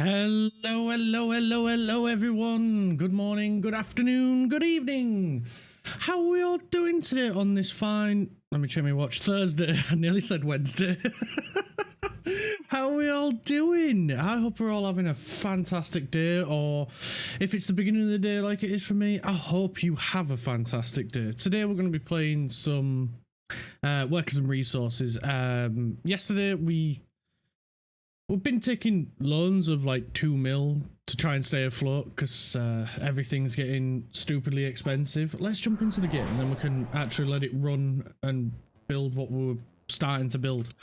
Hello, hello, hello, hello, everyone. Good morning, good afternoon, good evening. How are we all doing today on this fine, let me check my watch, Thursday. I nearly said Wednesday. How are we all doing? I hope we're all having a fantastic day, or if it's the beginning of the day like it is for me, I hope you have a fantastic day. Today we're going to be playing some Workers and Resources. Yesterday we've been taking loans of like 2 mil to try and stay afloat because everything's getting stupidly expensive. Let's jump into the game and then we can actually let it run and build what we were starting to build.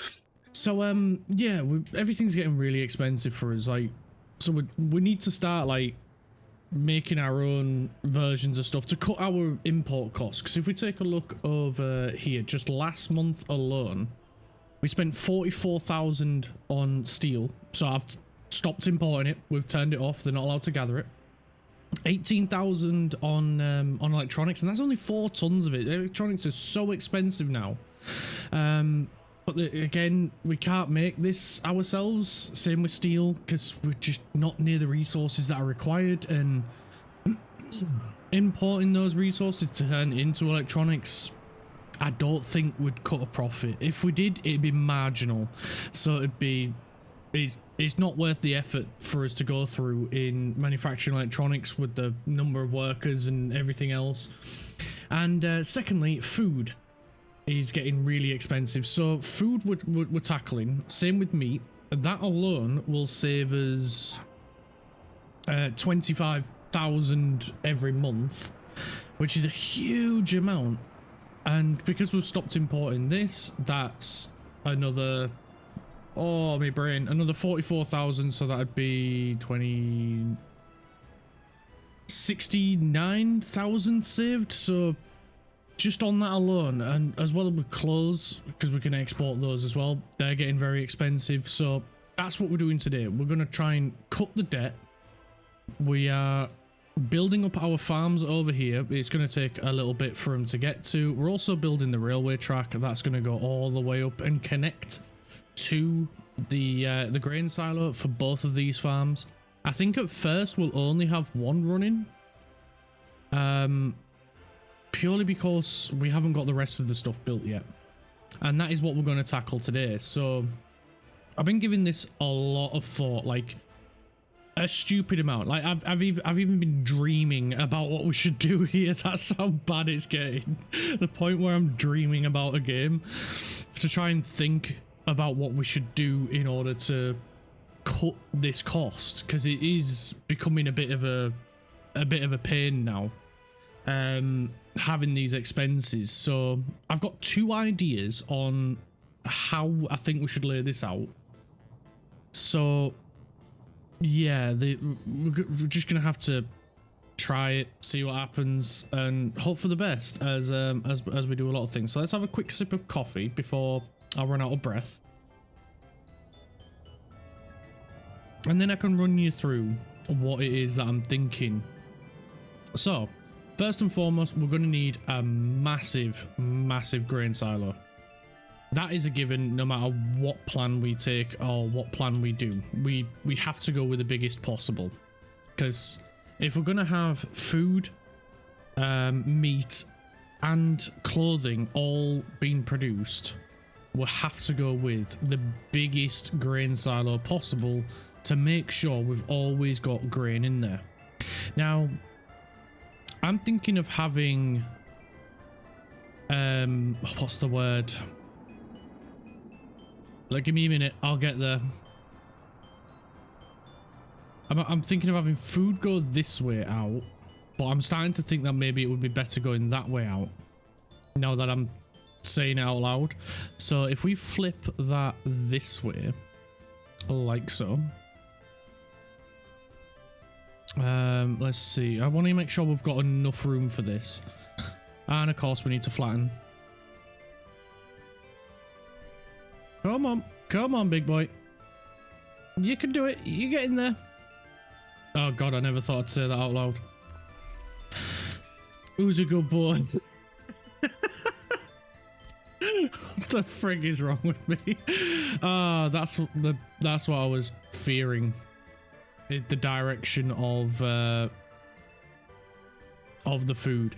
So yeah, everything's getting really expensive for us. Like, so we need to start like making our own versions of stuff to cut our import costs. Because if we take a look over here, just last month alone, we spent 44,000 on steel. So I've stopped importing it. We've turned it off. They're not allowed to gather it. 18,000 on electronics, and that's only 4 tons of it. Electronics is so expensive now. But again, we can't make this ourselves. Same with steel, because we're just not near the resources that are required, and importing those resources to turn into electronics, I don't think would cut a profit. If we did, it'd be marginal. So it's not worth the effort for us to go through in manufacturing electronics with the number of workers and everything else. And secondly, food is getting really expensive. So food we're tackling. Same with meat. That alone will save us 25,000 every month, which is a huge amount. And because we've stopped importing this, that's another, oh my brain, another 44,000. So that'd be 69,000 saved. So just on that alone, and as well with clothes, because we can export those as well, they're getting very expensive. So that's what we're doing today. We're going to try and cut the debt. We are building up our farms over here. It's going to take a little bit for them to get to. We're also building the railway track that's going to go all the way up and connect to the grain silo for both of these farms. I think at first we'll only have one running, purely because we haven't got the rest of the stuff built yet, and that is what we're going to tackle today. So I've been giving this a lot of thought, like a stupid amount. Like I've even been dreaming about what we should do here. That's how bad it's getting. The point where I'm dreaming about a game to try and think about what we should do in order to cut this cost, because it is becoming a bit of a pain now, having these expenses. So I've got 2 ideas on how I think we should lay this out. So yeah, we're just gonna have to try it, see what happens, and hope for the best as we do a lot of things. So let's have a quick sip of coffee before I run out of breath, and then I can run you through what it is that I'm thinking. So first and foremost, we're going to need a massive grain silo. That is a given, no matter what plan we take or what plan we do. We have to go with the biggest possible, because if we're going to have food, meat and clothing all being produced, we'll have to go with the biggest grain silo possible to make sure we've always got grain in there. Now, I'm thinking of having, what's the word? Like, give me a minute, I'll get there. I'm thinking of having food go this way out, but I'm starting to think that maybe it would be better going that way out, now that I'm saying it out loud. So if we flip that this way, like so. Let's see. I want to make sure we've got enough room for this, and of course we need to flatten. Come on, big boy. You can do it. You get in there. Oh god, I never thought I'd say that out loud. Who's a good boy? What the frig is wrong with me? That's what I was fearing. the direction of the food.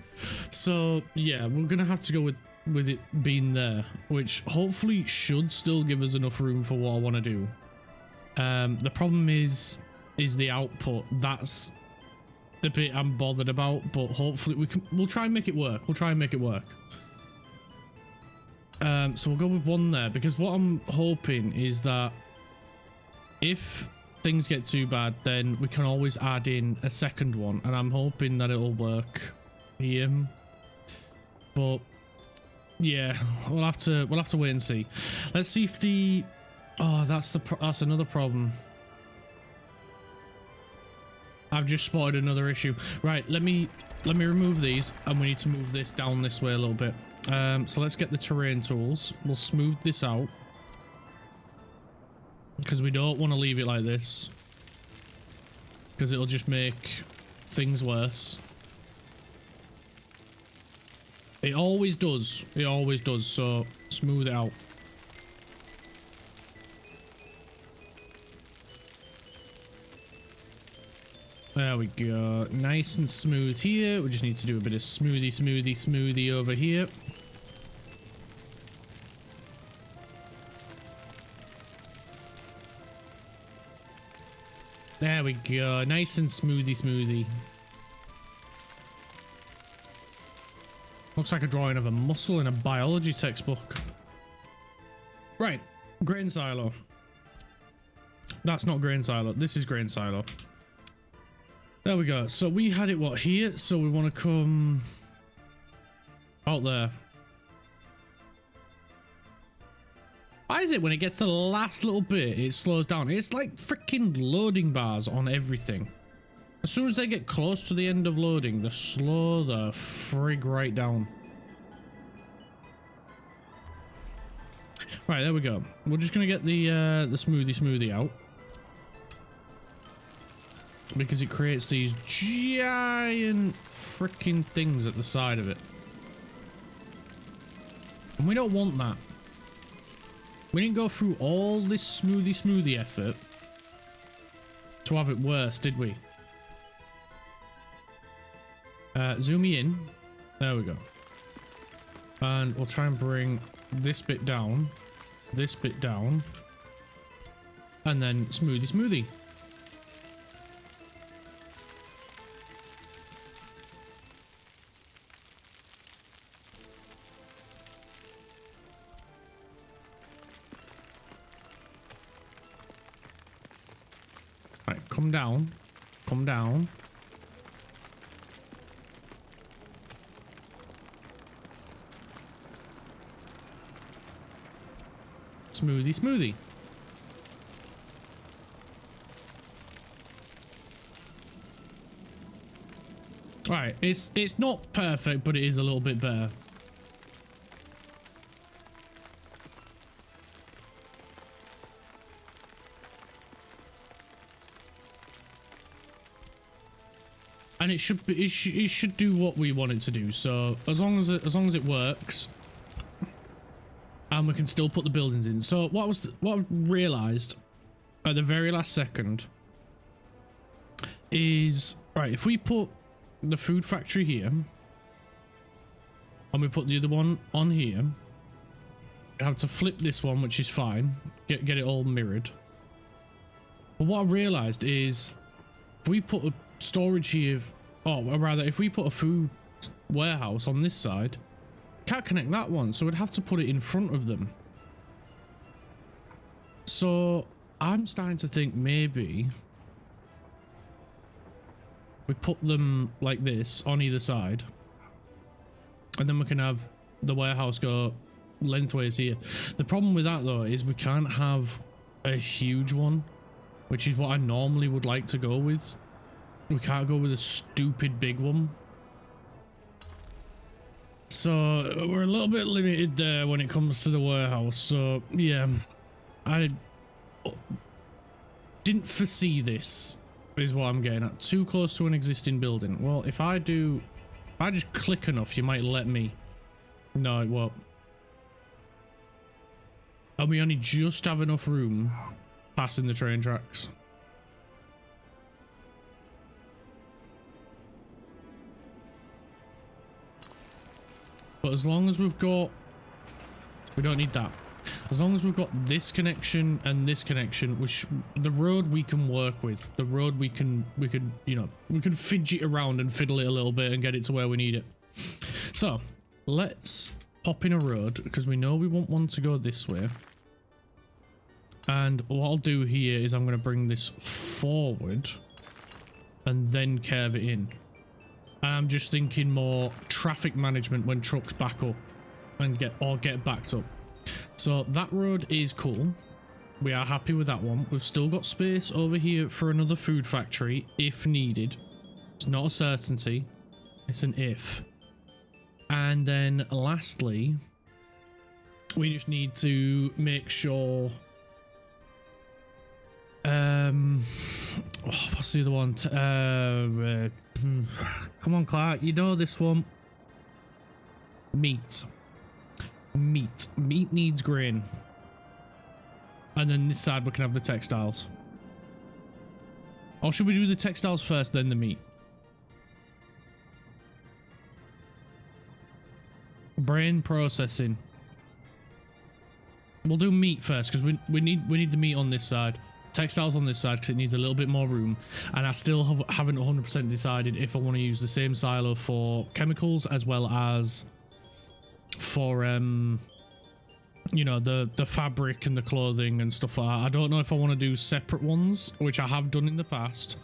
So yeah, we're gonna have to go with it being there, which hopefully should still give us enough room for what I want to do. The problem is the output. That's the bit I'm bothered about, but hopefully we'll try and make it work. We'll try and make it work. So we'll go with one there, because what I'm hoping is that if things get too bad, then we can always add in a second one, and I'm hoping that it'll work here. But yeah, we'll have to wait and see. Let's see if the that's another problem. I've just spotted another issue. Right, let me remove these, and we need to move this down this way a little bit. So let's get the terrain tools. We'll smooth this out, because we don't want to leave it like this, because it'll just make things worse. It always does. It always does. So smooth it out. There we go. Nice and smooth here. We just need to do a bit of smoothie over here. There we go. Nice and smoothie. Looks like a drawing of a mussel in a biology textbook. Right. Grain silo. That's not grain silo. This is grain silo. There we go. So we had it, what, here? So we want to come out there. Why is it when it gets to the last little bit, it slows down? It's like freaking loading bars on everything. As soon as they get close to the end of loading, they slow the frig right down. Right, there we go. We're just gonna get the smoothie out, because it creates these giant freaking things at the side of it, and we don't want that. We didn't go through all this smoothie effort to have it worse, did we? Zoom me in. There we go. And we'll try and bring this bit down, and then smoothie. Right, come down. Smoothie. Right, it's not perfect, but it is a little bit better. And it should be, it should do what we want it to do. So as long as it works, and we can still put the buildings in. So what I realized at the very last second is, right, if we put the food factory here and we put the other one on here, we have to flip this one, which is fine, get it all mirrored. But what I realized is, if we put a storage here, or rather if we put a food warehouse on this side, can't connect that one, so we'd have to put it in front of them. So I'm starting to think maybe we put them like this on either side, and then we can have the warehouse go lengthways here. The problem with that though is we can't have a huge one, which is what I normally would like to go with. We can't go with a stupid big one. So we're a little bit limited there when it comes to the warehouse. So yeah, I didn't foresee this, is what I'm getting at. Too close to an existing building. Well, if I just click enough, you might let me. No, it won't. And we only just have enough room passing the train tracks. But as long as we've got... We don't need that. As long as we've got this connection and this connection, which the road we can work with. The road we can, you know, we can fidget around and fiddle it a little bit and get it to where we need it. So, let's pop in a road, because we know we want one to go this way. And what I'll do here is I'm going to bring this forward and then curve it in. And I'm just thinking more traffic management when trucks back up and get backed up. So that road is cool. We are happy with that one. We've still got space over here for another food factory if needed. It's not a certainty, it's an if. And then lastly, we just need to make sure what's the other one? Come on, Clark, you know this one. Meat needs grain. And then this side we can have the textiles. Or should we do the textiles first, then the meat? Brain processing. We'll do meat first, because we need the meat on this side. Textiles on this side, because it needs a little bit more room. And I still haven't 100% decided if I want to use the same silo for chemicals as well as for you know, the fabric and the clothing and stuff like that. I don't know if I want to do separate ones, which I have done in the past,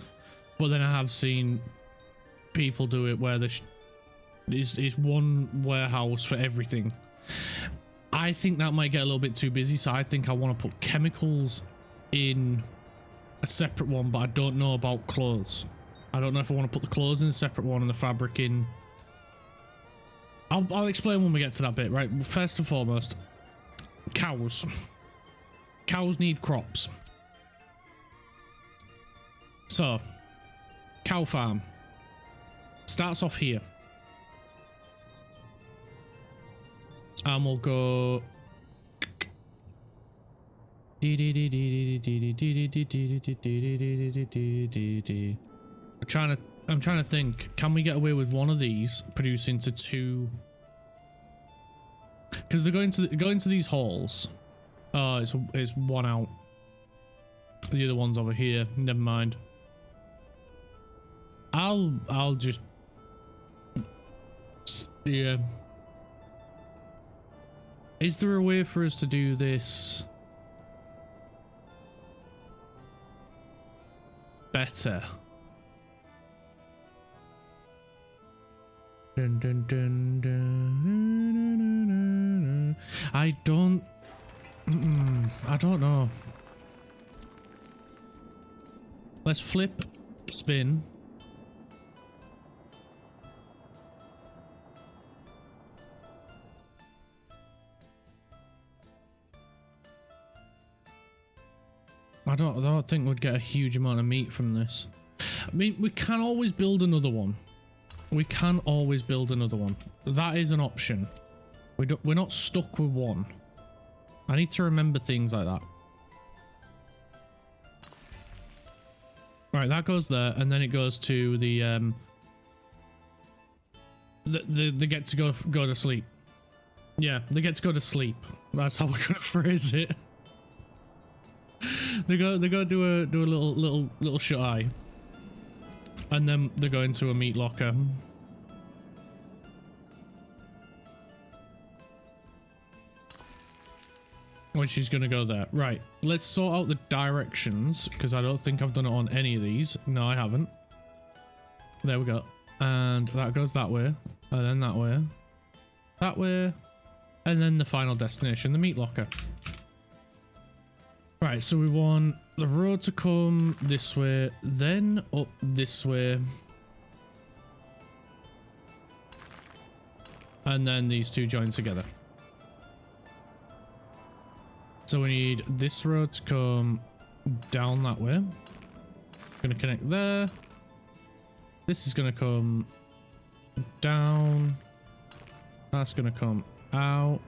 but then I have seen people do it where there's one warehouse for everything. I think that might get a little bit too busy, so I think I want to put chemicals in a separate one, but I don't know about clothes. I don't know if I want to put the clothes in a separate one and the fabric in. I'll explain when we get to that bit, right? First and foremost, cows. Cows need crops. So, cow farm. Starts off here. And we'll go... I'm trying to think, can we get away with one of these producing to two? Because they're going to these halls. Oh, it's one out. The other one's over here. Never mind. I'll just yeah. Is there a way for us to do this better? Dun, dun, dun, dun, I don't know. Let's flip, spin. I don't think we'd get a huge amount of meat from this. I mean, we can always build another one. We can always build another one. That is an option. We're not stuck with one. I need to remember things like that. Right, that goes there, and then it goes to the get to go to sleep. Yeah, they get to go to sleep. That's how we're gonna phrase it. They go do a little shut eye, and then they go into a meat locker. Which is gonna go there. Right, let's sort out the directions, because I don't think I've done it on any of these. No, I haven't. There we go. And that goes that way, and then that way, and then the final destination, the meat locker. Right, so we want the road to come this way, then up this way, and then these two join together. So we need this road to come down that way. Gonna connect there. This is gonna come down. That's gonna come out.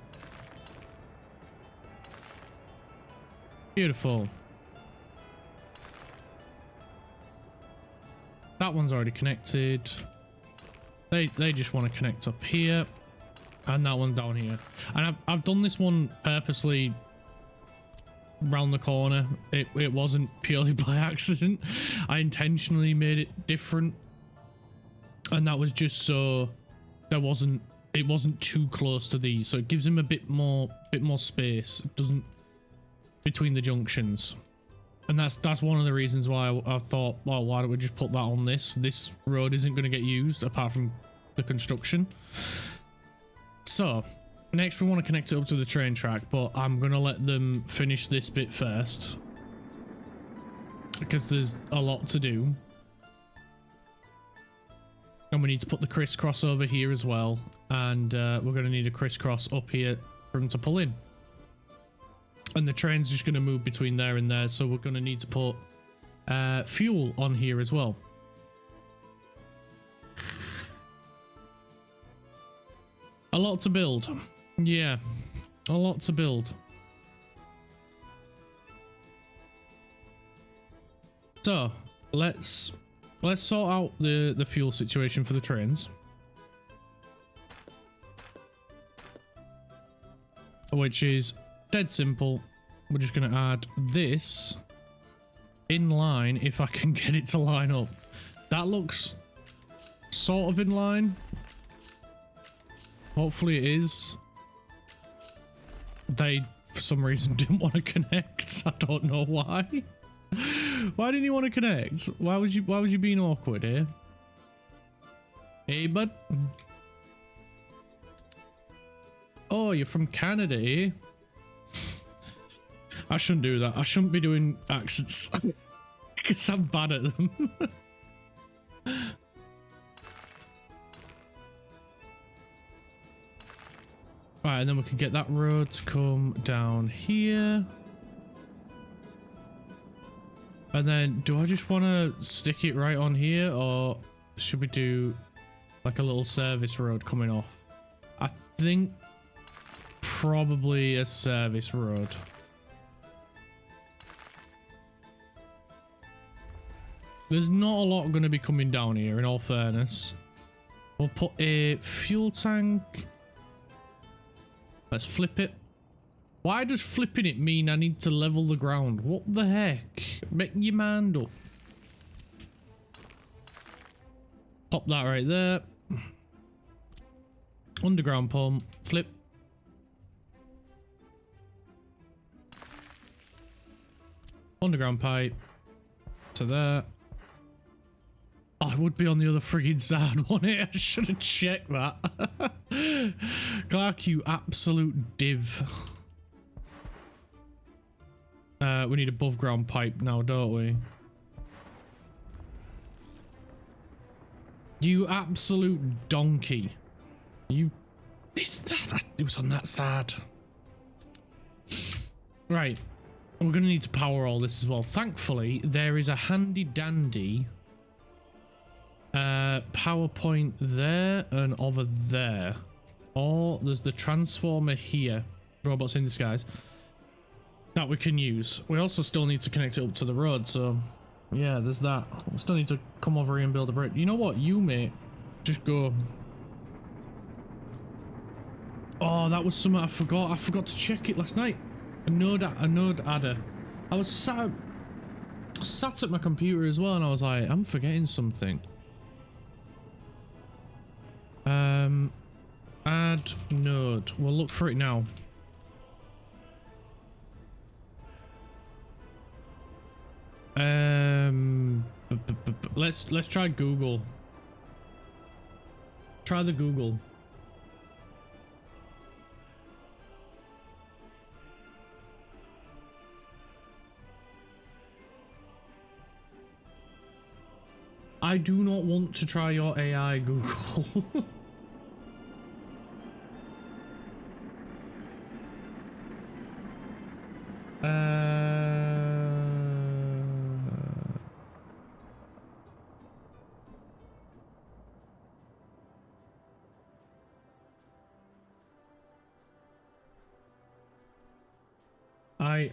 Beautiful. That one's already connected. They just want to connect up here. And that one's down here. And I've done this one purposely round the corner. It wasn't purely by accident. I intentionally made it different. And that was just so it wasn't too close to these. So it gives him a bit more space. It doesn't between the junctions. And that's one of the reasons why I thought, well, why don't we just put that on this? This road isn't going to get used apart from the construction. So next we want to connect it up to the train track, but I'm going to let them finish this bit first because there's a lot to do. And we need to put the crisscross over here as well. And we're going to need a crisscross up here for them to pull in. And the train's just going to move between there and there. So we're going to need to put fuel on here as well. A lot to build. Yeah, a lot to build. So let's sort out the fuel situation for the trains. Which is dead simple. We're just going to add this in line if I can get it to line up. That looks sort of in line. Hopefully it is. They, for some reason, didn't want to connect. I don't know why. Why didn't you want to connect? Why was you being awkward here? Hey, bud. Oh, you're from Canada, eh? I shouldn't do that. I shouldn't be doing accents because I'm bad at them. Right, and then we can get that road to come down here. And then, do I just want to stick it right on here, or should we do like a little service road coming off? I think probably a service road. There's not a lot going to be coming down here, in all fairness. We'll put a fuel tank. Let's flip it. Why does flipping it mean I need to level the ground? What the heck? Make your mind up. Pop that right there. Underground pump. Flip. Underground pipe. To there. Oh, I would be on the other friggin' side, wouldn't it? I should have checked that. Clark, you absolute div. We need above ground pipe now, don't we? You absolute donkey. You... It was on that side. Right. We're going to need to power all this as well. Thankfully, there is a handy dandy power point there and over there. Or there's the transformer here. Robots in disguise. That we can use. We also still need to connect it up to the road, so yeah, there's that. We still need to come over here and build a bridge. You know what, you mate, just go. Oh, that was something I forgot. I forgot to check it last night. A node adder. I was sat at my computer as well, and I was like, I'm forgetting something. Add node. We'll look for it now. Let's try Google. Try the Google. I do not want to try your AI, Google.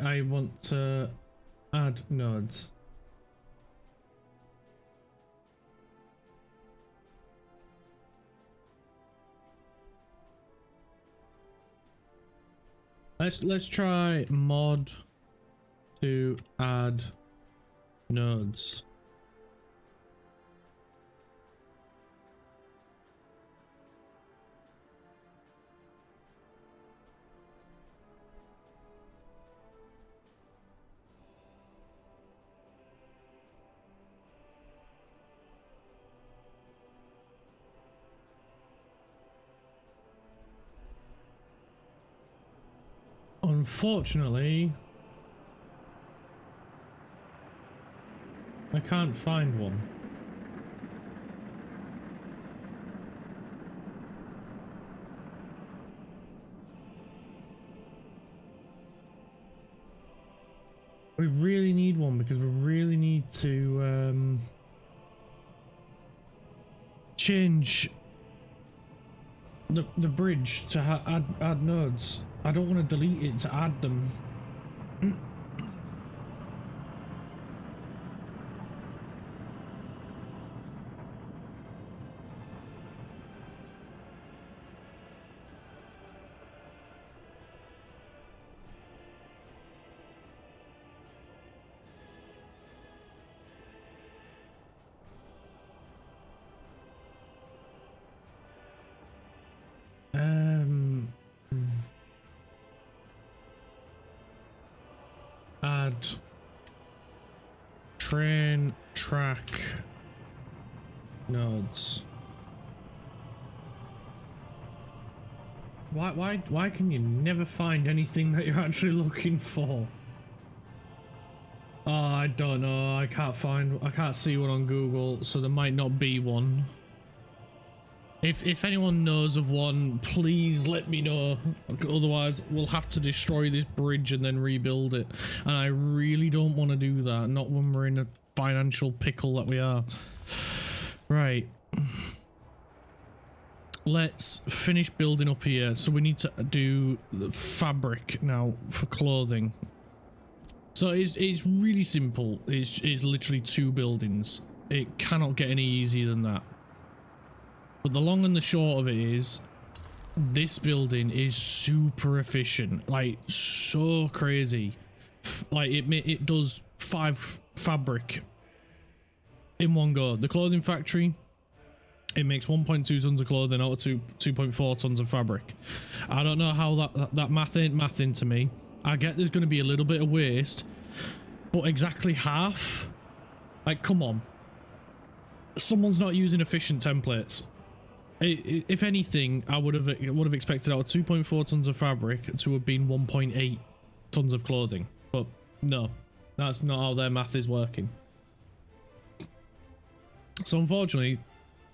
I want to add nodes. Let's try mod to add nodes. Unfortunately, I can't find one. We really need one because we really need to change the bridge to add nodes. I don't want to delete it to add them. Add train track nodes. Why can you never find anything that you're actually looking for? Oh, I don't know. I can't see one on Google, so there might not be one. If anyone knows of one, please let me know. Otherwise, we'll have to destroy this bridge and then rebuild it. And I really don't want to do that. Not when we're in a financial pickle that we are. Right. Let's finish building up here. So we need to do the fabric now for clothing. So it's really simple. It's literally 2 buildings. It cannot get any easier than that. But the long and the short of it is, this building is super efficient, like so crazy. Like it does 5 fabric in one go. The clothing factory, it makes 1.2 tons of clothing out of 2.4 tons of fabric. I don't know how that math ain't mathing to me. I get there's going to be a little bit of waste, but exactly half? Like, come on. Someone's not using efficient templates. If anything, I would have expected out of 2.4 tons of fabric to have been 1.8 tons of clothing, but no, that's not how their math is working. So unfortunately,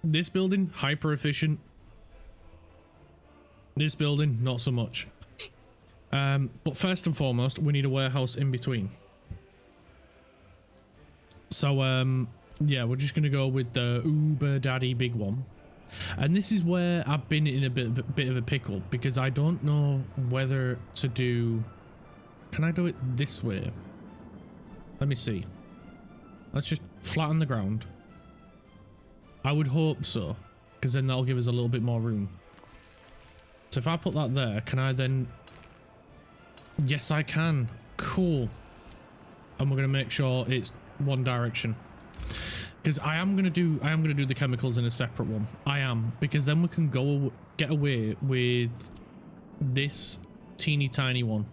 this building hyper efficient. This building not so much. But first and foremost, we need a warehouse in between. So yeah, we're just gonna go with the uber daddy big one. And this is where I've been in a bit of a pickle, because I don't know whether to do... Can I do it this way? Let me see. Let's just flatten the ground. I would hope so, because then that'll give us a little bit more room. So if I put that there, can I then... Yes, I can. Cool. And we're going to make sure it's one direction. Because I am gonna do the chemicals in a separate one. I am, because then we can get away with this teeny tiny one.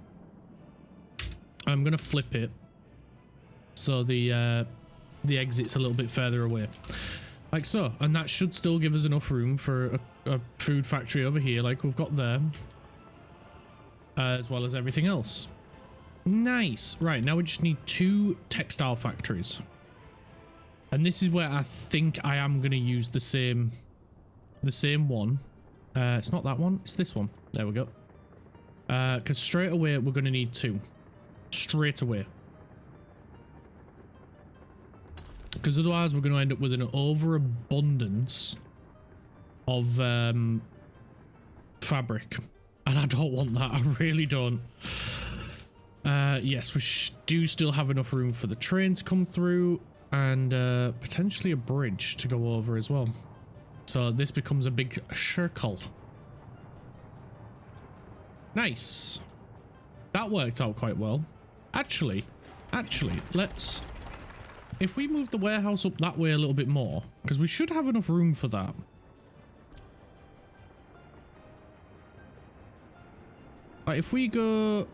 I'm gonna flip it so the exit's a little bit further away, like so, and that should still give us enough room for a food factory over here, like we've got there, as well as everything else. Nice. Right, now we just need 2 textile factories. And this is where I think I am going to use the same one. It's not that one, it's this one. There we go. Because straight away we're going to need 2. Straight away. Because otherwise we're going to end up with an overabundance of fabric. And I don't want that, I really don't. Yes, we do still have enough room for the train to come through. And potentially a bridge to go over as well. So this becomes a big circle. Nice. That worked out quite well. Actually, let's... If we move the warehouse up that way a little bit more, because we should have enough room for that. Like if we go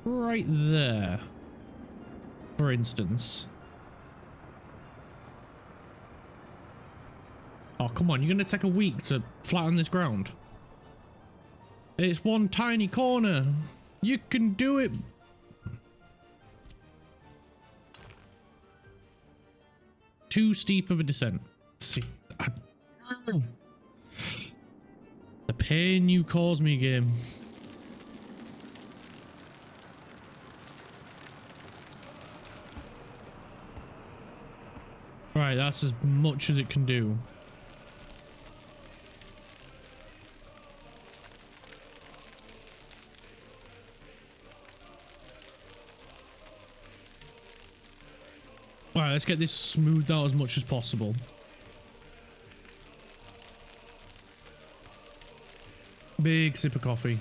right there, for instance. Oh, come on. You're going to take a week to flatten this ground. It's one tiny corner. You can do it. Too steep of a descent. See, the pain you cause me, game. Right, that's as much as it can do. Alright, let's get this smoothed out as much as possible. Big sip of coffee.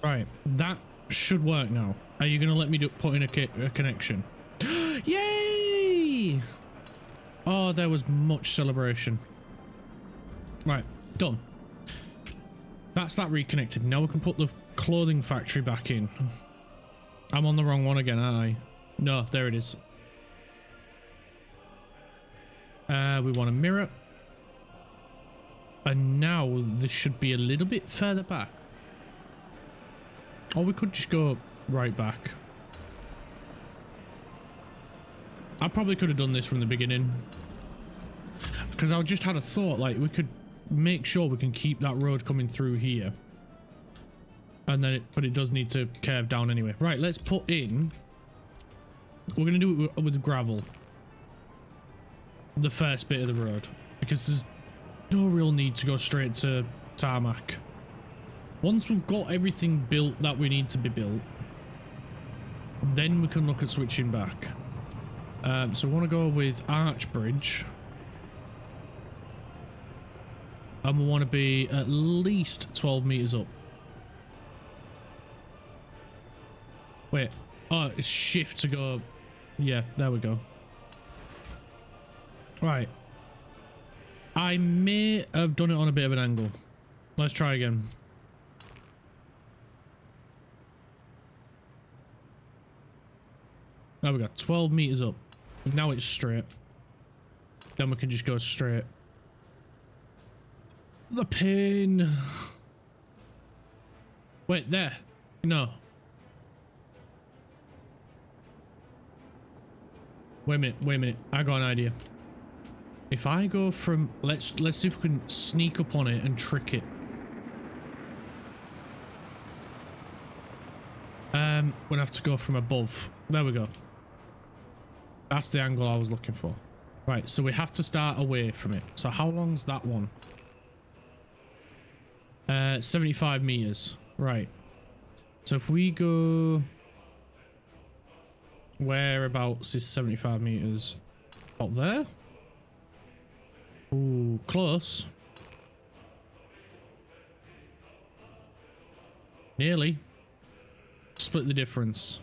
Right, that should work now. Are you going to let me put in a connection? Yay! Oh, there was much celebration. Right, done. That's that reconnected. Now we can put the clothing factory back in. I'm on the wrong one again, aren't I? No, there it is. We want a mirror. And now this should be a little bit further back. Or we could just go right back. I probably could have done this from the beginning. Because I just had a thought, like, we could make sure we can keep that road coming through here. And then but it does need to curve down anyway. Right, let's put in... We're going to do it with gravel. The first bit of the road. Because there's no real need to go straight to tarmac. Once we've got everything built that we need to be built, then we can look at switching back. So we want to go with arch bridge. And we want to be at least 12 meters up. Wait. Oh, it's shift to go. Yeah, there we go. Right. I may have done it on a bit of an angle. Let's try again. There we go. 12 meters up. Now it's straight. Then we can just go straight. The pain. Wait, there. No. Wait a minute. I got an idea. If I go from... Let's see if we can sneak up on it and trick it. We'll have to go from above. There we go. That's the angle I was looking for. Right, so we have to start away from it. So how long's that one? 75 meters. Right. So if we go... Whereabouts is 75 meters? Out there? Ooh, close. Nearly. Split the difference.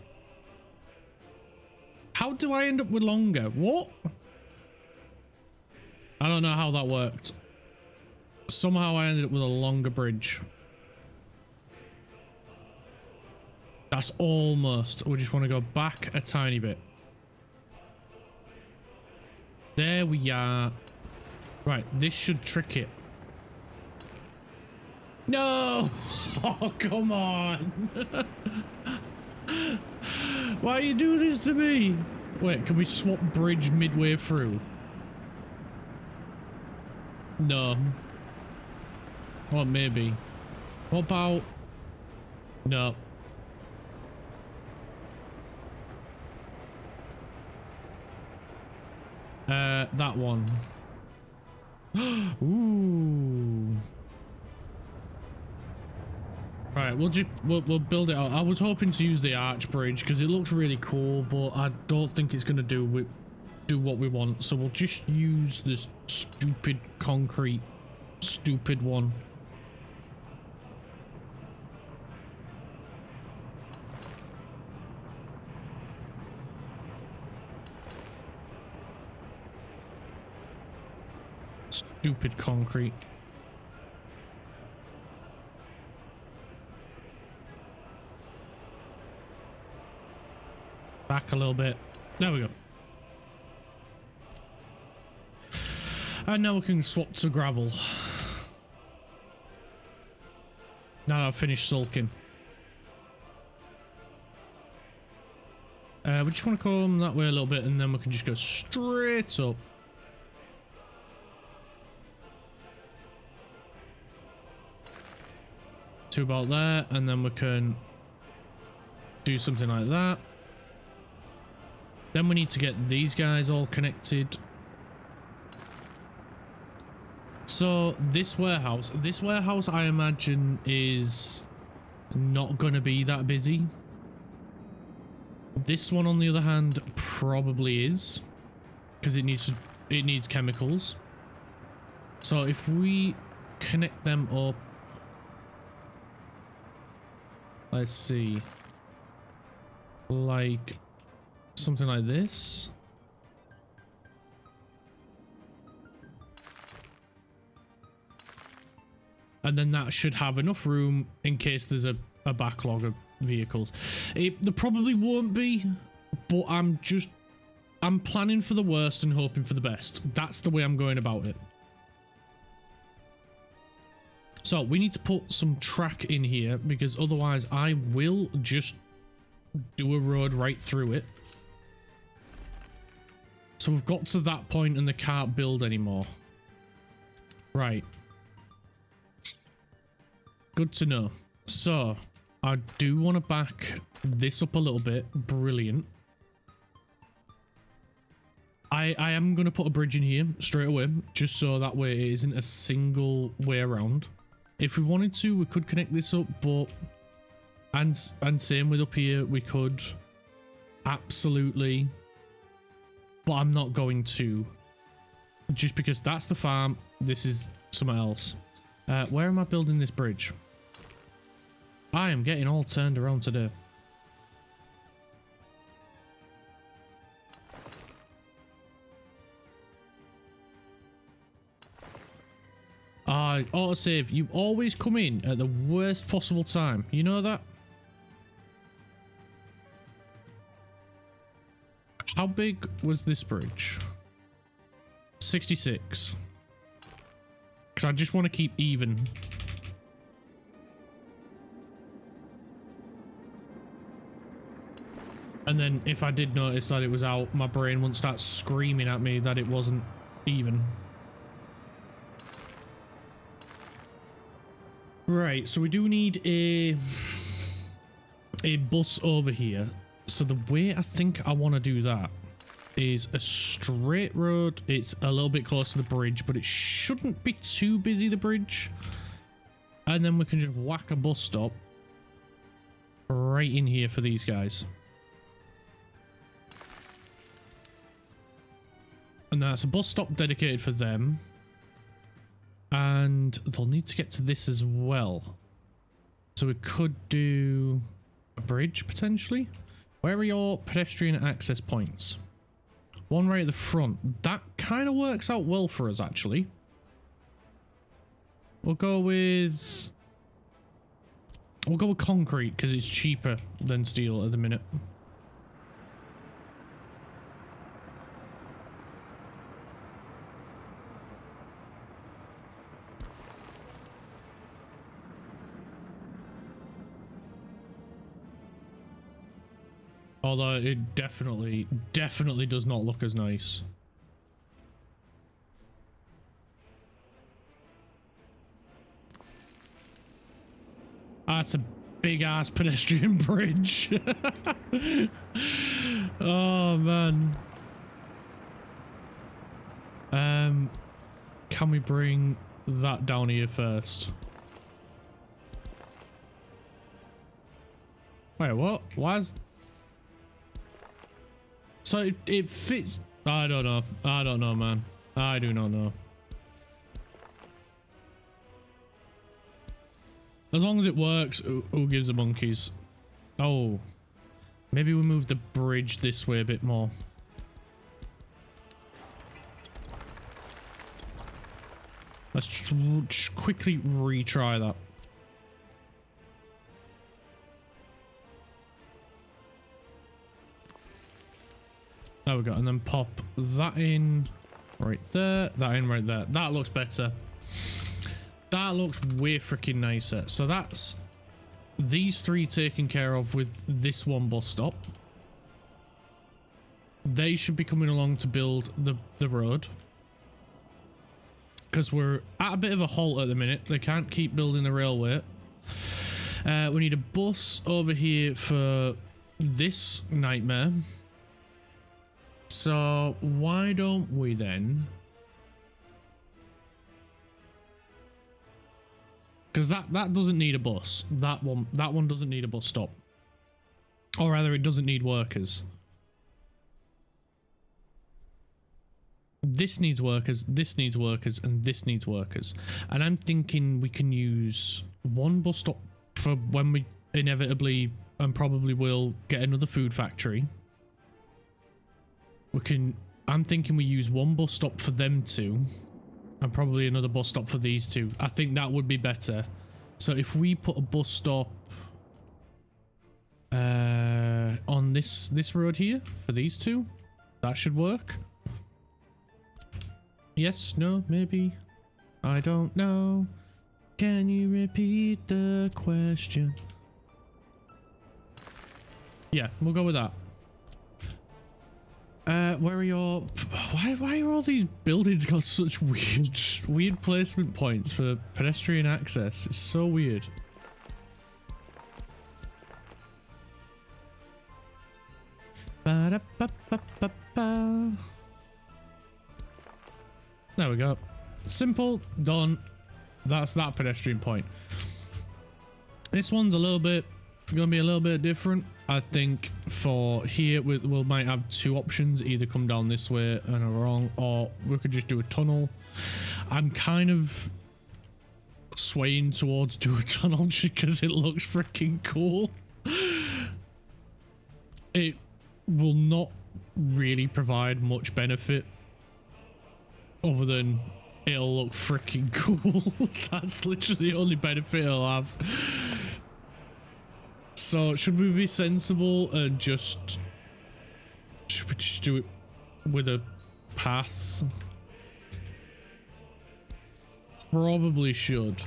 How do I end up with longer? What? I don't know how that worked. Somehow I ended up with a longer bridge. That's almost... We just want to go back a tiny bit. There we are. Right, this should trick it. No! Oh, come on! Why you do this to me? Wait, can we swap bridge midway through? No. Well, maybe. What about... No. That one. Ooh. Right, we'll build it out. I was hoping to use the arch bridge because it looks really cool, but I don't think it's gonna do what we want. So we'll just use this stupid concrete, stupid one. Stupid concrete. Back a little bit. There we go. And now we can swap to gravel. Now I've finished sulking. We just want to come that way a little bit and then we can just go straight up. To about there, and then we can do something like that. Then we need to get these guys all connected. So this warehouse I imagine is not gonna be that busy. This one on the other hand probably is, because it needs chemicals. So if we connect them up, let's see, like something like this. And then that should have enough room in case there's a backlog of vehicles. There probably won't be, but I'm planning for the worst and hoping for the best. That's the way I'm going about it. So we need to put some track in here, because otherwise I will just do a road right through it. So we've got to that point and they can't build anymore. Right. Good to know. So I do want to back this up a little bit. Brilliant. I am going to put a bridge in here straight away, just so that way it isn't a single way around. If we wanted to, we could connect this up, but and same with up here, we could absolutely, but I'm not going to, just because that's the farm. This is somewhere else. Where am I building this bridge? I am getting all turned around today. Autosave, you always come in at the worst possible time. You know that? How big was this bridge? 66. Because I just want to keep even. And then if I did notice that it was out, my brain wouldn't start screaming at me that it wasn't even. Right, so we do need a bus over here. So the way I think I want to do that is a straight road. It's a little bit close to the bridge, but it shouldn't be too busy, the bridge. And then we can just whack a bus stop right in here for these guys. And that's a bus stop dedicated for them. And they'll need to get to this as well. So we could do a bridge potentially. Where are your pedestrian access points? One right at the front. That kind of works out well for us, actually. We'll go with concrete because it's cheaper than steel at the minute. Although it definitely does not look as nice. That's a big ass pedestrian bridge. Oh man. Can we bring that down here first? Wait, what? Why's... So it fits... I don't know. I don't know, man. I do not know. As long as it works, who gives the monkeys? Oh. Maybe we move the bridge this way a bit more. Let's just quickly retry that. There we go, and then pop that in right there, that in right there. That looks better. That looks way freaking nicer. So that's these three taken care of with this one bus stop. They should be coming along to build the road. Because we're at a bit of a halt at the minute. They can't keep building the railway. We need a bus over here for this nightmare. So why don't we then? Because that doesn't need a bus. That one doesn't need a bus stop. Or rather, it doesn't need workers. This needs workers, this needs workers, and this needs workers. And I'm thinking we can use one bus stop for when we inevitably and probably will get another food factory. I'm thinking we use one bus stop for them two and probably another bus stop for these two. I think that would be better. So if we put a bus stop on this road here for these two, that should work. Yes, no, maybe. I don't know. Can you repeat the question? Yeah, we'll go with that. Where are your... Why are all these buildings got such weird placement points for pedestrian access? It's so weird. Ba-da-ba-ba-ba-ba. There we go. Simple, done. That's that pedestrian point. This one's gonna be a little bit different. I think for here we might have two options, either come down this way and along, or we could just do a tunnel. I'm kind of swaying towards do a tunnel just because it looks freaking cool. It will not really provide much benefit other than it'll look freaking cool. That's literally the only benefit it'll have. So should we be sensible and should we just do it with a path? Probably should.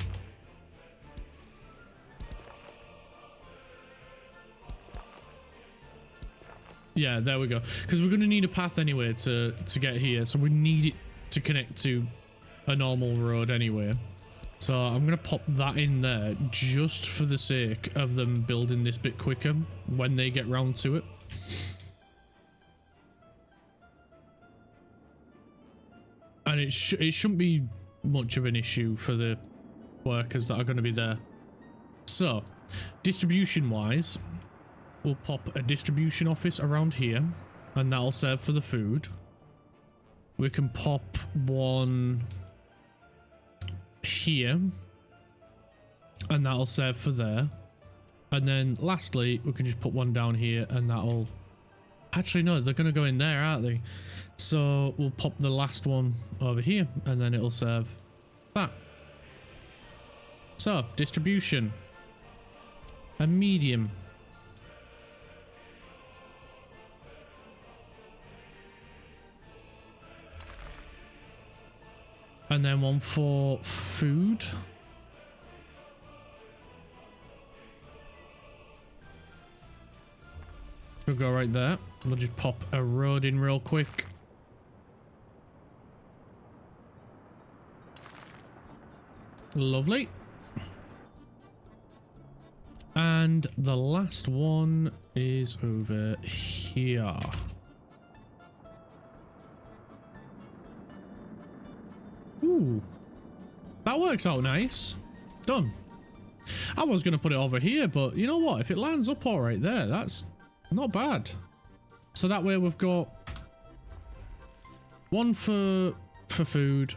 Yeah, there we go. Because we're going to need a path anyway to get here. So we need it to connect to a normal road anyway. So I'm going to pop that in there just for the sake of them building this bit quicker when they get round to it. And it shouldn't be much of an issue for the workers that are going to be there. So distribution wise, we'll pop a distribution office around here and that'll serve for the food. We can pop one here and that'll serve for there, and then lastly we can just put one down here and that'll actually no, they're gonna go in there, aren't they? So we'll pop the last one over here and then it'll serve that. So distribution, a medium, and then one for food. We'll go right there. We'll just pop a road in real quick. Lovely. And the last one is over here. Ooh, that works out nice. Done. I was going to put it over here, but you know what? If it lands up all right there, that's not bad. So that way we've got one for food,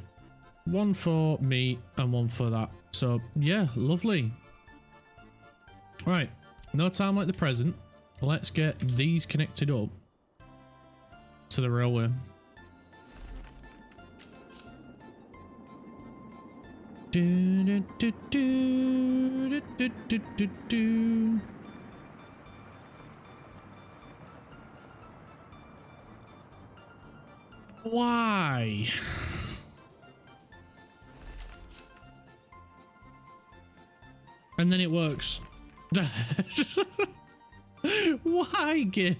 one for meat, and one for that. So yeah, lovely. Right, no time like the present. Let's get these connected up to the railway. Do, do, do, do, do, do, do, do. Why? And then it works. Why, game?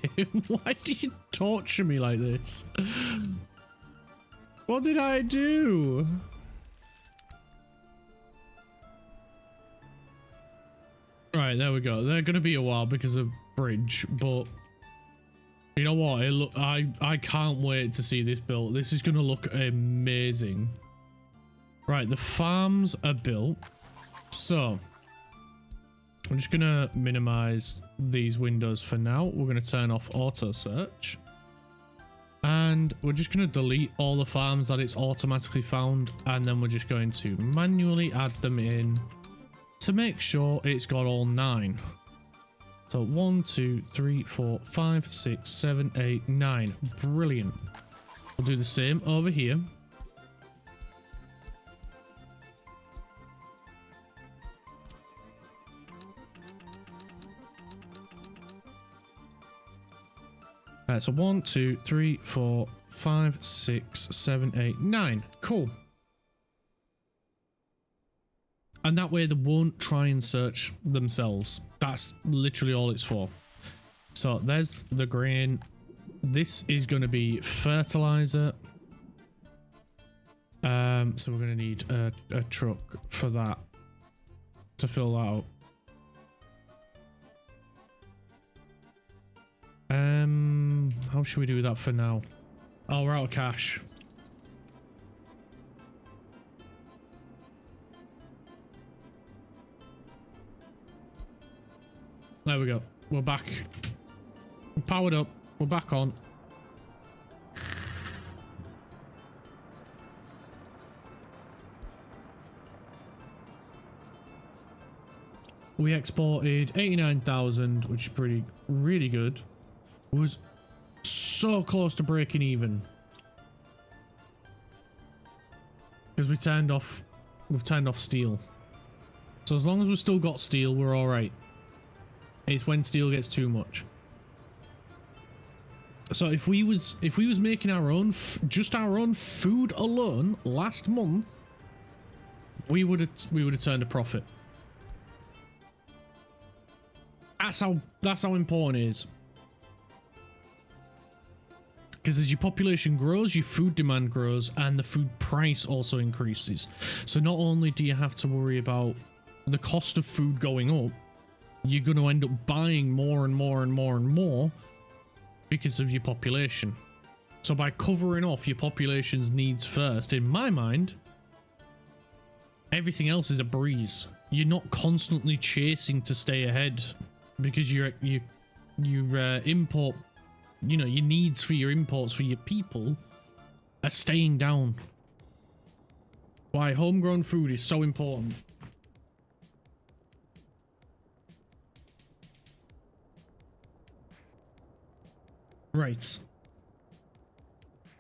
Why do you torture me like this? What did I do? Right, there we go. They're gonna be a while because of bridge, but you know what? I can't wait to see this built. This is gonna look amazing. Right, the farms are built, so I'm just gonna minimize these windows for now. We're gonna turn off auto search, and we're just gonna delete all the farms that it's automatically found, and then we're just going to manually add them in to make sure it's got all 9. So 1, 2, 3, 4, 5, 6, 7, 8, 9. Brilliant. We'll do the same over here. So 1, 2, 3, 4, 5, 6, 7, 8, 9. Cool. And that way they won't try and search themselves. That's literally all it's for. So there's the grain. This is going to be fertilizer. So we're going to need a truck for that to fill that out. How should we do that for now? Oh, we're out of cash. There we go. We're back. We're powered up. We're back on. We exported 89,000, which is really good. It was so close to breaking even. Because we've turned off steel. So as long as we've still got steel, we're all right. It's when steel gets too much. So if we was making our own just our own food alone last month, we would have turned a profit. That's how important it is. Because as your population grows, your food demand grows, and the food price also increases. So not only do you have to worry about the cost of food going up, you're going to end up buying more and more and more and more because of your population. So by covering off your population's needs first, in my mind, everything else is a breeze. You're not constantly chasing to stay ahead because you import, you know, your needs for your imports for your people are staying down. Why homegrown food is so important. Right.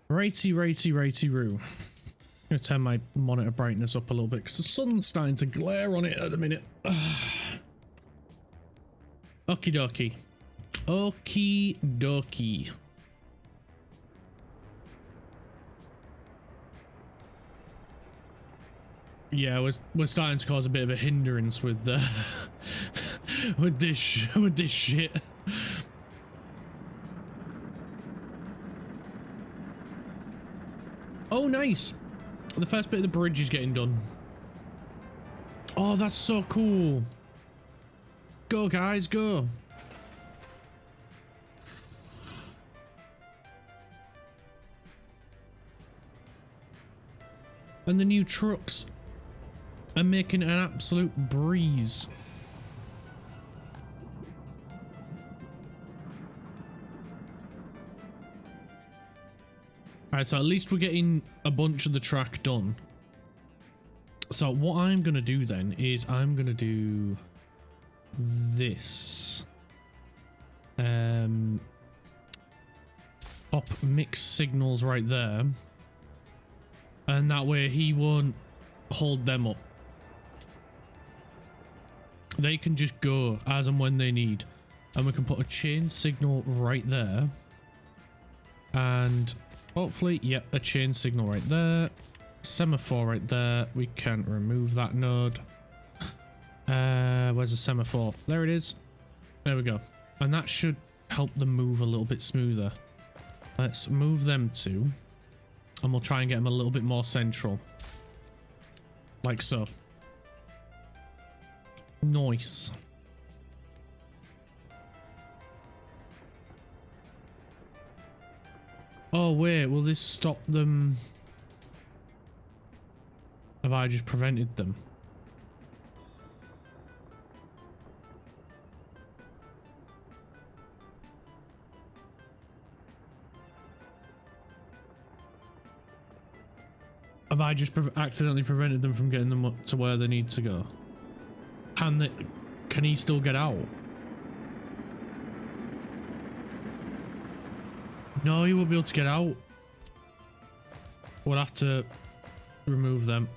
Righty-roo. I'm gonna turn my monitor brightness up a little bit because the sun's starting to glare on it at the minute. Okie dokie. Okie dokie. Yeah, we're starting to cause a bit of a hindrance with with this shit. Oh, nice. The first bit of the bridge is getting done. Oh, that's so cool. Go, guys, go. And the new trucks are making an absolute breeze. Alright, so at least we're getting a bunch of the track done. So what I'm going to do then is I'm going to do this. Pop mix signals right there. And that way he won't hold them up. they can just go as and when they need. And we can put a chain signal right there. And hopefully, yep, a chain signal right there. Semaphore right there. We can remove that node. Where's the semaphore? There it is. There we go. And that should help them move a little bit smoother. Let's move them two. And we'll try and get them a little bit more central. Like so. Nice. Oh wait, will this stop them? Have I just prevented them? Have I just accidentally prevented them from getting them up to where they need to go? Can he still get out? No, he won't be able to get out. We'll have to remove them.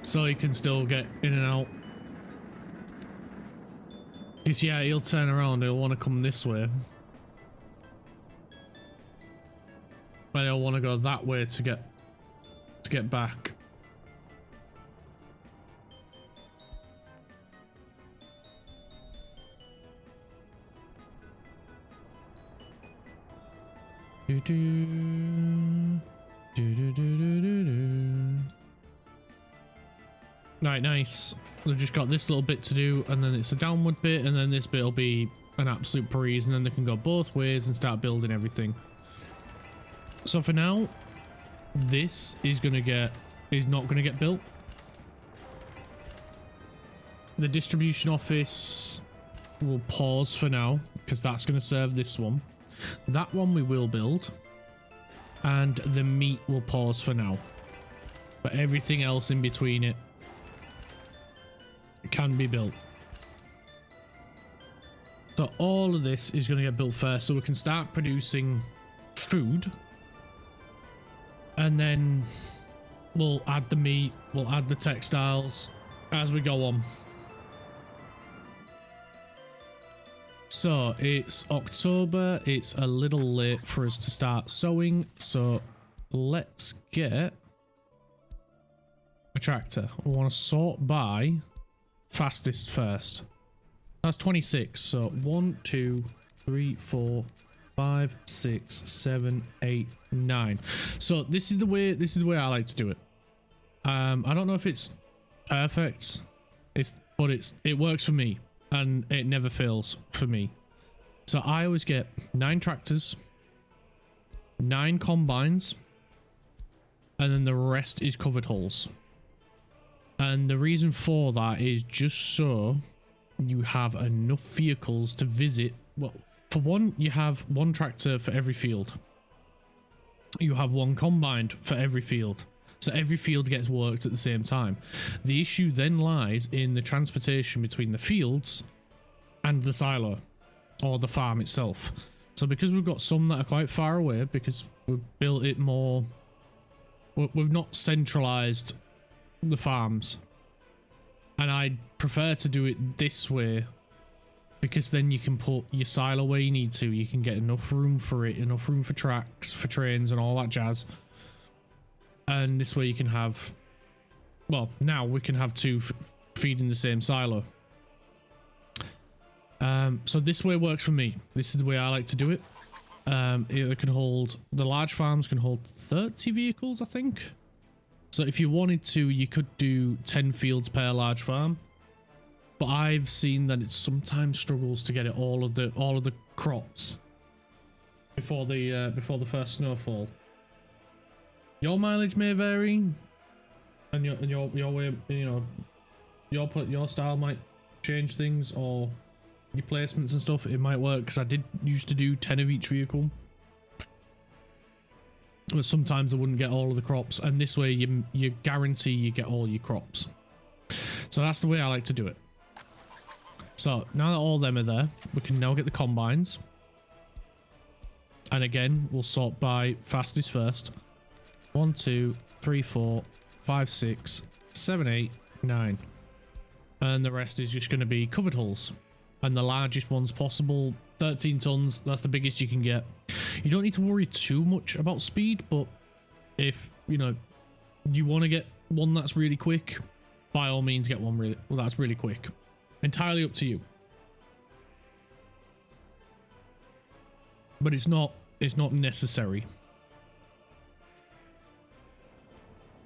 So he can still get in and out. Because yeah, he'll turn around, he'll want to come this way. But he'll want to go that way to get back. Do do do do do do do do. Right, nice. They've just got this little bit to do, and then it's a downward bit, and then this bit will be an absolute breeze, and then they can go both ways and start building everything. So for now, this is not gonna get built. The distribution office will pause for now because that's gonna serve this one. That one we will build, and the meat will pause for now. But everything else in between it can be built. So all of this is going to get built first so we can start producing food, and then we'll add the meat, we'll add the textiles as we go on. So it's October, it's a little late for us to start sowing, so let's get a tractor. We want to sort by fastest first. That's 26. So 1, 2, 3, 4, 5, 6, 7, 8, 9. So this is the way I like to do it. I don't know if it's perfect, but it works for me, and it never fails for me. So I always get 9 tractors, 9 combines, and then the rest is covered hulls. And the reason for that is just so you have enough vehicles to visit. Well, for one, you have 1 tractor for every field. You have 1 combine for every field. So every field gets worked at the same time. The issue then lies in the transportation between the fields and the silo or the farm itself. So because we've got some that are quite far away, because we've built it more, we've not centralized the farms, and I prefer to do it this way because then you can put your silo where you need to. You can get enough room for it, enough room for tracks, for trains and all that jazz. And this way you can have, well, now we can have 2 feeding the same silo. So this way works for me. This is the way I like to do it. It can hold, the large farms can hold 30 vehicles, I think. So if you wanted to, you could do 10 fields per large farm, but I've seen that it sometimes struggles to get it all of the crops before the first snowfall. Your mileage may vary, and your way, you know, your style might change things, or your placements and stuff. It might work because I did used to do 10 of each vehicle. But sometimes I wouldn't get all of the crops, and this way you guarantee you get all your crops. So that's the way I like to do it. So now that all of them are there, we can now get the combines. And again, we'll sort by fastest first. 1, 2, 3, 4, 5, 6, 7, 8, 9. And the rest is just going to be covered hulls. And the largest ones possible, 13 tons. That's the biggest you can get. You don't need to worry too much about speed, but if, you know, you want to get one that's really quick, by all means get one that's really quick. Entirely up to you. But it's not necessary.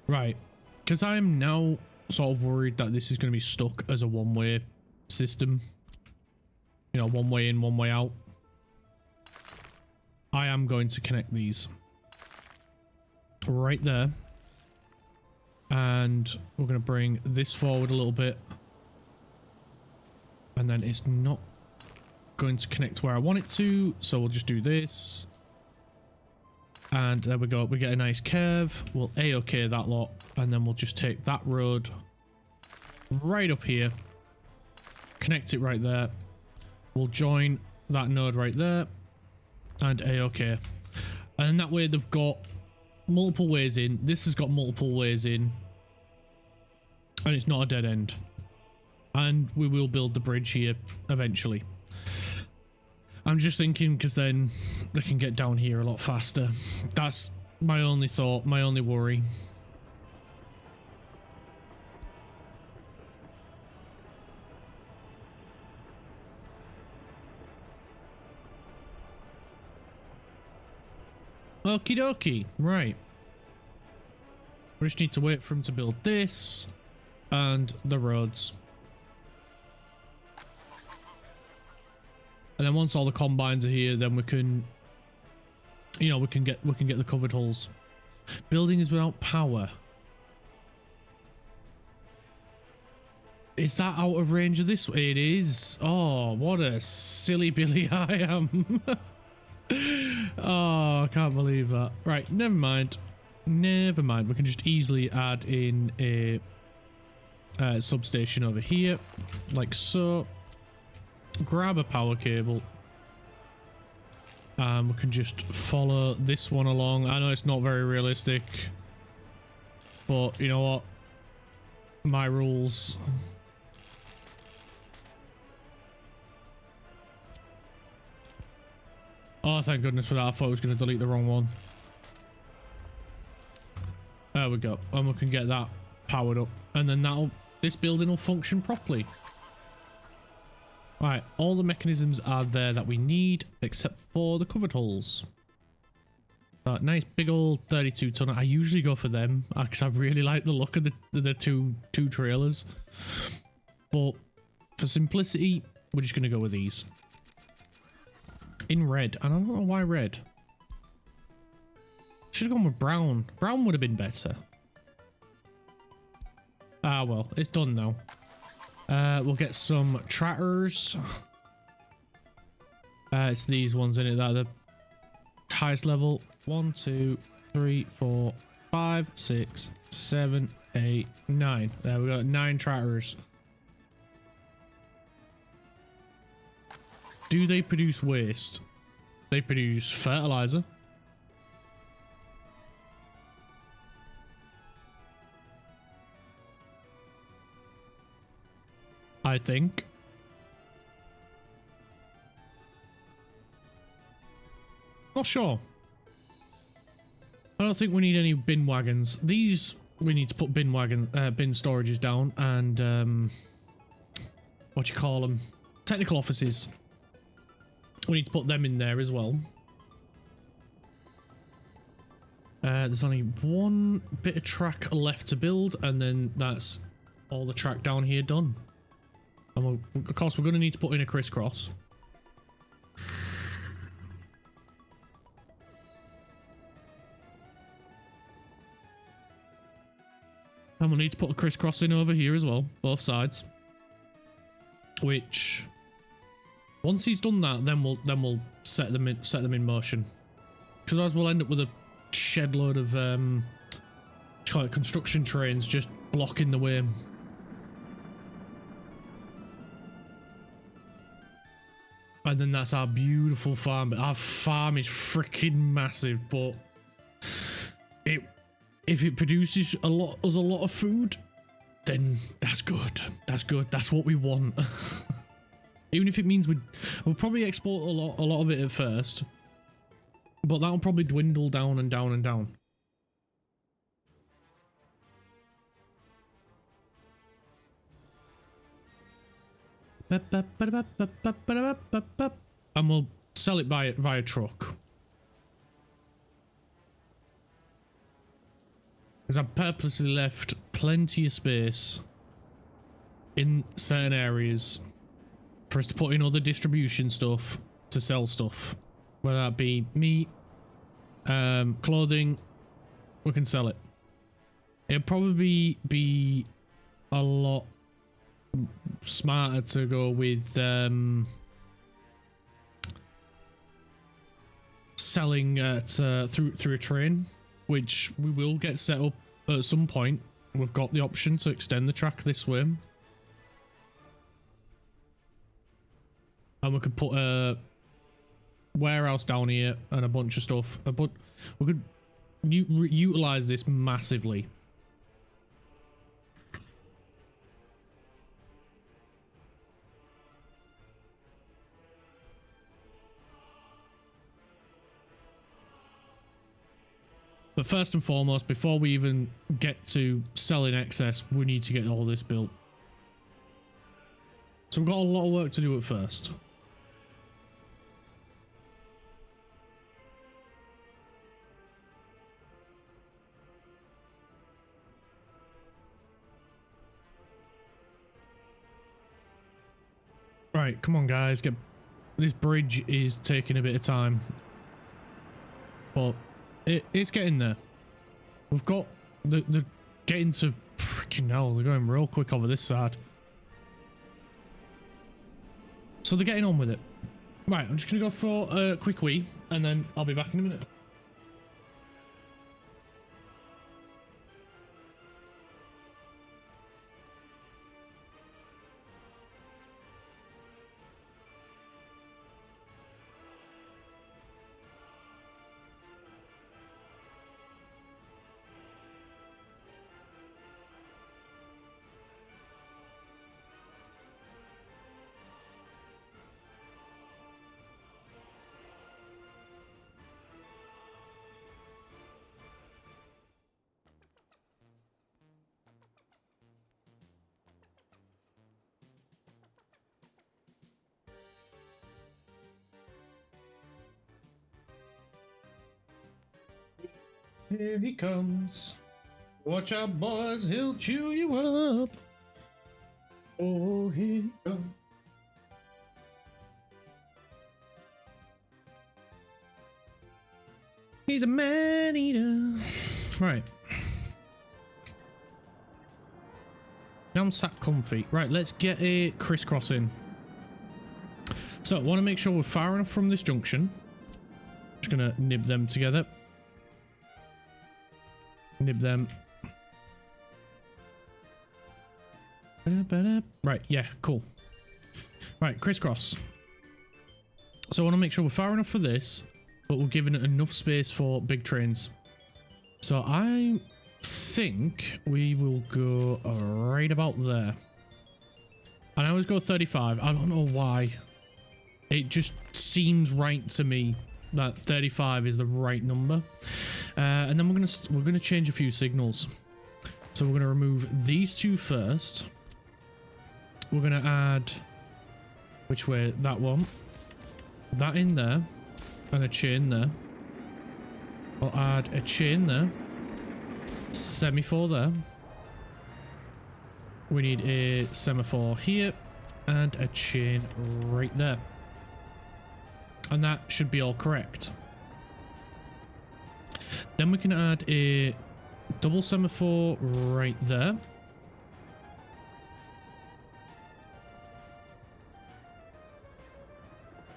Right. Because I am now sort of worried that this is going to be stuck as a one-way system. You know, one way in, one way out. I am going to connect these right there. And we're going to bring this forward a little bit. And then it's not going to connect where I want it to. So we'll just do this. And there we go. We get a nice curve. We'll A-OK that lot. And then we'll just take that road right up here. Connect it right there. We'll join that node right there. And A-OK. And that way they've got multiple ways in. This has got multiple ways in. And it's not a dead end. And we will build the bridge here eventually. I'm just thinking because then they can get down here a lot faster. That's my only thought, my only worry. Okie dokie, right. We just need to wait for him to build this and the roads. And then once all the combines are here, then we can, you know, we can get the covered hulls. Building is without power. Is that out of range of this? It is. Oh, what a silly Billy I am. Oh, I can't believe that. Right, never mind. Never mind. We can just easily add in a substation over here, like so. Grab a power cable. We can just follow this one along. I know it's not very realistic, but you know what? My rules. Oh, thank goodness for that. I thought I was going to delete the wrong one. There we go. And we can get that powered up. And then this building will function properly. Right, all the mechanisms are there that we need, except for the covered hulls. Nice big old 32 tonner. I usually go for them because I really like the look of the two trailers. But for simplicity, we're just going to go with these. In red, and I don't know why red. Should have gone with brown. Brown would have been better. Ah, well, it's done now. We'll get some trackers. It's these ones in it that are the highest level. 1, 2, 3, 4, 5, 6, 7, 8, 9. There we go. 9 trackers. Do they produce waste? They produce fertilizer. I think. Not sure. I don't think we need any bin wagons. These we need to put bin storages down, and what you call them, technical offices. We need to put them in there as well. There's only one bit of track left to build, and then that's all the track down here done. And of course, we're going to need to put in a crisscross. And we'll need to put a crisscross in over here as well, both sides. Which, once he's done that, then we'll set them in motion. Because otherwise we'll end up with a shed load of construction trains just blocking the way. And then that's our beautiful farm. But our farm is freaking massive, but if it produces us a lot of food, then that's good. That's good. That's what we want. Even if it means we'll probably export a lot of it at first, but that'll probably dwindle down and down and down. And we'll sell it via truck. Because I've purposely left plenty of space in certain areas for us to put in other distribution stuff to sell stuff. Whether that be meat, clothing, we can sell it. It'll probably be a lot smarter to go with selling through a train, which we will get set up at some point. We've got the option to extend the track this way, and we could put a warehouse down here and a bunch of stuff, but we could utilize this massively. But first and foremost, before we even get to selling excess, we need to get all this built. So we've got a lot of work to do at first. Right, come on guys, this bridge is taking a bit of time. But it's getting there. We've got the getting to freaking hell, they're going real quick over this side. So they're getting on with it. Right, I'm just gonna go for a quick wee and then I'll be back in a minute. Here he comes. Watch out, boys, he'll chew you up. Oh, here he comes. He's a man-eater. Right. Now I'm sat comfy. Right, let's get a crisscross in. So, I want to make sure we're far enough from this junction. Just gonna nib them together. Nib them. Right, yeah, cool. Right, crisscross. So I want to make sure we're far enough for this, but we're giving it enough space for big trains. So I think we will go right about there. And I always go 35. I don't know why. It just seems right to me that 35 is the right number. And then we're gonna change a few signals. So we're gonna remove these two first. We're gonna add, which way? That one. That in there, and a chain there. I'll add a chain there. Semaphore there. We need a semaphore here, and a chain right there. And that should be all correct. Then we can add a double semaphore right there.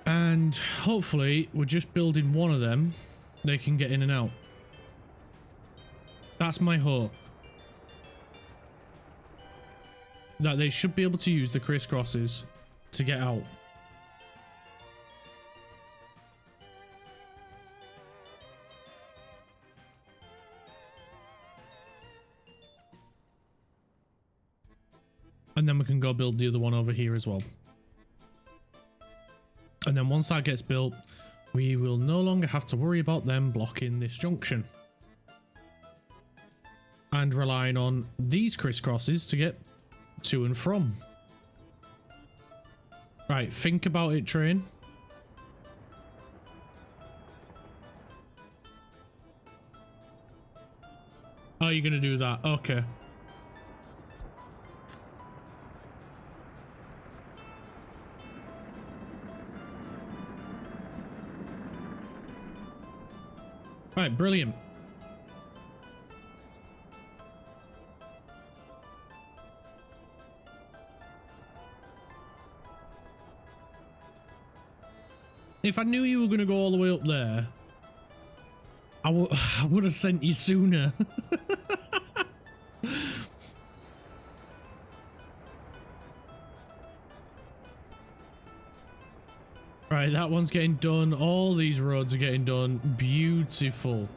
And hopefully we're just building one of them. They can get in and out. That's my hope. That they should be able to use the crisscrosses to get out. And then we can go build the other one over here as well. And then once that gets built, we will no longer have to worry about them blocking this junction. And relying on these crisscrosses to get to and from. Right, think about it, train. Oh, you're gonna do that. Okay. Right, brilliant. If I knew you were going to go all the way up there, I would have sent you sooner. Right, that one's getting done. All these roads are getting done. Beautiful.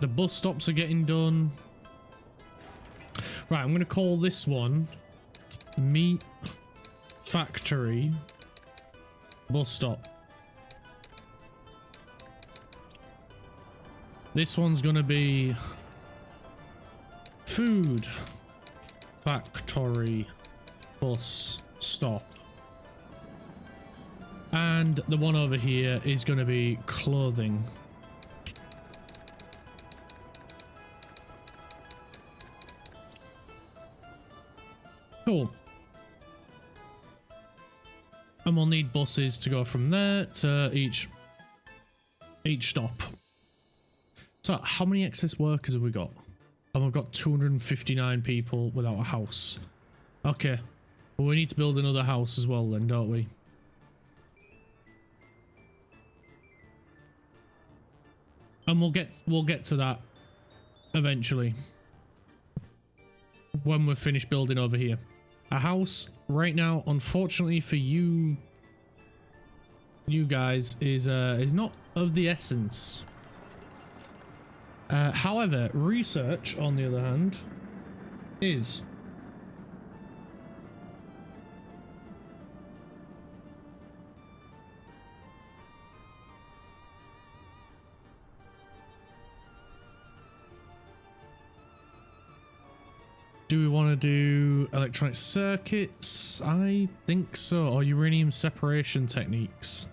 The bus stops are getting done. Right, I'm going to call this one Meat Factory Bus Stop. This one's going to be Food Factory Bus Stop. And the one over here is going to be Clothing. Cool. And we'll need buses to go from there to each stop. So how many excess workers have we got? And we've got 259 people without a house. Okay. Well, we need to build another house as well then, don't we? And we'll get to that eventually. When we're finished building over here. A house right now, unfortunately for you guys, is not of the essence. However, research, on the other hand, is. Do we want to do electronic circuits? I think so. Or uranium separation techniques.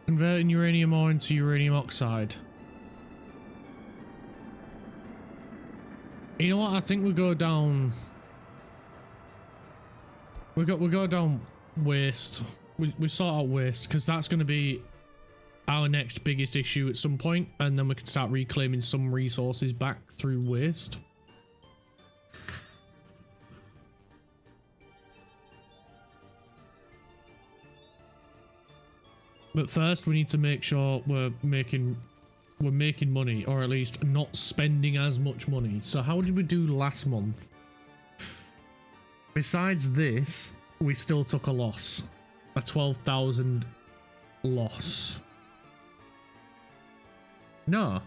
Converting uranium ore into uranium oxide. You know what? I think we'll go down. We'll go down waste. We sort out waste because that's going to be our next biggest issue at some point, and then we can start reclaiming some resources back through waste. But first we need to make sure we're making money, or at least not spending as much money. So how did we do last month? Besides this, we still took a loss. A 12,000 loss. No.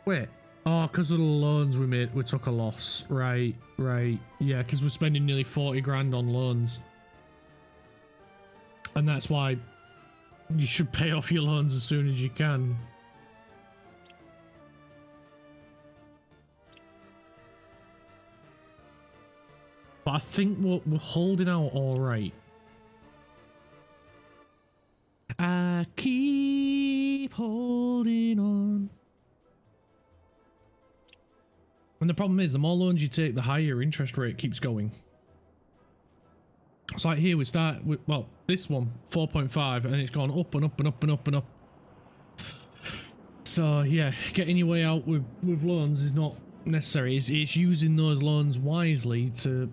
Wait. Oh, because of the loans we made, we took a loss. Right. Yeah, because we're spending nearly 40 grand on loans. And that's why you should pay off your loans as soon as you can. But I think we're holding out all right. I keep holding on. And the problem is, the more loans you take, the higher your interest rate keeps going. It's like here we start with, well, this one, 4.5, and it's gone up and up and up and up and up. So yeah, getting your way out with loans is not necessary. It's using those loans wisely to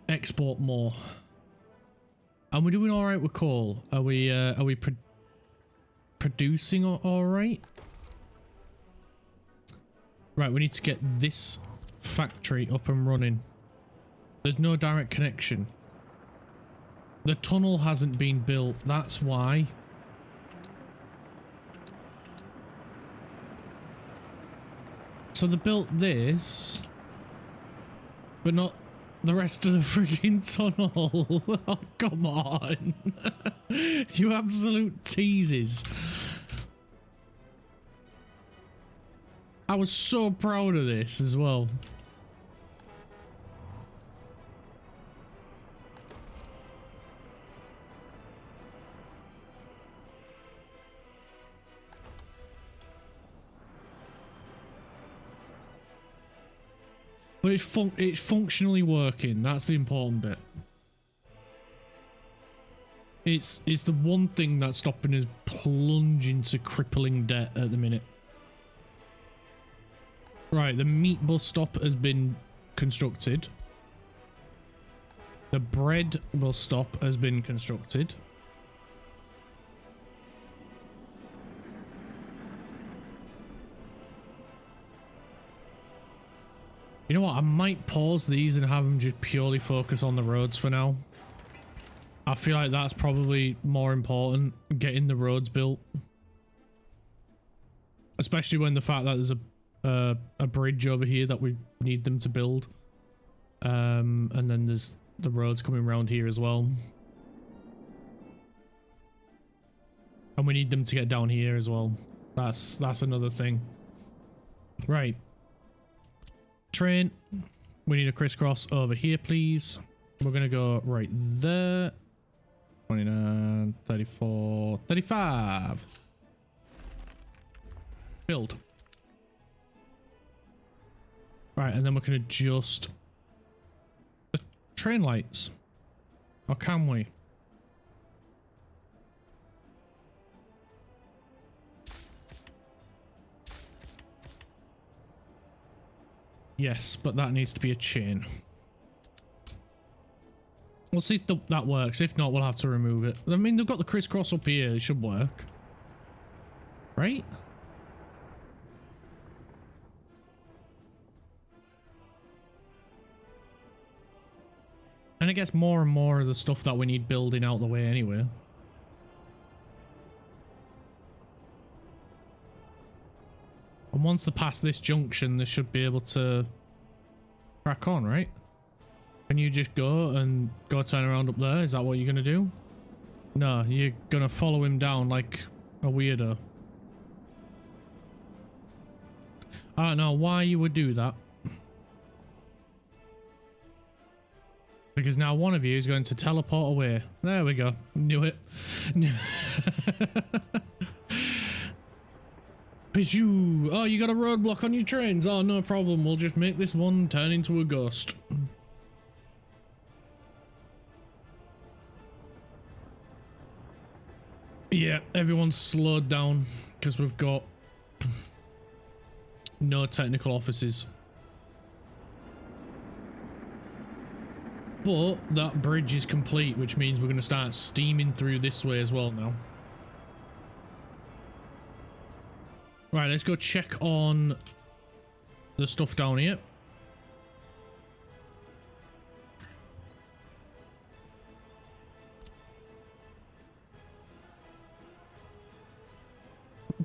export more. And we're doing all right with coal. Are we producing all right? Right, we need to get this factory up and running. There's no direct connection. The tunnel hasn't been built, that's why. So they built this, but not the rest of the frigging tunnel. Oh, come on. You absolute teases. I was so proud of this as well. But it's functionally working. That's the important bit. It's the one thing that's stopping us plunging to crippling debt at the minute. Right, the meat bus stop has been constructed. The bread bus stop has been constructed. You know what? I might pause these and have them just purely focus on the roads for now. I feel like that's probably more important, getting the roads built. Especially when the fact that there's a bridge over here that we need them to build. And then there's the roads coming around here as well. And we need them to get down here as well. That's another thing. Right. Train. We need a crisscross over here, please. We're going to go right there. 29, 34, 35. Build. Right, and then we can adjust the train lights. Or can we? Yes, but that needs to be a chain. We'll see if that works. If not, we'll have to remove it. I mean, they've got the crisscross up here. It should work. Right? And it gets more and more of the stuff that we need building out the way anyway. And once they pass this junction, they should be able to crack on, right? Can you just go and go turn around up there? Is that what you're going to do? No, you're going to follow him down like a weirdo. I don't know why you would do that. Because now one of you is going to teleport away. There we go. Knew it. Pijou. Oh, you got a roadblock on your trains? Oh, no problem. We'll just make this one turn into a ghost. Yeah, everyone's slowed down because we've got no technical offices. But that bridge is complete, which means we're going to start steaming through this way as well now. Right, let's go check on the stuff down here.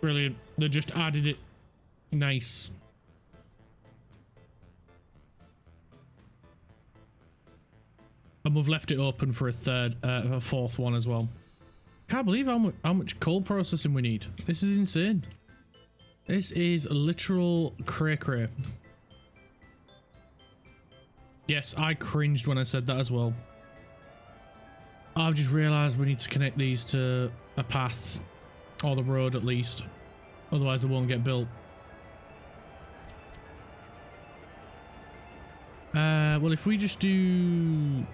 Brilliant. They just added it. Nice. And we've left it open for a fourth one as well. Can't believe how much coal processing we need. This is insane. This is a literal cray-cray. Yes, I cringed when I said that as well. I've just realised we need to connect these to a path. Or the road at least. Otherwise they won't get built. Well, if we just do...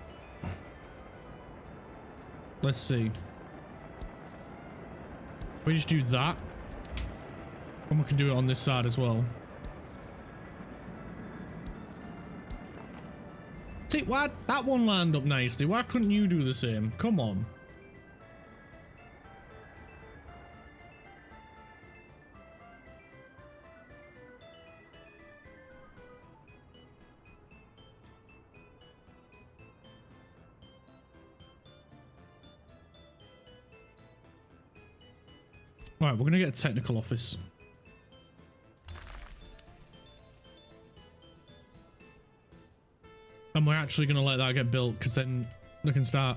Let's see. We just do that. And we can do it on this side as well. See, why that one lined up nicely? Why couldn't you do the same? Come on. All right, we're gonna get a technical office. And we're actually gonna let that get built because then they can start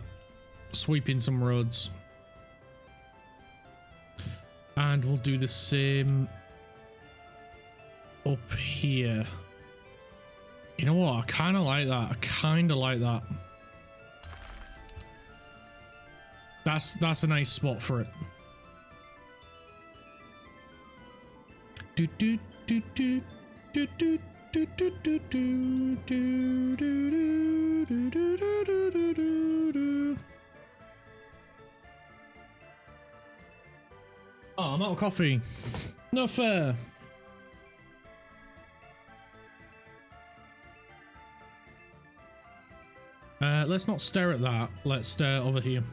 sweeping some roads. And we'll do the same up here. You know what? I kind of like that. I kind of like that. That's a nice spot for it. Do do do do do do do do do do do do do do do. Oh, I'm out of coffee. No fair. Let's not stare at that. Let's stare over here.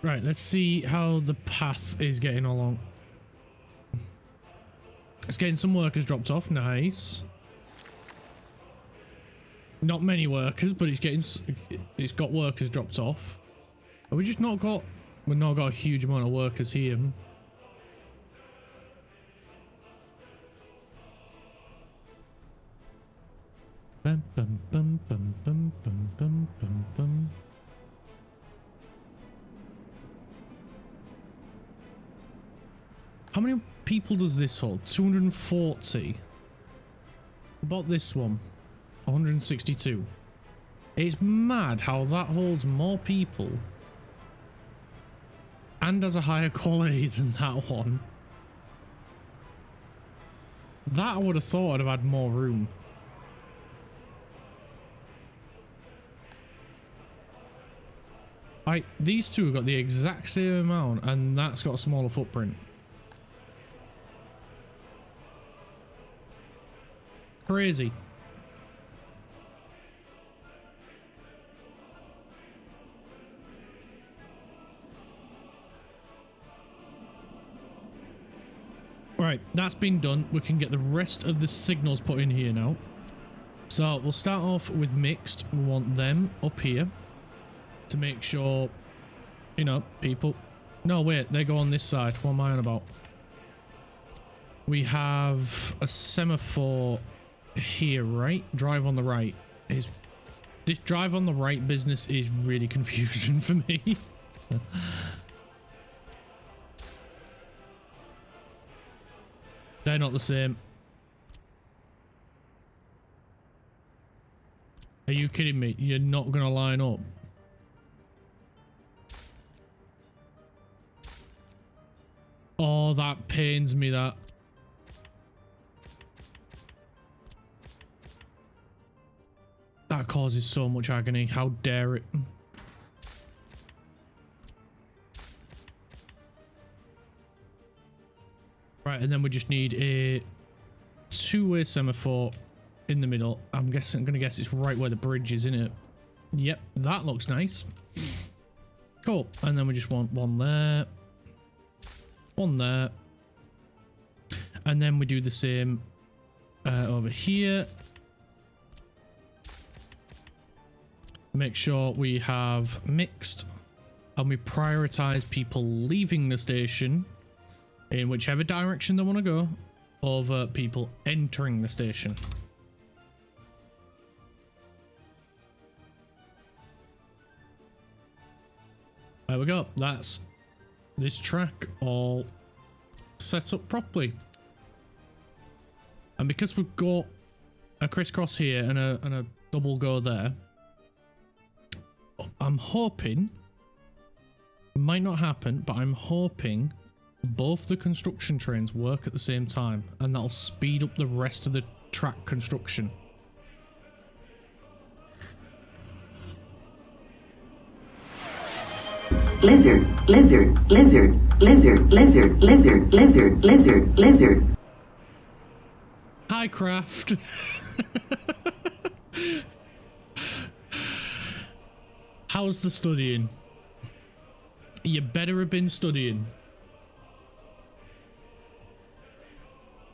Right, let's see how the path is getting along. It's getting some workers dropped off. Nice. Not many workers, but it's got workers dropped off. Have we just not got... We've not got a huge amount of workers here. Bum, bum, bum, bum, bum, bum, bum, bum, bum. How many people does this hold? 240. About this one. 162. It's mad how that holds more people and has a higher quality than that one. That I would have thought I'd have had more room. These two have got the exact same amount and that's got a smaller footprint. Crazy. Right, that's been done. We can get the rest of the signals put in here now. So we'll start off with mixed. We want them up here to make sure, you know, people... No, wait, they go on this side. What am I on about? We have a semaphore here, right? Drive on the right. This drive on the right business is really confusing for me. They're not the same. Are you kidding me? You're not gonna line up. Oh, that pains me, that. That causes so much agony. How dare it? Right, and then we just need a two-way semaphore in the middle. I'm gonna guess it's right where the bridge is, isn't it? Yep, that looks nice. Cool. And then we just want one there. One there. And then we do the same over here. Make sure we have mixed and we prioritize people leaving the station in whichever direction they want to go over people entering the station. There we go. That's this track all set up properly. And because we've got a crisscross here and a double go there, I'm hoping, it might not happen, but I'm hoping both the construction trains work at the same time, and that'll speed up the rest of the track construction. Lizard, lizard, lizard, lizard, lizard, lizard, lizard, lizard, lizard. Hi, Craft. How's the studying? You better have been studying.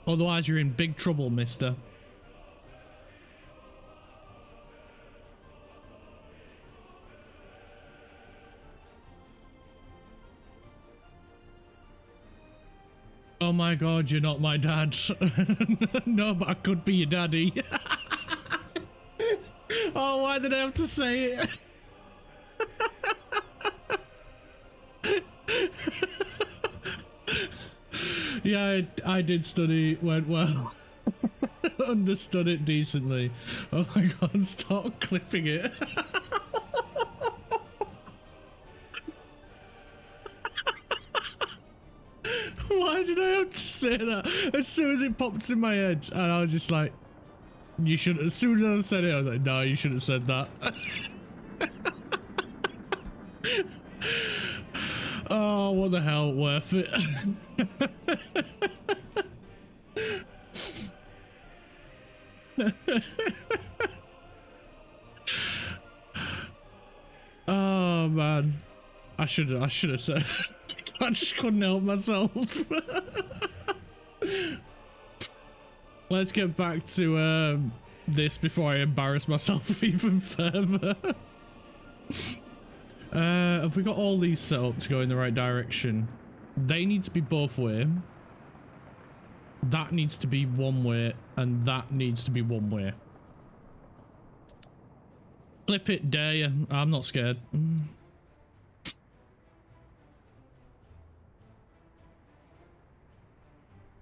Otherwise, you're in big trouble, mister. Oh my god, you're not my dad. No, but I could be your daddy. Oh, why did I have to say it? Yeah, I did study, went well. Understood it decently. Oh my god, stop clipping it. Why did I have to say that? As soon as it popped in my head, and I was just like, you should, as soon as I said it, I was like, no, you should have said that. Oh, what the hell, worth it. Oh man, I should have said. I just couldn't help myself. Let's get back to this before I embarrass myself even further. Have we got all these set up to go in the right direction? They need to be both way. That needs to be one way, and that needs to be one way. Flip it, dare you. I'm not scared.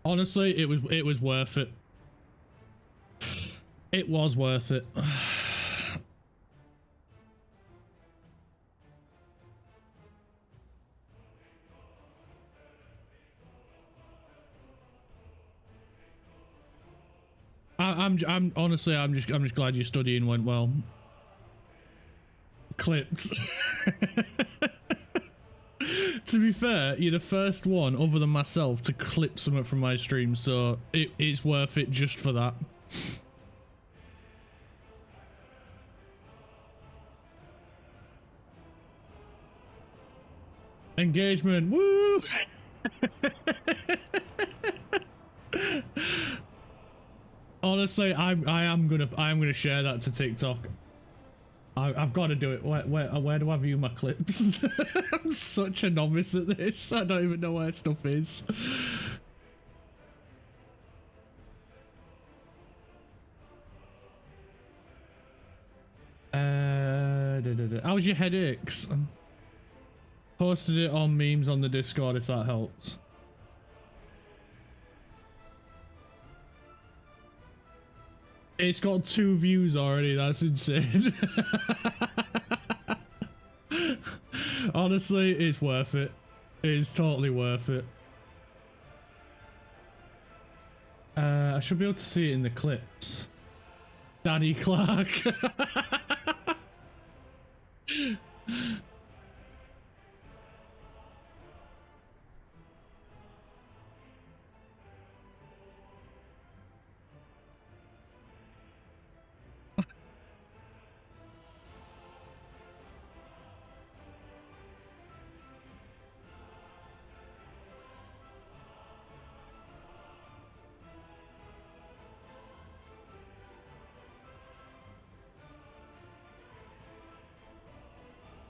Honestly, it was worth it. It was worth it. I'm honestly, I'm just glad your studying went well. Clipped. To be fair, you're the first one other than myself to clip something from my stream, so it's worth it just for that. Engagement, woo! Honestly, I am gonna share that to TikTok. I've got to do it. Where do I view my clips? I'm such a novice at this. I don't even know where stuff is. How's your headaches? Posted it on memes on the Discord if that helps. It's got 2 views already, that's insane. Honestly, it's worth it. It's totally worth it. I should be able to see it in the clips. Danny Clark.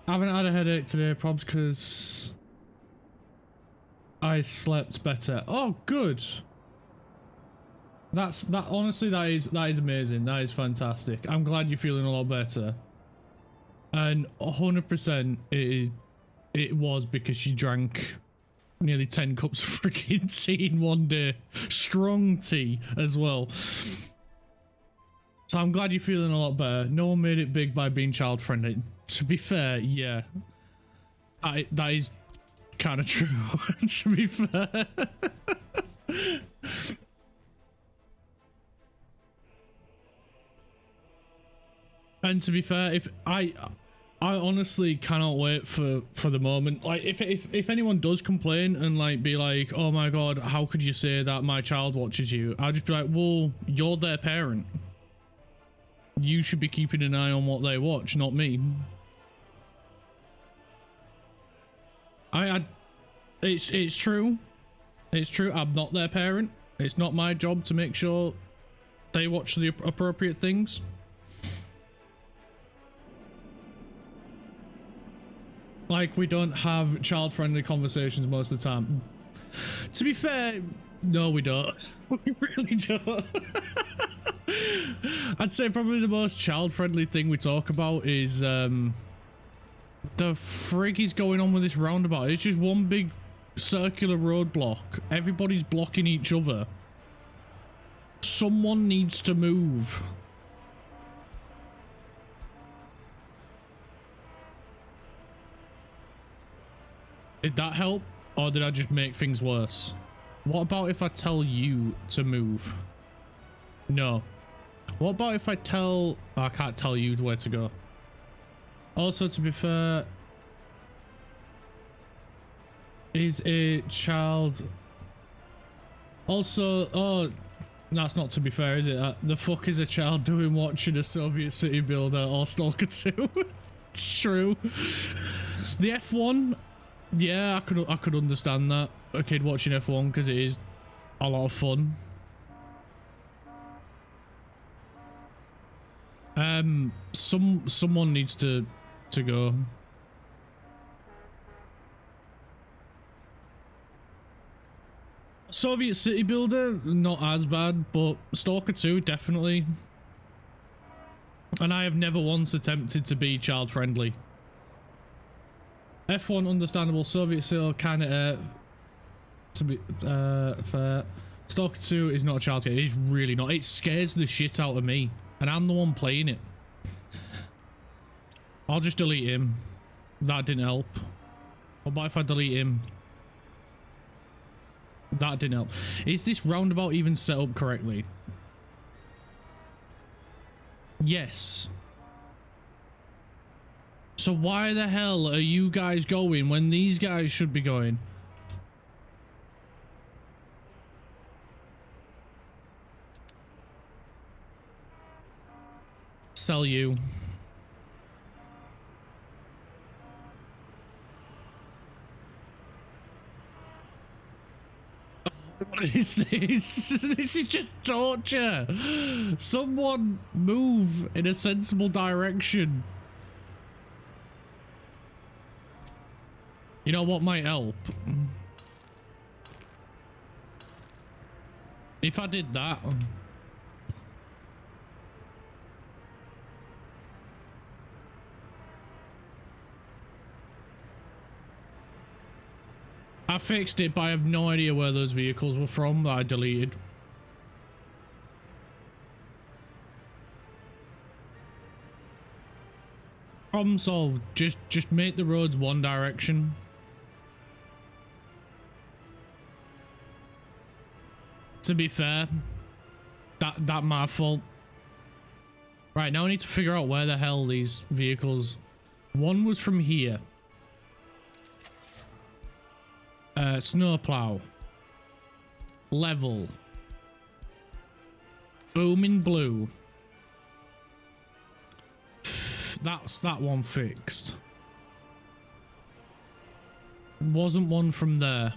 I haven't had a headache today, probs, because I slept better. Oh, good. Honestly, that is amazing. That is fantastic. I'm glad you're feeling a lot better. And 100% it was because she drank nearly 10 cups of freaking tea in one day. Strong tea as well. So I'm glad you're feeling a lot better. No one made it big by being child friendly. To be fair, yeah. That is kind of true, to be fair. And to be fair, if I honestly cannot wait for the moment. Like, if anyone does complain and like be like, oh my god, how could you say that my child watches you? I'll just be like, well, you're their parent. You should be keeping an eye on what they watch, not me. It's true. It's true. I'm not their parent. It's not my job to make sure they watch the appropriate things. Like, we don't have child-friendly conversations most of the time. To be fair, no, we don't. We really don't. I'd say probably the most child-friendly thing we talk about is the frig is going on with this roundabout. It's just one big circular roadblock. Everybody's blocking each other. Someone needs to move. Did that help? Or did I just make things worse? What about if I tell you to move? No. What about if I tell... I can't tell you where to go. Also, to be fair... Is a child... Also... Oh, that's not to be fair, is it? The fuck is a child doing watching a Soviet city builder or Stalker 2? True. The F1... Yeah, I could understand that. A kid watching F1 because it is a lot of fun. Someone needs to go. Soviet City Builder, not as bad, but Stalker 2 definitely. And I have never once attempted to be child friendly. F1 understandable, Soviet City kind of to be fair. Stalker 2 is not a child game. It is really not. It scares the shit out of me, and I'm the one playing it. I'll just delete him. That didn't help. What about if I delete him? That didn't help. Is this roundabout even set up correctly? Yes. So why the hell are you guys going when these guys should be going? Sell you. What is this? This is just torture. Someone move in a sensible direction. You know what might help? If I did that. I fixed it, but I have no idea where those vehicles were from that I deleted. Problem solved. Just make the roads one direction. To be fair, that my fault. Right, now I need to figure out where the hell these vehicles... One was from here. Snowplow. Level. Booming blue. That's that one fixed. Wasn't one from there.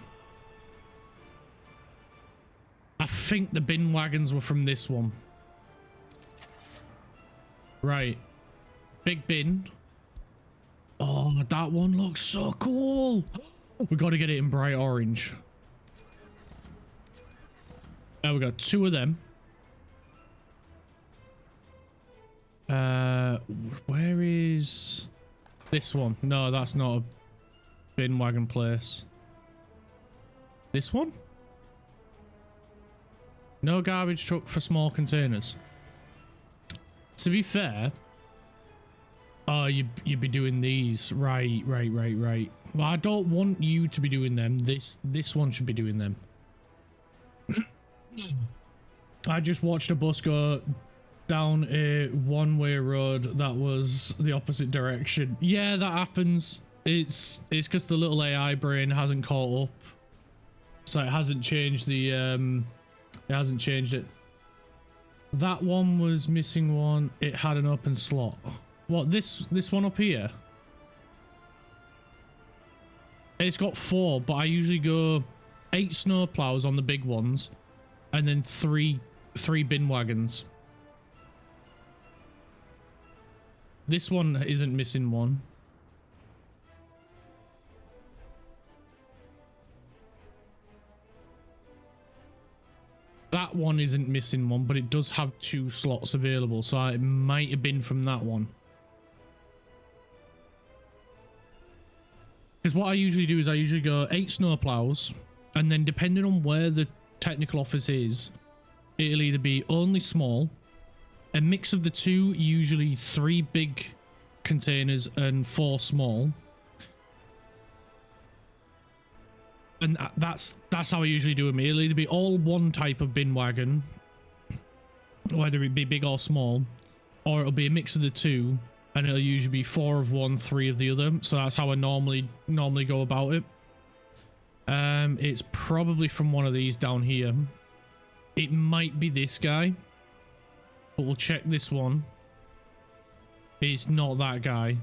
I think the bin wagons were from this one. Right. Big bin. Oh, that one looks so cool. We got to get it in bright orange. There we go. 2 of them. Where is this one? No, that's not a bin wagon place. This one? No garbage truck for small containers. To be fair, oh, you'd be doing these. Right. Well, I don't want you to be doing them. This one should be doing them. I just watched a bus go down a one-way road that was the opposite direction. Yeah, that happens. It's because the little AI brain hasn't caught up, so it hasn't changed the it hasn't changed it. That one was missing one. It had an open slot. What, this one up here? It's got 4, but I usually go 8 snowplows on the big ones, and then three bin wagons. This one isn't missing one. That one isn't missing one, but it does have 2 slots available, so it might have been from that one. Because what I usually do is I usually go 8 snowplows, and then depending on where the technical office is, it'll either be only small, a mix of the 2, usually 3 big containers and 4 small. And that's how I usually do them. It'll either be all one type of bin wagon, whether it be big or small, or it'll be a mix of the 2, and it'll usually be 4 of one, 3 of the other. So that's how I normally go about it. It's probably from one of these down here. It might be this guy, but we'll check this one. It's not that guy.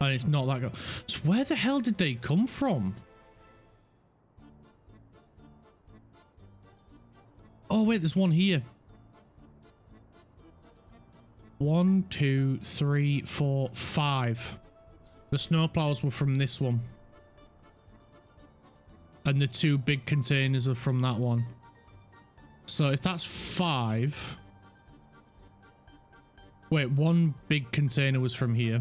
And it's not that guy. So where the hell did they come from? Oh wait, there's one here. 1, 2, 3, 4, 5. The snowplows were from this one. And the 2 big containers are from that one. So if that's 5... Wait, 1 big container was from here.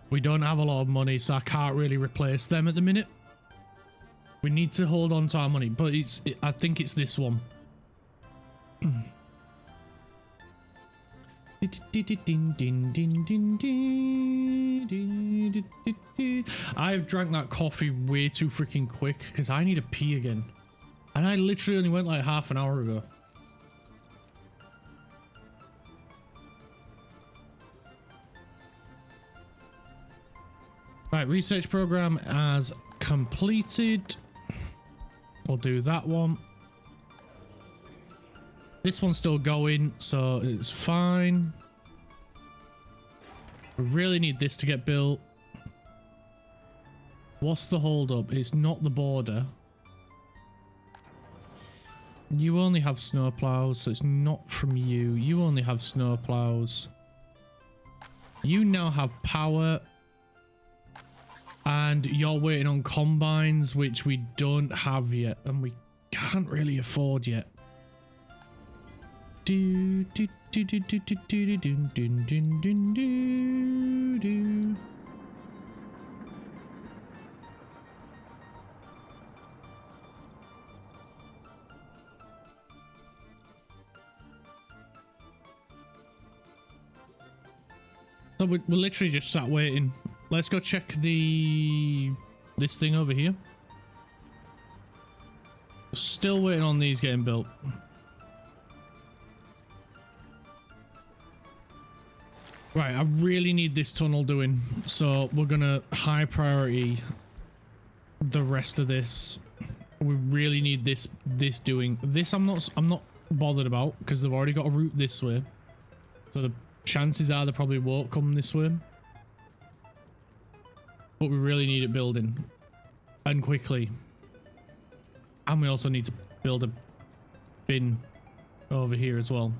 We don't have a lot of money, so I can't really replace them at the minute. We need to hold on to our money, but I think it's this one. I've drank that coffee way too freaking quick because I need a pee again. And I literally only went like half an hour ago. Right, research program as completed. We'll do that one. This one's still going, so it's fine. We really need this to get built. What's the hold up? It's not the border. You only have snowplows, so it's not from you. You only have snowplows. You now have power. And you're waiting on combines, which we don't have yet, and we can't really afford yet. Do do do do do do do do do do do do. So we're literally just sat waiting. Let's go check this thing over here. still waiting on these getting built. Right, I really need this tunnel doing, so we're gonna high priority the rest of this. We really need this doing. This I'm not bothered about because they've already got a route this way, so the chances are they probably won't come this way. But we really need it building, and quickly. And we also need to build a bin over here as well.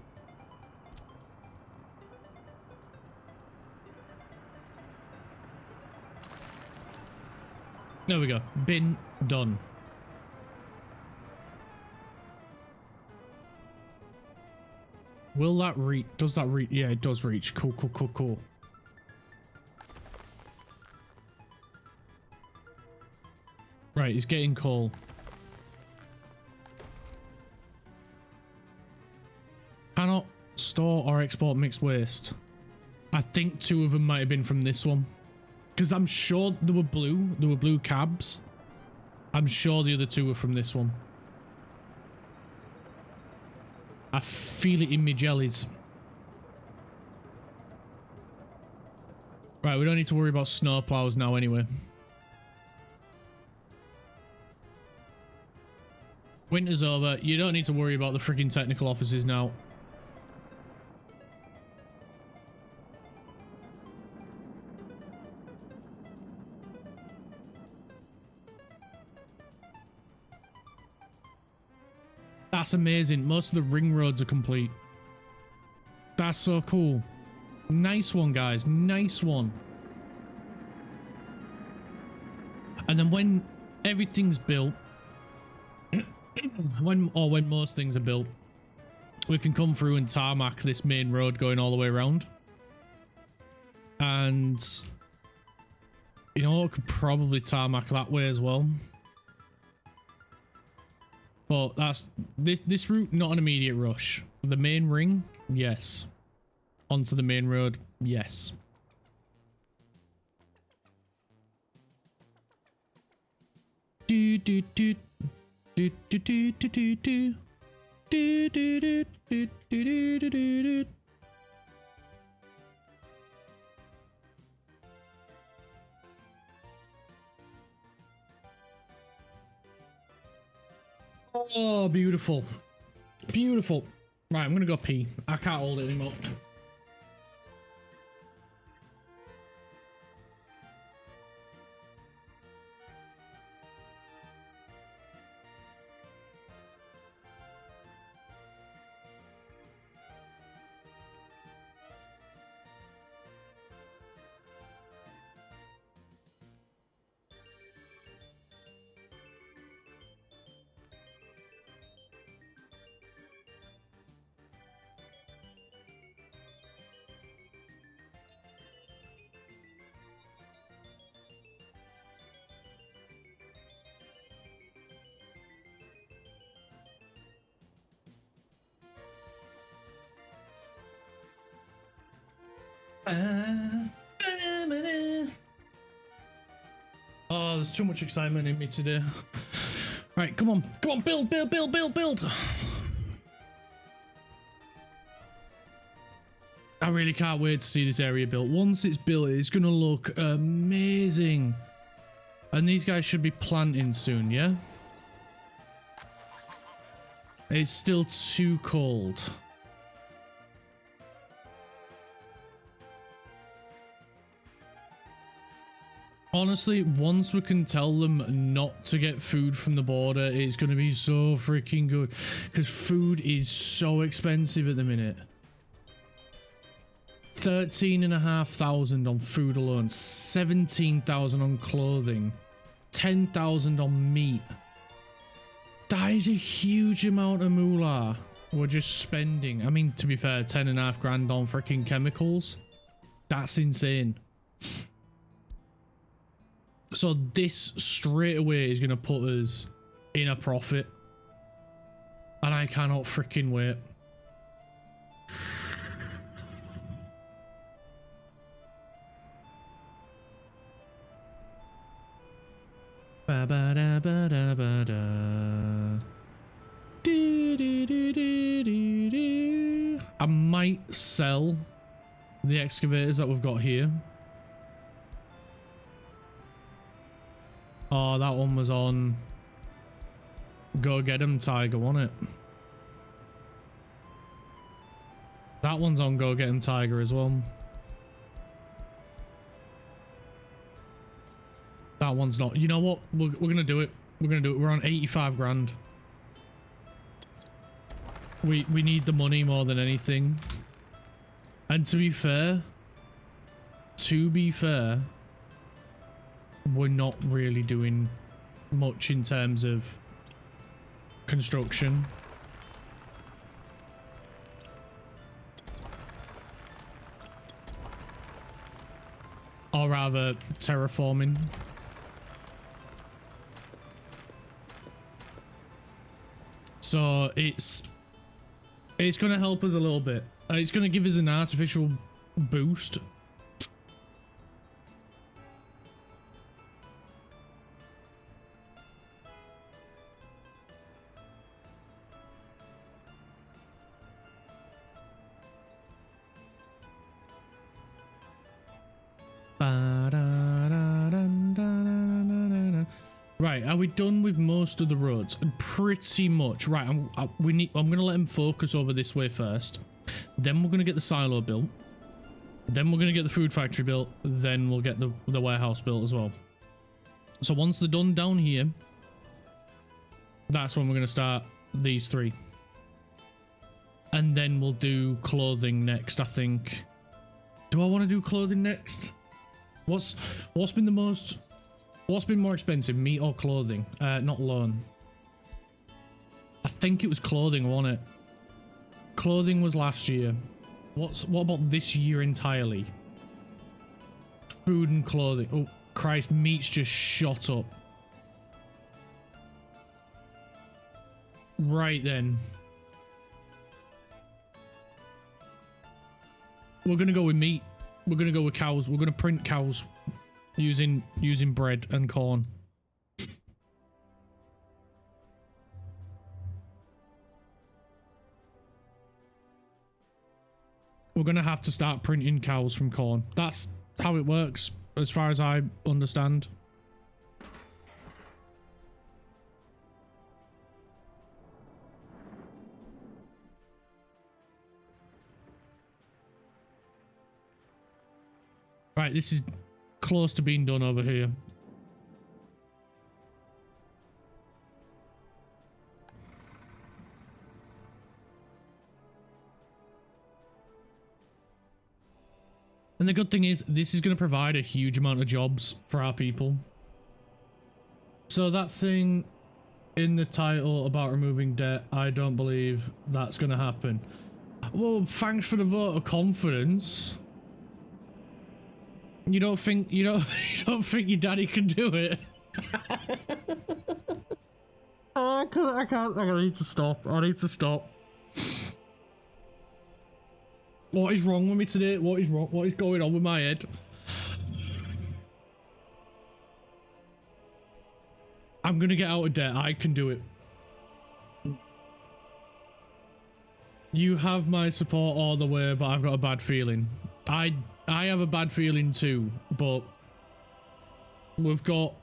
There we go. Bin done. Will that reach? Does that reach? Yeah, it does reach. Cool, cool, cool, cool. Right, he's getting coal. Cannot store or export mixed waste. I think 2 of them might have been from this one. Because I'm sure they were blue cabs. I'm sure the other 2 were from this one. I feel it in my jellies. Right, we don't need to worry about snow plows now anyway. Winter's over. You don't need to worry about the freaking technical offices now. That's amazing. Most of the ring roads are complete. That's so cool. Nice one, guys. Nice one. And then when everything's built, when most things are built, we can come through and tarmac this main road going all the way around. And you know what? Could probably tarmac that way as well. But that's this route, not an immediate rush. The main ring, yes. Onto the main road, yes. Do do do do do do do do do do do do do do do do. Oh, beautiful. Beautiful. Right, I'm gonna go pee. I can't hold it anymore. Oh, there's too much excitement in me today. Right, come on, build, build, build, build, build. I really can't wait to see this area built. Once it's built, it's gonna look amazing. And these guys should be planting soon, yeah? It's still too cold. Honestly, once we can tell them not to get food from the border, it's going to be so freaking good. Because food is so expensive at the minute. 13,500 on food alone. 17,000 on clothing. 10,000 on meat. That is a huge amount of moolah we're just spending. I mean, to be fair, 10.5 grand on freaking chemicals. That's insane. So this straight away is going to put us in a profit. And I cannot freaking wait. Ba ba da ba da ba da. I might sell the excavators that we've got here. Oh, that one was on Go Get 'em Tiger, wasn't it? That one's on Go Get 'em Tiger as well. That one's not. You know what? We're gonna do it. We're gonna do it. We're on 85 grand. We need the money more than anything. And to be fair, we're not really doing much in terms of construction. Or rather, terraforming. So it's going to help us a little bit. It's going to give us an artificial boost. Right, are we done with most of the roads? Pretty much. Right, I'm gonna let him focus over this way first. Then we're gonna get the silo built. Then we're gonna get the food factory built. Then we'll get the warehouse built as well. So once they're done down here, that's when we're gonna start these three. And then we'll do clothing next, I think. Do I want to do clothing next? What's been more expensive, meat or clothing? Not loan. I think it was clothing, wasn't it? Clothing was last year. What about this year entirely? Food and clothing. Oh Christ, meat's just shot up. Right then. We're gonna go with meat. We're gonna go with cows. We're gonna print cows using bread and corn. We're gonna have to start printing cows from corn. That's how it works, as far as I understand. Right, this is close to being done over here. And the good thing is, this is going to provide a huge amount of jobs for our people. So that thing in the title about removing debt, I don't believe that's going to happen. Well, thanks for the vote of confidence. You don't think your daddy can do it? I can't. I need to stop. I need to stop. What is wrong with me today? What is wrong? What is going on with my head? I'm gonna get out of debt. I can do it. You have my support all the way, but I've got a bad feeling. I have a bad feeling too, but we've got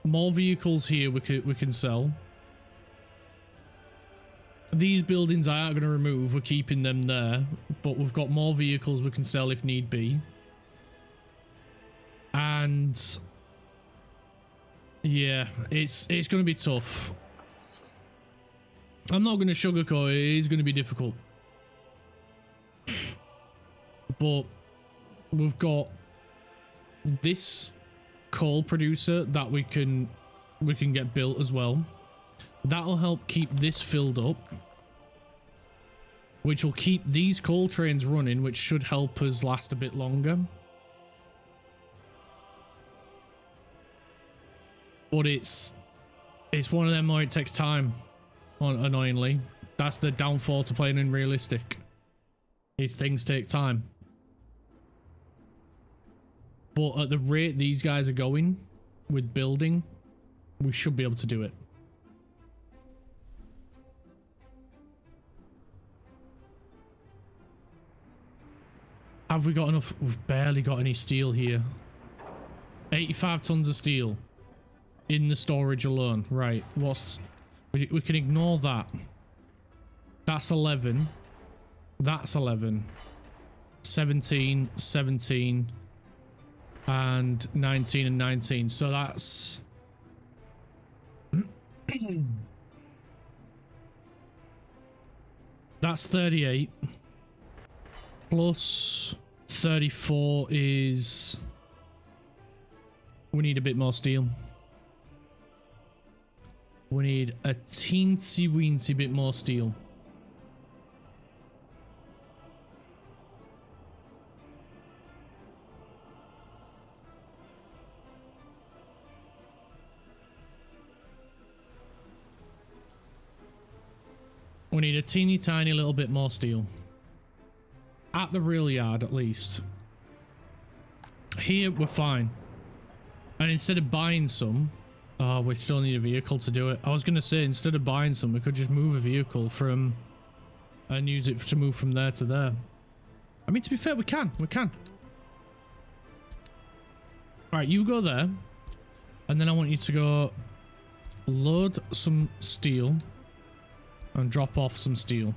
more vehicles here we can sell. These buildings I aren't going to remove, we're keeping them there, but we've got more vehicles we can sell if need be. And yeah, it's going to be tough. I'm not going to sugarcoat it. It is going to be difficult. But we've got this coal producer that we can get built as well. That'll help keep this filled up, which will keep these coal trains running, which should help us last a bit longer. But it's one of them where it takes time, annoyingly. That's the downfall to playing in realistic. Is things take time. But at the rate these guys are going with building, we should be able to do it. Have we got enough? We've barely got any steel here. 85 tons of steel in the storage alone. Right, what's... We can ignore that. That's 11. That's 11. 17, 17, and 19 and 19. So that's... That's 38. Plus 34 is... We need a bit more steel. We need a teensy weensy bit more steel. We need a teeny tiny little bit more steel. At the rail yard, at least. Here, we're fine. And instead of buying some... Oh, we still need a vehicle to do it. I was going to say, instead of buying some, we could just move a vehicle from... And use it to move from there to there. I mean, to be fair, we can. We can. Alright, you go there. And then I want you to go... Load some steel. And drop off some steel.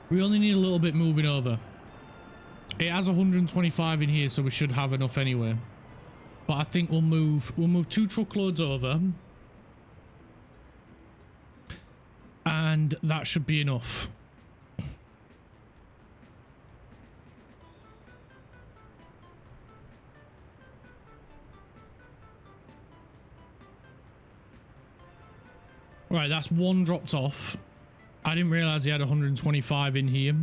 We only need a little bit moving over. It has 125 in here, so we should have enough anyway. But I think we'll move 2 truckloads over. And that should be enough. Right, that's one dropped off. I didn't realize he had 125 in here.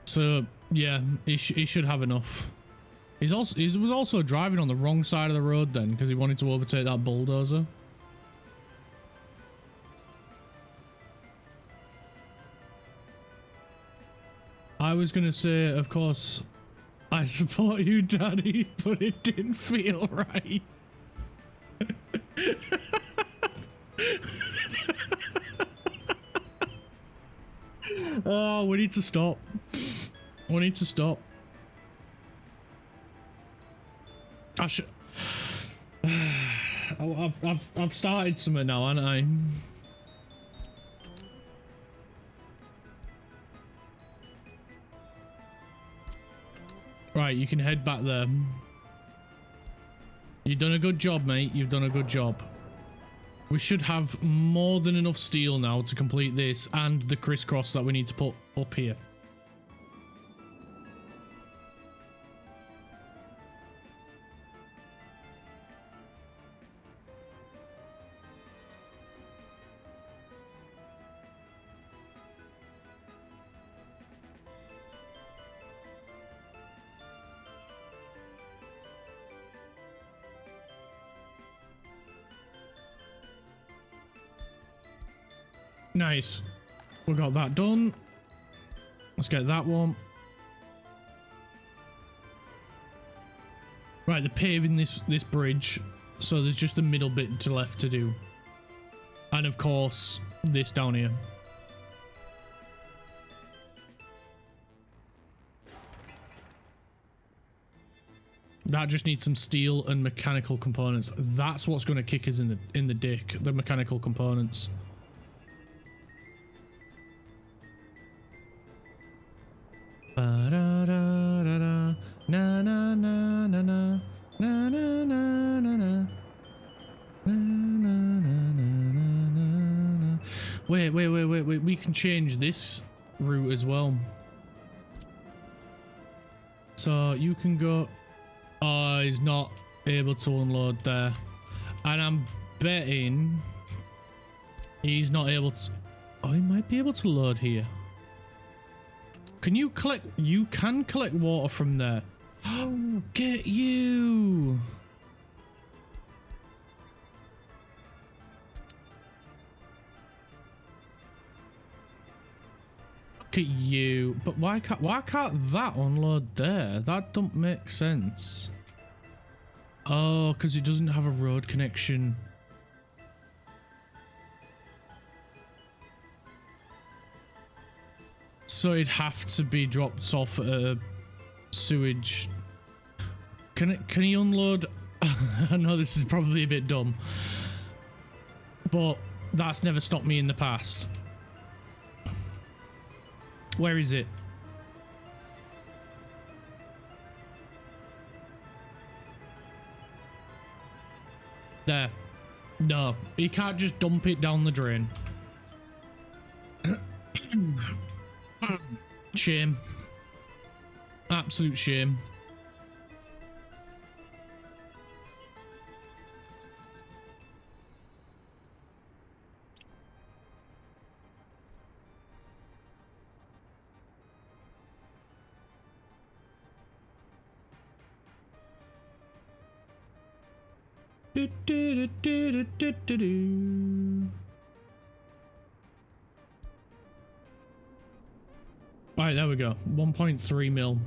So, yeah, he should have enough. He was also driving on the wrong side of the road then, because he wanted to overtake that bulldozer. I was going to say, of course, I support you, Daddy, but it didn't feel right. Oh, we need to stop. We need to stop. I should... I've started something now, haven't I? Right, you can head back there. You've done a good job, mate. You've done a good job. We should have more than enough steel now to complete this and the crisscross that we need to put up here. Nice. We got that done. Let's get that one. Right, they're paving this bridge, so there's just the middle bit left to do. And of course, this down here. That just needs some steel and mechanical components. That's what's going to kick us in the dick, the mechanical components. Wait, we can change this route as well. So you can go... Oh, he's not able to unload there. And I'm betting he's not able to... Oh, he might be able to load here. Can you collect... You can collect water from there. Oh, get you! Look at you. But why can't that unload there? That don't make sense. Oh, because it doesn't have a road connection. So it'd have to be dropped off at a sewage. Can he unload? I know this is probably a bit dumb, but that's never stopped me in the past. Where is it? There. No, he can't just dump it down the drain. Shame. Absolute shame. Do, do, do, do, do, do, do. All right, there we go. 1.3 mil.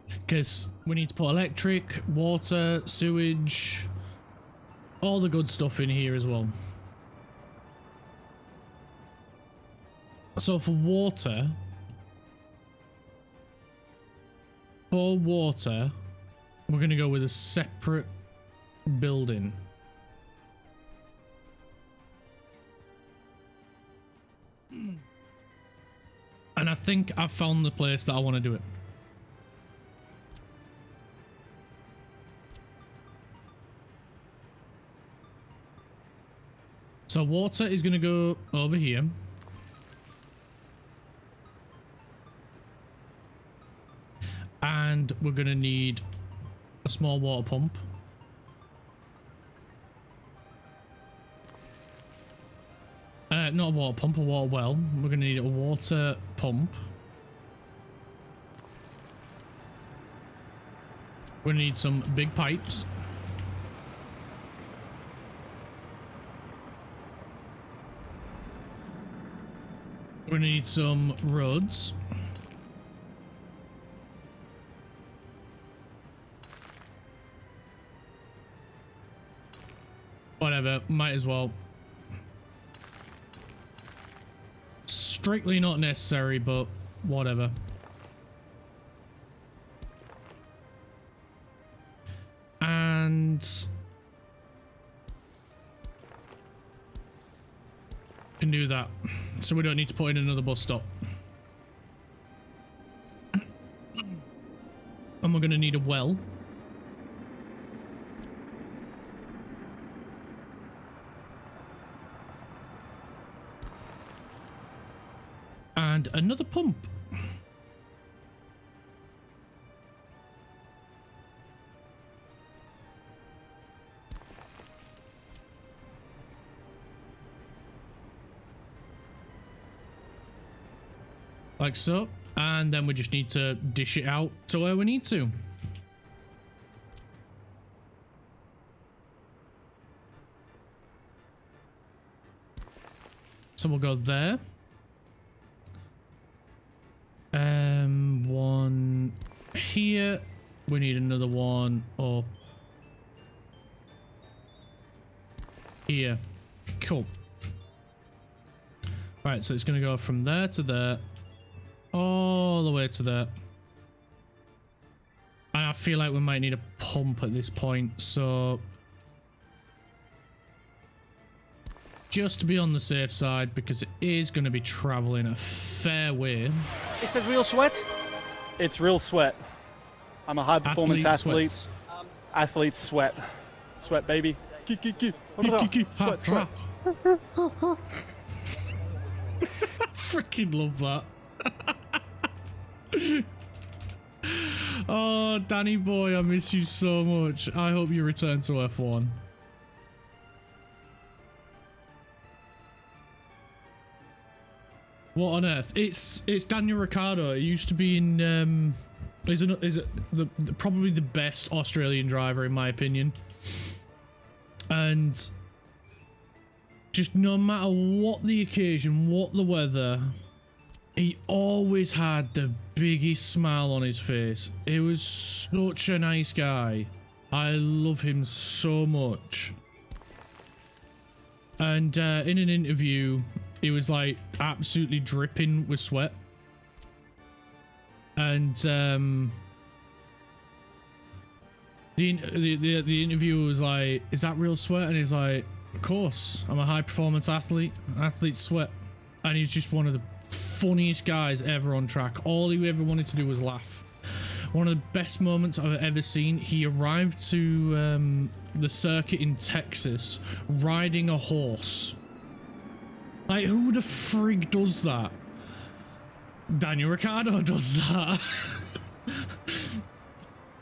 Because we need to put electric, water, sewage, all the good stuff in here as well. So for water, we're going to go with a separate building. And I think I've found the place that I want to do it. So water is going to go over here. And we're going to need a small water pump. Not a water pump, a water well. We're going to need a water pump. We're going to need some big pipes. We're going to need some roads. Whatever, might as well. Strictly not necessary, but whatever. And can do that, so we don't need to put in another bus stop. And we're going to need a well. And another pump. Like so. And then we just need to dish it out to where we need to. So we'll go there. One here. We need another one up here. Cool. Right, so it's going to go from there to there, all the way to there. And I feel like we might need a pump at this point, so just to be on the safe side, because it is going to be traveling a fair way. Is that real sweat? It's real sweat. I'm a high performance athlete. Sweats. Athletes sweat. Sweat, baby. Sweat, sweat. Freaking love that. Oh, Danny boy, I miss you so much. I hope you return to F1. What on earth? It's Daniel Ricciardo. He used to be in is probably the best Australian driver in my opinion. And just no matter what the occasion, what the weather, He always had the biggest smile on his face. He was such a nice guy. I love him so much. And in an interview, he was like absolutely dripping with sweat. And the interviewer was like, "Is that real sweat?" And he's like, "Of course, I'm a high performance athlete. Athletes sweat." And he's just one of the funniest guys ever on track. All he ever wanted to do was laugh. One of the best moments I've ever seen. He arrived to the circuit in Texas riding a horse. Like, who the frig does that? Daniel Ricciardo does that.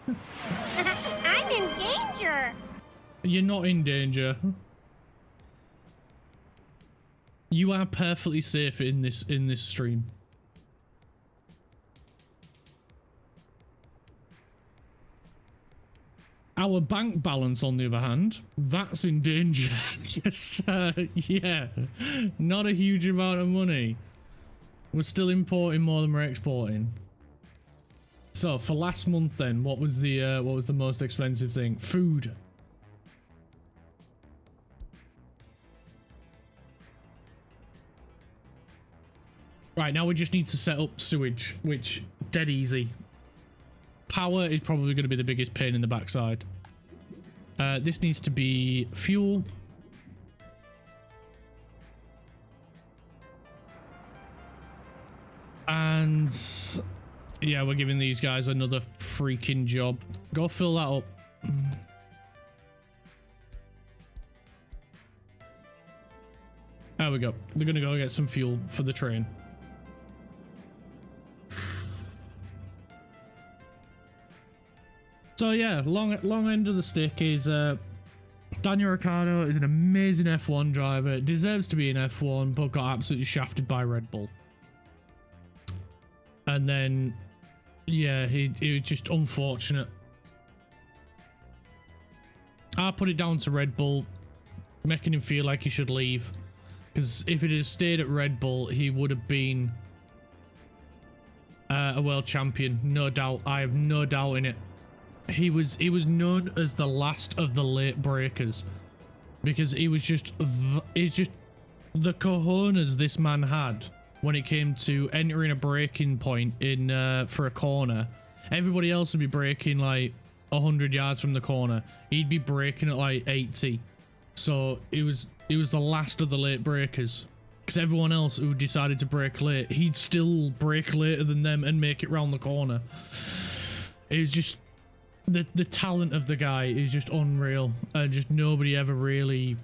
I'm in danger. You're not in danger. You are perfectly safe in this stream. Our bank balance, on the other hand, that's in danger. Yes, yeah, not a huge amount of money. We're still importing more than we're exporting. So for last month, then, what was the most expensive thing? Food. Right, now we just need to set up sewage, which dead easy. Power is probably going to be the biggest pain in the backside. This needs to be fuel. And yeah, we're giving these guys another freaking job. Go fill that up. There we go. They're going to go get some fuel for the train. So yeah, long end of the stick is Daniel Ricciardo is an amazing F1 driver, deserves to be in F1, but got absolutely shafted by Red Bull. And then, yeah, he was just unfortunate. I put it down to Red Bull, making him feel like he should leave. Because if he had stayed at Red Bull, he would have been a world champion, no doubt. I have no doubt in it. He was known as the last of the late breakers because he was just the cojones this man had when it came to entering a braking point in for a corner. Everybody else would be braking like 100 yards from the corner. He'd be braking at like 80. So it was the last of the late breakers because everyone else who decided to brake late, he'd still brake later than them and make it round the corner. It was just the talent of the guy is just unreal, and just nobody ever really,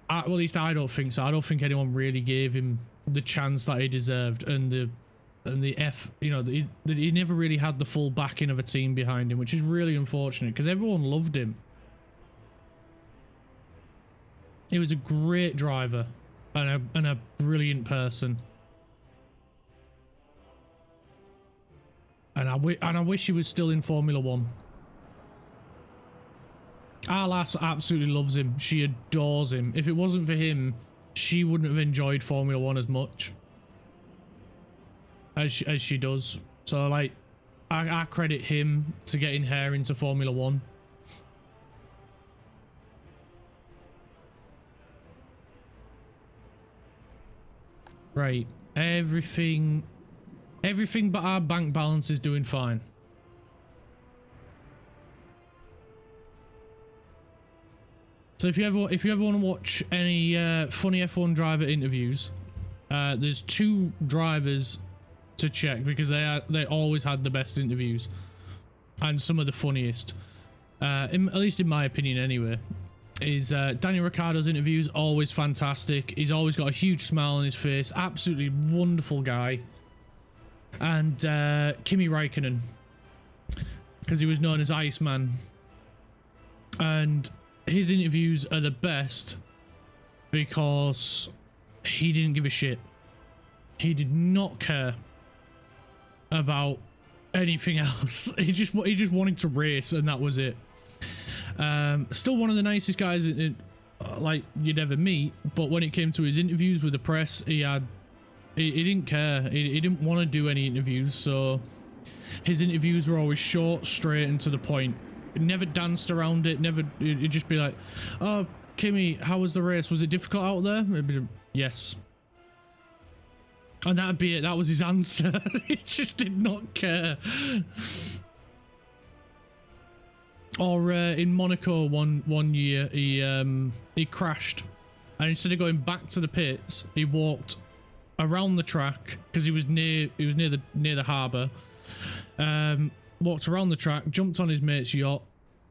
well, at least I don't think so. I don't think anyone really gave him the chance that he deserved, and the you know, he never really had the full backing of a team behind him, which is really unfortunate because everyone loved him. He was a great driver and a brilliant person, and I wish he was still in Formula One. Our lass absolutely loves him. She adores him. If it wasn't for him, she wouldn't have enjoyed Formula One as much as she does. So like, I credit him to getting her into Formula One. Right, everything but our bank balance is doing fine. So if you ever want to watch any funny F1 driver interviews, there's two drivers to check because they always had the best interviews and some of the funniest. At least in my opinion, anyway. Is Daniel Ricciardo's interviews always fantastic. He's always got a huge smile on his face. Absolutely wonderful guy. And Kimi Räikkönen, because he was known as Iceman. And his interviews are the best because he didn't give a shit. He did not care about anything else. He just wanted to race, and that was it. Still one of the nicest guys like you'd ever meet, but when it came to his interviews with the press, he had He didn't care. He didn't want to do any interviews, so his interviews were always short, straight, and to the point. He never danced around it. Never. It'd just be like, "Oh, Kimmy, how was the race? Was it difficult out there?" It'd be, yes. And that'd be it. That was his answer. He just did not care. Or in Monaco one year, he crashed, and instead of going back to the pits, he walked around the track because he was near the harbour. Walked around the track, jumped on his mate's yacht,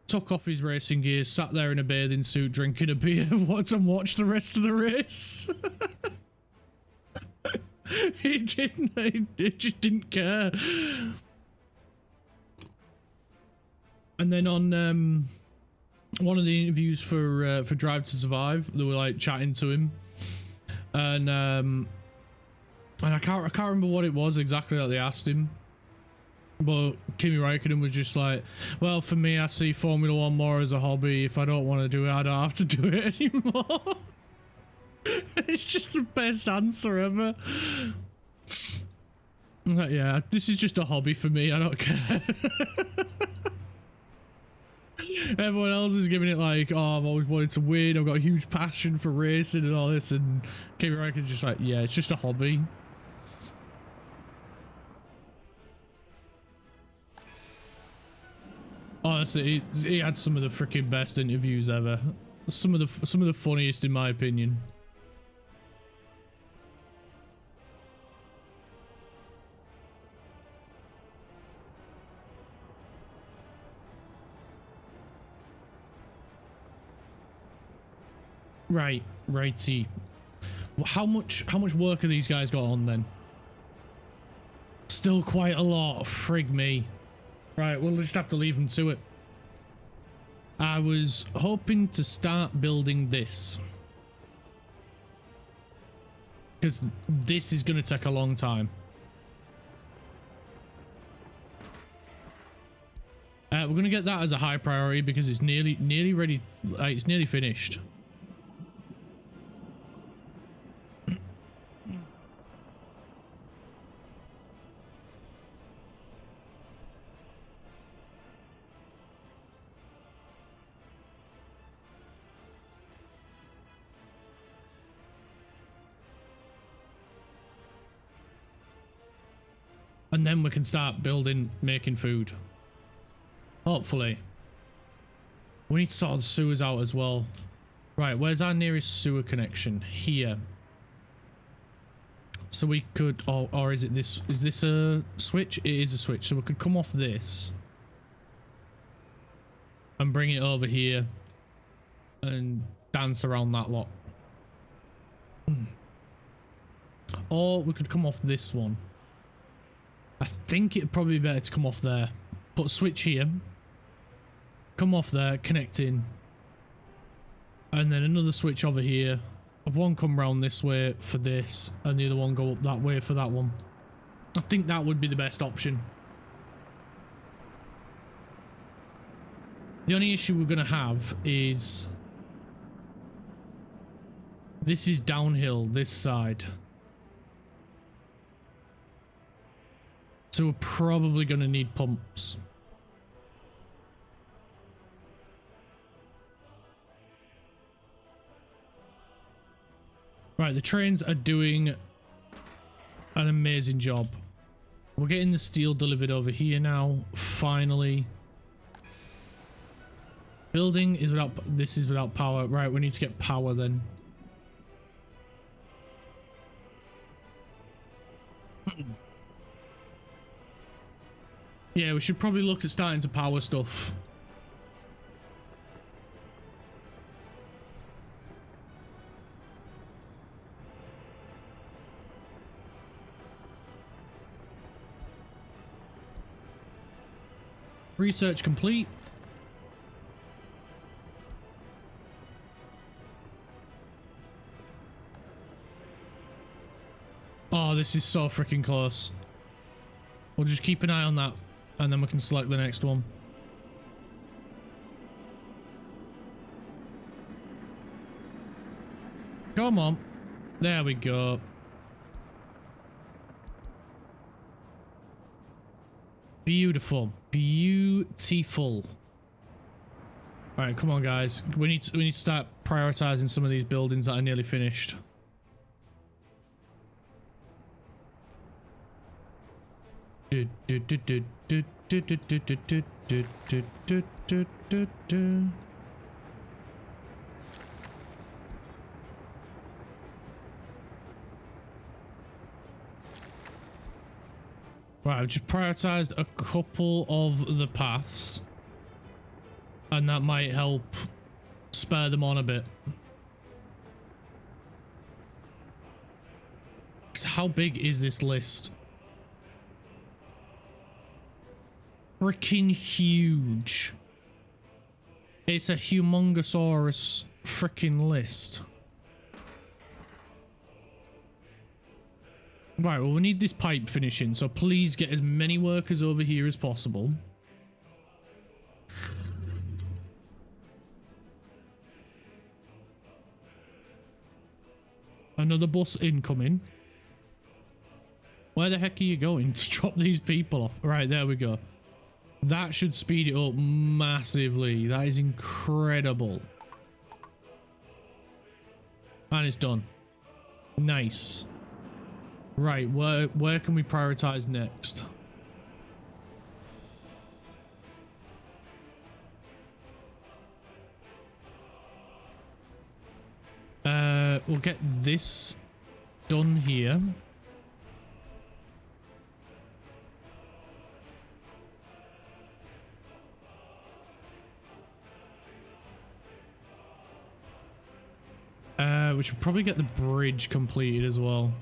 took off his racing gear, sat there in a bathing suit, drinking a beer, and watched the rest of the race. He just didn't care. And then on one of the interviews for Drive to Survive, they were like chatting to him, and I can't remember what it was exactly that they asked him, but Kimi Räikkönen was just like, "Well, for me, I see Formula One more as a hobby. If I don't want to do it, I don't have to do it anymore." It's just the best answer ever. Like, yeah, this is just a hobby for me. I don't care. Everyone else is giving it like, "Oh, I've always wanted to win. I've got a huge passion for racing and all this." And Kimi Räikkönen's just like, "Yeah, it's just a hobby." Honestly, he had some of the freaking best interviews ever. Some of the funniest, in my opinion. Righty. How much work have these guys got on then? Still quite a lot. Frig me. Right, we'll just have to leave them to it. I was hoping to start building this, because this is going to take a long time. We're going to get that as a high priority because it's nearly ready. It's nearly finished. And then we can start making food. Hopefully. We need to sort the sewers out as well. Right, where's our nearest sewer connection? Here. So we could, or is it this? Is this a switch? It is a switch. So we could come off this and bring it over here and dance around that lot. Or we could come off this one. I think it'd probably be better to come off there. Put a switch here. Come off there, connect in. And then another switch over here. Have one come round this way for this, and the other one go up that way for that one. I think that would be the best option. The only issue we're going to have is this is downhill, this side. So we're probably going to need pumps. Right, the trains are doing an amazing job. We're getting the steel delivered over here now, finally. Building is without, this is without power. Right, we need to get power then. Yeah, we should probably look at starting to power stuff. Research complete. Oh, this is so freaking close. We'll just keep an eye on that, and then we can select the next one. Come on. There we go. Beautiful. Beautiful. All right, come on, guys. We need to start prioritizing some of these buildings that are nearly finished. Right, I've just prioritized a couple of the paths, and that might help spur them on a bit. So how big is this list? Freaking huge. It's a humongosaurus freaking list. Right, well, we need this pipe finishing, so please get as many workers over here as possible. Another bus incoming. Where the heck are you going to drop these people off? Right, there we go. That should speed it up massively. That is incredible. And it's done. Nice. Right, where can we prioritize next? We'll get this done here. We should probably get the bridge completed as well.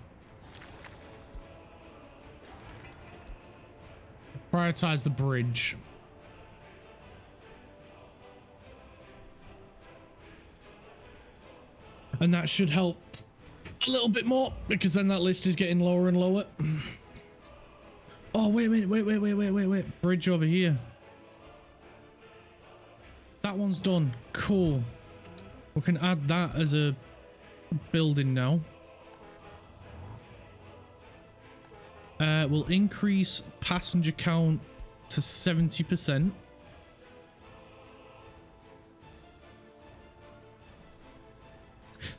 Prioritize the bridge. And that should help a little bit more, because then that list is getting lower and lower. Oh, wait. Bridge over here. That one's done. Cool. We can add that as a building now. We'll increase passenger count to 70%.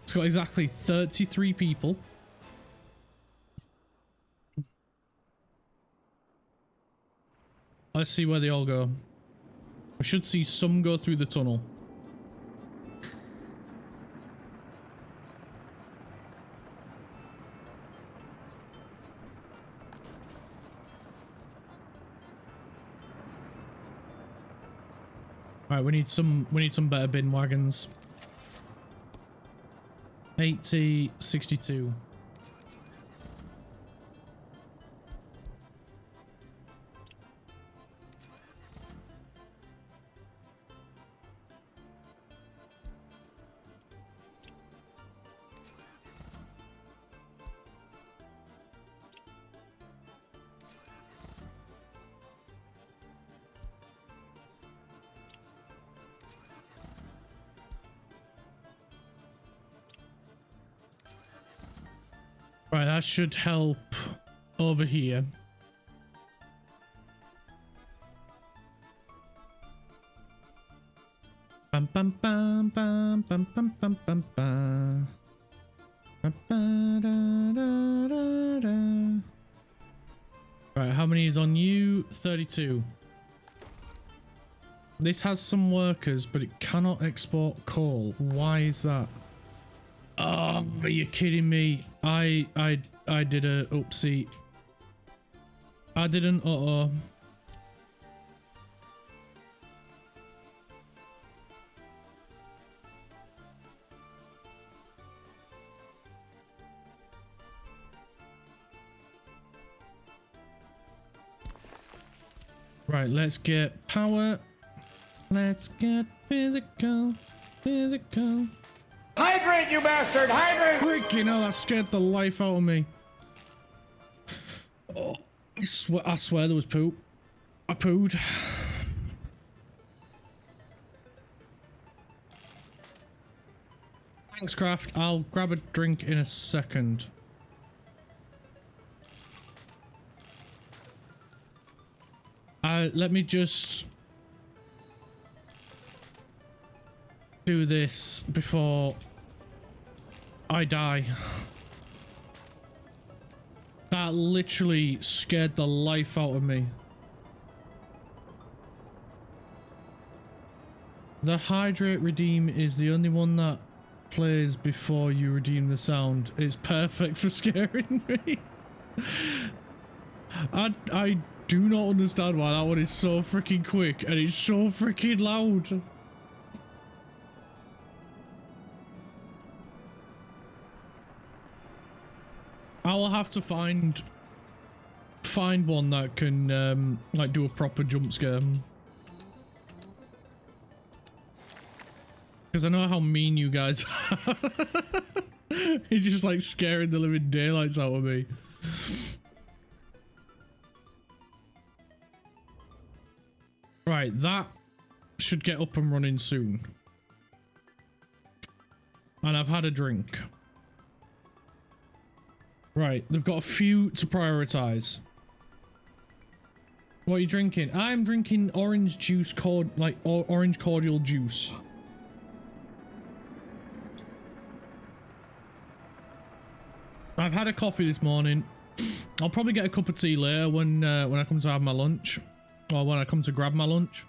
It's got exactly 33 people. Let's see where they all go. We should see some go through the tunnel. Right, we need some better bin wagons. 80, 62. Right, that should help over here. Bum bum bum bum bum bum bum bum bum. Right, how many is on you? 32. This has some workers, but it cannot export coal. Why is that? Oh, are you kidding me? I did a oopsie. I did an uh-oh. Right, let's get power. Let's get physical. Hydrate, you bastard! Hydrate! Freaking hell, that scared the life out of me. Oh, I swear there was poop. I pooed. Thanks, Craft. I'll grab a drink in a second. Let me just do this before I die. That literally scared the life out of me. The hydrate redeem is the only one that plays before you redeem the sound. It's perfect for scaring me. I do not understand why that one is so freaking quick and it's so freaking loud. I will have to find one that can like do a proper jump scare. Because I know how mean you guys are. It's just like scaring the living daylights out of me. Right, that should get up and running soon. And I've had a drink. Right, they've got a few to prioritize. What are you drinking? I'm drinking orange juice, orange cordial juice. I've had a coffee this morning. I'll probably get a cup of tea later when I come to have my lunch, or when I come to grab my lunch.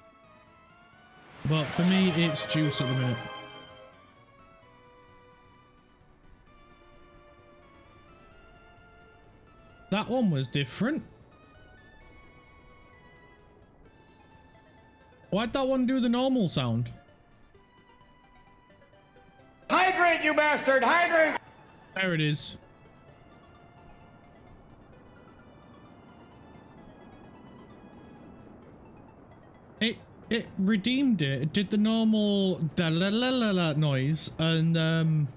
But for me, it's juice at the minute. That one was different. Why'd that one do the normal sound? Hydrate, you bastard! Hydrate! There it is. It redeemed it. It did the normal da la la la la noise, and then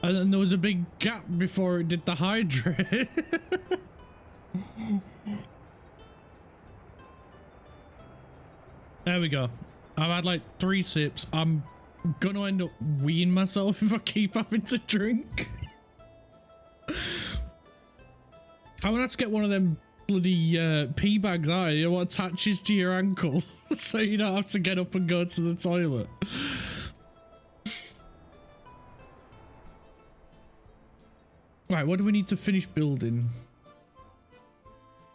there was a big gap before it did the hydrate. There we go. I've had like 3 sips. I'm gonna end up weeing myself if I keep having to drink. I'm gonna have to get one of them bloody pee bags out, you know, what attaches to your ankle so you don't have to get up and go to the toilet. Right, what do we need to finish building?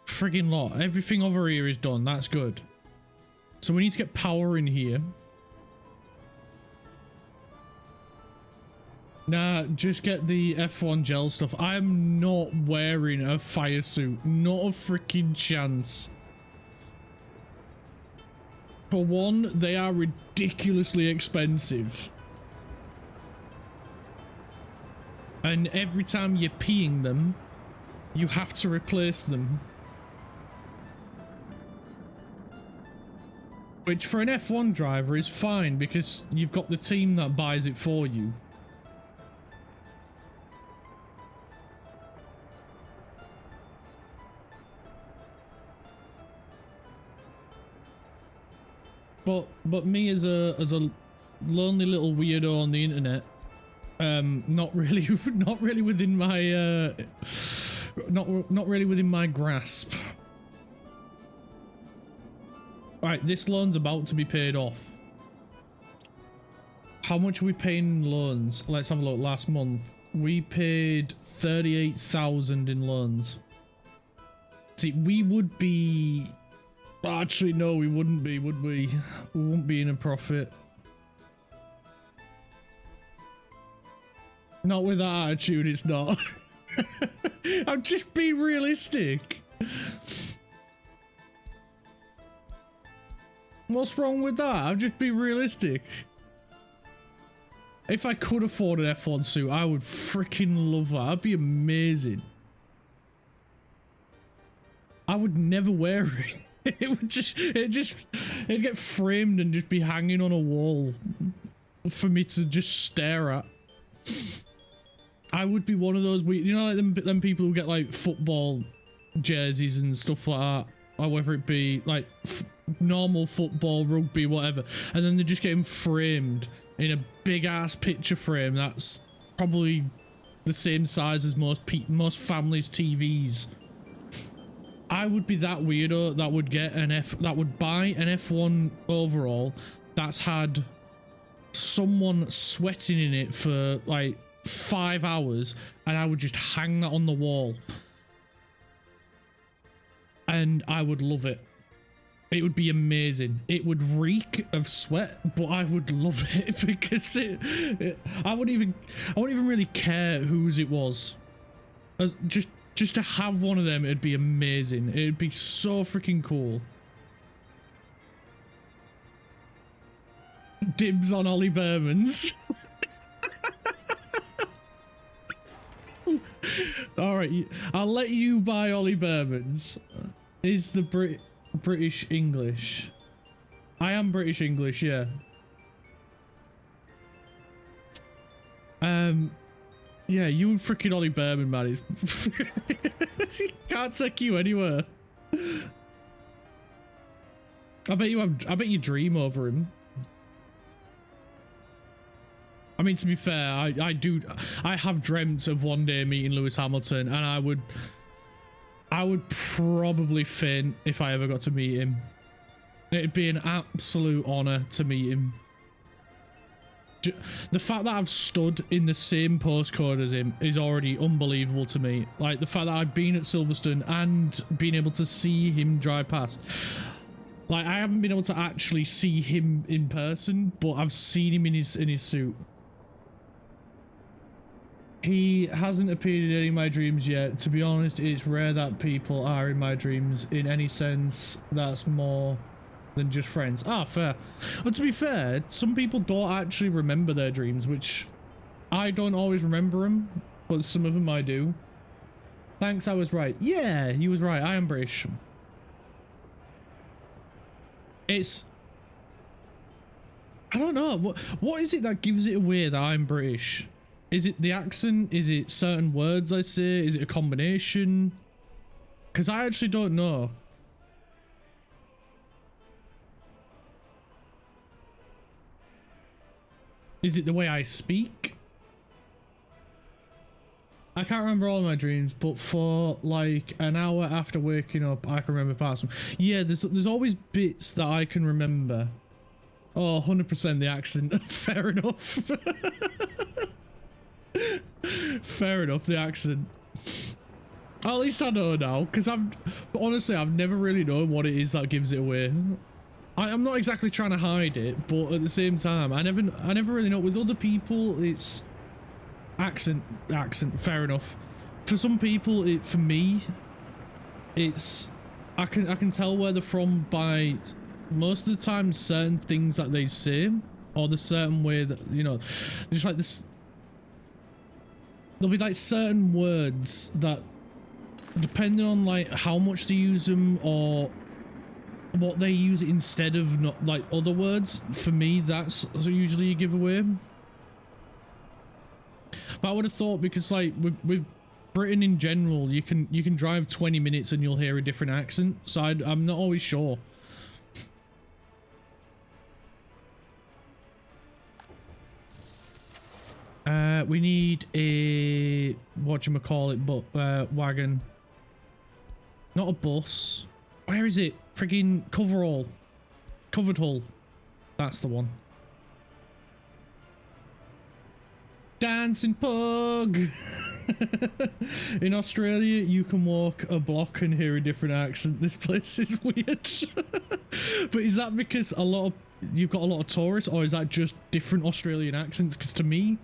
Friggin' lot. Everything over here is done. That's good. So we need to get power in here. Nah, just get the F1 gel stuff. I'm not wearing a fire suit. Not a freaking chance. For one, they are ridiculously expensive. And every time you're peeing them, you have to replace them. Which for an F1 driver is fine because you've got the team that buys it for you. But me as a lonely little weirdo on the internet, not really within my not really within my grasp. Right, this loan's about to be paid off. How much are we paying in loans? Let's have a look. Last month we paid 38,000 in loans. See, we would be. Actually, no, we wouldn't be, would we? We wouldn't be in a profit. Not with that attitude, it's not. I'm just being realistic. What's wrong with that? I'm just being realistic. If I could afford an F1 suit, I would freaking love that. That'd be amazing. I would never wear it. It'd get framed and just be hanging on a wall for me to just stare at. I would be one of those, you know, like them people who get like football jerseys and stuff like that, or whether it be like normal football, rugby, whatever, and then they're just getting framed in a big ass picture frame that's probably the same size as most families' TVs. I would be that weirdo that would get that would buy an F1 overall that's had someone sweating in it for like 5 hours, and I would just hang that on the wall. And I would love it. It would be amazing. It would reek of sweat, but I would love it because I wouldn't even really care whose it was. Just to have one of them, it'd be amazing. It'd be so freaking cool. Dibs on Ollie Berman's. All right, I'll let you buy Ollie Berman's. Is the British English? I am British English, yeah. Yeah, you and freaking Ollie Berman, man. Can't take you anywhere. I bet you dream over him. I mean, to be fair, I have dreamt of one day meeting Lewis Hamilton, and I would probably faint if I ever got to meet him. It'd be an absolute honor to meet him. The fact that I've stood in the same postcode as him is already unbelievable to me. Like, the fact that I've been at Silverstone and been able to see him drive past. Like, I haven't been able to actually see him in person, but I've seen him in his suit. He hasn't appeared in any of my dreams yet. To be honest, it's rare that people are in my dreams in any sense that's more than just friends. Ah, fair. But to be fair, some people don't actually remember their dreams, which I don't always remember them, but some of them I do. Thanks, I was right. Yeah, you was right. I am British. It's... I don't know. What is it that gives it away that I'm British? Is it the accent? Is it certain words I say? Is it a combination? Because I actually don't know. Is it the way I speak? I can't remember all of my dreams, but for like an hour after waking up, I can remember parts of them. Yeah, there's always bits that I can remember. Oh, 100% the accent. Fair enough. Fair enough, the accent. At least I know now, because honestly, I've never really known what it is that gives it away. I'm not exactly trying to hide it, but at the same time, I never really know. With other people, it's accent. Fair enough. For some people, for me, it's I can tell where they're from by most of the time certain things that they say, or the certain way that, you know, just like this. There'll be like certain words that, depending on like how much they use them or what they use instead of not like other words, for me that's usually a giveaway. But I would have thought, because like with Britain in general, you can drive 20 minutes and you'll hear a different accent, so I'm not always sure. We need a whatchamacallit, but wagon. Not a bus. Where is it? Friggin' covered hull. That's the one. Dancing pug. In Australia, you can walk a block and hear a different accent. This place is weird. But is that because you've got a lot of tourists, or is that just different Australian accents? Because to me,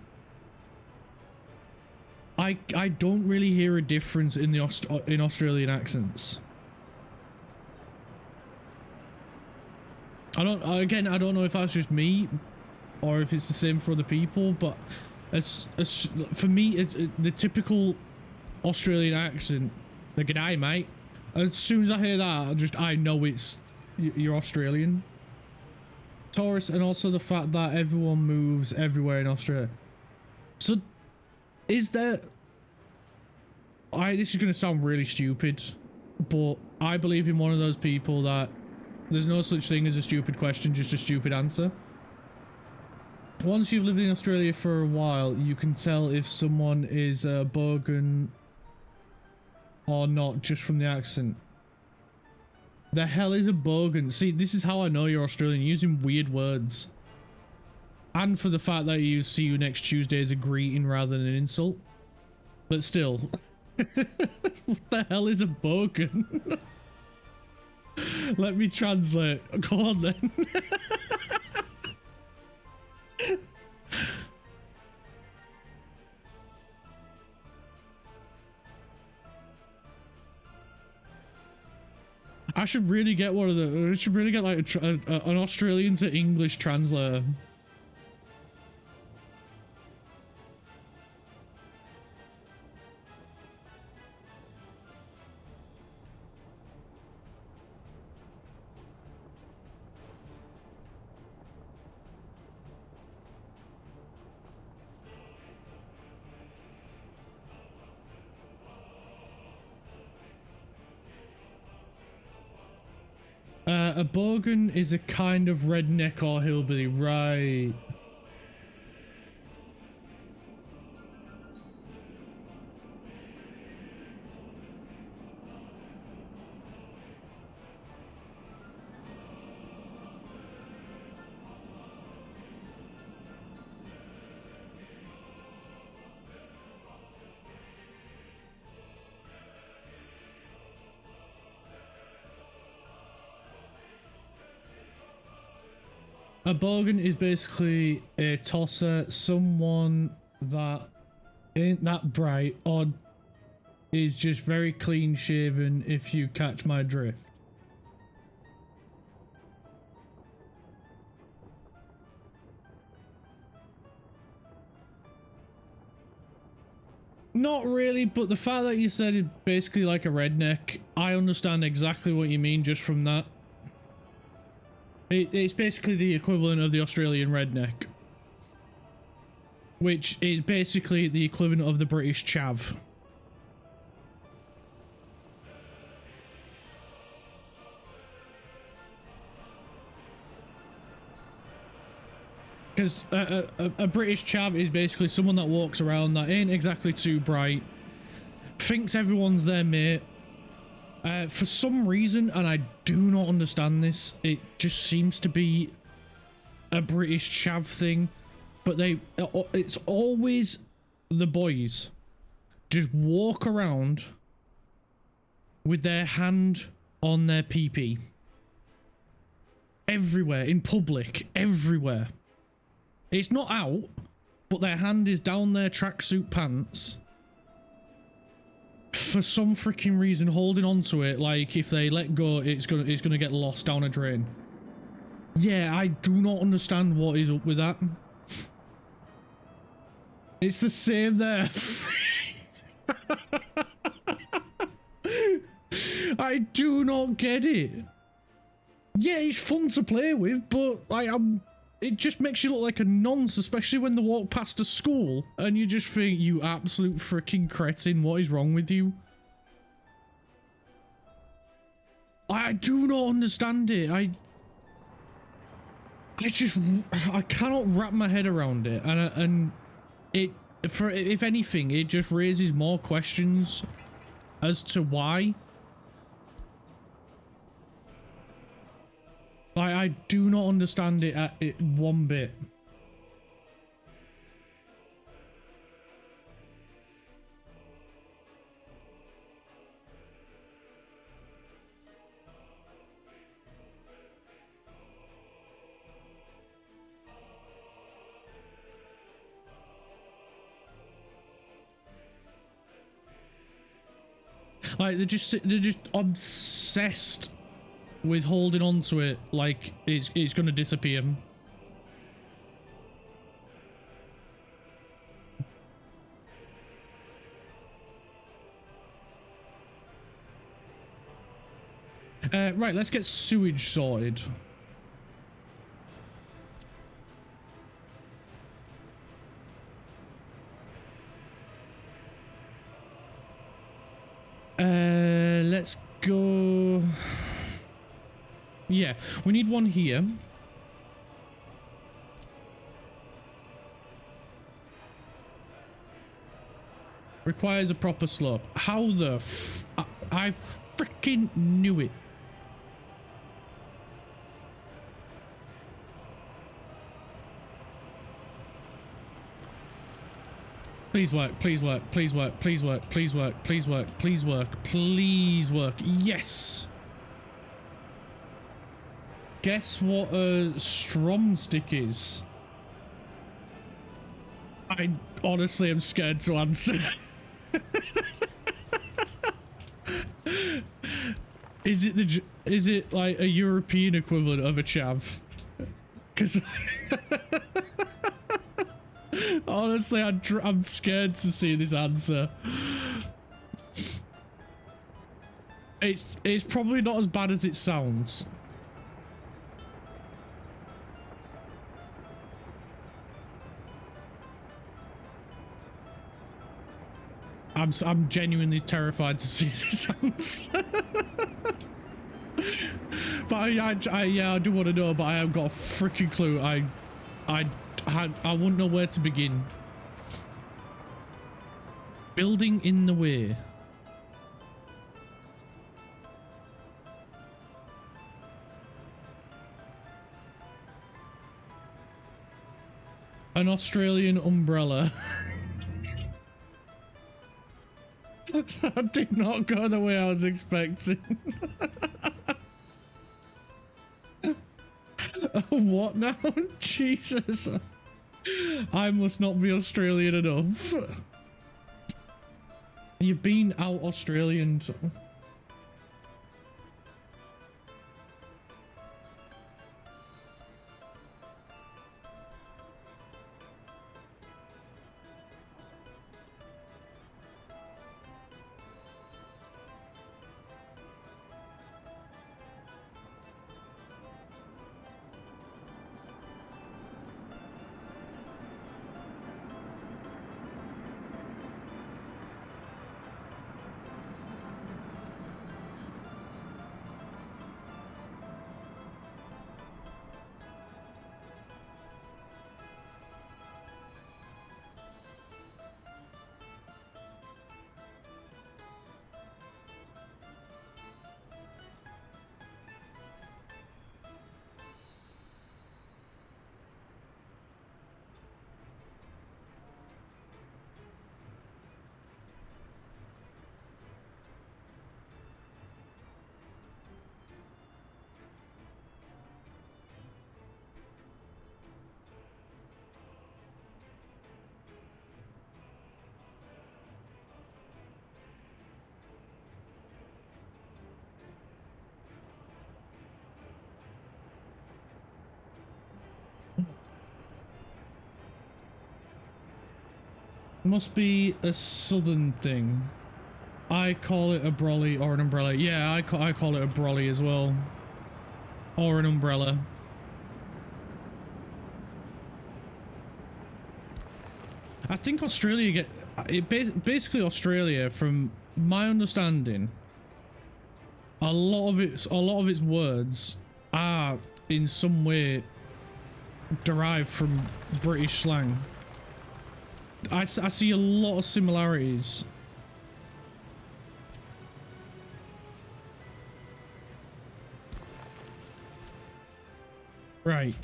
I don't really hear a difference in in Australian accents. I don't know if that's just me or if it's the same for other people, but for me, the typical Australian accent, the "G'day, mate." As soon as I hear that, I know you're Australian. Tourists, and also the fact that everyone moves everywhere in Australia. So, is there... this is going to sound really stupid, but I believe in one of those people that there's no such thing as a stupid question, just a stupid answer. Once you've lived in Australia for a while, you can tell if someone is a bogan or not just from the accent. The hell is a bogan? See, this is how I know you're Australian, using weird words. And for the fact that you use see you next Tuesday as a greeting rather than an insult. But still. What the hell is a bogan? Let me translate. Go on then. I should really get one of the. I should really get like an Australian to English translator. A bogan is a kind of redneck or hillbilly, right? A bogan is basically a tosser, someone that ain't that bright or is just very clean shaven, if you catch my drift. Not really, but the fact that you said it's basically like a redneck, I understand exactly what you mean just from that. It's basically the equivalent of the Australian redneck, which is basically the equivalent of the British chav. Because a British chav is basically someone that walks around that ain't exactly too bright, thinks everyone's their mate. For some reason, and I do not understand this, it just seems to be a British chav thing, but it's always the boys just walk around with their hand on their pee-pee. Everywhere, in public, everywhere. It's not out, but their hand is down their tracksuit pants. For some freaking reason, holding on to it, like if they let go, it's gonna get lost down a drain. Yeah, I do not understand what is up with that. It's the same there. I do not get it. Yeah, it's fun to play with, but it just makes you look like a nonce, especially when they walk past a school and you just think, you absolute freaking cretin, what is wrong with you? I do not understand it. I cannot wrap my head around it, and if anything, it just raises more questions as to why. I do not understand it one bit. Like they're just obsessed with holding on to it like it's gonna disappear. Right, let's get sewage sorted. Let's go. Yeah, we need one here. Requires a proper slope. How the I freaking knew it. Please work, please work, please work, please work, please work, please work, please work, please work. Yes! Guess what a strom stick is? I honestly am scared to answer. Is it like a European equivalent of a chav? Because honestly, I'm scared to see this answer. It's probably not as bad as it sounds. I'm genuinely terrified to see this answer. But yeah, I do want to know, but I haven't got a freaking clue. I wouldn't know where to begin. Building in the way. An Australian umbrella. That did not go the way I was expecting. What now? Jesus. I must not be Australian enough. You've been out Australian. Must be a southern thing. I call it a brolly or an umbrella. Yeah, I call it a brolly as well. Or an umbrella. I think Australia basically Australia, from my understanding, a lot of its words are in some way derived from British slang. I see a lot of similarities. Right.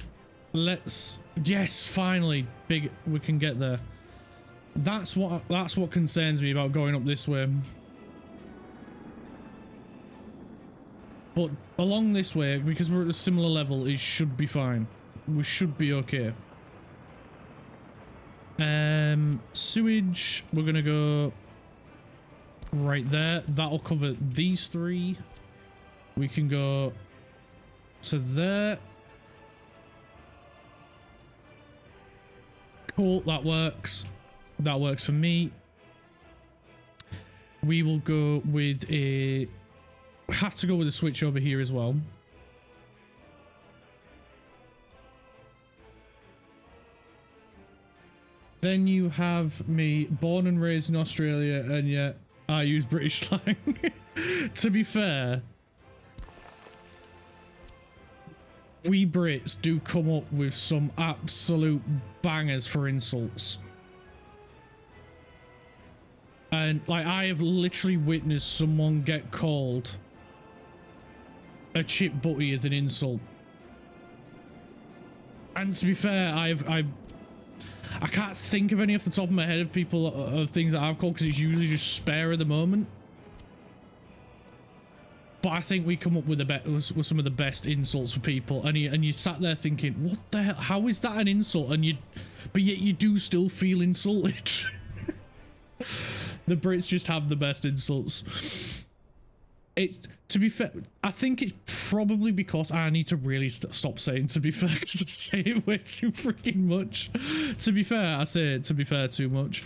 Yes, finally, we can get there. That's what concerns me about going up this way. But along this way, because we're at a similar level, it should be fine. We should be okay. Sewage, we're gonna go right there. That'll cover these three. We can go to there. Cool, that works. That works for me. We will go with a... have to go with a switch over here as well. Then you have me born and raised in Australia, and yet I use British slang. To be fair, we Brits do come up with some absolute bangers for insults. And like, I have literally witnessed someone get called a chip butty as an insult. And to be fair, I can't think of any off the top of my head of people of things that I've called because it's usually just spare at the moment. But I think we come up with with some of the best insults for people, and you sat there thinking, what the hell? How is that an insult? But yet you do still feel insulted. The Brits just have the best insults. To be fair, I think it's probably because I need to really stop saying "to be fair" because I say it way too freaking much. To be fair, I say it, to be fair, too much.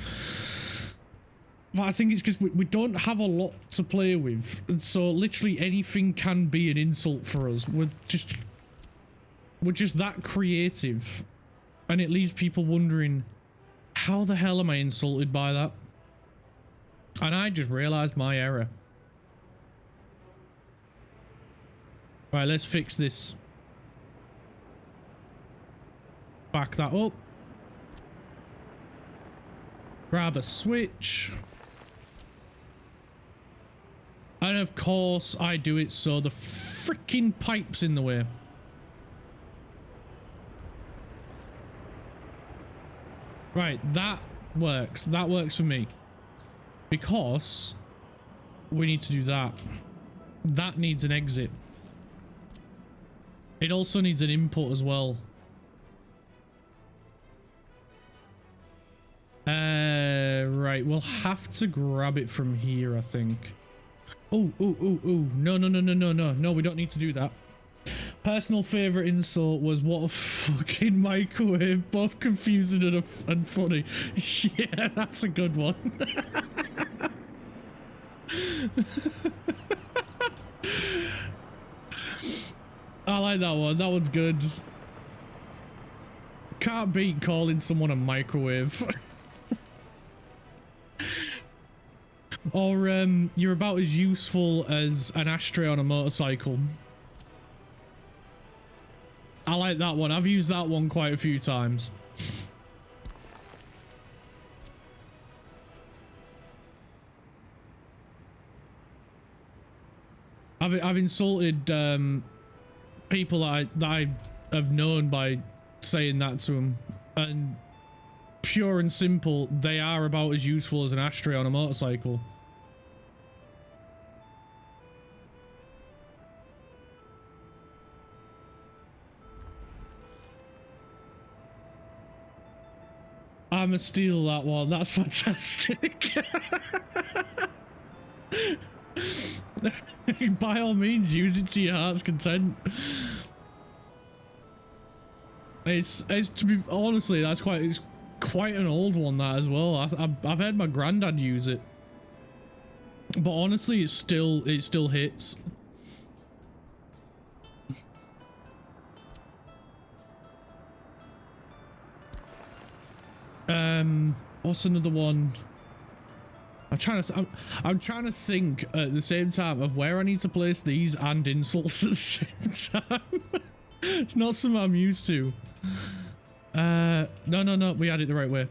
But I think it's because we don't have a lot to play with, and so literally anything can be an insult for us. We're just that creative, and it leaves people wondering, how the hell am I insulted by that? And I just realized my error. Right, let's fix this. Back that up. Grab a switch. And of course I do it so the freaking pipe's in the way. Right, that works. That works for me. Because we need to do that. That needs an exit. It also needs an input as well. Right, we'll have to grab it from here, I think. Oh, no, we don't need to do that. Personal favorite insult was "what a fucking microwave," both confusing and funny. Yeah, that's a good one. I like that one. That one's good. Can't beat calling someone a microwave. Or you're about as useful as an ashtray on a motorcycle. I like that one. I've used that one quite a few times. I've insulted people that I have known by saying that to them, and pure and simple, they are about as useful as an ashtray on a motorcycle. I'ma steal that one. That's fantastic. By all means, use it to your heart's content. It's to be honestly, it's quite an old one, that as well. I've had my granddad use it, but honestly, it still hits. What's another one? I'm trying to think at the same time of where I need to place these and insults at the same time. It's not something I'm used to. No, we had it the right way.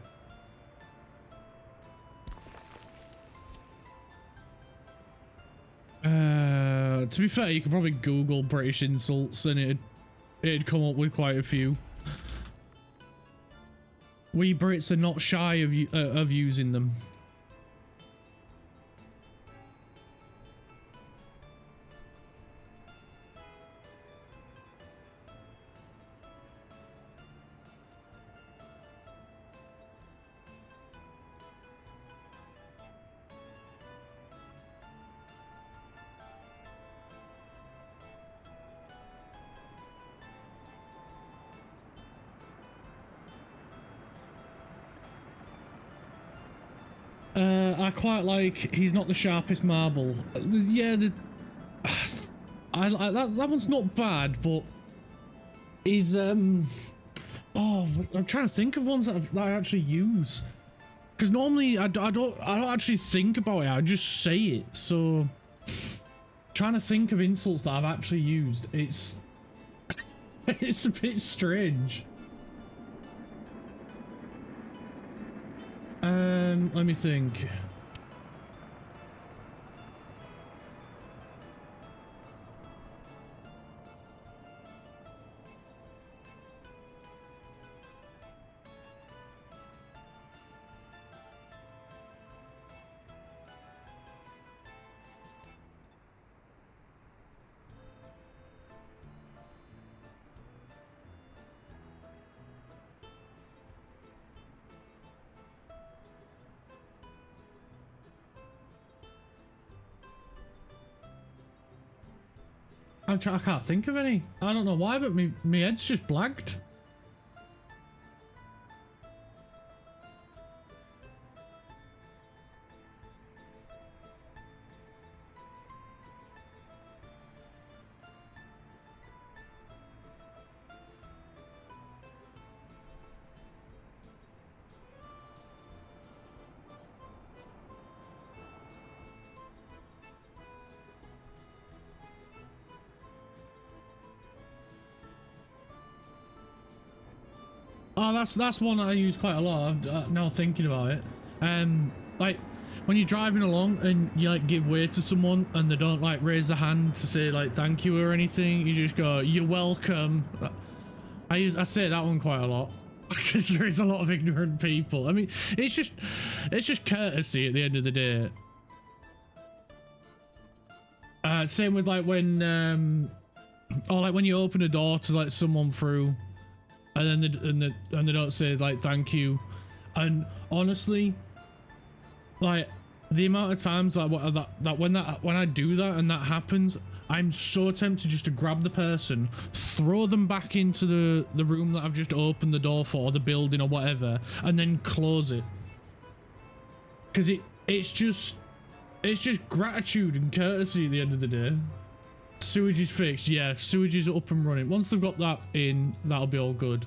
To be fair, you could probably Google British insults and it'd come up with quite a few. We Brits are not shy of using them. I quite like "he's not the sharpest marble." Yeah, that one's not bad, but is oh, I'm trying to think of ones that I actually use, because normally I don't actually think about it. I just say it. So trying to think of insults that I've actually used, it's a bit strange. Let me think. I can't think of any. I don't know why, but me head's just blanked. Oh, that's one that I use quite a lot. Now thinking about it, like when you're driving along and you like give way to someone and they don't like raise their hand to say like thank you or anything, you just go, "You're welcome." I say that one quite a lot because there is a lot of ignorant people. I mean, it's just courtesy at the end of the day. Same with like when or like when you open a door to let someone through. And then they don't say like thank you, and honestly, like the amount of times like when I do that and that happens, I'm so tempted just to grab the person, throw them back into the room that I've just opened the door for, or the building or whatever, and then close it. Because it's just gratitude and courtesy at the end of the day. Sewage is fixed. Yeah, sewage is up and running. Once they've got that in, that'll be all good.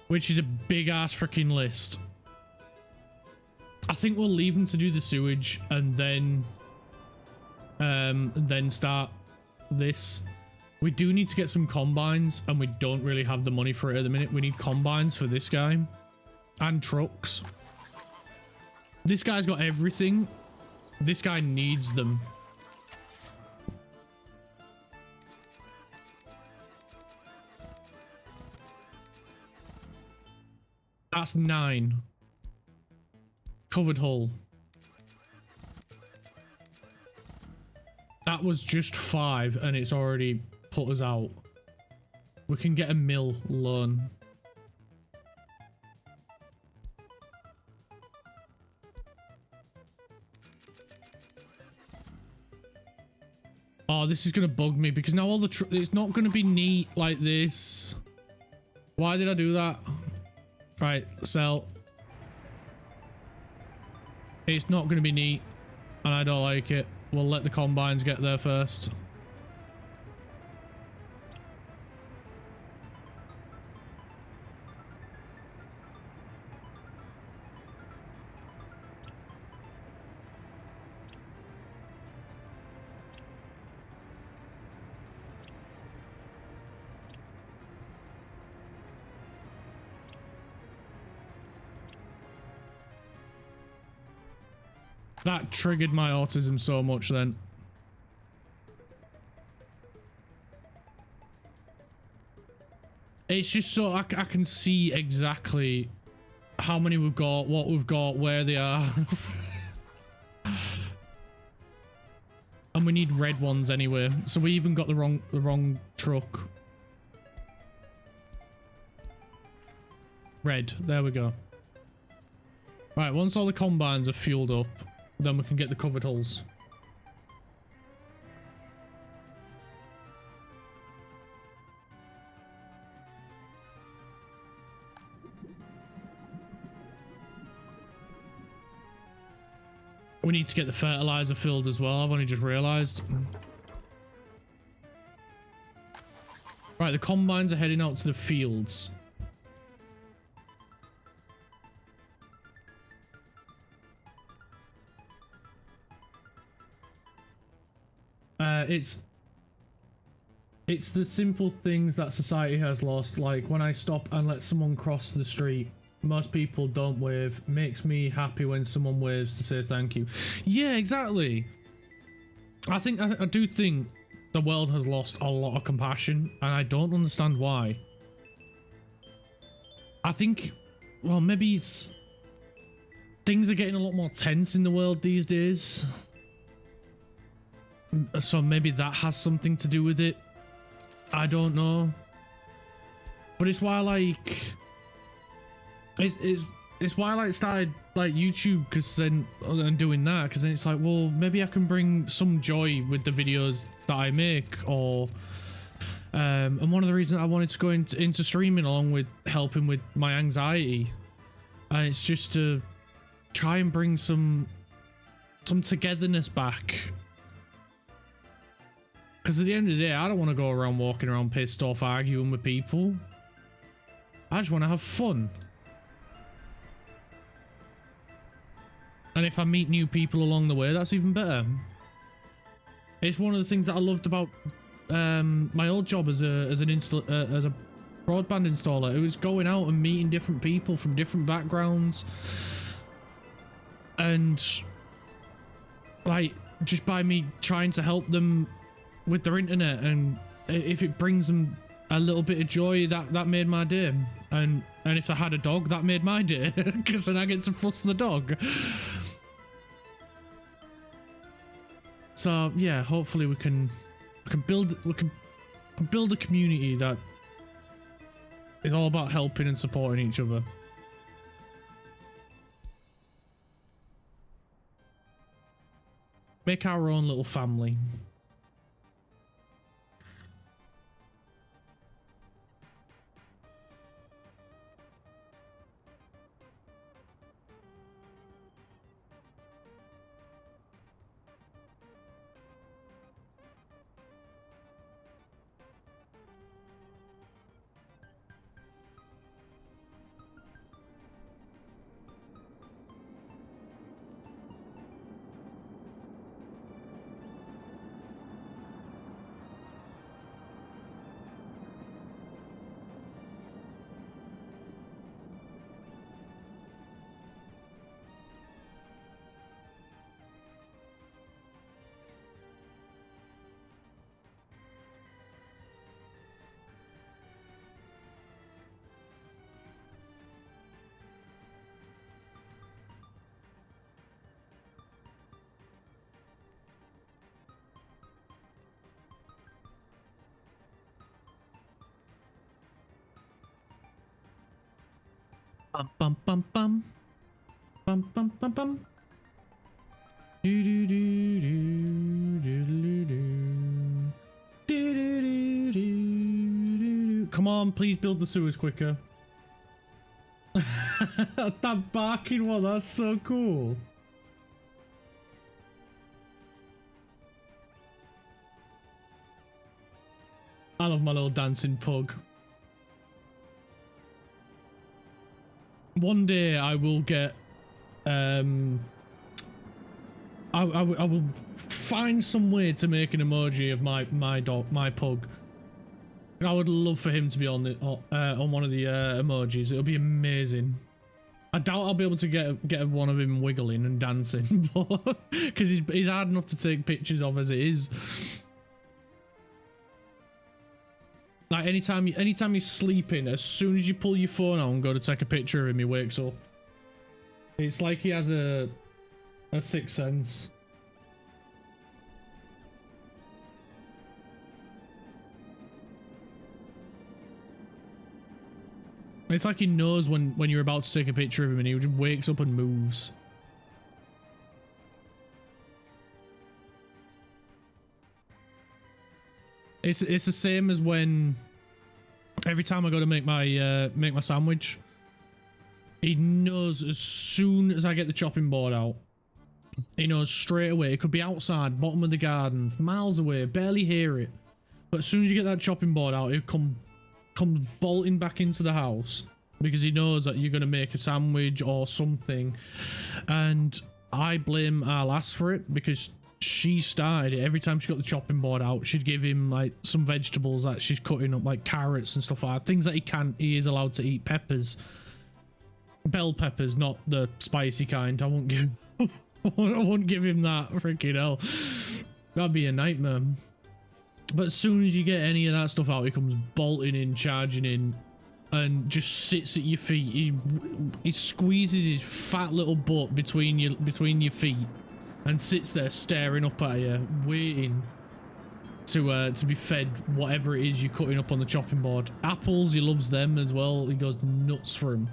Which is a big ass freaking list. I think we'll leave them to do the sewage and then start this. We do need to get some combines, and we don't really have the money for it at the minute. We need combines for this guy and trucks. This guy's got everything. This guy needs them. That's 9. Covered hull. That was just 5 and it's already put us out. We can get a mill loan. Oh, this is gonna bug me because now all the it's not gonna be neat like this. Why did I do that? Right, sell. It's not gonna be neat, and I don't like it. We'll let the combines get there first. That triggered my autism so much then. It's just so I can see exactly how many we've got, what we've got, where they are. And we need red ones anyway. So we even got the wrong truck. Red, there we go. Right, once all the combines are fueled up, then we can get the covered hulls. We need to get the fertilizer filled as well. I've only just realized. Right, the combines are heading out to the fields. It's the simple things that society has lost, like when I stop and let someone cross the street. Most people don't wave. Makes me happy when someone waves to say thank you. Yeah, exactly. I do think the world has lost a lot of compassion, and I don't understand why. I think, well, maybe it's things are getting a lot more tense in the world these days. So maybe that has something to do with it. I don't know. But it's why, like, it's it's why I like started like YouTube, because then and doing that, because then it's like, well, maybe I can bring some joy with the videos that I make, or and one of the reasons I wanted to go into streaming, along with helping with my anxiety, and it's just to try and bring some togetherness back. Because at the end of the day, I don't want to go around walking around pissed off arguing with people. I just want to have fun. And if I meet new people along the way, that's even better. It's one of the things that I loved about my old job as a broadband installer. It was going out and meeting different people from different backgrounds, and like just by me trying to help them with their internet, and if it brings them a little bit of joy, that made my day. And if I had a dog, that made my day, because then I get to fuss the dog. So yeah, hopefully we can build a community that is all about helping and supporting each other. Make our own little family. Bum bum bum bum bum bum bum bum. Do do do do do do do do. Come on, please build the sewers quicker. That barking one, that's so cool. I love my little dancing pug. One day I will get, I will find some way to make an emoji of my dog, my pug. I would love for him to be on the on one of the emojis. It'll be amazing. I doubt I'll be able to get one of him wiggling and dancing, but because he's hard enough to take pictures of as it is. Like anytime you're sleeping, as soon as you pull your phone out and go to take a picture of him, he wakes up. It's like he has a sixth sense. It's like he knows when you're about to take a picture of him, and he just wakes up and moves. It's the same as when every time I go to make my sandwich, he knows as soon as I get the chopping board out. He knows straight away. It could be outside, bottom of the garden, miles away, barely hear it. But as soon as you get that chopping board out, he'll come bolting back into the house because he knows that you're going to make a sandwich or something. And I blame our lass for it, because she started it. Every time she got the chopping board out, she'd give him like some vegetables that she's cutting up, like carrots and stuff like that. Things that he is allowed to eat. Peppers, bell peppers, not the spicy kind. I won't give him that. Freaking hell, that'd be a nightmare. But as soon as you get any of that stuff out, he comes bolting in, charging in, and just sits at your feet. He squeezes his fat little butt between your feet and sits there staring up at you, waiting to be fed whatever it is you're cutting up on the chopping board. Apples, he loves them as well. He goes nuts for them.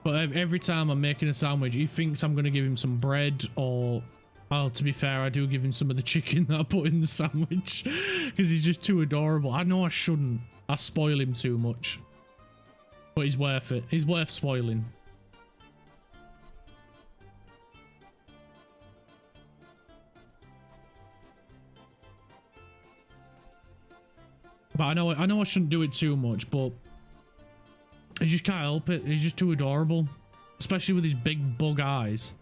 But every time I'm making a sandwich, he thinks I'm going to give him some bread or... Oh, to be fair, I do give him some of the chicken that I put in the sandwich because he's just too adorable. I know I shouldn't. I spoil him too much. But he's worth it. He's worth spoiling. But I know I shouldn't do it too much, but I just can't help it. He's just too adorable, especially with his big bug eyes.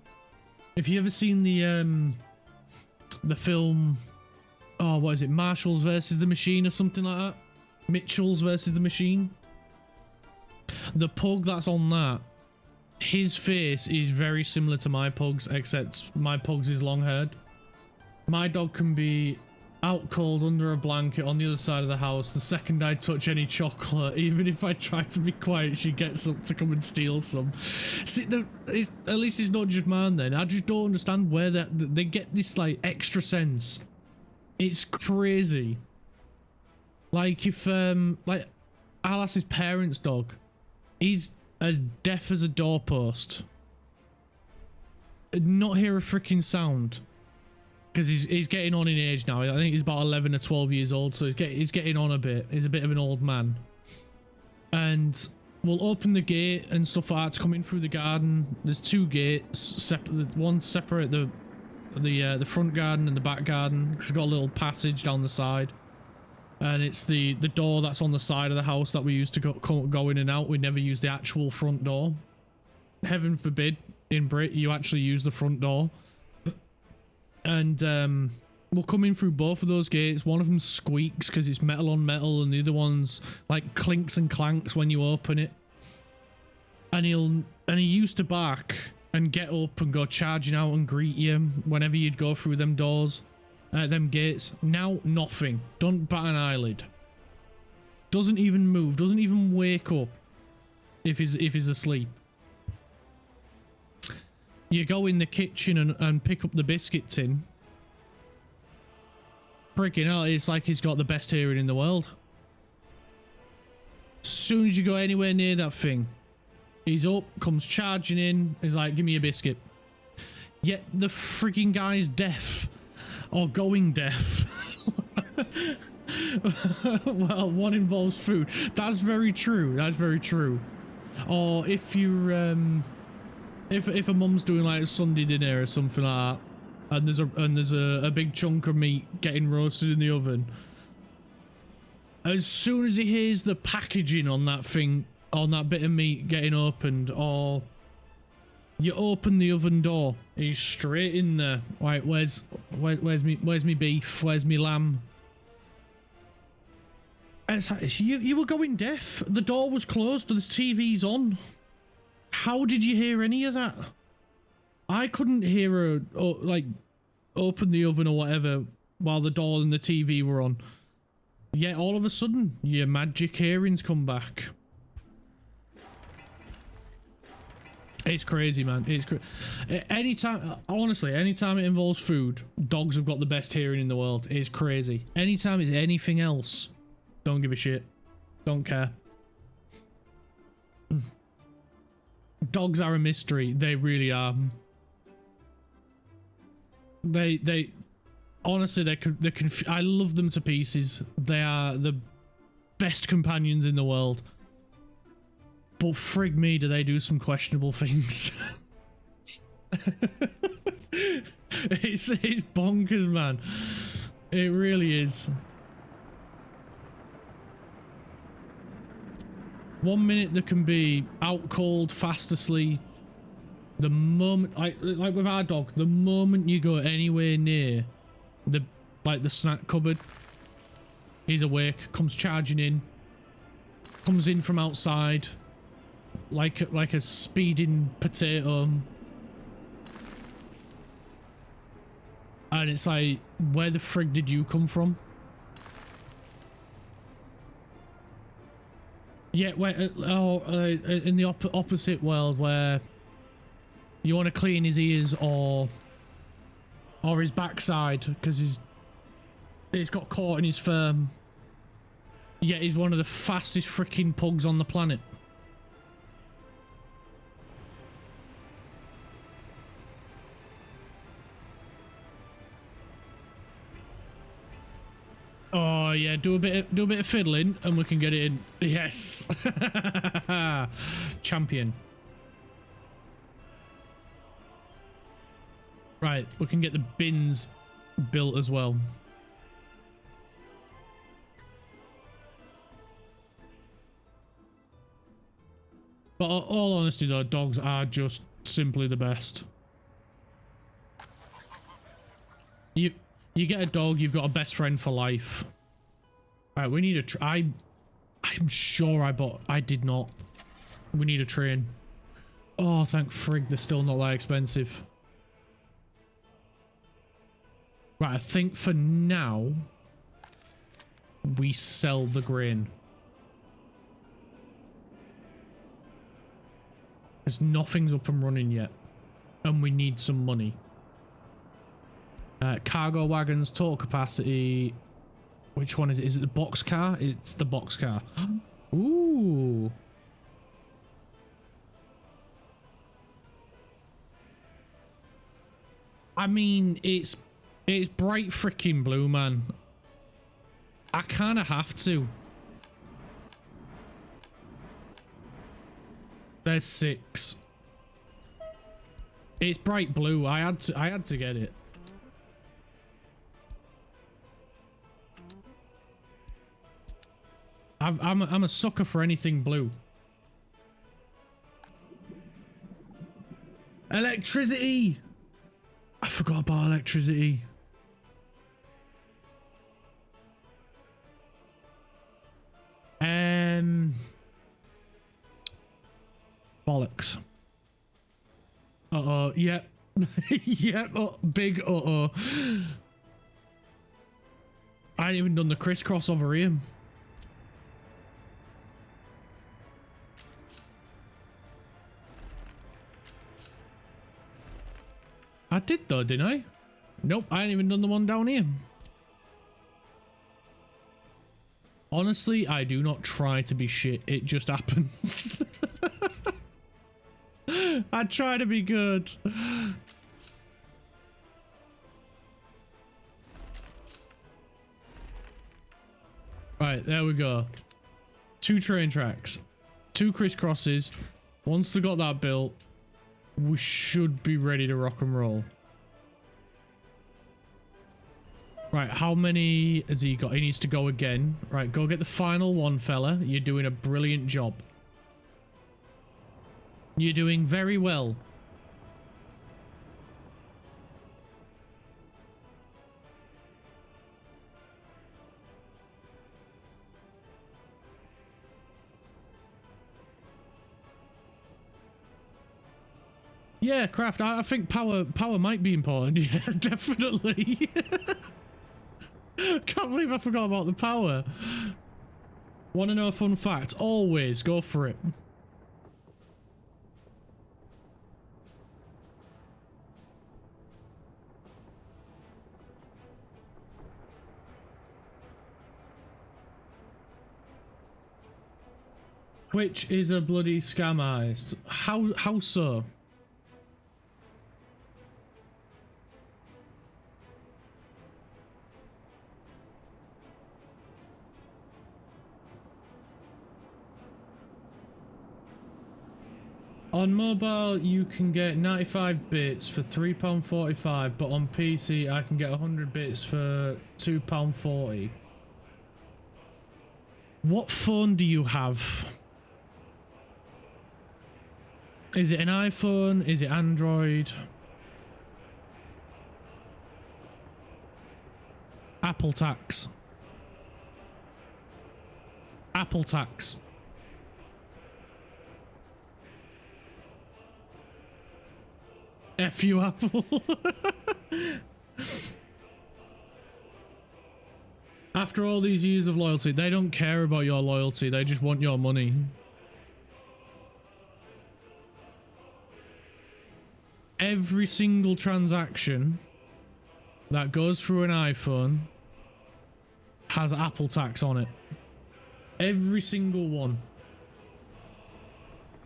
If you ever seen the film, oh, what is it? Marshalls versus the Machine or something like that? Mitchell's versus the Machine. The pug that's on that, his face is very similar to my pug's, except my pug's is long haired. My dog can be out cold under a blanket on the other side of the house. The second I touch any chocolate, even if I try to be quiet, she gets up to come and steal some. See, at least it's not just mine then. I just don't understand where they get this like extra sense. It's crazy. Like if like Alice's parents' dog, he's as deaf as a doorpost. Not hear a freaking sound. Because he's getting on in age now. I think he's about 11 or 12 years old, so he's getting on a bit. He's a bit of an old man. And we'll open the gate and stuff like that to come in through the garden. There's two gates. One separate the front garden and the back garden. It's got a little passage down the side. And it's the door that's on the side of the house that we used to go in and out. We never use the actual front door. Heaven forbid, in Brit, you actually use the front door. And we'll come in through both of those gates. One of them squeaks because it's metal on metal, and the other one's like clinks and clanks when you open it. And he used to bark and get up and go charging out and greet you whenever you'd go through them doors, them gates. Now nothing. Don't bat an eyelid. Doesn't even move. Doesn't even wake up if he's asleep. You go in the kitchen and pick up the biscuit tin. Freaking hell, it's like he's got the best hearing in the world. As soon as you go anywhere near that thing, he's up, comes charging in, he's like, give me a biscuit. Yet the freaking guy's deaf. Or going deaf. Well, one involves food. That's very true. That's very true. Or if you're... If a mum's doing like a Sunday dinner or something like that, and there's a big chunk of meat getting roasted in the oven, as soon as he hears the packaging on that thing, on that bit of meat getting opened, or you open the oven door, he's straight in there. Right, where's me beef? Where's me lamb? And it's like, you were going deaf. The door was closed. The TV's on. How did you hear any of that? I couldn't hear her like open the oven or whatever while the door and the TV were on. Yet all of a sudden, your magic hearings come back. It's crazy, man. It's anytime, honestly, anytime it involves food, dogs have got the best hearing in the world. It's crazy. Anytime it's anything else, don't give a shit. Don't care. Dogs are a mystery. They really are. They honestly, I love them to pieces. They are the best companions in the world. But frig me, do they do some questionable things. It's bonkers, man. It really is. 1 minute there can be out cold, fast asleep. The moment, like with our dog, the moment you go anywhere near the snack cupboard, he's awake, comes charging in, comes in from outside, like a speeding potato, and it's like, where the frig did you come from? Yeah, in the opposite world where you want to clean his ears or his backside because he's got caught in his fur. Yeah, he's one of the fastest freaking pugs on the planet. Oh yeah, do a bit of fiddling and we can get it in. Yes. Champion. Right, we can get the bins built as well. But all honesty though, dogs are just simply the best. You get a dog, you've got a best friend for life. Alright, we need a I'm sure I did not. We need a train. Oh, thank frig, they're still not that expensive. Right, I think for now, we sell the grain. Because nothing's up and running yet. And we need some money. Cargo wagons, total capacity. Which one is it? Is it the box car? It's the box car. Ooh. I mean, it's bright freaking blue, man. I kind of have to. There's 6. It's bright blue. I had to get it. I'm a sucker for anything blue. Electricity. I forgot about electricity. Bollocks. Uh-oh, yep. Yep, big uh-oh. I ain't even done the crisscross over here. I did though, didn't I? Nope, I ain't even done the one down here. Honestly, I do not try to be shit. It just happens. I try to be good. Right, there we go. 2 train tracks. 2 crisscrosses. Once they got that built, we should be ready to rock and roll. Right, how many has he got? He needs to go again. Right, go get the final one, fella. You're doing a brilliant job. You're doing very well. Yeah, Craft, I think power might be important. Yeah, definitely. Can't believe I forgot about the power. Want to know a fun fact? Always go for it. Which is a bloody scam-ized. How so? On mobile, you can get 95 bits for £3.45, but on PC, I can get 100 bits for £2.40. What phone do you have? Is it an iPhone? Is it Android? Apple tax. Apple tax. F you, Apple. After all these years of loyalty, they don't care about your loyalty. They just want your money. Every single transaction that goes through an iPhone has Apple tax on it. Every single one.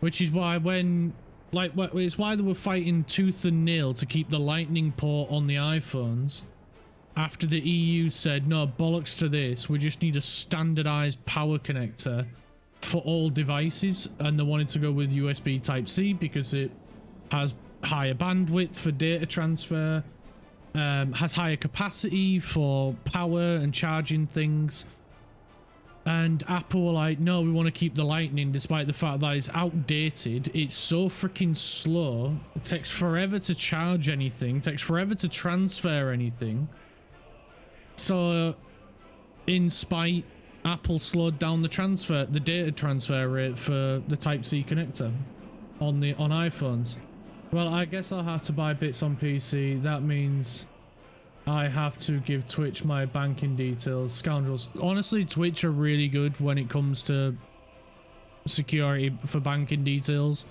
Which is why when... Like, it's why they were fighting tooth and nail to keep the lightning port on the iPhones after the EU said, no, bollocks to this, we just need a standardized power connector for all devices, and they wanted to go with USB Type-C because it has higher bandwidth for data transfer, has higher capacity for power and charging things. And Apple were like, no, we want to keep the Lightning, despite the fact that it's outdated. It's so freaking slow. It takes forever to charge anything. It takes forever to transfer anything. So, in spite, Apple slowed down the data transfer rate for the Type-C connector on iPhones. Well, I guess I'll have to buy bits on PC. That means I have to give Twitch my banking details. Scoundrels. Honestly, Twitch are really good when it comes to security for banking details.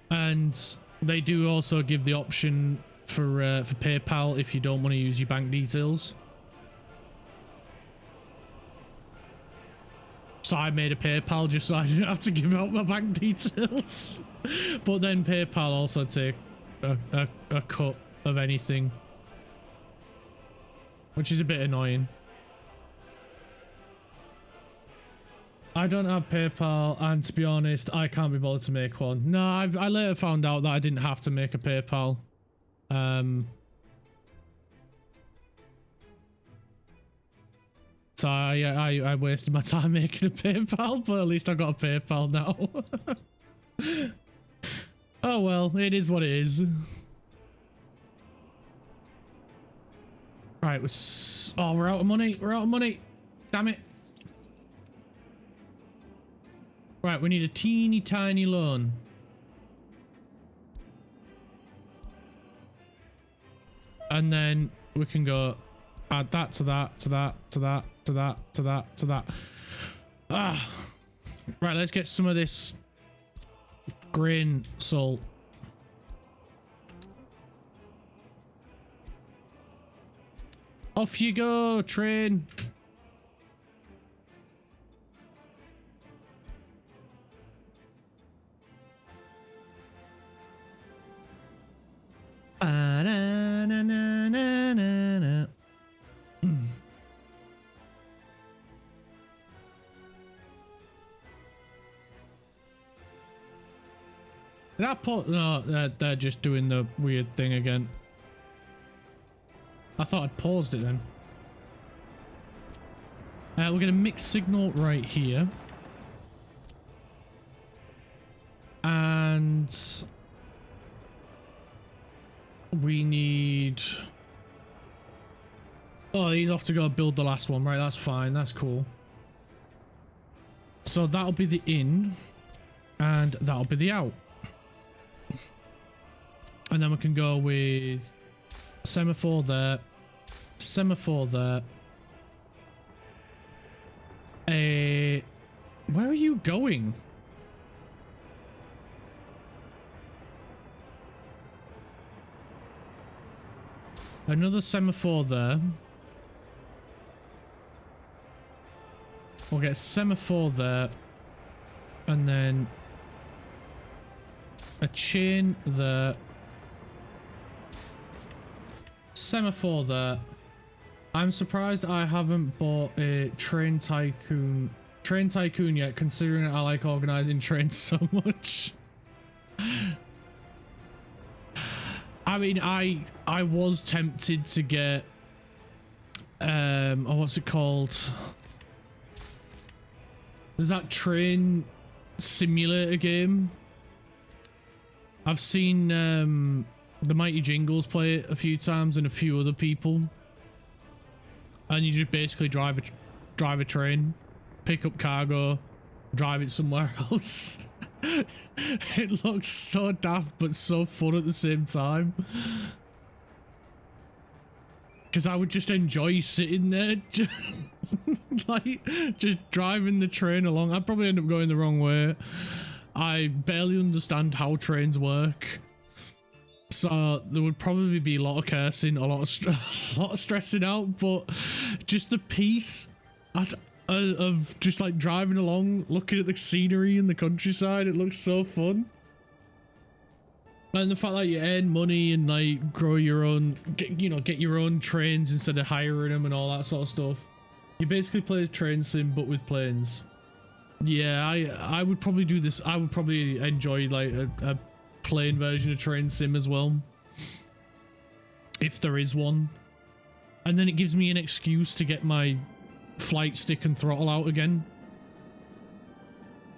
And they do also give the option for PayPal if you don't want to use your bank details. So I made a PayPal just so I didn't have to give out my bank details. But then PayPal also take a cut of anything, which is a bit annoying. I don't have PayPal, and to be honest, I can't be bothered to make one. No, I later found out that I didn't have to make a PayPal. So I wasted my time making a PayPal, but at least I got a PayPal now. Oh well, it is what it is. Right, we're out of money. We're out of money. Damn it. Right, we need a teeny tiny loan. And then we can go add that to that, to that, to that, to that, to that, to that. Ah. Right, let's get some of this grain salt. Off you go, train. Did I put... No, they're just doing the weird thing again. I thought I'd paused it then. We're going to mix signal right here. And we need... Oh, he's off to go build the last one. Right, that's fine. That's cool. So that'll be the in. And that'll be the out. And then we can go with semaphore there. Semaphore there. Where are you going? Another semaphore there. We'll get semaphore there. And then a chain there. Semaphore there. I'm surprised I haven't bought a Train Tycoon yet, considering I like organizing trains so much. I mean, I was tempted to get oh, what's it called? There's that train simulator game. I've seen the Mighty Jingles play it a few times and a few other people. And you just basically drive a train, pick up cargo, drive it somewhere else. It looks so daft but so fun at the same time. Because I would just enjoy sitting there, like just driving the train along. I'd probably end up going the wrong way. I barely understand how trains work. So there would probably be a lot of cursing, a lot of stressing out, but just the peace of just like driving along, looking at the scenery in the countryside, it looks so fun. And the fact that you earn money and like grow your own, get your own trains instead of hiring them and all that sort of stuff. You basically play a train sim but with planes. Yeah, I would probably do this. I would probably enjoy like a plane version of train sim as well, if there is one. And then it gives me an excuse to get my flight stick and throttle out again.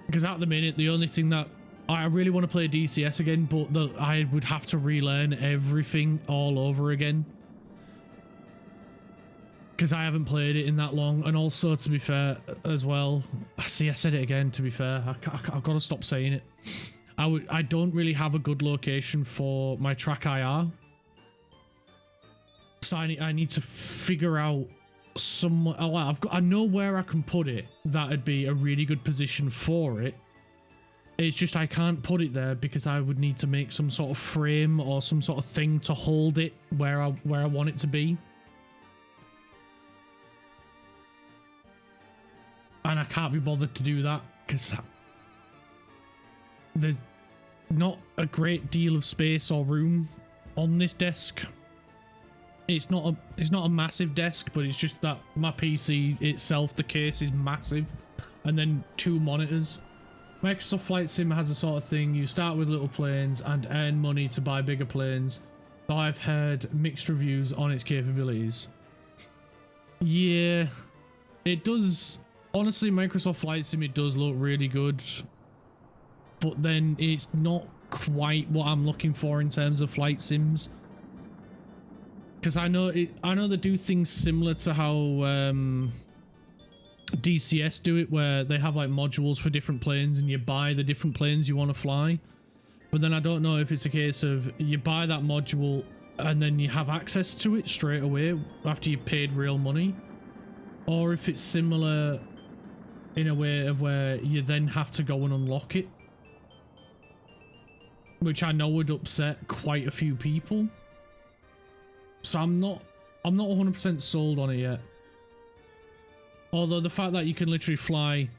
Because at the minute, the only thing that I really want to play DCS again, but I would have to relearn everything all over again. Because I haven't played it in that long. And also, to be fair, as well, see, I said it again, to be fair. I've got to stop saying it. I don't really have a good location for my track IR. So I need to figure out some. Oh, I know where I can put it. That'd be a really good position for it. It's just I can't put it there because I would need to make some sort of frame or some sort of thing to hold it where I want it to be. And I can't be bothered to do that because there's not a great deal of space or room on this desk. It's not a massive desk, but it's just that my PC itself, the case is massive, and then 2 monitors. Microsoft Flight Sim has a sort of thing. You start with little planes and earn money to buy bigger planes. Though I've heard mixed reviews on its capabilities. Yeah, it does. Honestly, Microsoft Flight Sim, it does look really good. But then it's not quite what I'm looking for in terms of flight sims. Because I know they do things similar to how DCS do it, where they have like modules for different planes and you buy the different planes you want to fly. But then I don't know if it's a case of you buy that module and then you have access to it straight away after you paid real money, or if it's similar in a way of where you then have to go and unlock it, which I know would upset quite a few people. So I'm not 100% sold on it yet. Although the fact that you can literally fly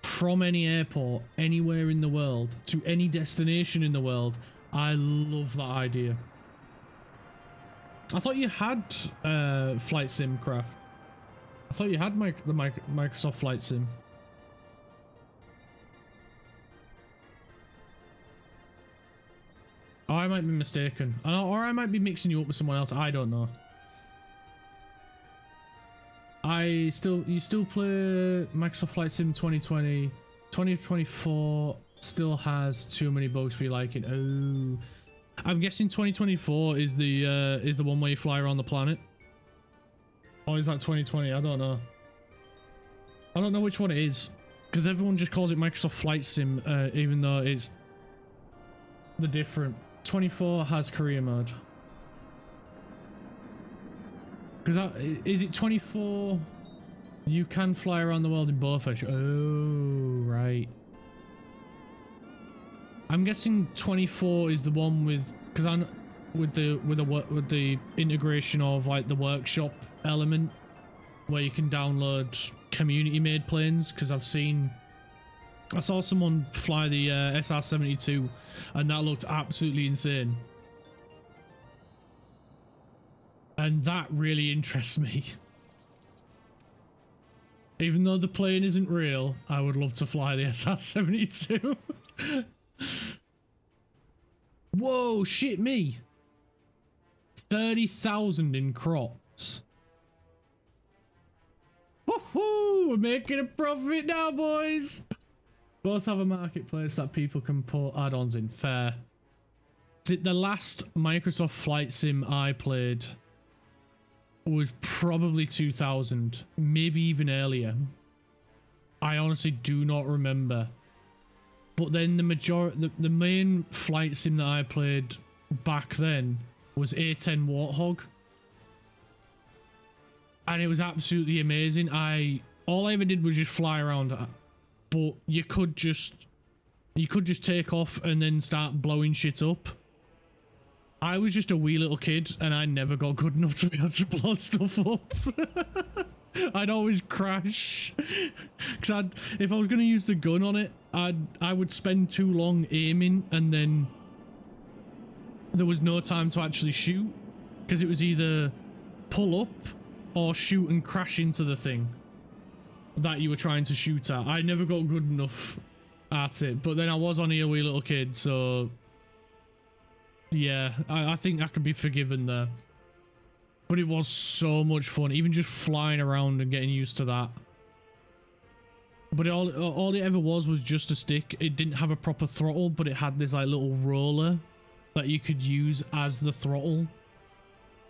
from any airport anywhere in the world to any destination in the world, I love that idea. I thought you had Flight Sim, Craft. I thought you had the Microsoft Flight Sim. Oh, I might be mistaken. Or I might be mixing you up with someone else. I don't know. You still play Microsoft Flight Sim 2020. 2024 still has too many bugs for you liking. Oh, I'm guessing 2024 is the one where you fly around the planet. Or is that 2020? I don't know. I don't know which one it is, because everyone just calls it Microsoft Flight Sim, even though it's the different. 24 has career mode. Because is it 24? You can fly around the world in both. Oh, right. I'm guessing 24 is the one with, because I'm with the integration of like the workshop element, where you can download community made planes. Because I saw someone fly the SR-72 and that looked absolutely insane. And that really interests me. Even though the plane isn't real, I would love to fly the SR-72. Whoa, shit me. 30,000 in crops. Woohoo! We're making a profit now, boys! Both have a marketplace that people can put add-ons in. Fair. The last Microsoft Flight Sim I played was probably 2000, maybe even earlier. I honestly do not remember. But then the main flight sim that I played back then was A10 Warthog, and it was absolutely amazing. All I ever did was just fly around, but you could just take off and then start blowing shit up. I was just a wee little kid and I never got good enough to be able to blow stuff up. I'd always crash. Because if I was going to use the gun on it, I would spend too long aiming and then there was no time to actually shoot, because it was either pull up or shoot and crash into the thing that you were trying to shoot at. I never got good enough at it, but then I was on here with a little kid, so yeah, I think I could be forgiven there. But it was so much fun, even just flying around and getting used to that. But all it ever was just a stick. It didn't have a proper throttle, but it had this like little roller that you could use as the throttle.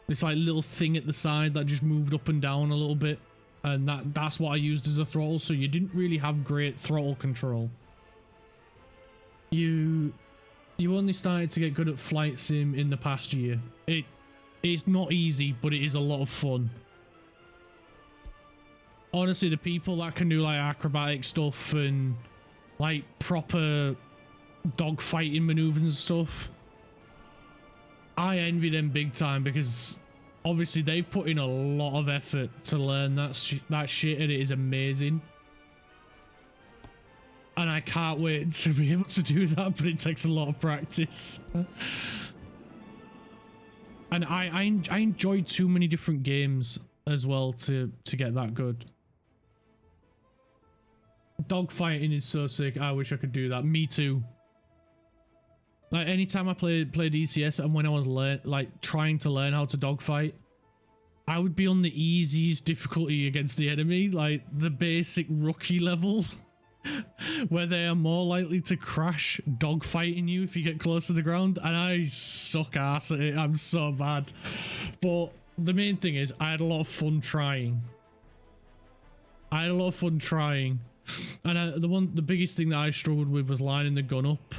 This like little thing at the side that just moved up and down a little bit, and that's what I used as a throttle. So you didn't really have great throttle control. You only started to get good at flight sim in the past year. It's not easy, but it is a lot of fun. Honestly, the people that can do like acrobatic stuff and like proper dogfighting maneuvers and stuff, I envy them big time, because obviously they've put in a lot of effort to learn that shit, and it is amazing. And I can't wait to be able to do that, but it takes a lot of practice. And I enjoy too many different games as well to get that good. Dogfighting is so sick. I wish I could do that. Me too. Like anytime I played DCS, and when I was trying to learn how to dogfight, I would be on the easiest difficulty against the enemy, like the basic rookie level, where they are more likely to crash dogfighting you if you get close to the ground, and I suck ass at it. I'm so bad. But the main thing is, I had a lot of fun trying. And the biggest thing that I struggled with was lining the gun up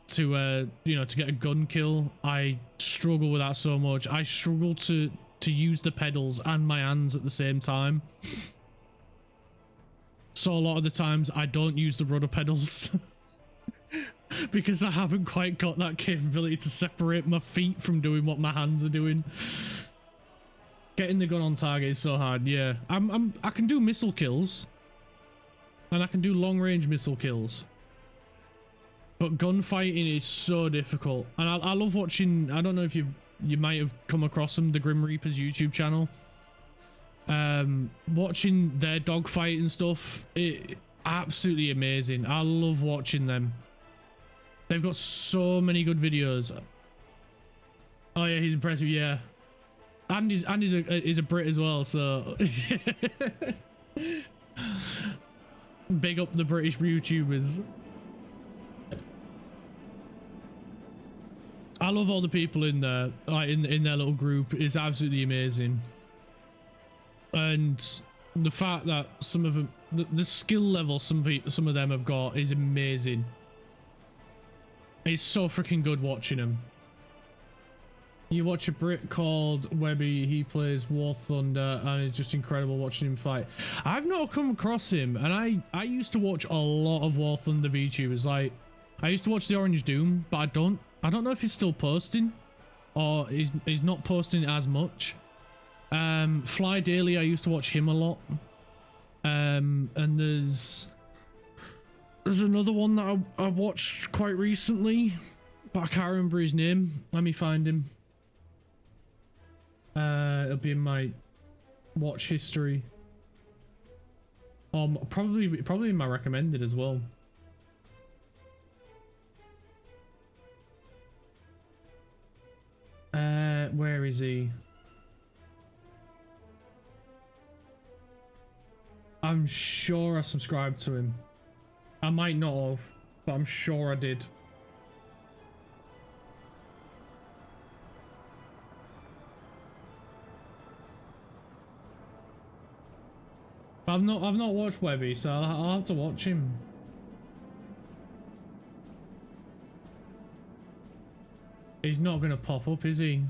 to to get a gun kill. I struggle with that so much. I struggle to use the pedals and my hands at the same time. So a lot of the times I don't use the rudder pedals because I haven't quite got that capability to separate my feet from doing what my hands are doing. Getting the gun on target is so hard. Yeah, I can do missile kills, and I can do long range missile kills, but gunfighting is so difficult. And I love watching, I don't know if you might have come across them, the Grim Reaper's YouTube channel. Watching their dogfight and stuff, it absolutely amazing. I love watching them. They've got so many good videos. Oh yeah, he's impressive. Yeah, and he's a Brit as well, so big up the British YouTubers. I love all the people in there, like in their little group. It's absolutely amazing. And the fact that some of them, the skill level some of them have got is amazing. It's so freaking good watching them. You watch a Brit called Webby, he plays War Thunder, and it's just incredible watching him fight. I've not come across him, and I used to watch a lot of War Thunder VTubers. Like, I used to watch the Orange Doom, but I don't know if he's still posting, or he's not posting as much. Fly Daily, I used to watch him a lot. And there's another one that I watched quite recently, but I can't remember his name. Let me find him. It'll be in my watch history. Probably in my recommended as well. Where is he? I'm sure I subscribed to him. I might not have, but I'm sure I did. I've not watched Webby, so I'll have to watch him. He's not gonna pop up, is he?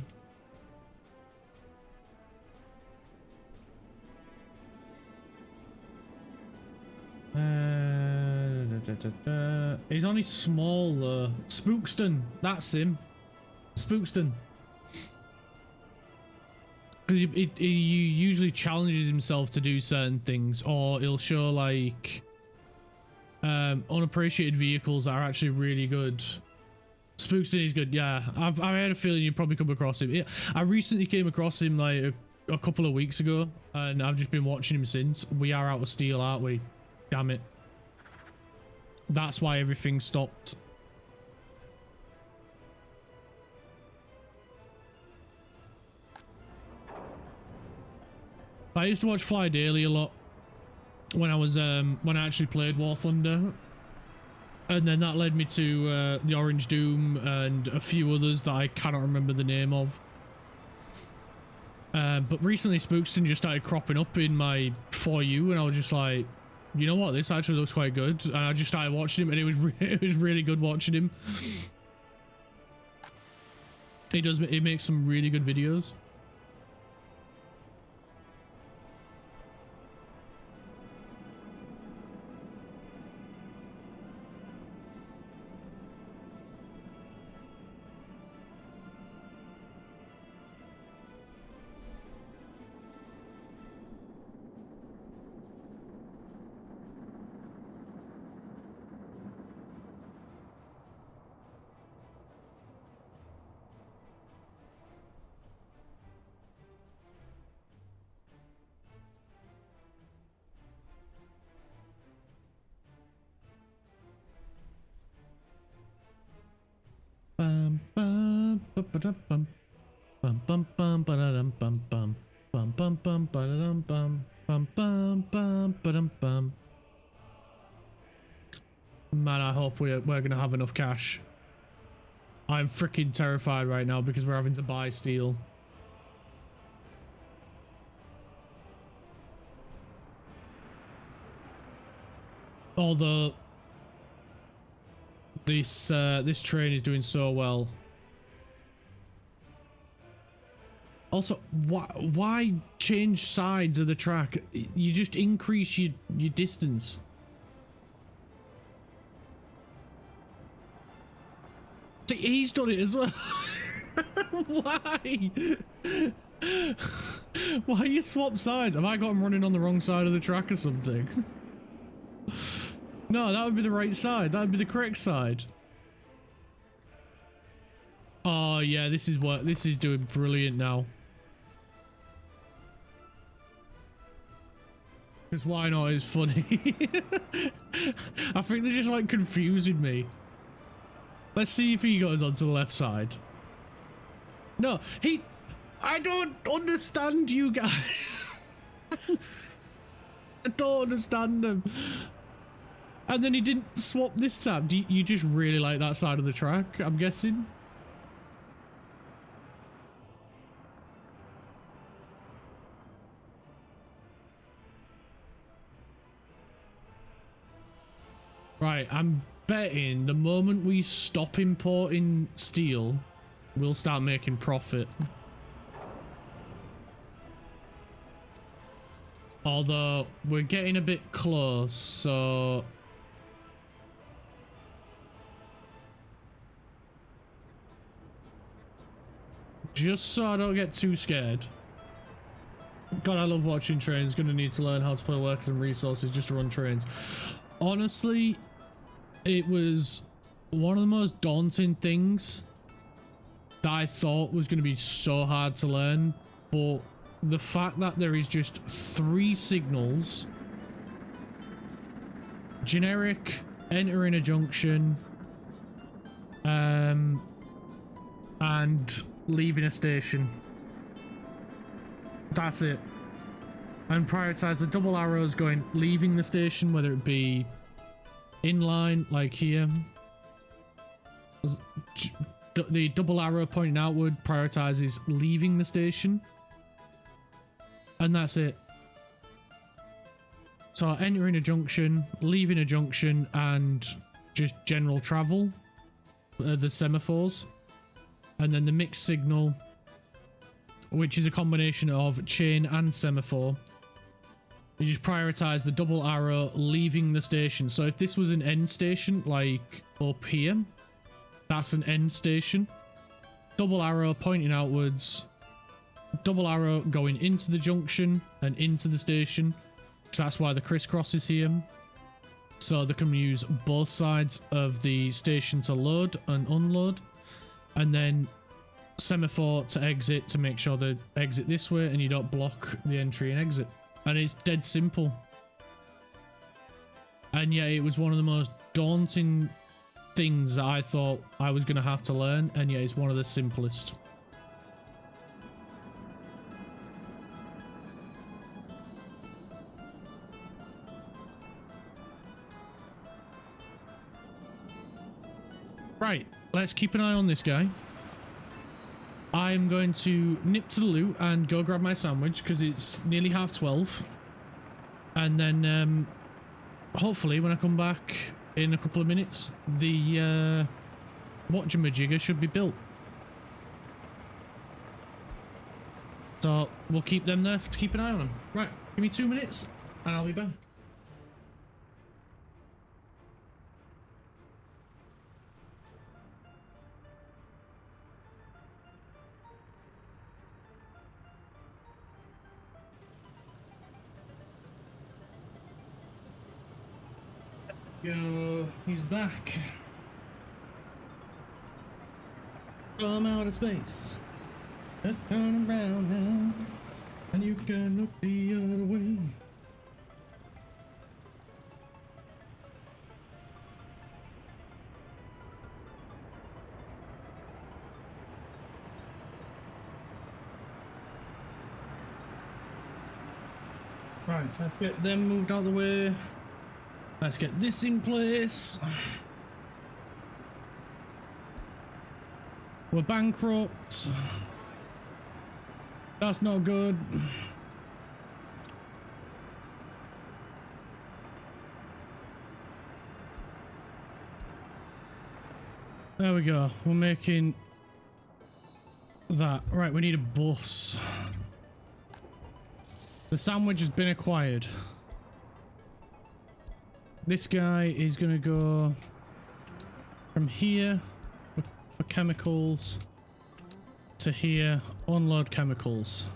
He's only small though. Spookston, that's him. Spookston. Because he usually challenges himself to do certain things, or he'll show like unappreciated vehicles that are actually really good. Spookston is good, yeah. I had a feeling you'd probably come across him. Yeah, I recently came across him like a couple of weeks ago, and I've just been watching him since. We are out of steel, aren't we? Damn it. That's why everything stopped. I used to watch Fly Daily a lot when I was when I actually played War Thunder. And then that led me to the Orange Doom and a few others that I cannot remember the name of. But recently Spookston just started cropping up in my For You, and I was just like, you know what, this actually looks quite good. And I just started watching him, and it was really good watching him. He makes some really good videos. Bum bum ba-ba-da-bum. Bum bum bum ba-da-dum bum bum. Bum bum bum ba-da-dum bum. Bum bum bum ba-dum bum. Man, I hope we're gonna have enough cash. I'm freaking terrified right now because we're having to buy steel. Although this train is doing so well. Also, why change sides of the track? You just increase your distance. See, he's done it as well. Why? Why you swap sides? Have I got him running on the wrong side of the track or something? No, that would be the right side. That would be the correct side. Oh yeah, this is doing brilliant now. Because why not? It's funny. I think they're just like confusing me. Let's see if he goes onto the left side. No, I don't understand you guys. I don't understand them. And then he didn't swap this time. You just really like that side of the track, I'm guessing? Right, I'm betting the moment we stop importing steel, we'll start making profit. Although, we're getting a bit close, so... just so I don't get too scared. God, I love watching trains. Gonna need to learn how to play workers and resources just to run trains. Honestly, it was one of the most daunting things that I thought was going to be so hard to learn, but the fact that there is just 3 signals, generic, entering a junction, and leaving a station. That's it. And prioritize the double arrows going leaving the station, whether it be inline like here. The double arrow pointing outward prioritizes leaving the station. And that's it. So entering a junction, leaving a junction, and just general travel. The semaphores. And then the mixed signal, which is a combination of chain and semaphore. You just prioritize the double arrow leaving the station. So if this was an end station, like up here, that's an end station. Double arrow pointing outwards. Double arrow going into the junction and into the station. So that's why the crisscross is here. so they can use both sides of the station to load and unload, and then semaphore to exit to make sure they exit this way and you don't block the entry and exit. And it's dead simple. And yet it was one of the most daunting things that I thought I was going to have to learn, and yet it's one of the simplest. Right, let's keep an eye on this guy. I'm going to nip to the loot and go grab my sandwich because it's nearly 12:30. And then hopefully when I come back in a couple of minutes, the whatchamajigger should be built. So we'll keep them there to keep an eye on them. Right, give me 2 minutes and I'll be back. Yo, he's back from outer space. Just turn around now, and you can look the other way. Right, let's get them moved out of the way. Let's get this in place. We're bankrupt. That's not good. There we go. We're making that. Right, we need a bus. The sandwich has been acquired. This guy is going to go from here for chemicals to here, unload chemicals.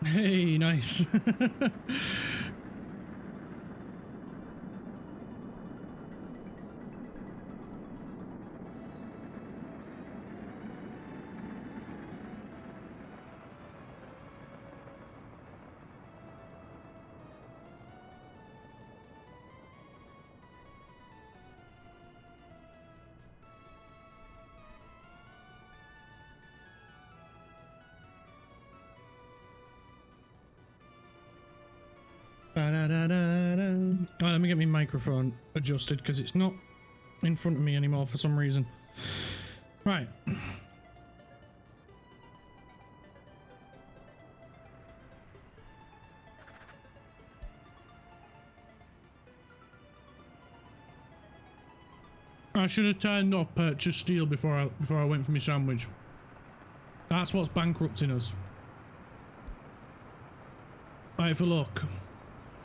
Hey, nice. Right, let me get my microphone adjusted because it's not in front of me anymore for some reason. Right. I should have turned off purchase steel before I went for my sandwich. That's what's bankrupting us. Right, have a look.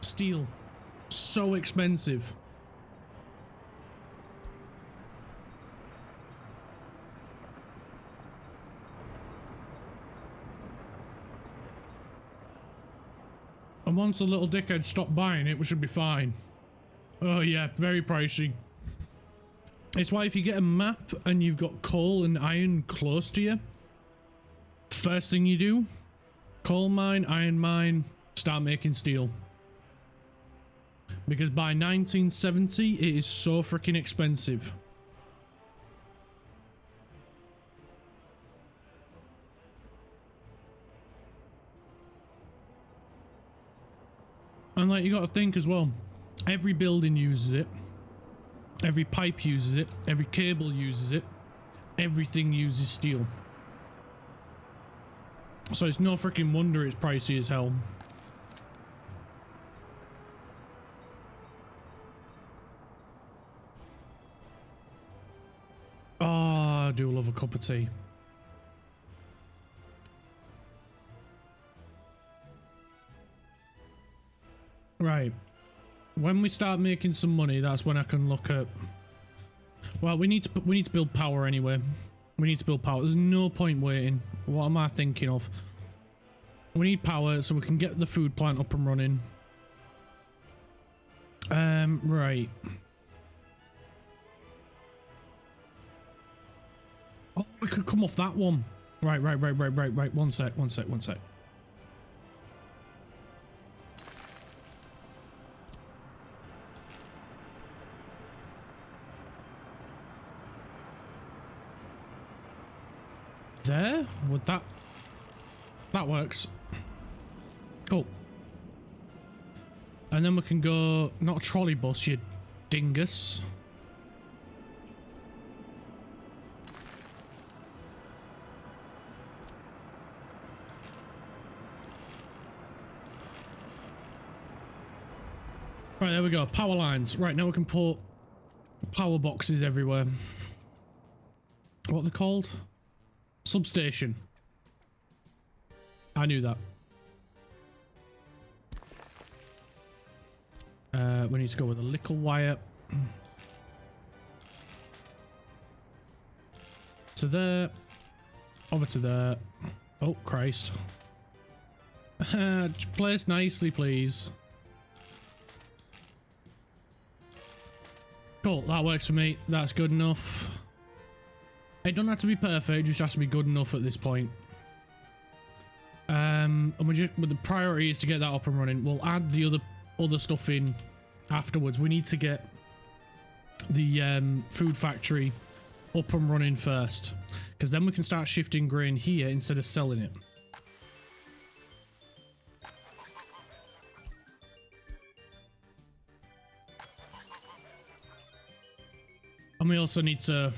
Steel. So expensive. And once the little dickhead stopped buying it, we should be fine. Oh yeah, very pricey. It's why if you get a map and you've got coal and iron close to you, first thing you do, coal mine, iron mine, start making steel. Because by 1970, it is so freaking expensive. And like, you gotta think as well, every building uses it, every pipe uses it, every cable uses it, everything uses steel. So it's no freaking wonder it's pricey as hell. Oh, I do love a cup of tea. Right. When we start making some money, that's when I can look at... Well, we need to build power anyway. We need to build power. There's no point waiting. What am I thinking of? We need power so we can get the food plant up and running. Right. Oh, we could come off that one. Right. One sec. There? Would that... That works. Cool. And then we can go... Not a trolley bus, you dingus. Right, there we go. Power lines. Right, now we can put power boxes everywhere. What are they called? Substation. I knew that. We need to go with a little wire. To there. Over to there. Oh, Christ. Place nicely, please. Cool, that works for me. That's good enough. It doesn't have to be perfect, it just has to be good enough at this point. And we just, but the priority is to get that up and running. We'll add the other stuff in afterwards. We need to get the food factory up and running first, because then we can start shifting grain here instead of selling it. And we also need to,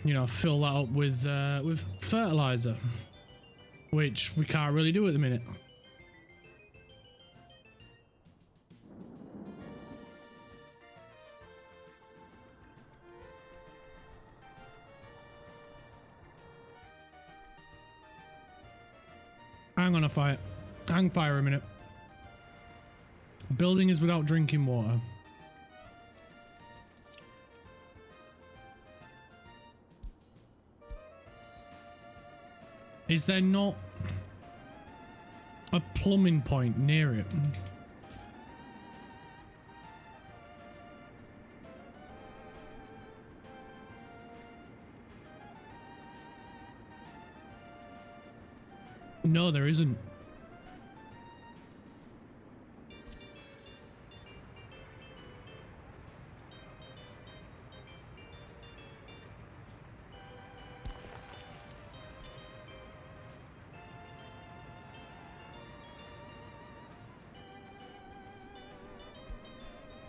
you know, fill that up with fertilizer, which we can't really do at the minute. Hang fire a minute. Building is without drinking water. Is there not a plumbing point near it? No, there isn't.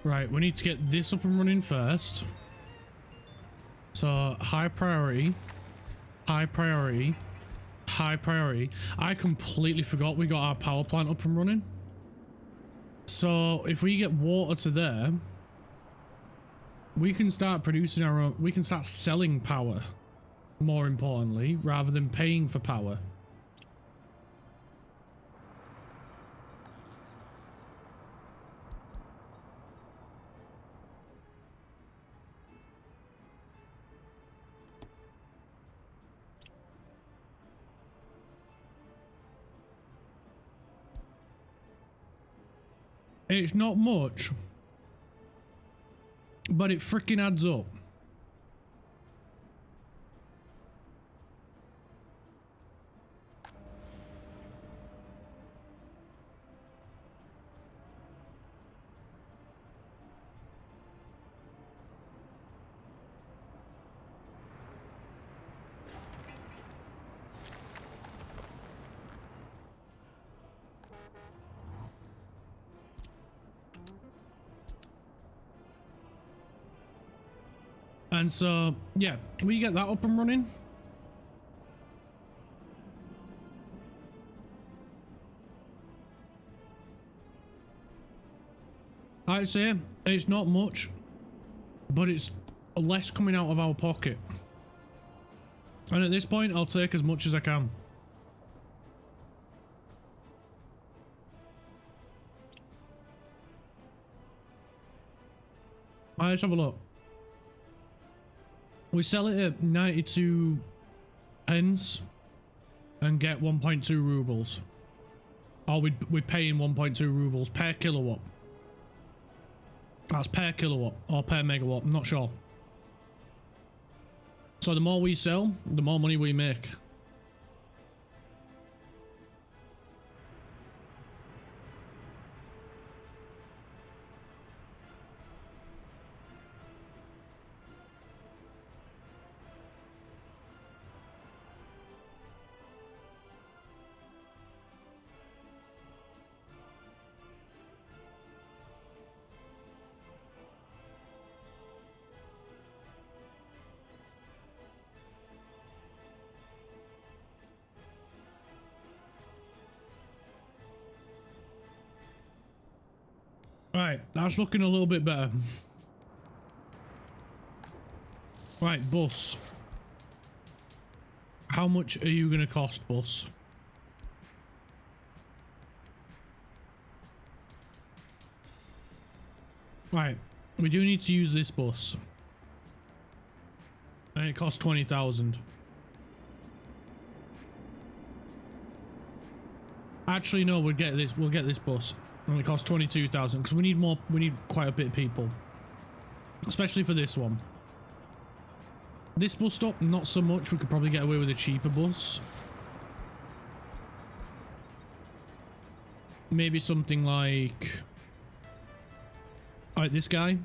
Right, we need to get this up and running first. So, high priority, high priority, high priority. I completely forgot we got our power plant up and running. So, if we get water to there, we can start producing our own, we can start selling power, more importantly, rather than paying for power. It's not much, but it freaking adds up. And so, yeah, we get that up and running. I'd say it's not much, but it's less coming out of our pocket. And at this point, I'll take as much as I can. Alright, let's have a look. We sell it at 92 pence and get 1.2 rubles. Or we're paying 1.2 rubles per kilowatt. That's per kilowatt or per megawatt. I'm not sure. So the more we sell, the more money we make. Right, that's looking a little bit better. Right, bus. How much are you going to cost, bus? Right, we do need to use this bus. And it costs 20,000. Actually, no, we'll get this bus. And it costs 22,000 because we need quite a bit of people. Especially for this one. This bus stop, not so much. We could probably get away with a cheaper bus. Maybe something like this guy.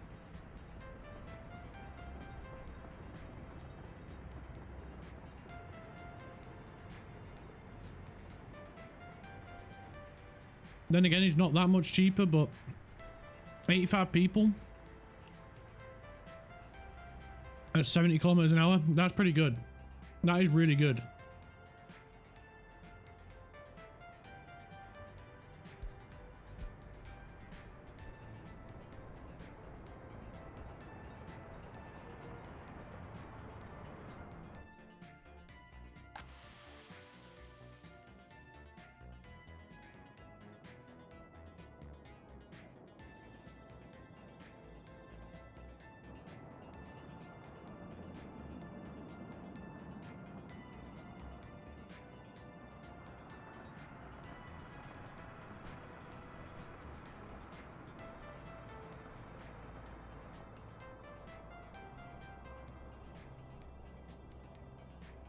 Then again, he's not that much cheaper, but 85 people at 70 kilometers an hour, that's pretty good. That is really good.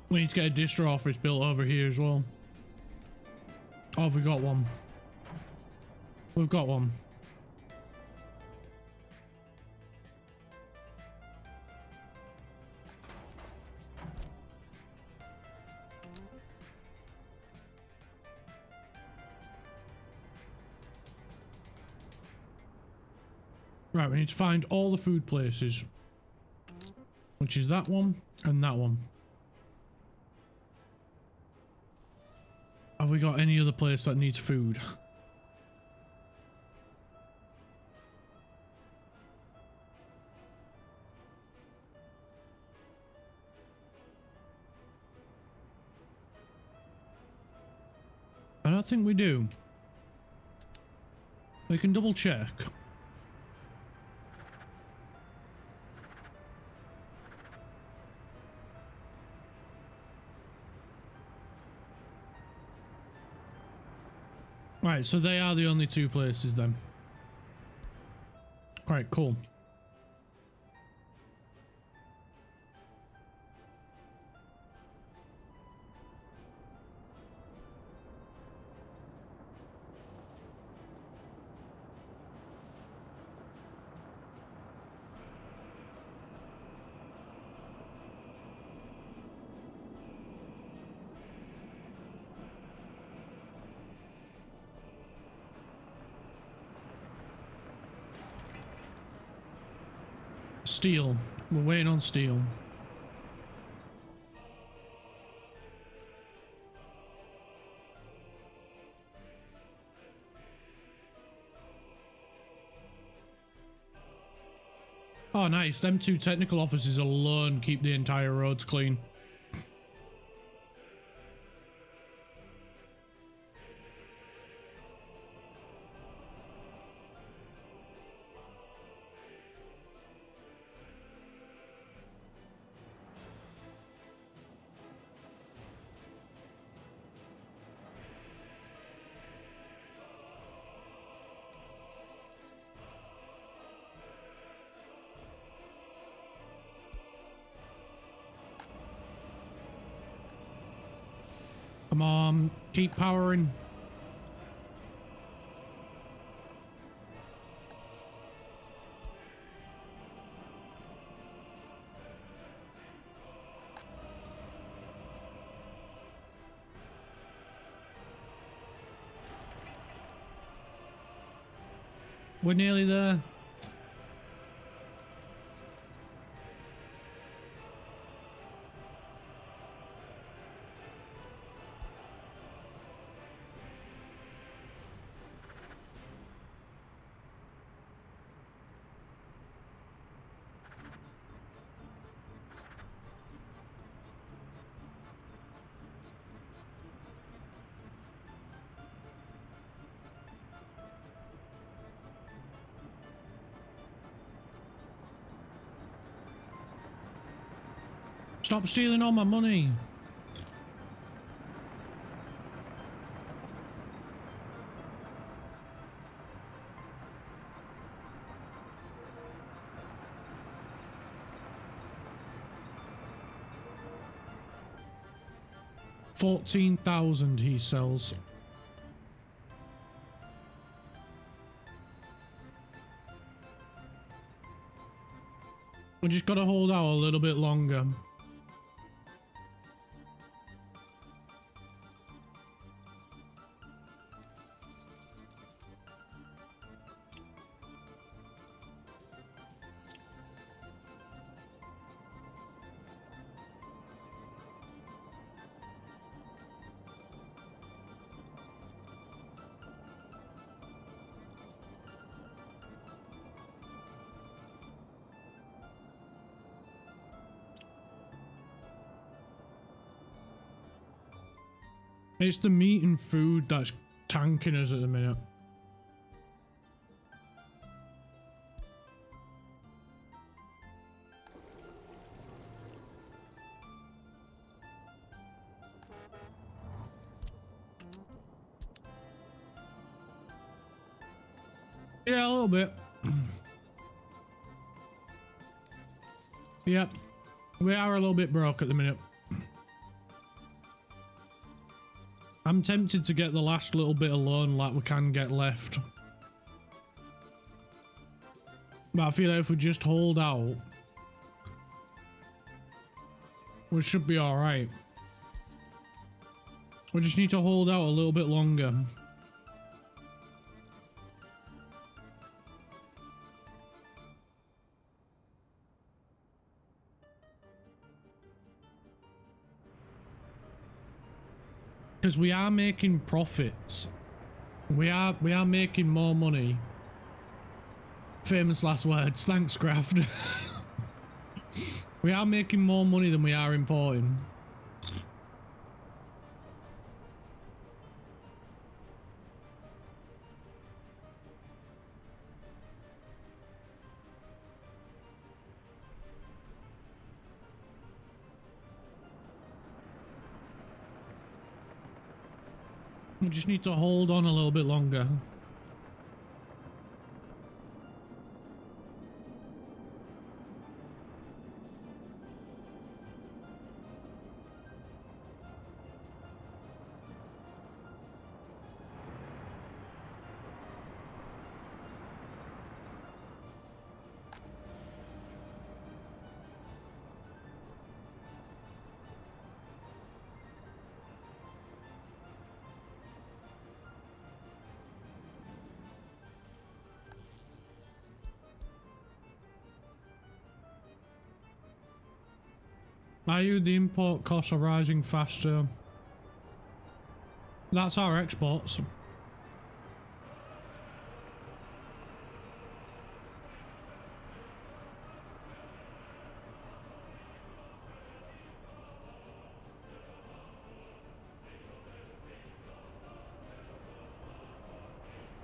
We need to get a distro office built over here as well. Oh, have we got one? We've got one. Right, we need to find all the food places. Which is that one and that one. Have we got any other place that needs food? I don't think we do. We can double check. Right, so they are the only two places then. Alright, cool. Steel. We're waiting on steel. Oh, nice. Them two technical offices alone keep the entire roads clean. Come on, keep powering. We're nearly there. Stop stealing all my money. $14,000 he sells. We just gotta hold out a little bit longer. It's the meat and food that's tanking us at the minute. Yeah, a little bit. Yep. We are a little bit broke at the minute. I'm tempted to get the last little bit of loan like we can get left. But I feel like if we just hold out, we should be alright. We just need to hold out a little bit longer. Because we are making profits. We are making more money. Famous last words. Thanks, Graft. We are making more money than we are importing. We just need to hold on a little bit longer. The import costs are rising faster. That's our exports.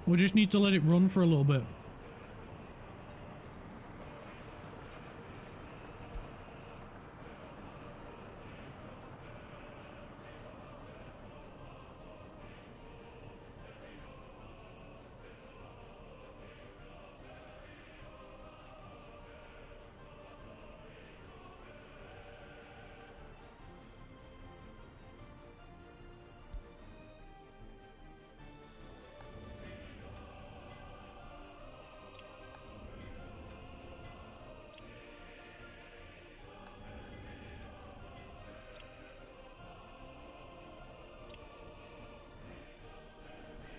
We just need to let it run for a little bit.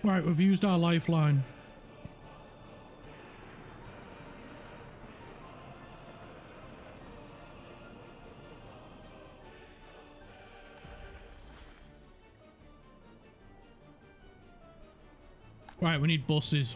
Right, we've used our lifeline. Right, we need buses.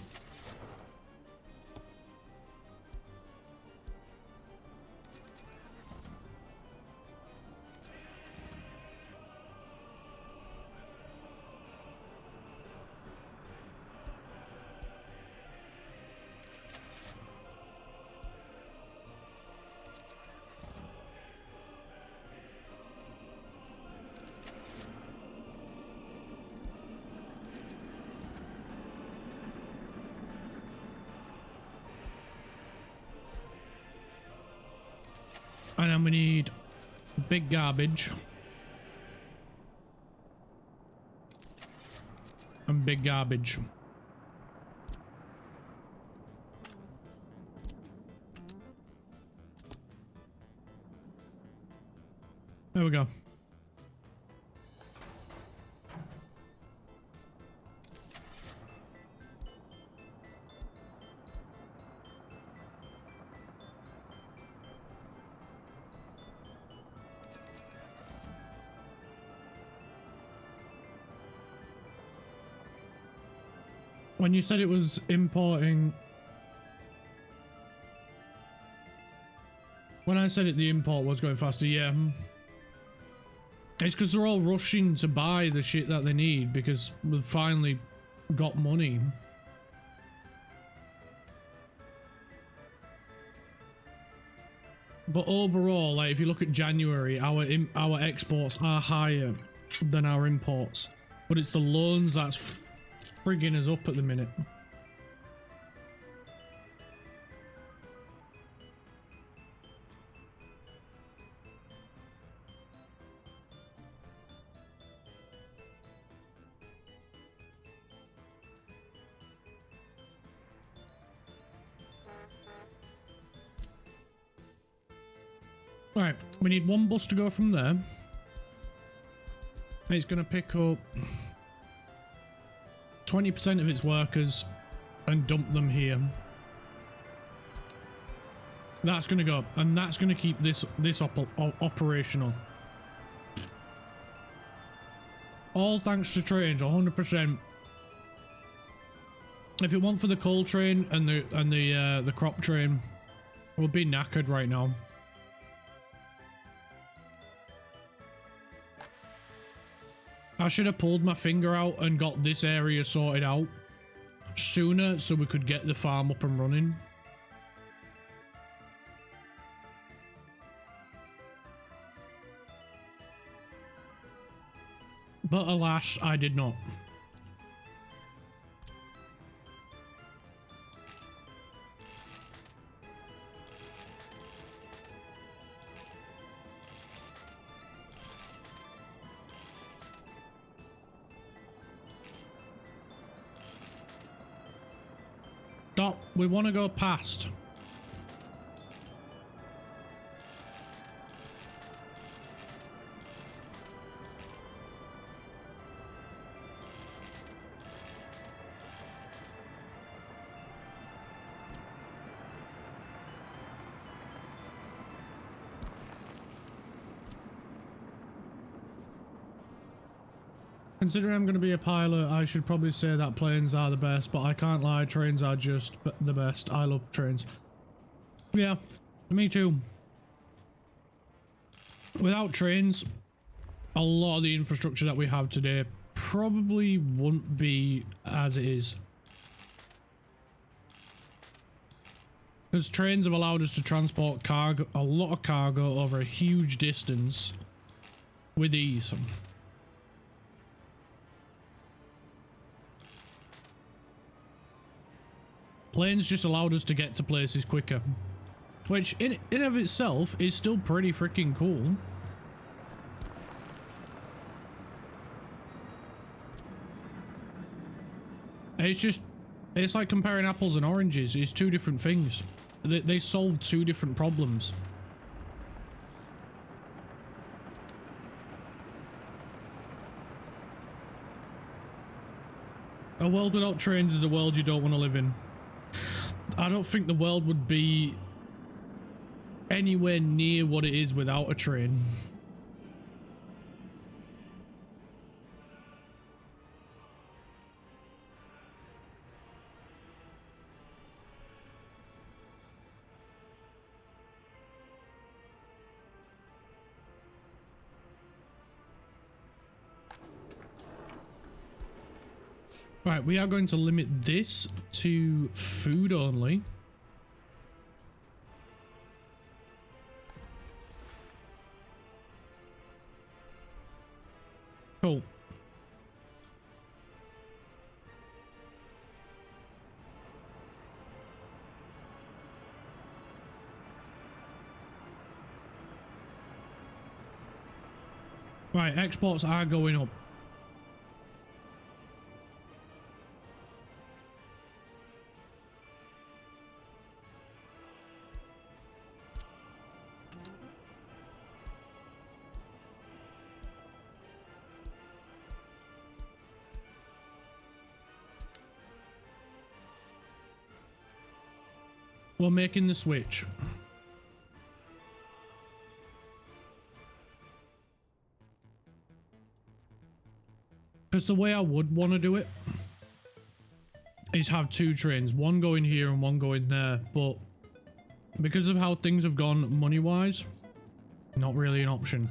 And then we need big garbage. And big garbage. There we go. When you said it was importing... When I said it, the import was going faster, yeah. It's because they're all rushing to buy the shit that they need because we've finally got money. But overall, like if you look at January, our exports are higher than our imports. But it's the loans that's frigging us up at the minute. Right, we need one bus to go from there. It's going to pick up 20% of its workers and dump them here. That's going to go, and that's going to keep this operational. All thanks to trains, 100%. If it weren't for the coal train and the crop train, we'll be knackered right now. I should have pulled my finger out and got this area sorted out sooner so we could get the farm up and running. But alas, I did not. Stop. We want to go past. Considering I'm going to be a pilot, I should probably say that planes are the best, but I can't lie, trains are just the best. I love trains. Yeah, me too. Without trains, a lot of the infrastructure that we have today probably wouldn't be as it is. Because trains have allowed us to transport cargo, a lot of cargo over a huge distance with ease. Planes just allowed us to get to places quicker, which in of itself is still pretty freaking cool. It's like comparing apples and oranges. It's two different things. They solve two different problems. A world without trains is a world you don't want to live in. I don't think the world would be anywhere near what it is without a train. Right, we are going to limit this to food only. Cool. Right, exports are going up. We're making the switch. Because the way I would want to do it is have two trains, one going here and one going there, but because of how things have gone money-wise, not really an option.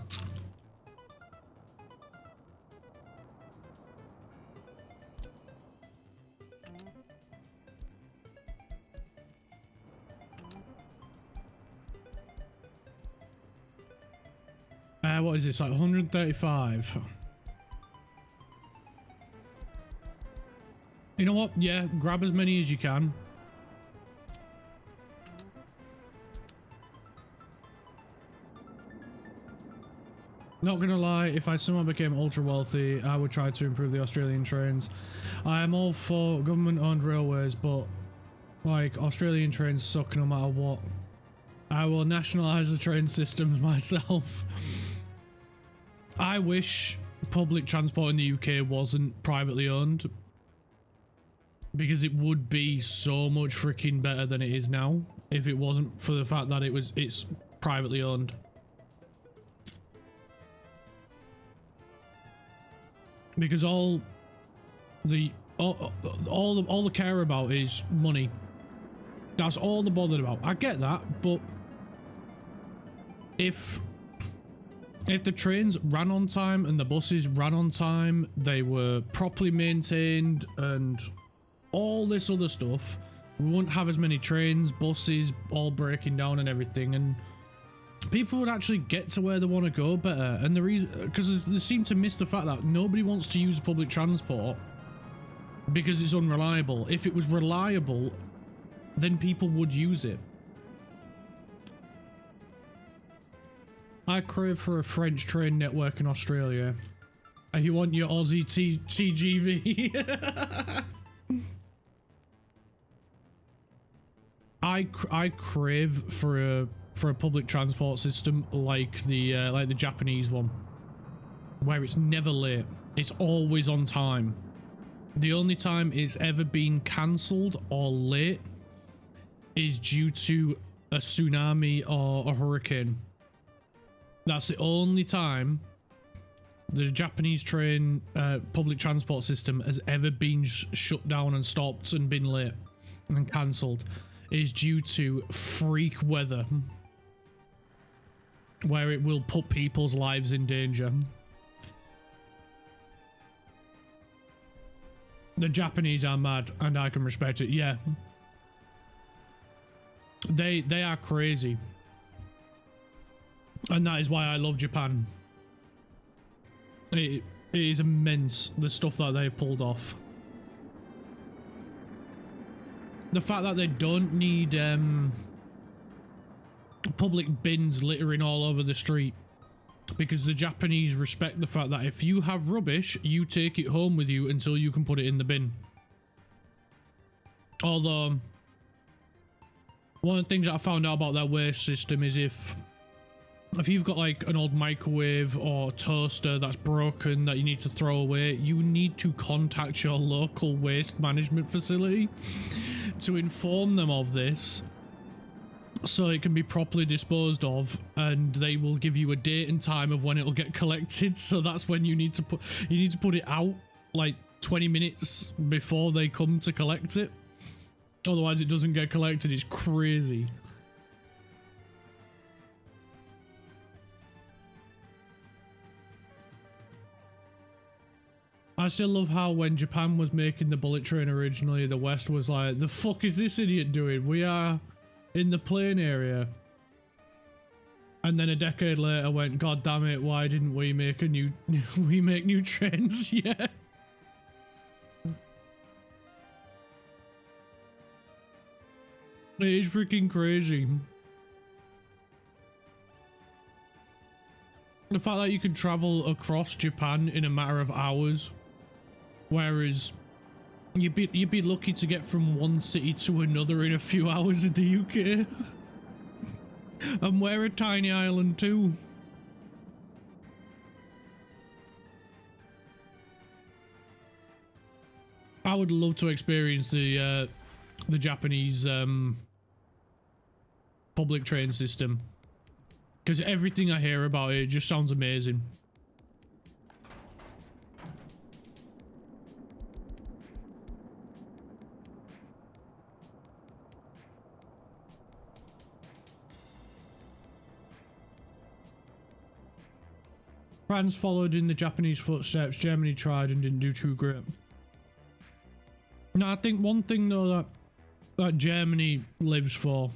What is this, like 135? You know what? Yeah, grab as many as you can. Not gonna lie, if I somehow became ultra wealthy, I would try to improve the Australian trains. I am all for government-owned railways, but like Australian trains suck no matter what. I will nationalise the train systems myself. I wish public transport in the UK wasn't privately owned, because it would be so much freaking better than it is now if it wasn't for the fact that it's privately owned. Because all they care about is money. That's all they're bothered about. I get that, but if the trains ran on time and the buses ran on time, they were properly maintained and all this other stuff, we wouldn't have as many trains, buses all breaking down and everything, and people would actually get to where they want to go better. And the reason, because they seem to miss the fact that nobody wants to use public transport because it's unreliable. If it was reliable, then people would use it. I crave for a French train network in Australia. You want your Aussie TGV? I crave for a public transport system like the Japanese one, where it's never late. It's always on time. The only time it's ever been cancelled or late is due to a tsunami or a hurricane. That's the only time the Japanese train public transport system has ever been shut down and stopped and been late and cancelled, is due to freak weather where it will put people's lives in danger. The Japanese are mad, and I can respect it. Yeah, they are crazy. And that is why I love Japan. It is immense, the stuff that they pulled off. The fact that they don't need public bins littering all over the street, because the Japanese respect the fact that if you have rubbish, you take it home with you until you can put it in the bin. Although, one of the things that I found out about their waste system is if if you've got like an old microwave or toaster that's broken that you need to throw away, you need to contact your local waste management facility to inform them of this so it can be properly disposed of, and they will give you a date and time of when it'll get collected. So that's when you need to put it out like 20 minutes before they come to collect it. Otherwise it doesn't get collected. It's crazy. I still love how when Japan was making the bullet train originally, the West was like, the fuck is this idiot doing? We are in the plain area. And then a decade later went, God damn it, why didn't we make new trains? Yeah. It is freaking crazy. The fact that you can travel across Japan in a matter of hours, whereas you'd be lucky to get from one city to another in a few hours in the UK. And we're a tiny island too. I would love to experience the Japanese public train system, because everything I hear about it just sounds amazing. France followed in the Japanese footsteps. Germany tried and didn't do too great. No, I think one thing though that Germany lives for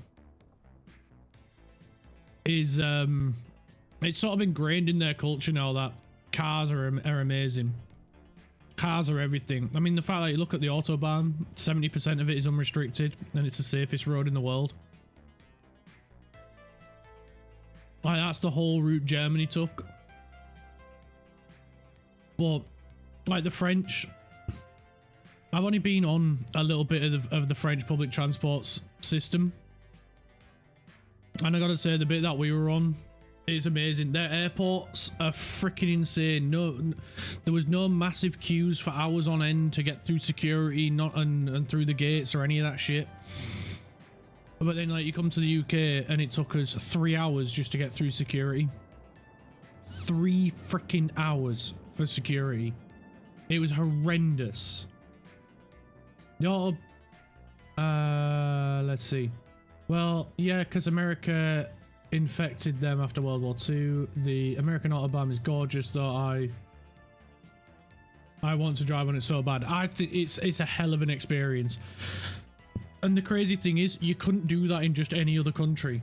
is it's sort of ingrained in their culture now that cars are amazing. Cars are everything. I mean, the fact that you look at the Autobahn, 70% of it is unrestricted and it's the safest road in the world. Like, that's the whole route Germany took. But like the French, I've only been on a little bit of the French public transport system, and I gotta say the bit that we were on is amazing. Their airports are freaking insane. There was no massive queues for hours on end to get through security, and through the gates or any of that shit. But then like you come to the UK and it took us 3 hours just to get through security. 3 freaking hours for security. It was horrendous. Let's see. Well, yeah, because America infected them after World War II. The American Autobahn is gorgeous, though. I want to drive on it so bad. I think it's a hell of an experience. And the crazy thing is, you couldn't do that in just any other country.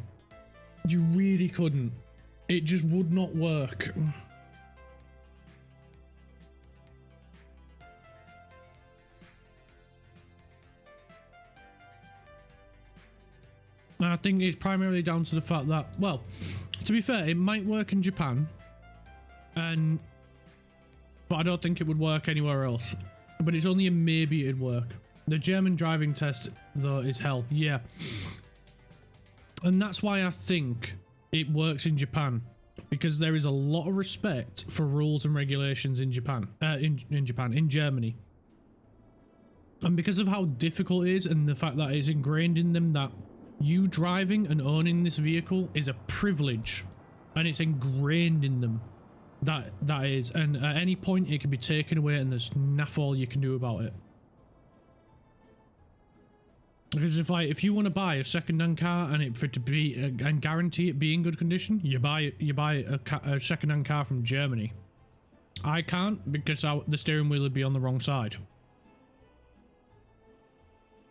You really couldn't. It just would not work. I think it's primarily down to the fact that, well, to be fair, it might work in Japan, but I don't think it would work anywhere else. But it's only a maybe it'd work. The German driving test, though, is hell. Yeah. And that's why I think it works in Japan, because there is a lot of respect for rules and regulations in Japan, in Germany. And because of how difficult it is, and the fact that it's ingrained in them that you driving and owning this vehicle is a privilege, and it's ingrained in them that is, and at any point it can be taken away and there's naff all you can do about it. Because if you want to buy a second-hand car and for it to be and guarantee it be in good condition, you buy a second-hand car from Germany. I can't, because the steering wheel would be on the wrong side.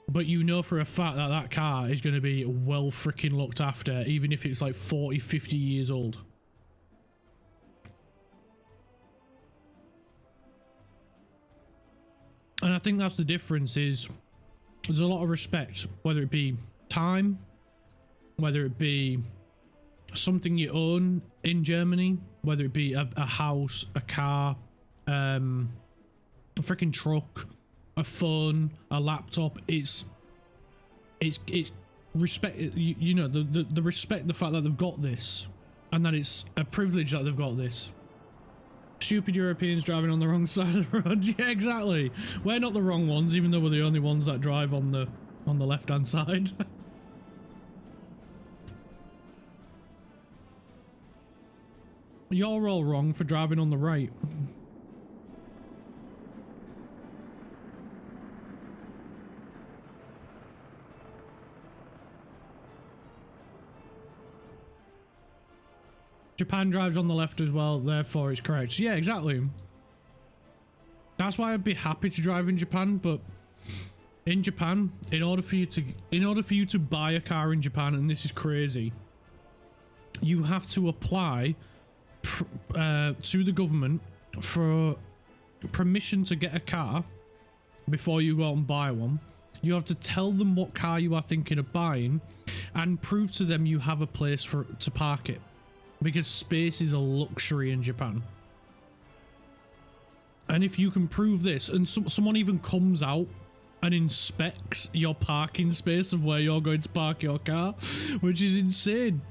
But you know for a fact that that car is going to be well freaking looked after, even if it's like 40, 50 years old. And I think that's the difference, is there's a lot of respect, whether it be time, whether it be something you own in Germany, whether it be a house, a car, a freaking truck, a phone, a laptop. It's respect. You know, the respect, the fact that they've got this and that it's a privilege that they've got this. Stupid Europeans driving on the wrong side of the road. Yeah, exactly. We're not the wrong ones, even though we're the only ones that drive on the left-hand side. You're all wrong for driving on the right. Japan drives on the left as well, therefore it's correct. Yeah, exactly. That's why I'd be happy to drive in Japan, but in Japan, in order for you to buy a car in Japan, and this is crazy, you have to apply to the government for permission to get a car before you go out and buy one. You have to tell them what car you are thinking of buying and prove to them you have a place to park it. Because space is a luxury in Japan. And if you can prove this, and someone even comes out and inspects your parking space of where you're going to park your car, which is insane.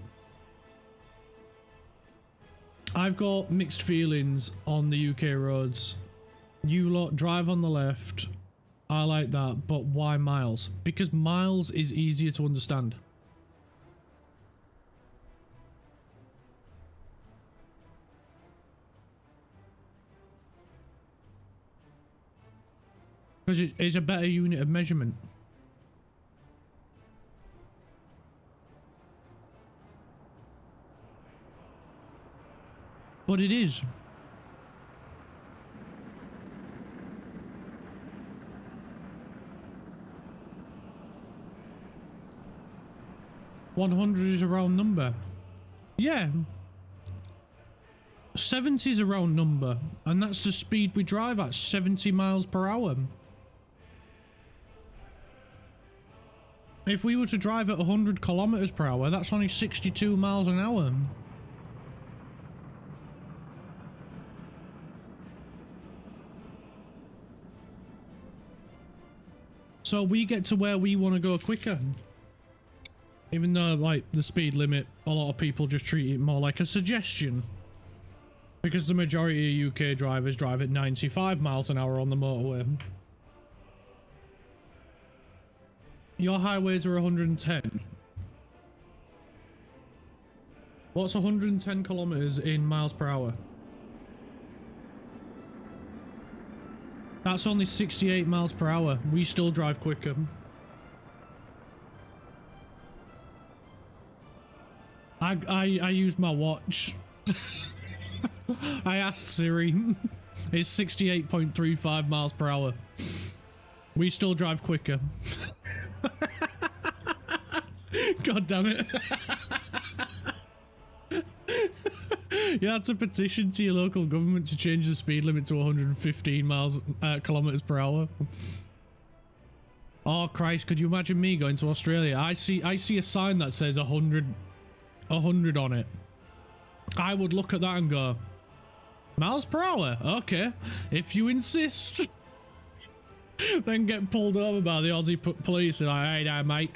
I've got mixed feelings on the UK roads. You lot drive on the left. I like that, but why miles? Because miles is easier to understand. Because it's a better unit of measurement. But it is. $100 is a round number. Yeah. 70 is a round number. And that's the speed we drive at, 70 miles per hour. If we were to drive at 100 kilometers per hour, that's only 62 miles an hour. So we get to where we want to go quicker. Even though, like, the speed limit, a lot of people just treat it more like a suggestion. Because the majority of UK drivers drive at 95 miles an hour on the motorway. Your highways are 110. What's 110 kilometers in miles per hour? That's only 68 miles per hour. We still drive quicker. I used my watch. I asked Siri. It's 68.35 miles per hour. We still drive quicker. God damn it. You had to petition to your local government to change the speed limit to 115 kilometers per hour. Oh Christ, could you imagine me going to Australia? I see a sign that says 100 on it. I would look at that and go, miles per hour? Okay, if you insist. Then get pulled over by the Aussie police and like, hey there mate,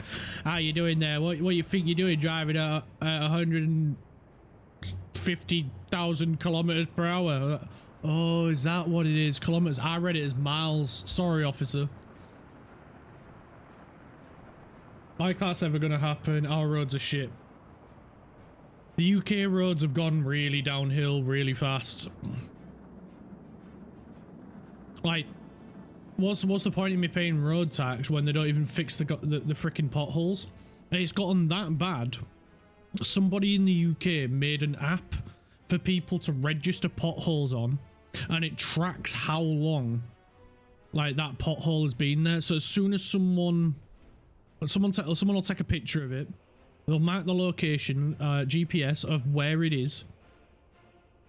how you doing there? What you think you're doing driving at 150,000 kilometers per hour? Oh, is that what it is? Kilometers? I read it as miles. Sorry, officer. Like that's ever gonna happen. Our roads are shit. The UK roads have gone really downhill really fast. Like, what's the point in me paying road tax when they don't even fix the freaking potholes? And it's gotten that bad. Somebody in the UK made an app for people to register potholes on, and it tracks how long like that pothole has been there. So as soon as someone will take a picture of it, they'll mark the location, GPS of where it is,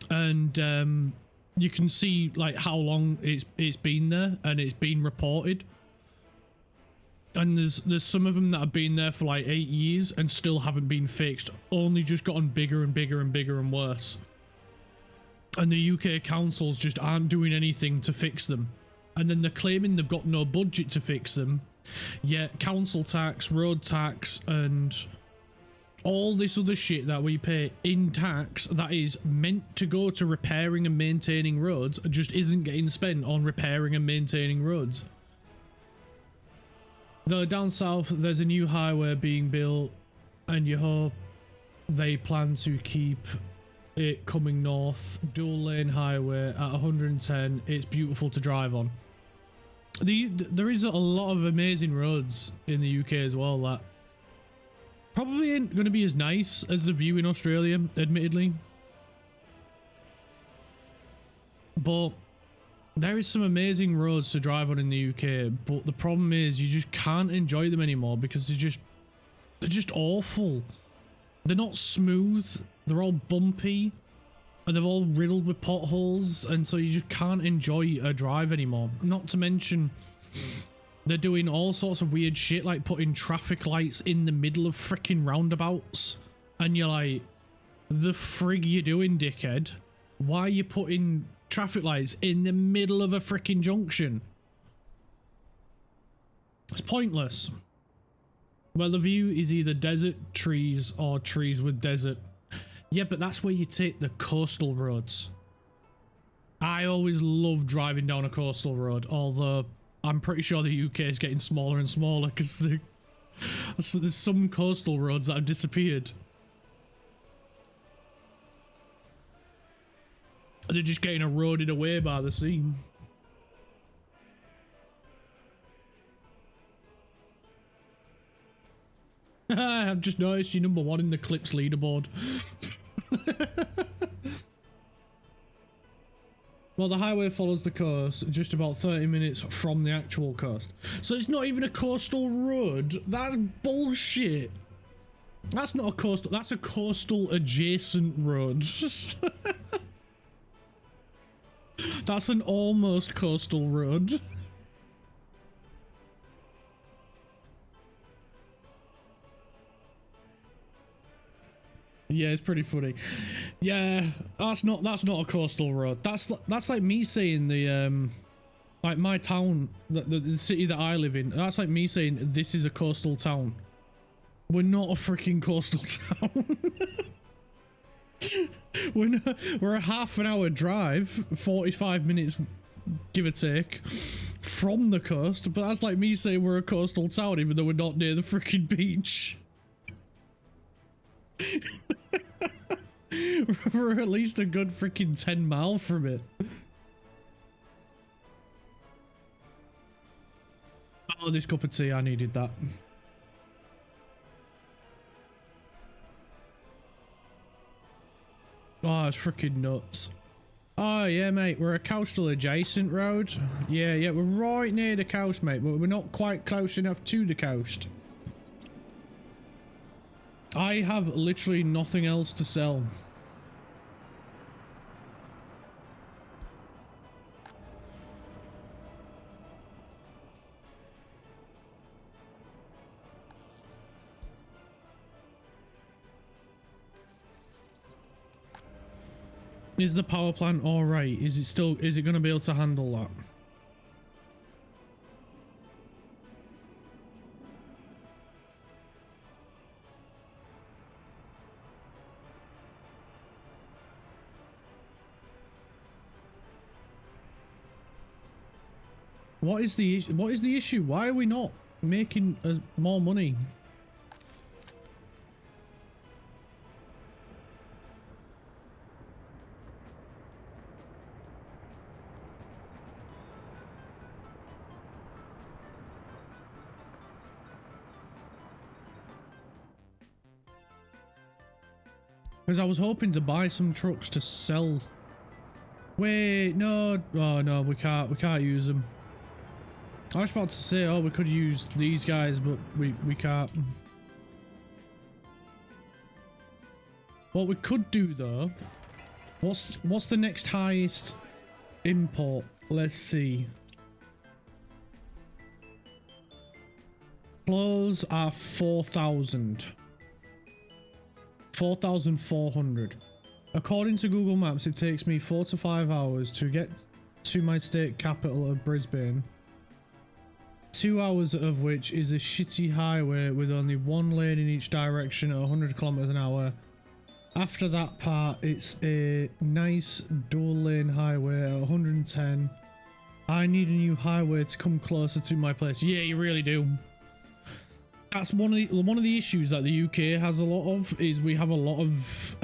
and you can see like how long it's been there and it's been reported. And there's some of them that have been there for like 8 years and still haven't been fixed, only just gotten bigger and bigger and bigger and worse. And the UK councils just aren't doing anything to fix them. And then they're claiming they've got no budget to fix them, yet council tax, road tax, and all this other shit that we pay in tax that is meant to go to repairing and maintaining roads just isn't getting spent on repairing and maintaining roads. Though down south there's a new highway being built, and you hope they plan to keep it coming north. Dual lane highway at 110. It's beautiful to drive on. There is a lot of amazing roads in the UK as well that probably ain't going to be as nice as the view in Australia, admittedly. But there is some amazing roads to drive on in the UK, but the problem is you just can't enjoy them anymore because they're just awful. They're not smooth, they're all bumpy, and they're all riddled with potholes, and so you just can't enjoy a drive anymore. Not to mention, they're doing all sorts of weird shit, like putting traffic lights in the middle of freaking roundabouts, and you're like, the frig you doing, dickhead? Why are you putting traffic lights in the middle of a freaking junction? It's pointless. Well, the view is either desert, trees, or trees with desert. Yeah, but that's where you take the coastal roads. I always love driving down a coastal road, although I'm pretty sure the UK is getting smaller and smaller because there's some coastal roads that have disappeared. They're just getting eroded away by the sea. I've just noticed you're number 1 in the clips leaderboard. Well, the highway follows the coast, just about 30 minutes from the actual coast. So it's not even a coastal road? That's bullshit. That's not a coastal, that's a coastal adjacent road. That's an almost coastal road. Yeah, it's pretty funny. Yeah, that's not a coastal road. That's like me saying the like my town, the city that I live in. That's like me saying this is a coastal town. We're not a freaking coastal town. We're a half an hour drive, 45 minutes give or take, from the coast. But that's like me saying we're a coastal town, even though we're not near the freaking beach. We're at least a good freaking 10 mile from it. Oh, this cup of tea, I needed that. Oh, it's freaking nuts. Oh yeah, mate, we're a coastal adjacent road. Yeah, we're right near the coast, mate, but we're not quite close enough to the coast. I have literally nothing else to sell. Is the power plant all right? Is it going to be able to handle that? What is the issue? Why are we not making more money? Because I was hoping to buy some trucks to sell. Wait, no. Oh no, we can't use them. I was about to say, oh, we could use these guys, but we can't. What we could do though, what's the next highest import? Let's see. Clothes are 4,000. 4,400. According to Google Maps, it takes me 4 to 5 hours to get to my state capital of Brisbane. 2 hours of which is a shitty highway with only one lane in each direction at 100 kilometers an hour. After that part, it's a nice dual lane highway at 110. I need a new highway to come closer to my place. Yeah, you really do. That's one of the issues that the UK has a lot of, is we have a lot of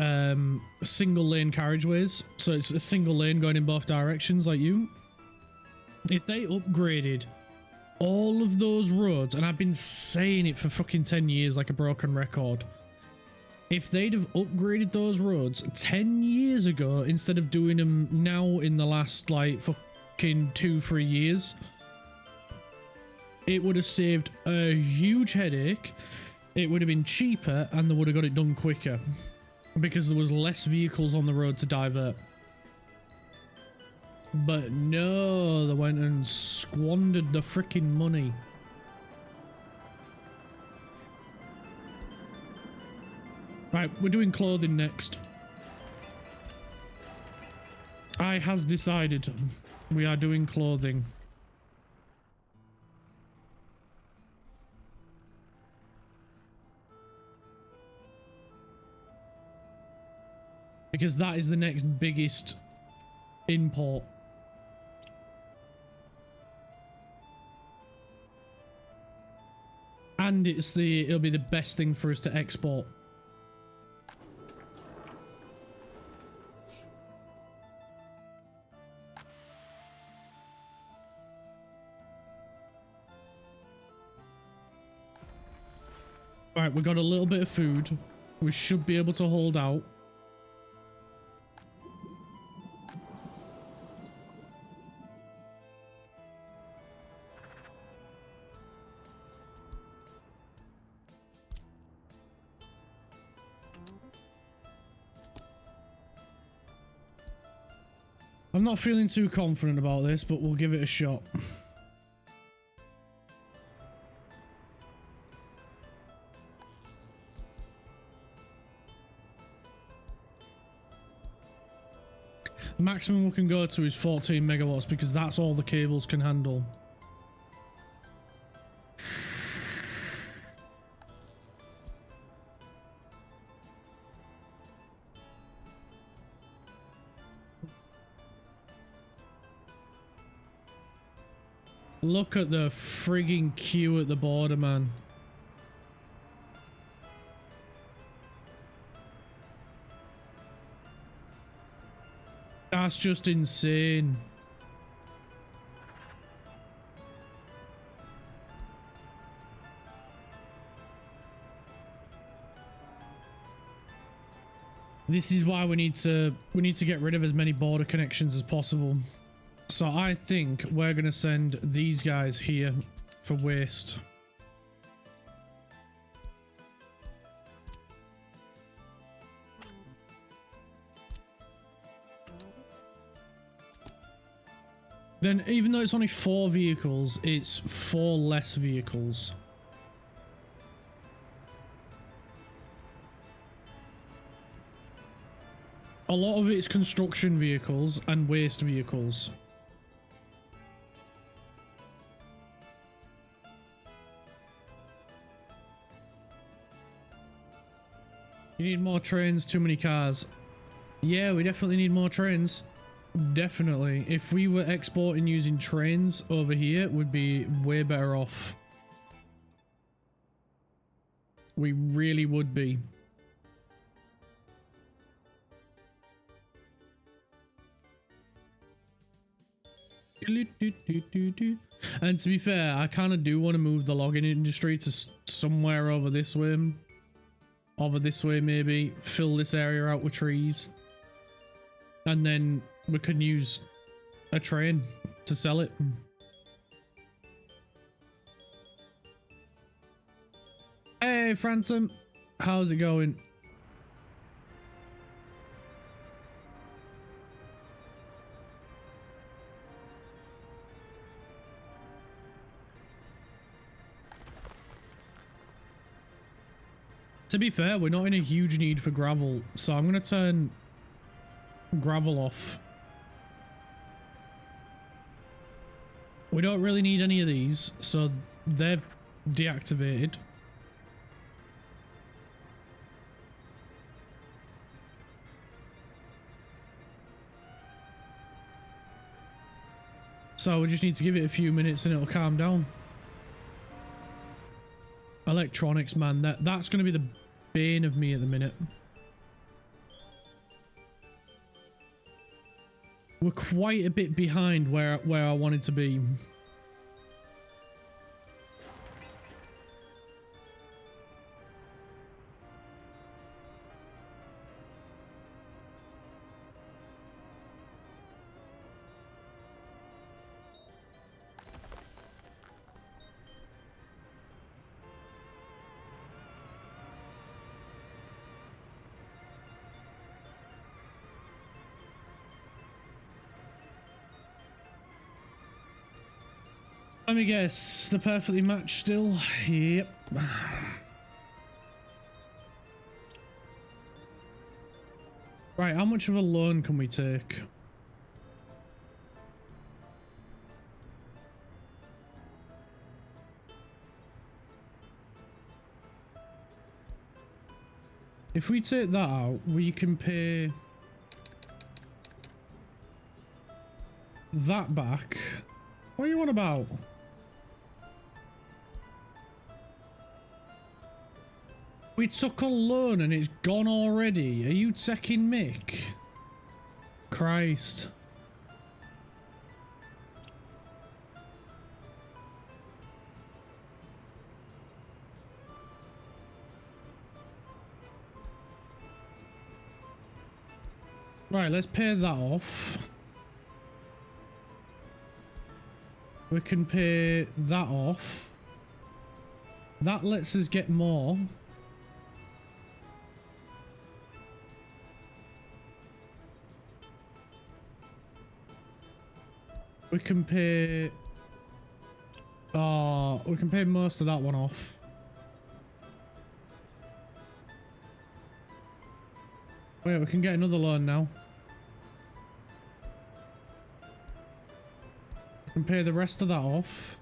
single lane carriageways. So it's a single lane going in both directions like you. If they upgraded all of those roads, and I've been saying it for fucking 10 years like a broken record, if they'd have upgraded those roads 10 years ago instead of doing them now in the last like fucking 2-3 years, it would have saved a huge headache, it would have been cheaper, and they would have got it done quicker because there was less vehicles on the road to divert. But no, they went and squandered the freaking money. Right, we're doing clothing next. I has decided we are doing clothing. Because that is the next biggest import. And it'll be the best thing for us to export. Right, we got a little bit of food. We should be able to hold out. I'm not feeling too confident about this, but we'll give it a shot. The maximum we can go to is 14 megawatts because that's all the cables can handle. Look at the frigging queue at the border, man. That's just insane. This is why we need to get rid of as many border connections as possible. So I think we're going to send these guys here for waste. Then even though it's only 4 vehicles, it's 4 less vehicles. A lot of it is construction vehicles and waste vehicles. You need more trains, too many cars. Yeah, we definitely need more trains. Definitely. If we were exporting using trains over here, we'd be way better off. We really would be. And to be fair, I kind of do want to move the logging industry to somewhere over this way. Over this way, maybe. Fill this area out with trees. And then we can use a train to sell it. Hey, Phantom. How's it going? To be fair, we're not in a huge need for gravel, so I'm going to turn gravel off. We don't really need any of these, so they're deactivated. So we just need to give it a few minutes and it'll calm down. Electronics, man, that's going to be the bane of me at the minute. We're quite a bit behind where I wanted to be. Let me guess, they're perfectly matched still? Yep. Right, how much of a loan can we take? If we take that out, we can pay that back. What are you on about? We took a loan and it's gone already. Are you taking mick? Christ. Right, let's pay that off. We can pay that off. That lets us get more. We can pay... we can pay most of that one off. Wait, we can get another loan now. We can pay the rest of that off.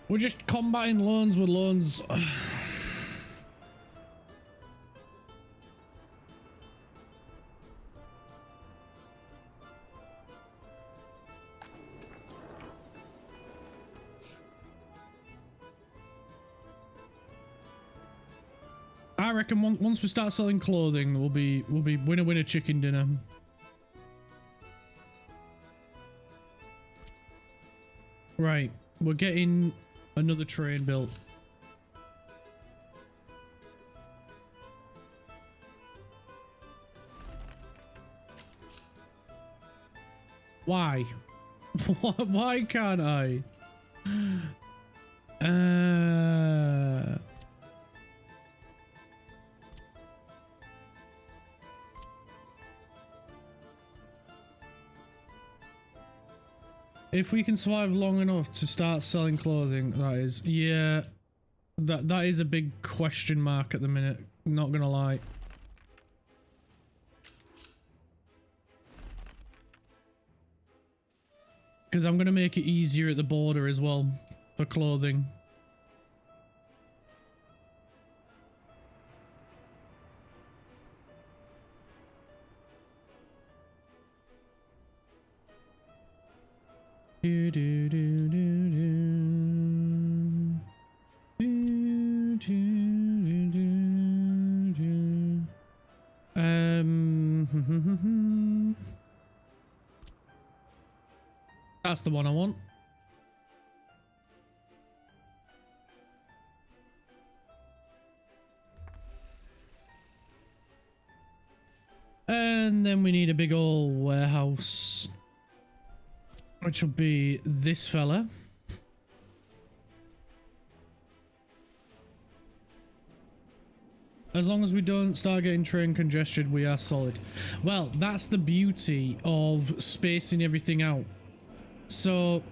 We're just combating loans with loans. I reckon once we start selling clothing, we'll be winner chicken dinner. Right, we're getting another train built. Why? Why can't I? If we can survive long enough to start selling clothing, that is, yeah, that is a big question mark at the minute, not gonna lie. Because I'm gonna make it easier at the border as well for clothing. Do, do, do, do, do. Do, do, do, do. That's the one I want. And then we need a big old warehouse, which will be this fella. As long as we don't start getting train congested, we are solid. Well, that's the beauty of spacing everything out. So,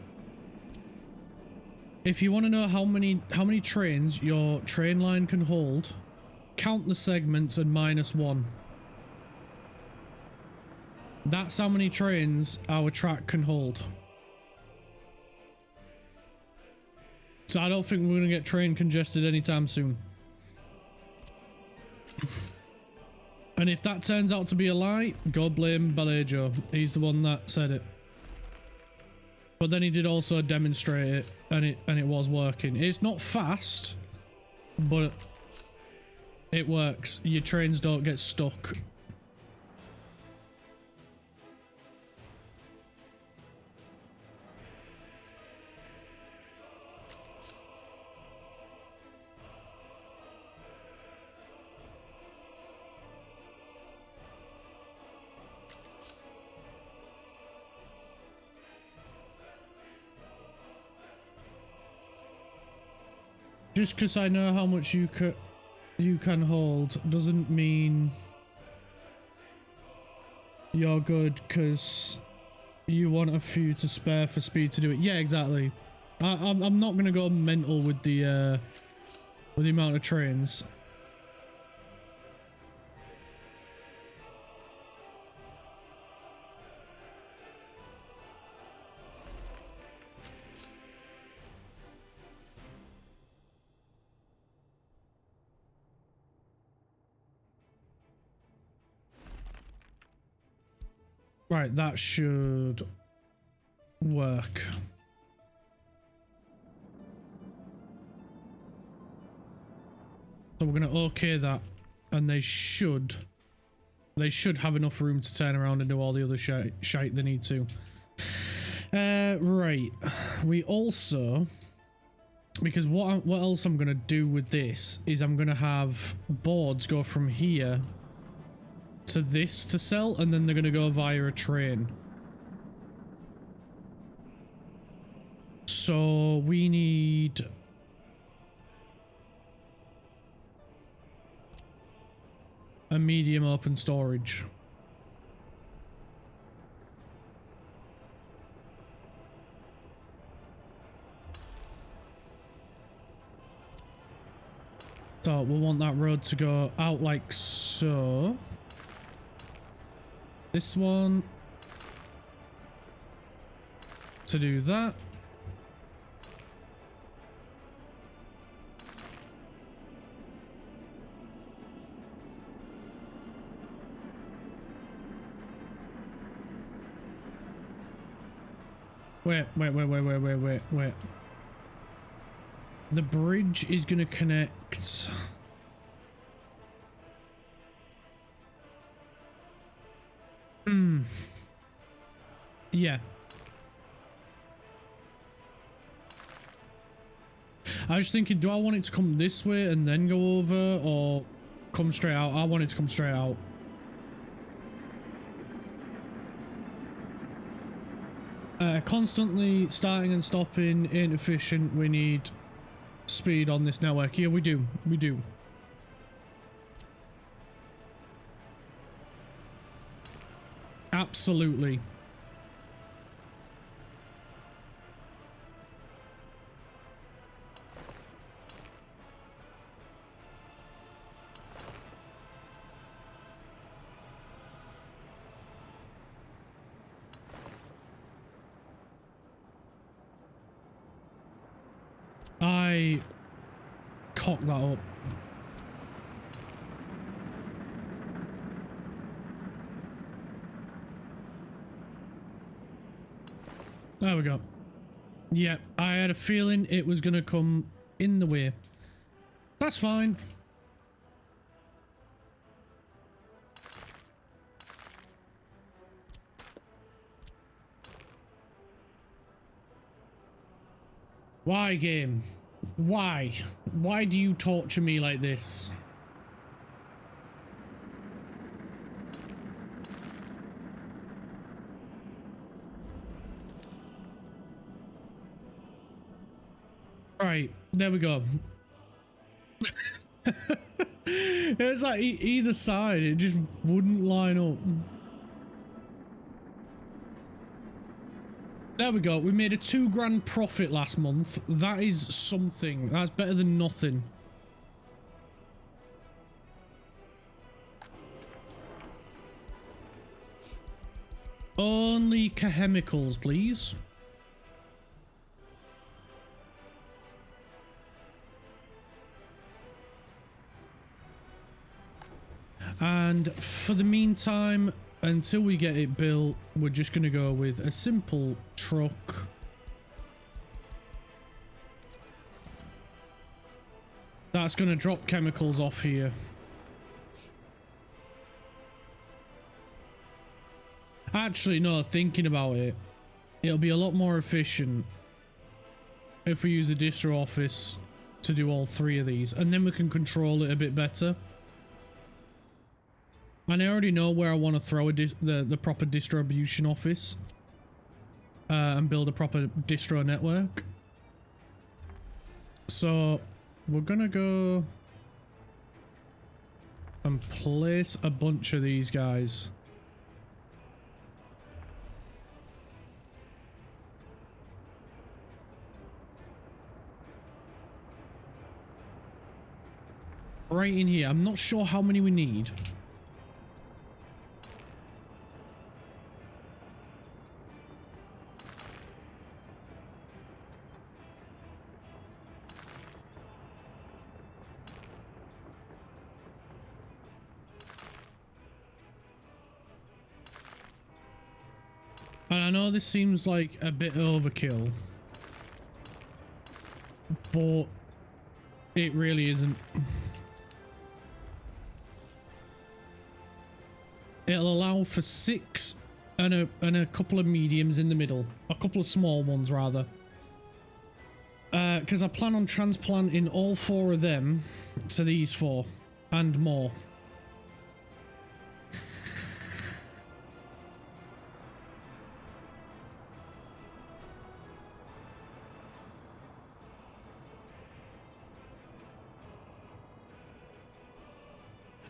if you want to know how many trains your train line can hold, count the segments and -1. That's how many trains our track can hold. So I don't think we're going to get train congested anytime soon. And if that turns out to be a lie, go blame Balejo. He's the one that said it. But then he did also demonstrate it, and it was working. It's not fast, but it works. Your trains don't get stuck. Just because I know how much you can hold doesn't mean you're good because you want a few to spare for speed to do it. Yeah, exactly. I'm not gonna go mental with the amount of trains. Right, that should work. So we're gonna okay that, and they should have enough room to turn around and do all the other shite they need to. Right. We also, because what else I'm gonna do with this is I'm gonna have boards go from here to this to sell, and then they're gonna go via a train. So we need a medium open storage. So we'll want that road to go out like so. This one to do that. Wait. The bridge is going to connect. Yeah. I was thinking, do I want it to come this way and then go over, or come straight out? I want it to come straight out. Constantly starting and stopping ain't efficient. We need speed on this network. Yeah, we do. We do. Absolutely. I cock that up. There we go. Yeah, I had a feeling it was gonna come in the way. That's fine. Why, game? Why? Why do you torture me like this? Right, there we go. It's like either side, it just wouldn't line up. There we go. We made a $2 grand profit last month. That is something. That's better than nothing. Only chemicals, please. And for the meantime, until we get it built, we're just going to go with a simple truck. That's going to drop chemicals off here. Actually, no, thinking about it, it'll be a lot more efficient if we use a distro office to do all three of these, and then we can control it a bit better. And I already know where I want to throw the proper distribution office and build a proper distro network. So we're gonna go and place a bunch of these guys. Right in here. I'm not sure how many we need. And I know this seems like a bit overkill, but it really isn't. It'll allow for 6 and a couple of mediums in the middle. A couple of small ones, rather. Because I plan on transplanting all 4 of them to these 4 and more.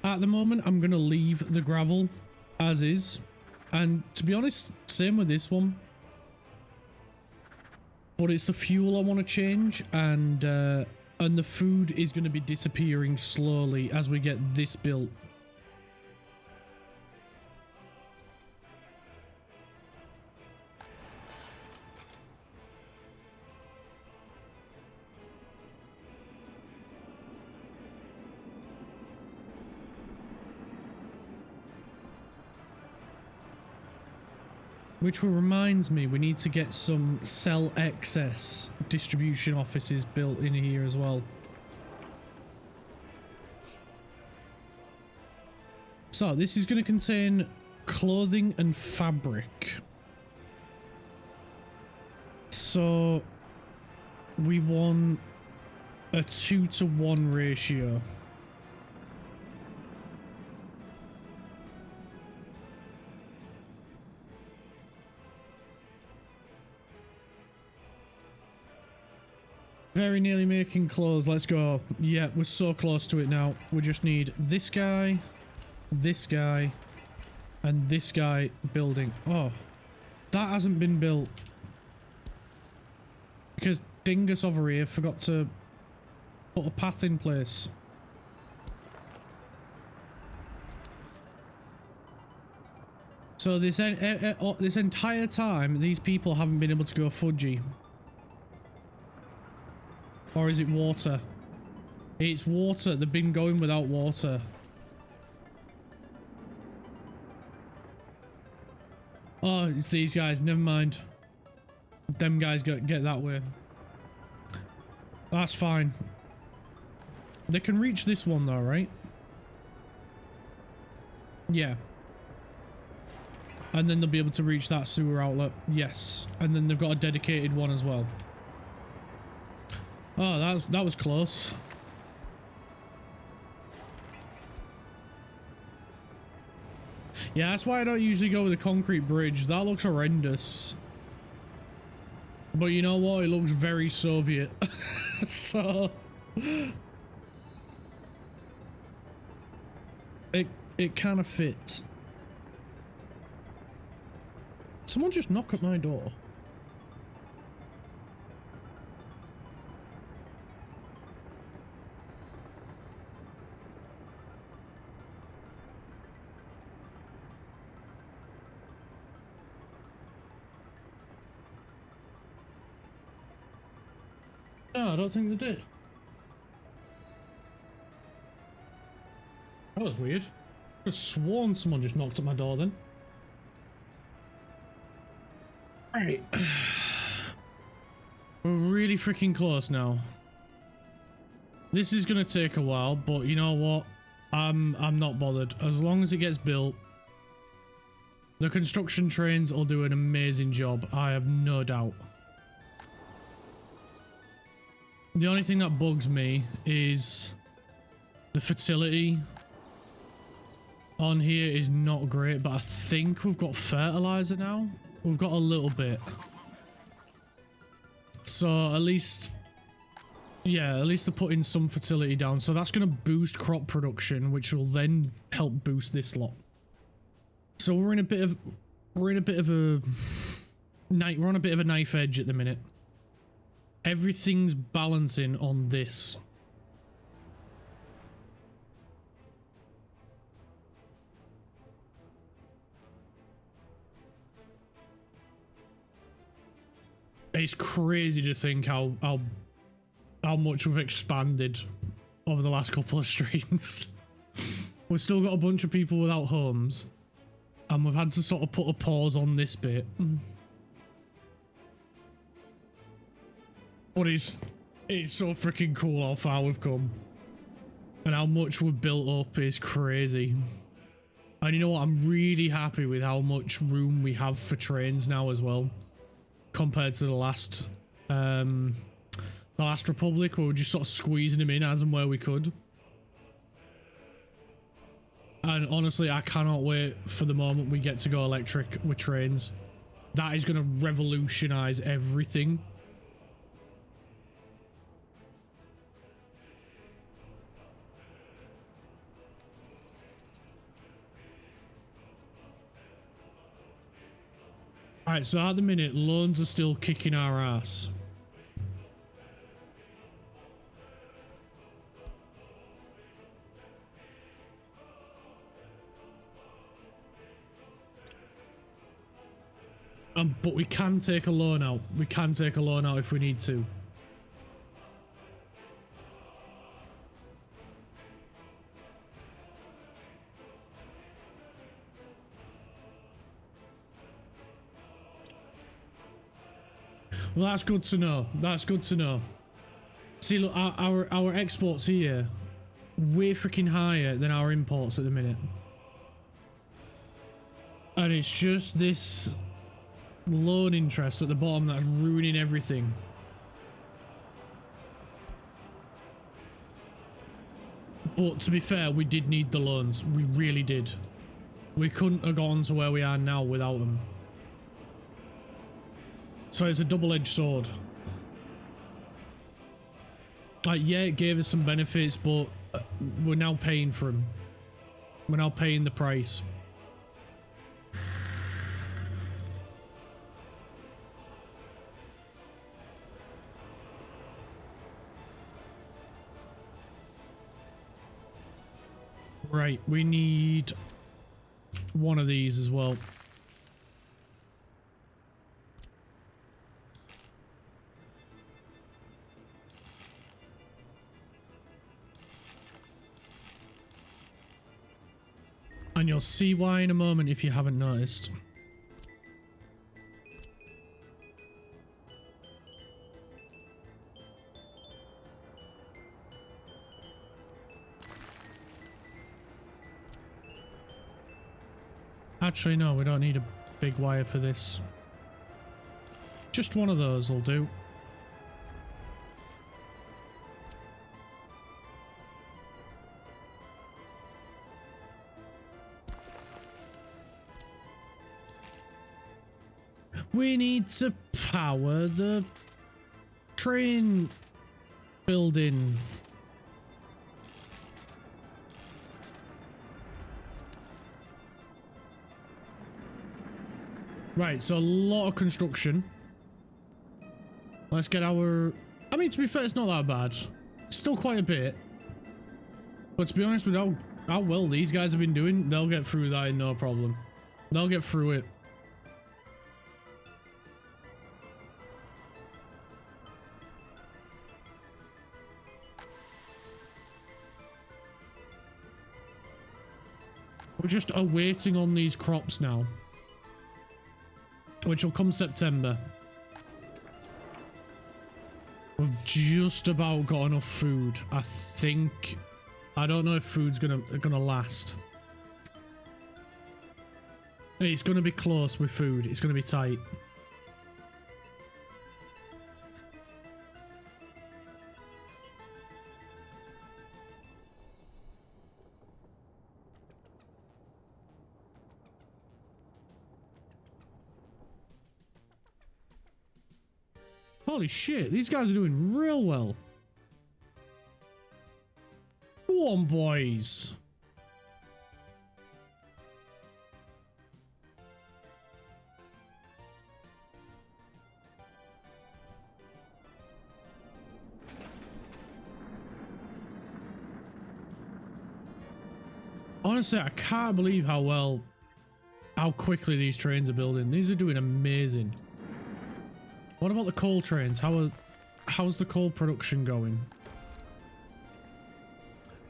At the moment, I'm going to leave the gravel as is. And to be honest, same with this one. But it's the fuel I want to change, and the food is going to be disappearing slowly as we get this built. Which reminds me, we need to get some cell excess distribution offices built in here as well. So this is going to contain clothing and fabric. So we want a 2-to-1 ratio. Very nearly making clothes. Let's go. Yeah, we're so close to it now. We just need this guy, and this guy building. Oh, that hasn't been built. Because Dingus over here forgot to put a path in place. So this entire time, these people haven't been able to go fudgy. Or is it water? It's water. They've been going without water. Oh, it's these guys. Never mind. Them guys get that way. That's fine. They can reach this one though, right? Yeah. And then they'll be able to reach that sewer outlet. Yes. And then they've got a dedicated one as well. Oh, that was close. Yeah, that's why I don't usually go with a concrete bridge. That looks horrendous. But you know what? It looks very Soviet. So it kind of fits. Someone just knock at my door. No, I don't think they did. That was weird. I could have sworn someone just knocked at my door then. Right. We're really freaking close now. This is gonna take a while, but you know what? I'm not bothered. As long as it gets built, the construction trains will do an amazing job. I have no doubt. The only thing that bugs me is the fertility on here is not great, but I think we've got fertilizer now. We've got a little bit. So at least, yeah, at least they're putting some fertility down. So that's going to boost crop production, which will then help boost this lot. So we're on a bit of a knife edge at the minute. Everything's balancing on this. It's crazy to think how much we've expanded over the last couple of streams. We've still got a bunch of people without homes, and we've had to sort of put a pause on this bit. But it's so freaking cool how far we've come. And how much we've built up is crazy. And you know what? I'm really happy with how much room we have for trains now as well. Compared to the last Republic, where we're just sort of squeezing them in as and where we could. And honestly, I cannot wait for the moment we get to go electric with trains. That is going to revolutionize everything. Alright, so at the minute, loans are still kicking our ass. But we can take a loan out. We can take a loan out if we need to. Well, that's good to know. That's good to know. See, look, our exports here, way freaking higher than our imports at the minute. And it's just this loan interest at the bottom that's ruining everything. But to be fair, we did need the loans. We really did. We couldn't have gone to where we are now without them. So it's a double-edged sword. Like, yeah, it gave us some benefits, but we're now paying for them. We're now paying the price. Right, we need one of these as well. And you'll see why in a moment if you haven't noticed. Actually, no, we don't need a big wire for this. Just one of those will do. We need to power the train building. Right, so a lot of construction. Let's get our... I mean, to be fair, it's not that bad. Still quite a bit. But to be honest with how well these guys have been doing, they'll get through that in no problem. They'll get through it. We're just awaiting on these crops now, which will come September. We've just about got enough food. I think. I don't know if food's gonna last. It's gonna be close with food. It's gonna be tight. Holy shit, these guys are doing real well. Go on, boys. Honestly, I can't believe how quickly these trains are building. These are doing amazing. What about the coal trains? How's the coal production going?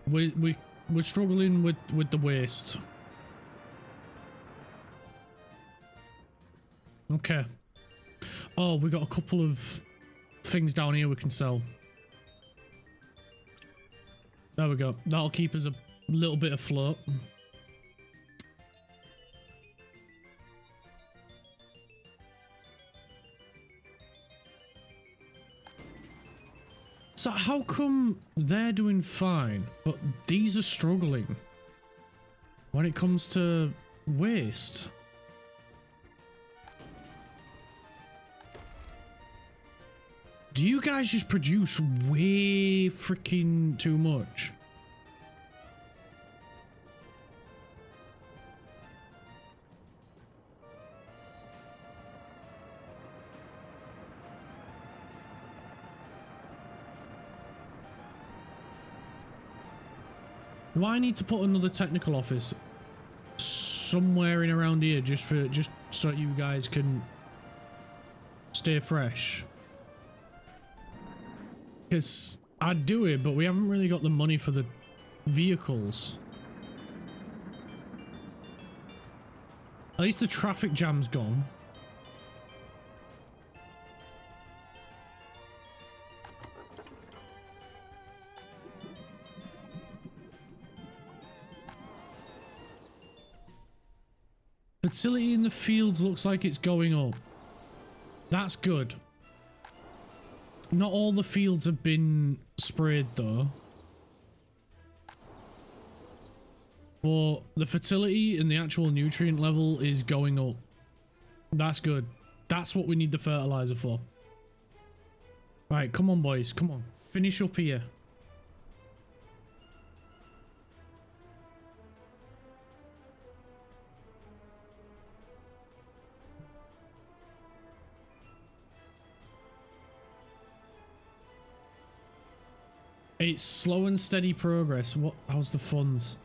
We're struggling with the waste. Okay. Oh, we got a couple of things down here we can sell. There we go. That'll keep us a little bit afloat. So how come they're doing fine, but these are struggling when it comes to waste? Do you guys just produce way freaking too much? Do I need to put another technical office somewhere in around here just so you guys can stay fresh? Because I'd do it, but we haven't really got the money for the vehicles. At least the traffic jam's gone. Fertility in the fields looks like it's going up. That's good. Not all the fields have been sprayed though. But the fertility and the actual nutrient level is going up. That's good. That's what we need the fertilizer for. Right, come on boys, come on. Finish up here. It's slow and steady progress. How's the funds?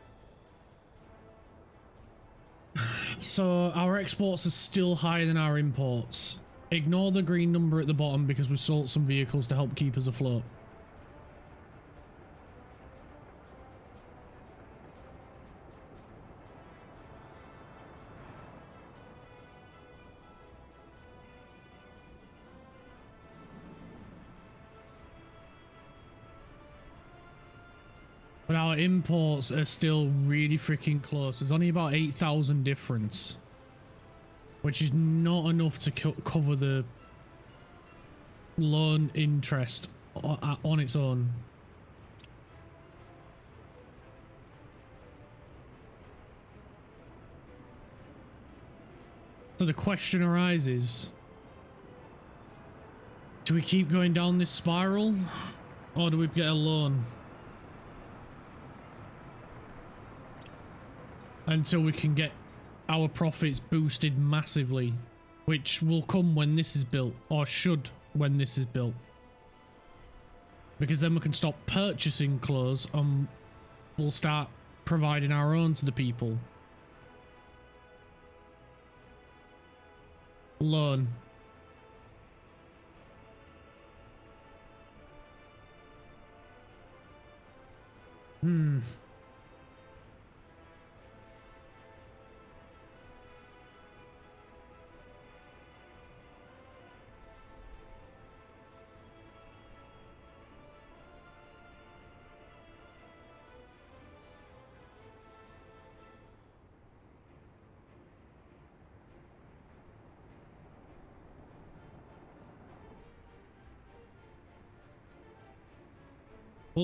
So our exports are still higher than our imports. Ignore the green number at the bottom because we sold some vehicles to help keep us afloat. But our imports are still really freaking close. There's only about 8,000 difference. Which is not enough to cover the loan interest on its own. So the question arises, do we keep going down this spiral or do we get a loan? Until we can get our profits boosted massively, which will come when this is built, or should when this is built. Because then we can stop purchasing clothes and we'll start providing our own to the people. Loan.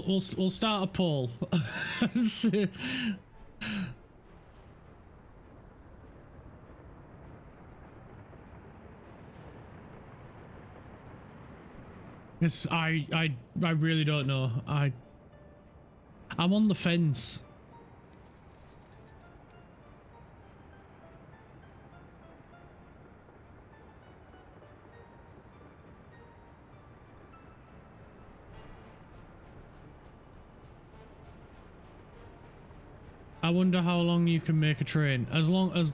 We'll start a poll. Yes, I really don't know. I'm on the fence. I wonder how long you can make a train. As long as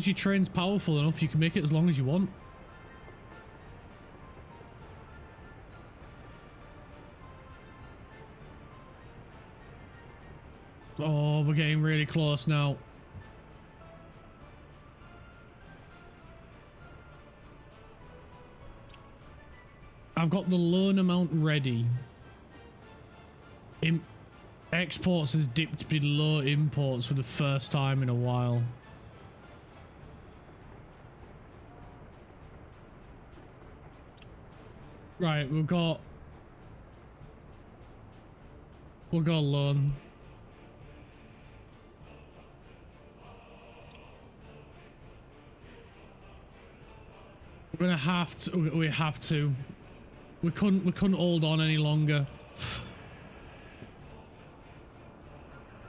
your train's powerful enough, you can make it as long as you want. Oh, we're getting really close now. I've got the loan amount ready. Exports has dipped below imports for the first time in a while. Right, we'll go loan. We're gonna have to. We have to. We couldn't hold on any longer.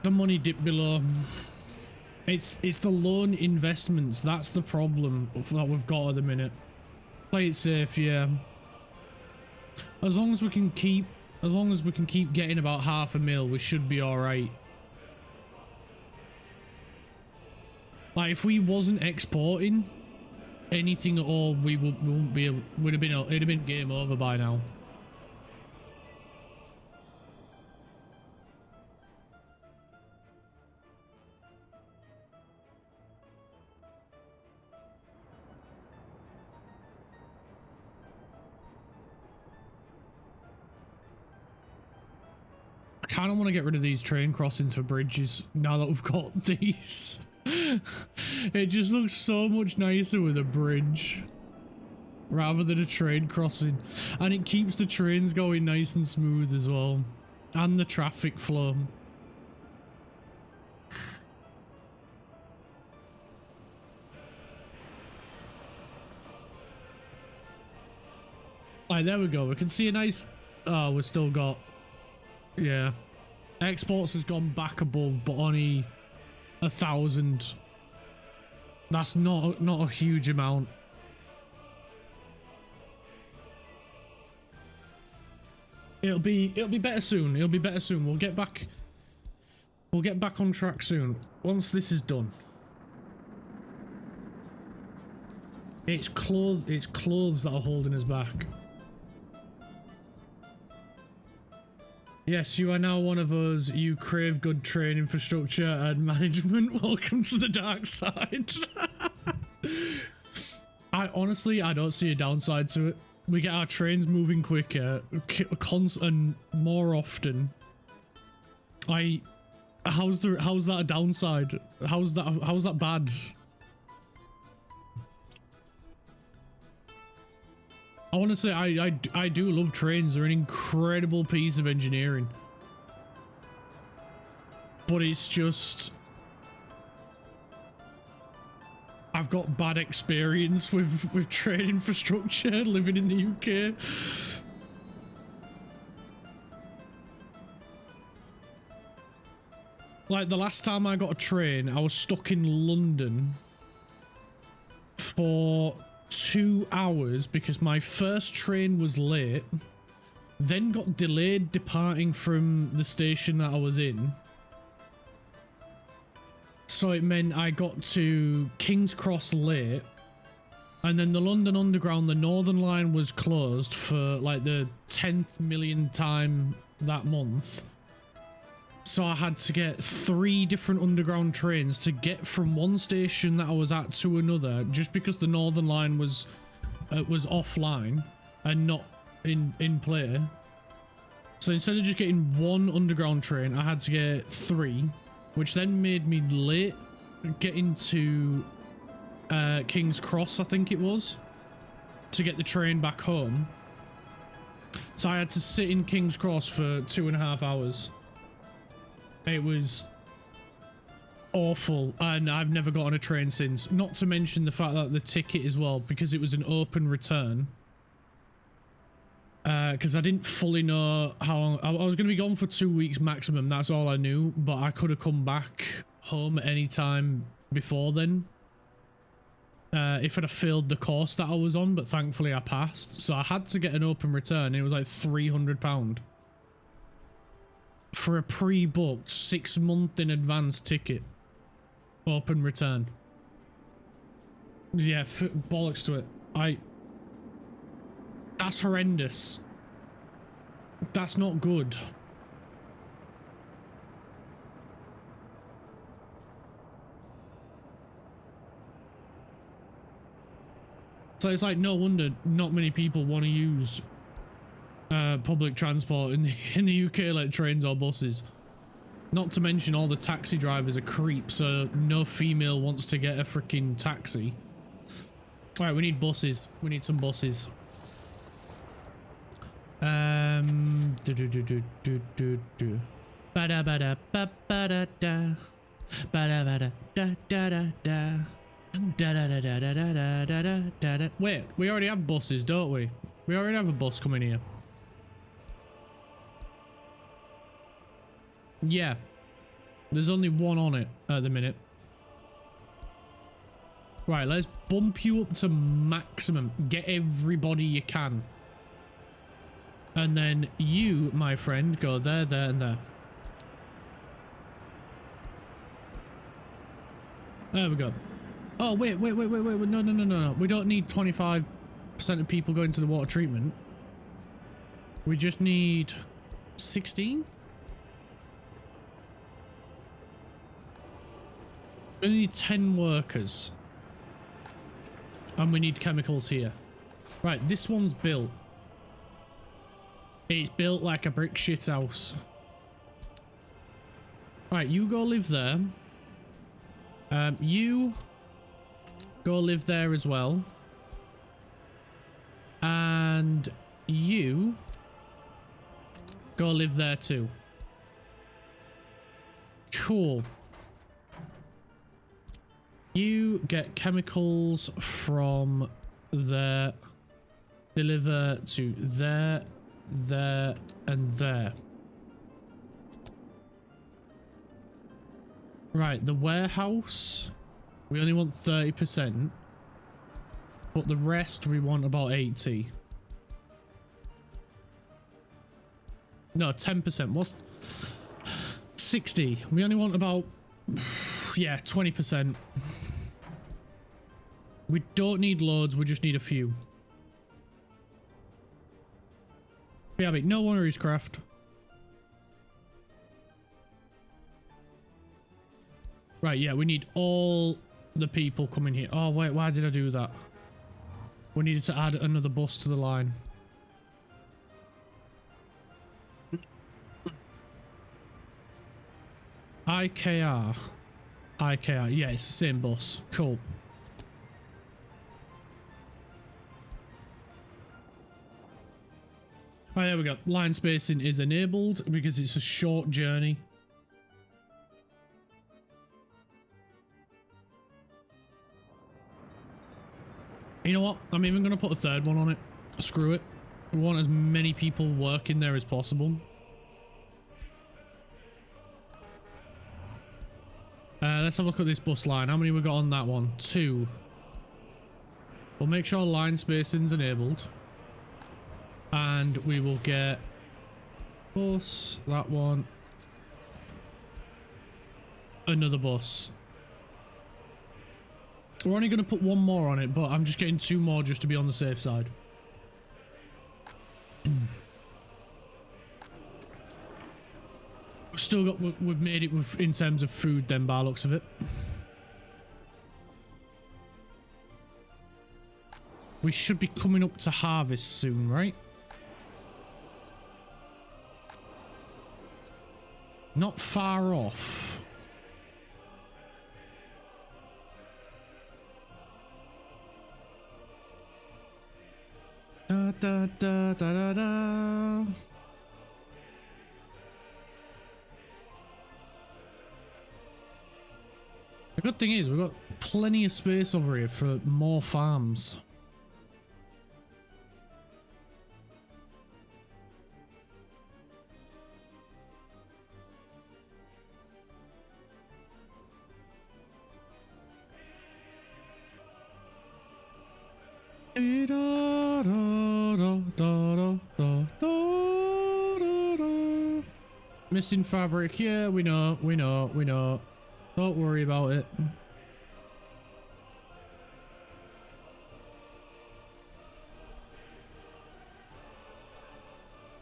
The money dipped below. It's the loan investments. That's the problem that we've got at the minute. Play it safe, yeah. As long as we can keep getting about $500,000, we should be all right. Like if we wasn't exporting anything at all, we wouldn't be able, it'd have been game over by now. I kind of want to get rid of these train crossings for bridges now that we've got these. It just looks so much nicer with a bridge rather than a train crossing, and it keeps the trains going nice and smooth as well, and the traffic flow. Alright, there we go. We can see a nice... Oh, we've still got... Yeah. Exports has gone back above, but only 1,000. That's not a huge amount. It'll be better soon. It'll be better soon. We'll get back on track soon once this is done. It's clothes that are holding us back. Yes, you are now one of us. You crave good train infrastructure and management. Welcome to the dark side. I don't see a downside to it. We get our trains moving quicker, and more often. How's that a downside? How's that bad? Honestly, I do love trains. They're an incredible piece of engineering. But it's just... I've got bad experience with train infrastructure living in the UK. Like the last time I got a train, I was stuck in London for 2 hours because my first train was late, then got delayed departing from the station that I was in. So it meant I got to King's Cross late, and then the London Underground, the Northern Line, was closed for like the 10th millionth time that month. So I had to get 3 different underground trains to get from one station that I was at to another, just because the Northern Line was offline and not in play. So instead of just getting 1 underground train, I had to get 3, which then made me late getting to King's Cross, I think it was, to get the train back home. So I had to sit in King's Cross for 2.5 hours. It was awful, and I've never got on a train since. Not to mention the fact that the ticket as well, because it was an open return. Because I didn't fully know how long. I was going to be gone for 2 weeks maximum, that's all I knew, but I could have come back home at any time before then. If I'd have failed the course that I was on, but thankfully I passed. So I had to get an open return, and it was like £300 for a pre-booked 6-month in advance ticket. Open return. Yeah, bollocks to it. That's horrendous. That's not good. So it's like no wonder not many people want to use public transport in the UK, like trains or buses. Not to mention all the taxi drivers are creeps, so no female wants to get a freaking taxi. Alright, we need buses. We need some buses. Wait, we already have buses, don't we? We already have a bus coming here. Yeah. There's only one on it at the minute. Right, let's bump you up to maximum. Get everybody you can. And then you, my friend, go there, there, and there. There we go. Oh, wait. No. We don't need 25% of people going to the water treatment. We just need 16? We need 10 workers. And we need chemicals here. Right, this one's built. It's built like a brick shit house. Right, you go live there. You go live there as well. And you go live there too. Cool. You get chemicals from there. Deliver to there. There and there. Right, the warehouse, we only want 30%, but the rest we want about 80. No, 10%. What's 60? We only want about, yeah, 20%. We don't need loads, we just need a few. Yeah, but no worries, Craft. Right, yeah, we need all the people coming here. Oh, wait, why did I do that? We needed to add another bus to the line. IKR. IKR, yeah, it's the same bus. Cool. Oh, there we go. Line spacing is enabled because it's a short journey. You know what? I'm even going to put a third one on it. Screw it. We want as many people working there as possible. Let's have a look at this bus line. How many we got on that one? 2. We'll make sure line spacing's enabled. And we will get bus, that one, another bus. We're only going to put one more on it, but I'm just getting 2 more just to be on the safe side. We've still got, we've made it with, in terms of food then, by looks of it. We should be coming up to harvest soon, right? Not far off. Da, da da da da da. The good thing is we've got plenty of space over here for more farms. Missing fabric, yeah, we know. Don't worry about it.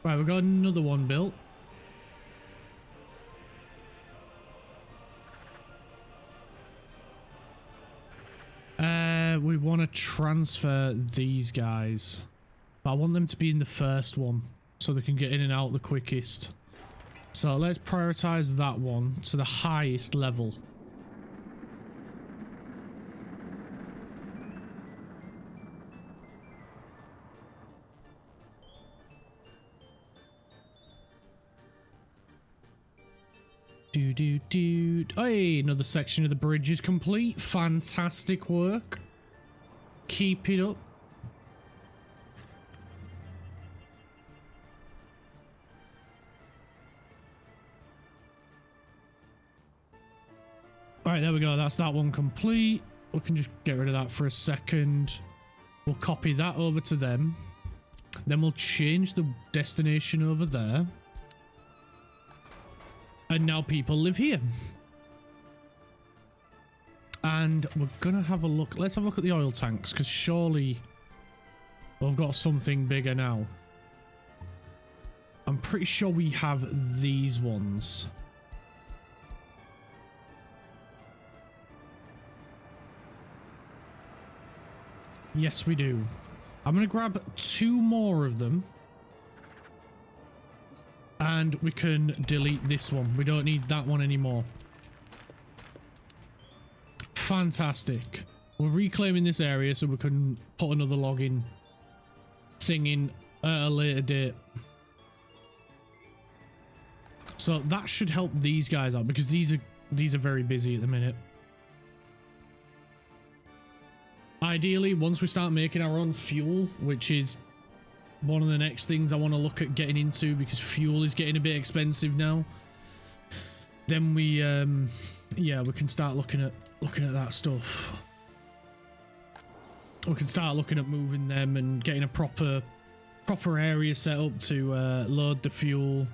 Right, we've got another one built. We want to transfer these guys, but I want them to be in the first one so they can get in and out the quickest. So let's prioritize that one to the highest level. Hey, another section of the bridge is complete. Fantastic work. Keep it up. Alright, there we go. That's that one complete. We can just get rid of that for a second. We'll copy that over to them. Then we'll change the destination over there. And now people live here. And we're gonna have a look. Let's have a look at the oil tanks, because surely we've got something bigger now. I'm pretty sure we have these ones. Yes, we do. I'm gonna grab 2 more of them. And we can delete this one. We don't need that one anymore. Fantastic. We're reclaiming this area so we can put another login thing in at a later date. So that should help these guys out because these are very busy at the minute. Ideally, once we start making our own fuel, which is one of the next things I want to look at getting into because fuel is getting a bit expensive now, then we yeah, we can start looking at that stuff. We can start looking at moving them and getting a proper area set up to load the fuel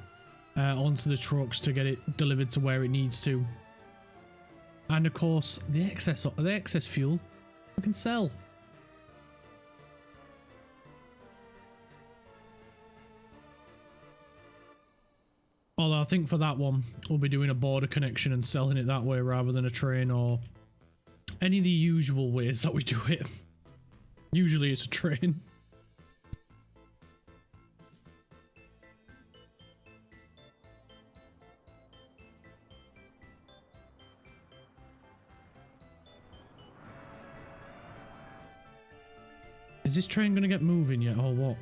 onto the trucks to get it delivered to where it needs to. And of course, the excess fuel we can sell. Although I think for that one, we'll be doing a border connection and selling it that way rather than a train or any of the usual ways that we do it. Usually it's a train. Is this train going to get moving yet or what?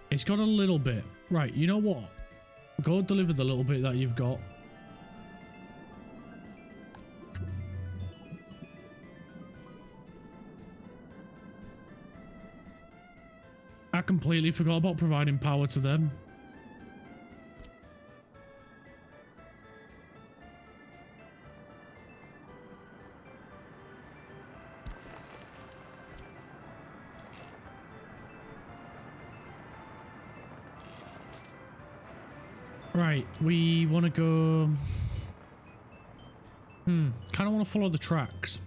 It's got a little bit. Right, you know what? Go deliver the little bit that you've got. I completely forgot about providing power to them. Right, we want to go... kind of want to follow the tracks.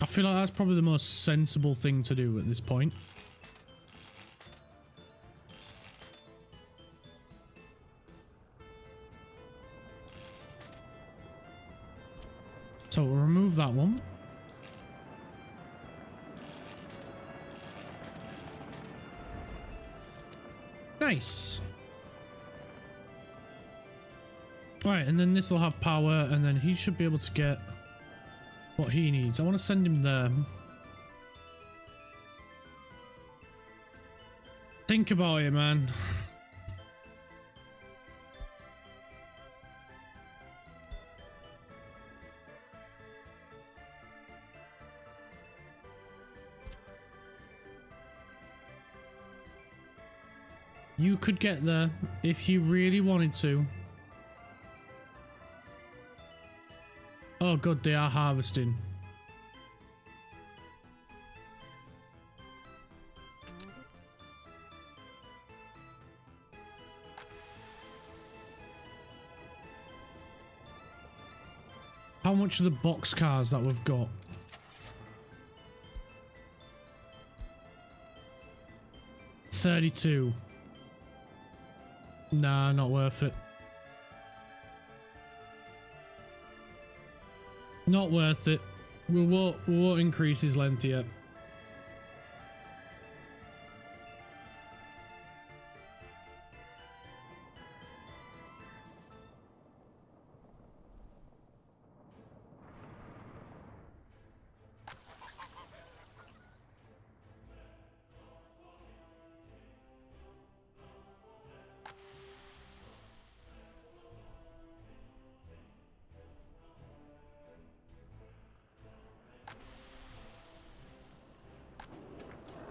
I feel like that's probably the most sensible thing to do at this point. So we'll remove that one. Nice. Right, and then this will have power, and then he should be able to get what he needs. I want to send him there. Think about it, man. You could get there if you really wanted to. Oh god, they are harvesting. How much are the box cars that we've got? 32. Nah, not worth it. Not worth it. We won't increase his length yet.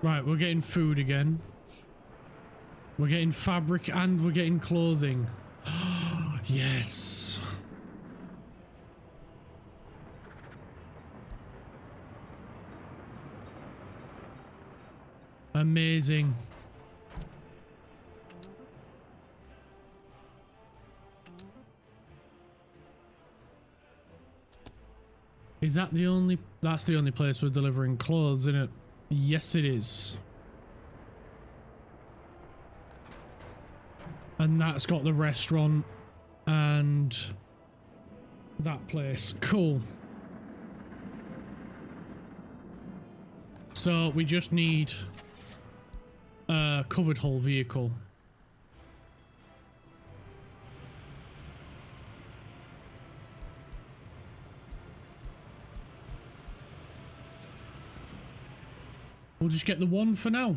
Right, we're getting food again. We're getting fabric and we're getting clothing. Yes. Amazing. Is that the only... That's the only place we're delivering clothes, isn't it? Yes, it is. And that's got the restaurant and that place. Cool. So we just need a covered hull vehicle. We'll just get the one for now.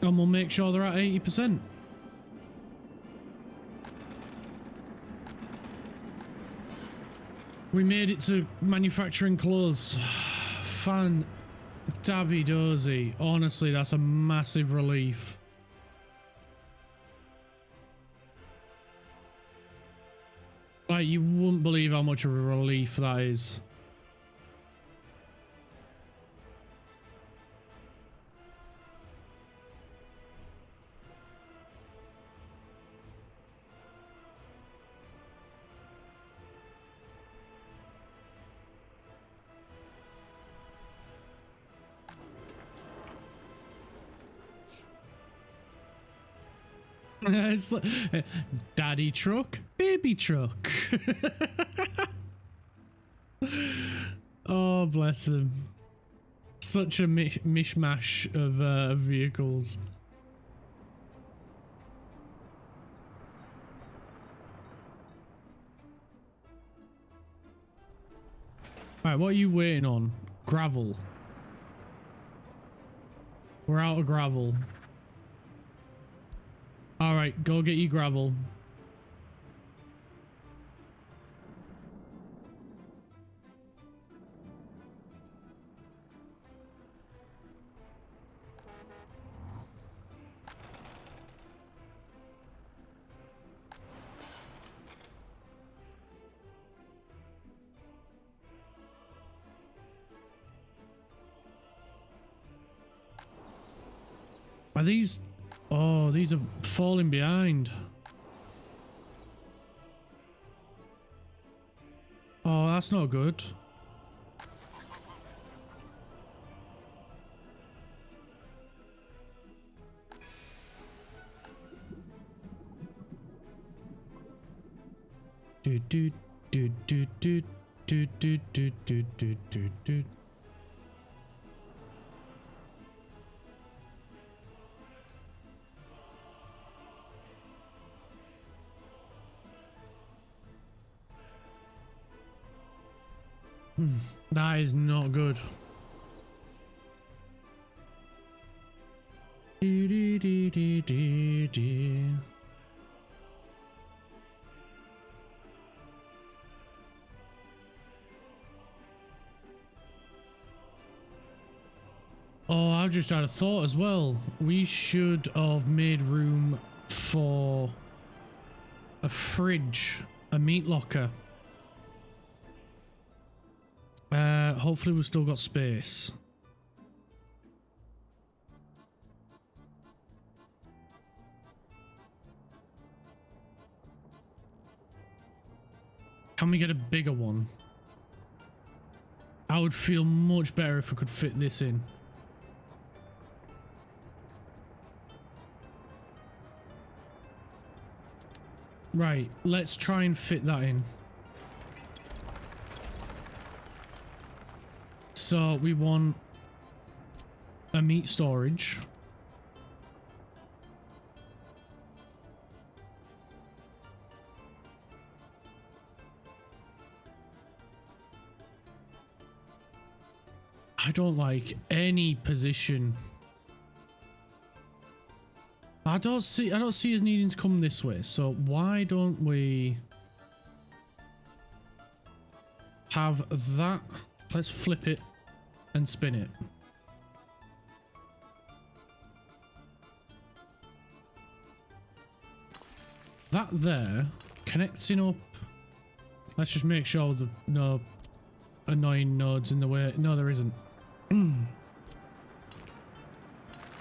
And we'll make sure they're at 80%. We made it to manufacturing clothes. Fan-dabby-dozy. Honestly, that's a massive relief. Like, you wouldn't believe how much of a relief that is. It's like daddy truck, baby truck. Oh, bless him. Such a mishmash of vehicles. Alright, what are you waiting on? Gravel. We're out of gravel. Alright, go get your gravel. Are these... Oh, these are falling behind. Oh, that's not good. Do do do do do do do do do do do do. That is not good. Oh, I've just had a thought as well. We should have made room for a fridge, a meat locker. Hopefully we've still got space. Can we get a bigger one? I would feel much better if we could fit this in. Right, let's try and fit that in. So we want a meat storage. I don't like any position. I don't see us needing to come this way, so why don't we have that? Let's flip it and spin it. That there connecting up. Let's just make sure there's no annoying nodes in the way. No, there isn't.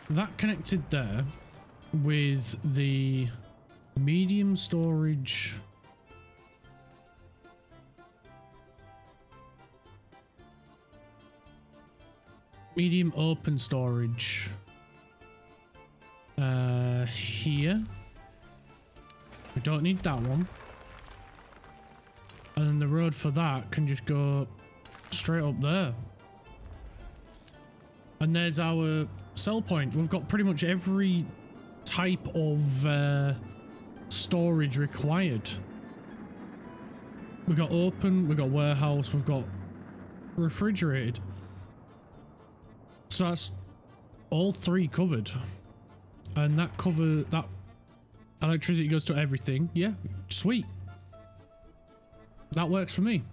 That connected there with the medium storage. Medium open storage. Here. We don't need that one. And then the road for that can just go straight up there. And there's our sell point. We've got pretty much every type of storage required. We've got open, we've got warehouse, we've got refrigerated. So that's all three covered. And that electricity goes to everything. Yeah, sweet. That works for me.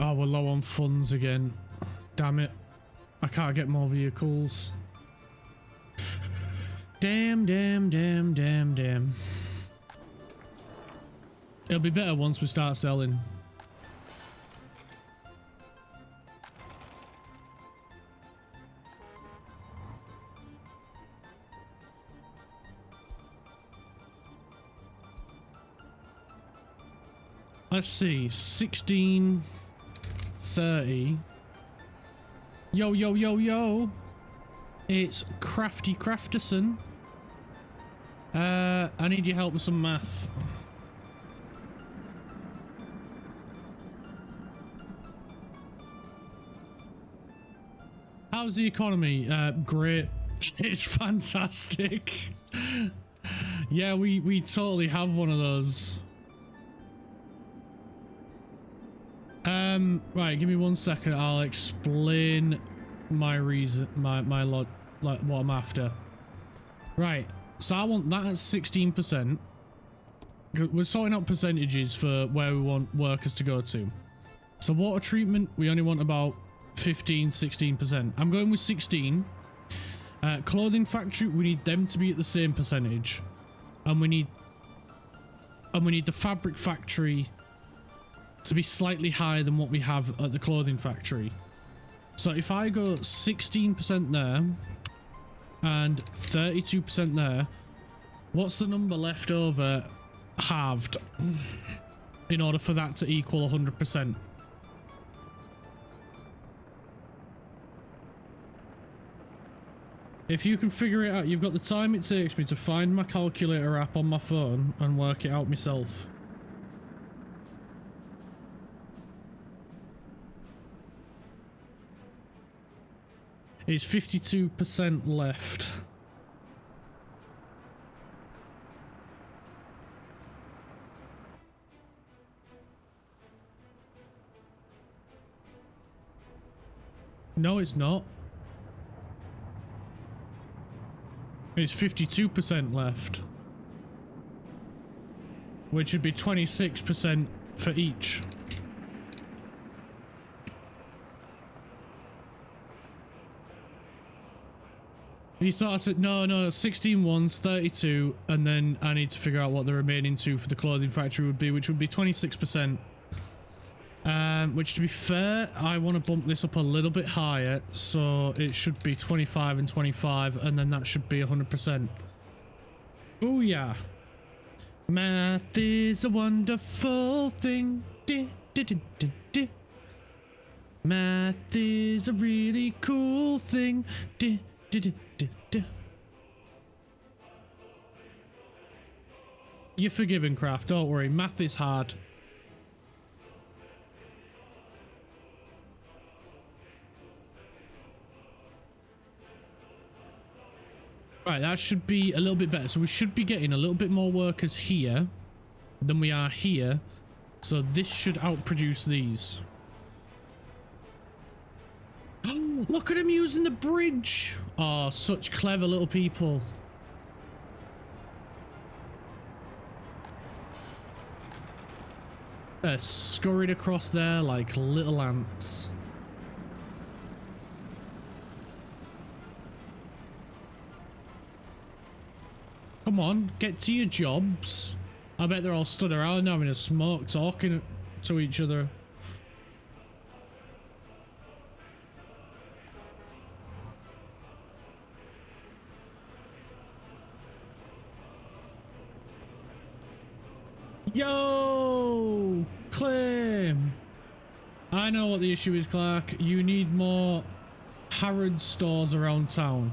Oh, we're low on funds again. Damn it. I can't get more vehicles. Damn. It'll be better once we start selling. Let's see, 16:30. Yo. It's Crafty Crafterson. I need your help with some math. How's the economy? Great. It's fantastic. Yeah, we totally have one of those. Right, give me 1 second. I'll explain my reason, my lot, like what I'm after. Right, so I want that at 16%. We're sorting out percentages for where we want workers to go to. So water treatment, we only want about 16%. I'm going with 16. Clothing factory, we need them to be at the same percentage, and we need the fabric factory to be slightly higher than what we have at the clothing factory. So if I go 16% there and 32% there, what's the number left over halved in order for that to equal 100%? If you can figure it out, you've got the time it takes me to find my calculator app on my phone and work it out myself. Is 52% left. No, it's not. It's 52% left. Which would be 26% for each. You thought I said no, 16 ones, 32, and then I need to figure out what the remaining two for the clothing factory would be, which would be 26%. Which, to be fair, I want to bump this up a little bit higher, so it should be 25 and 25, and then that should be 100%. Oh yeah. Math is a wonderful thing. Math is a really cool thing. You're forgiven, Craft. Don't worry. Math is hard. Right, that should be a little bit better. So we should be getting a little bit more workers here than we are here. So this should outproduce these. Look at him using the bridge. Oh, such clever little people. They're scurried across there like little ants. Come on, get to your jobs. I bet they're all stood around having a smoke, talking to each other. Yo! Claim! I know what the issue is, Clark. You need more Harrods stores around town.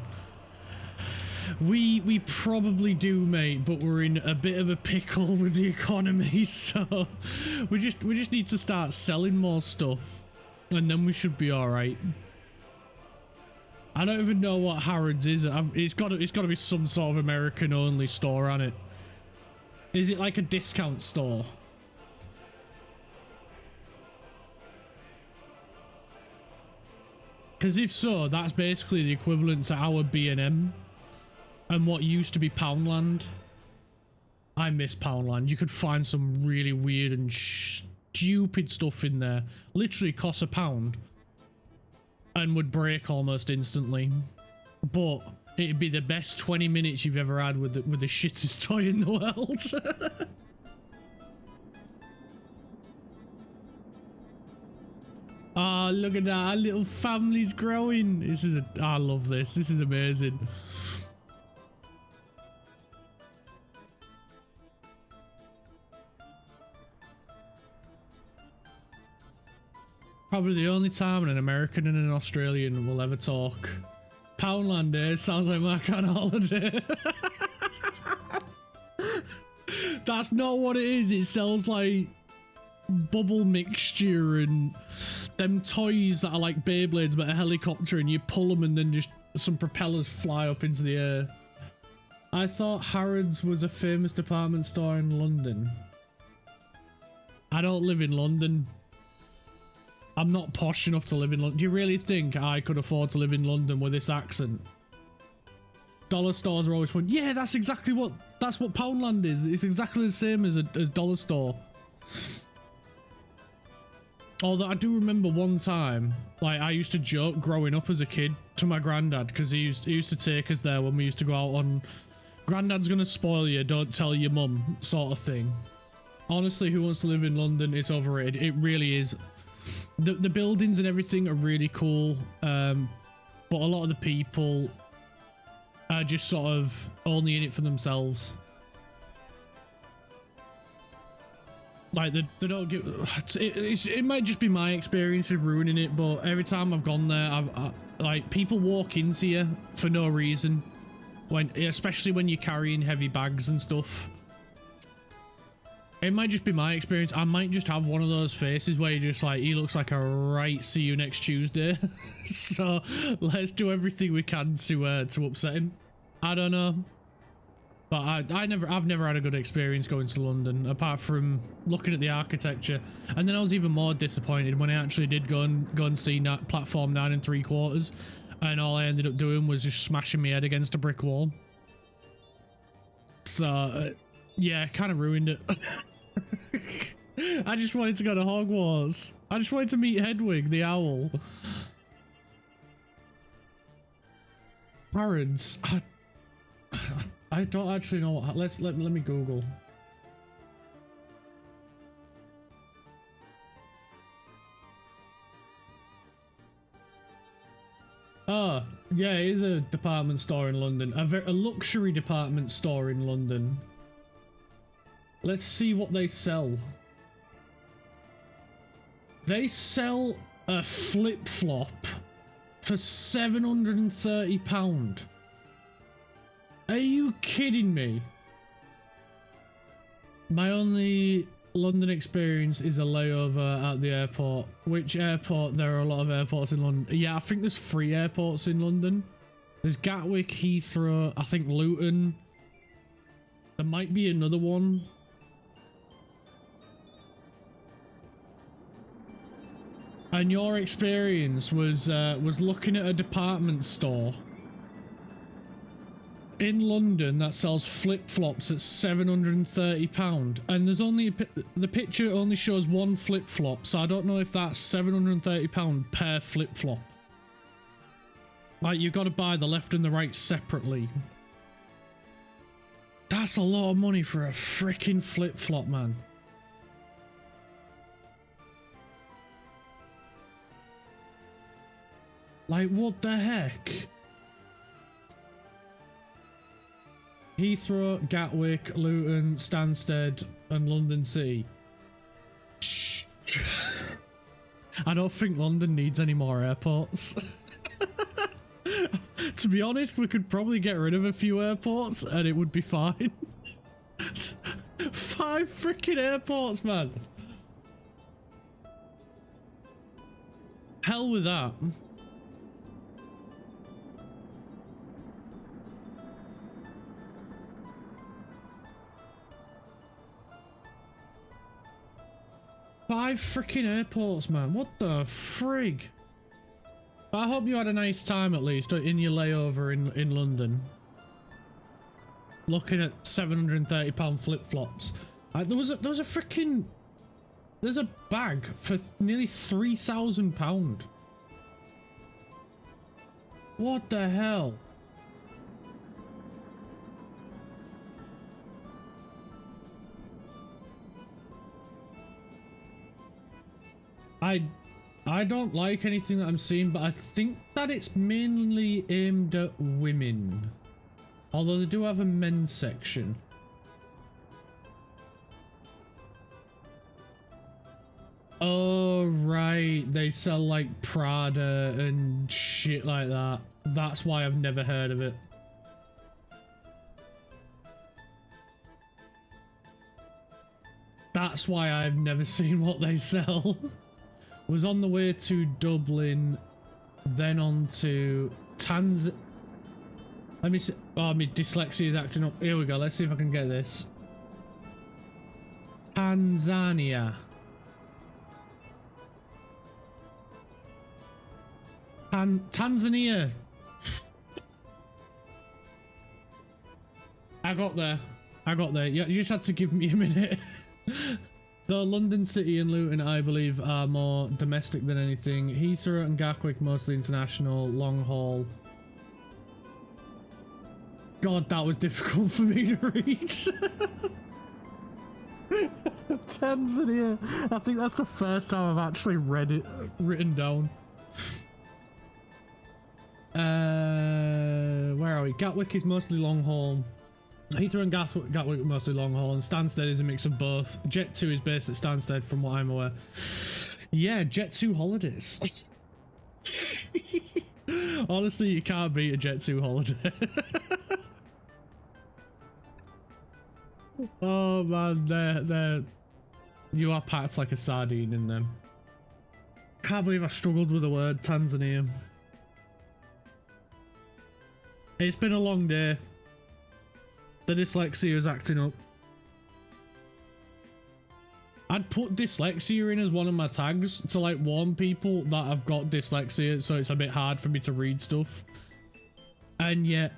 We probably do, mate, but we're in a bit of a pickle with the economy, so we just need to start selling more stuff, and then we should be all right. I don't even know what Harrods is. It's got to be some sort of American only store, on it. Is it like a discount store? Because if so, that's basically the equivalent to our B&M and what used to be Poundland. I miss Poundland. You could find some really weird and stupid stuff in there. Literally costs £1 and would break almost instantly. But it'd be the best 20 minutes you've ever had with the shittest toy in the world. Ah, oh, look at that. Our little family's growing. I love this. This is amazing. Probably the only time an American and an Australian will ever talk. Poundland Day sounds like my kind of holiday. That's not what it is. It sells like bubble mixture and them toys that are like Beyblades but a helicopter, and you pull them and then just some propellers fly up into the air. I thought Harrods was a famous department store in London. I don't live in London. I'm not posh enough to live in London. Do you really think I could afford to live in London with this accent? Dollar stores are always fun. Yeah, that's what Poundland is. It's exactly the same as Dollar Store. Although I do remember one time, like, I used to joke growing up as a kid to my granddad, because he used to take us there when we used to go out on "Granddad's gonna spoil you, don't tell your mum" sort of thing. Honestly, who wants to live in London? It's overrated. It really is. The buildings and everything are really cool, but a lot of the people are just sort of only in it for themselves. Like, they don't give... It might just be my experience of ruining it, but every time I've gone there, like, people walk into you for no reason, especially when you're carrying heavy bags and stuff. It might just be my experience. I might just have one of those faces where you're just like, he looks like a right see you next Tuesday. So let's do everything we can to upset him. I don't know. But I've never had a good experience going to London, apart from looking at the architecture. And then I was even more disappointed when I actually did go and see platform 9 3/4, and all I ended up doing was just smashing my head against a brick wall. So yeah, kind of ruined it. I just wanted to go to Hogwarts. I just wanted to meet Hedwig the owl. Parents. I don't actually know what. Let me Google. Oh, yeah, it is a department store in London. A luxury department store in London. Let's see what they sell. They sell a flip-flop for £730. Are you kidding me? My only London experience is a layover at the airport. Which airport? There are a lot of airports in London. Yeah, I think there's 3 airports in London. There's Gatwick, Heathrow, I think Luton. There might be another one. And your experience was looking at a department store in London that sells flip-flops at £730, and there's only the picture only shows one flip-flop, so I don't know if that's £730 per flip-flop. Like, you've got to buy the left and the right separately. That's a lot of money for a freaking flip-flop, man. Like, what the heck? Heathrow, Gatwick, Luton, Stansted, and London City. Shh. I don't think London needs any more airports. To be honest, we could probably get rid of a few airports and it would be fine. 5 freaking airports, man. Hell with that. Five freaking airports, man. What the frig? I hope you had a nice time at least in your layover in London. Looking at £730 flip-flops. There's a bag for nearly £3,000. What the hell? I don't like anything that I'm seeing, but I think that it's mainly aimed at women. Although they do have a men's section. Oh, right. They sell like Prada and shit like that. That's why I've never heard of it. That's why I've never seen what they sell. Was on the way to Dublin, then on to Let me see. Oh, my dyslexia is acting up. Here we go. Let's see if I can get this. Tanzania. Tanzania. I got there. Yeah, you just had to give me a minute. Though London City and Luton, I believe, are more domestic than anything. Heathrow and Gatwick, mostly international, long haul. God, that was difficult for me to read. Tanzania. I think that's the first time I've actually read it written down. Where are we? Gatwick is mostly long haul. Heathrow and Gatwick are mostly long haul, and Stansted is a mix of both. Jet2 is based at Stansted, from what I'm aware. Yeah, Jet2 holidays. Honestly, you can't beat a Jet2 holiday. Oh man, they're you are packed like a sardine in them. Can't believe I struggled with the word Tanzania. It's been a long day. The dyslexia is acting up. I'd put dyslexia in as one of my tags to like warn people that I've got dyslexia, so it's a bit hard for me to read stuff. And yet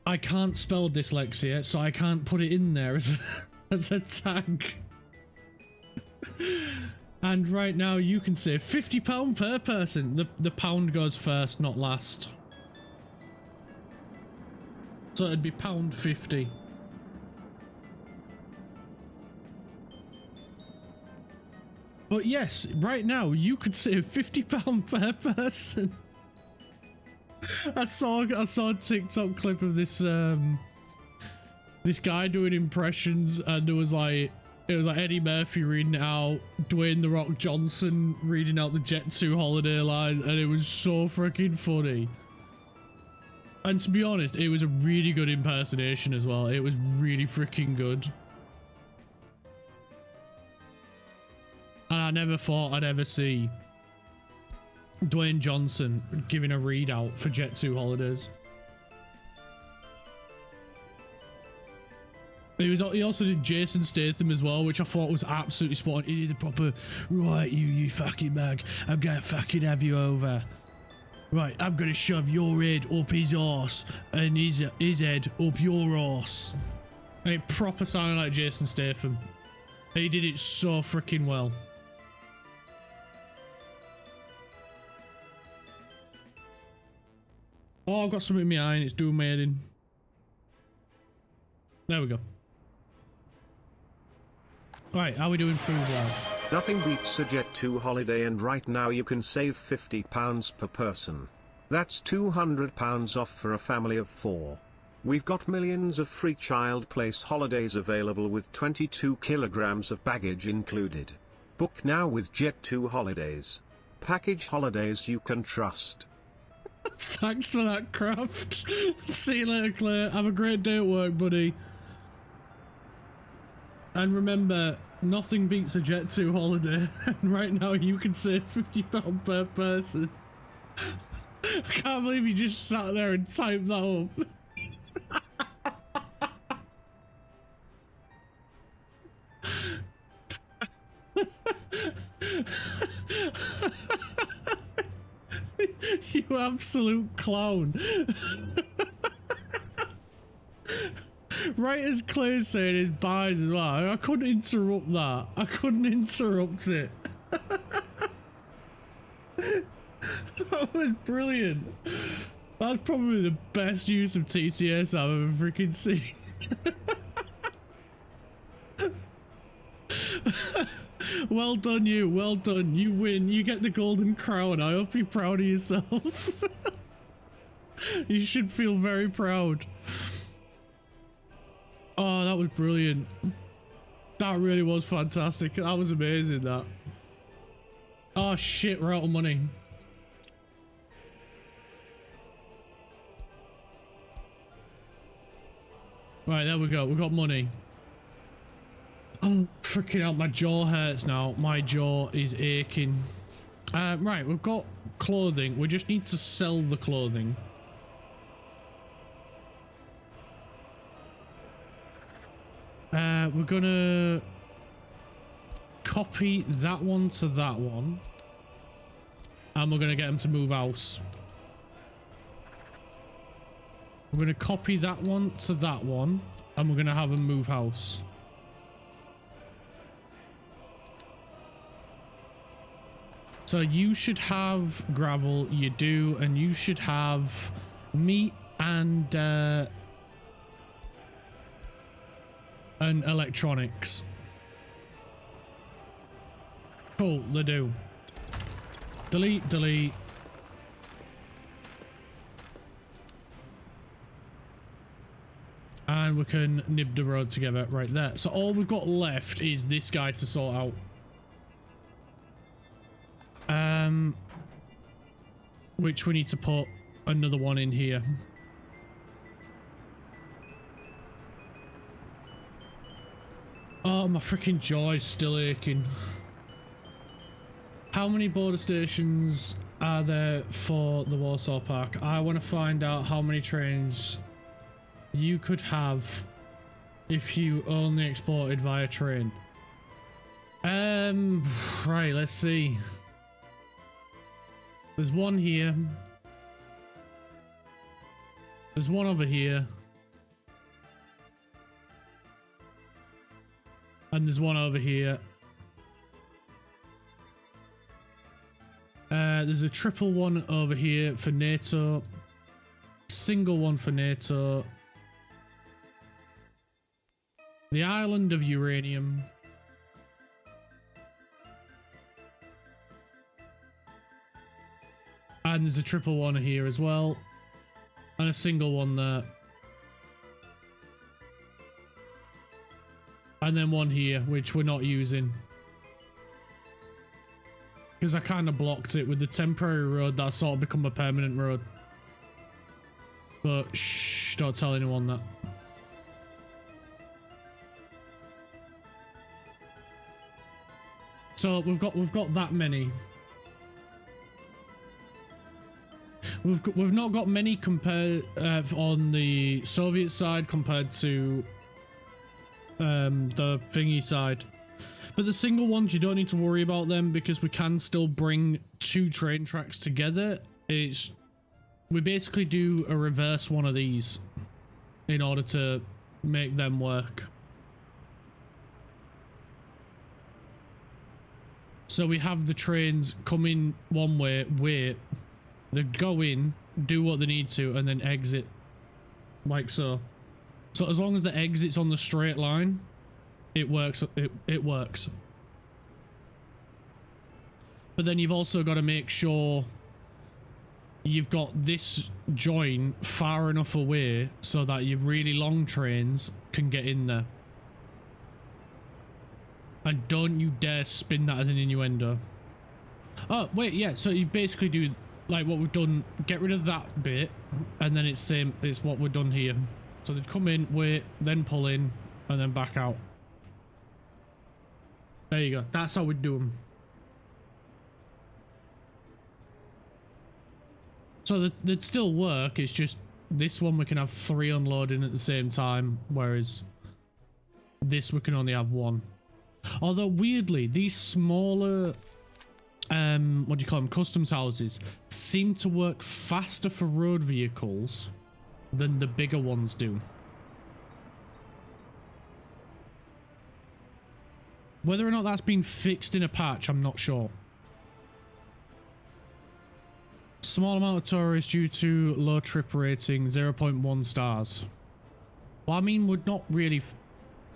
I can't spell dyslexia, so I can't put it in there as a tag. And right now you can save £50 per person. The pound goes first, not last. So it'd be £50. But yes, right now you could save £50 per person. I saw a TikTok clip of this this guy doing impressions, and it was like Eddie Murphy reading it out, Dwayne "The Rock" Johnson reading out the Jet 2 holiday line, and it was so freaking funny. And to be honest, it was a really good impersonation as well. It was really freaking good. And I never thought I'd ever see Dwayne Johnson giving a readout for Jet 2 holidays. He also did Jason Statham as well, which I thought was absolutely spot on. He did the proper, right, you fucking mag, I'm gonna fucking have you over. Right, I'm gonna shove your head up his arse and his head up your arse. And it proper sounded like Jason Statham. He did it so freaking well. Oh, I've got something in my eye and it's doing my head in. There we go. Right, how are we doing food-wise? Nothing beats a Jet 2 holiday, and right now you can save £50 per person. That's £200 off for a family of 4. We've got millions of free child place holidays available with 22 kilograms of baggage included. Book now with Jet 2 holidays. Package holidays you can trust. Thanks for that, Craft. See you later, Claire. Have a great day at work, buddy. And remember, nothing beats a Jet 2 holiday. And right now you can save £50 per person. I can't believe you just sat there and typed that up. You absolute clown. Right as Clay's saying his buys as well. I couldn't interrupt that. I couldn't interrupt it. That was brilliant. That's probably the best use of TTS I've ever freaking seen. Well done, you. Well done. You win. You get the golden crown. I hope you're proud of yourself. You should feel very proud. Oh, that was brilliant. That really was fantastic. That was amazing, that. Oh, shit. We're out of money. Right, there we go. We got money. Oh, freaking out. My jaw hurts now. My jaw is aching. Right, we've got clothing. We just need to sell the clothing. We're gonna copy that one to that one. And we're gonna get them to move house. We're gonna copy that one to that one. And we're gonna have them move house. So you should have gravel, you do, and you should have meat and electronics. Cool, they do. Delete, delete. And we can nib the road together right there. So all we've got left is this guy to sort out. Which we need to put another one in here. Oh, my freaking jaw is still aching. How many border stations are there for the Warsaw Park? I want to find out how many trains you could have if you only exported via train. Right, let's see. There's one here. There's one over here. And there's one over here. There's a triple one over here for NATO. Single one for NATO. The island of uranium. And there's a triple one here as well. And a single one there. And then one here, which we're not using. Because I kind of blocked it with the temporary road that sort of become a permanent road. But shh, don't tell anyone that. So we've got that many. We've not got many compared on the Soviet side compared to the thingy side. But the single ones, you don't need to worry about them because we can still bring two train tracks together. We basically do a reverse one of these in order to make them work. So we have the trains come in one way, wait, they go in, do what they need to, and then exit like so. So as long as the exit's on the straight line, it works. It works. But then you've also got to make sure you've got this join far enough away so that your really long trains can get in there. And don't you dare spin that as an innuendo. Oh, wait, yeah, so you basically do like what we've done, get rid of that bit, and then it's what we've done here. So they'd come in, wait, then pull in, and then back out. There you go. That's how we do them. So they'd still work. It's just this one we can have 3 unloading at the same time, whereas this we can only have 1. Although weirdly, these smaller, what do you call them, customs houses seem to work faster for road vehicles than the bigger ones do. Whether or not that's been fixed in a patch, I'm not sure. Small amount of tourists due to low trip rating, 0.1 stars. Well, I mean, we're not really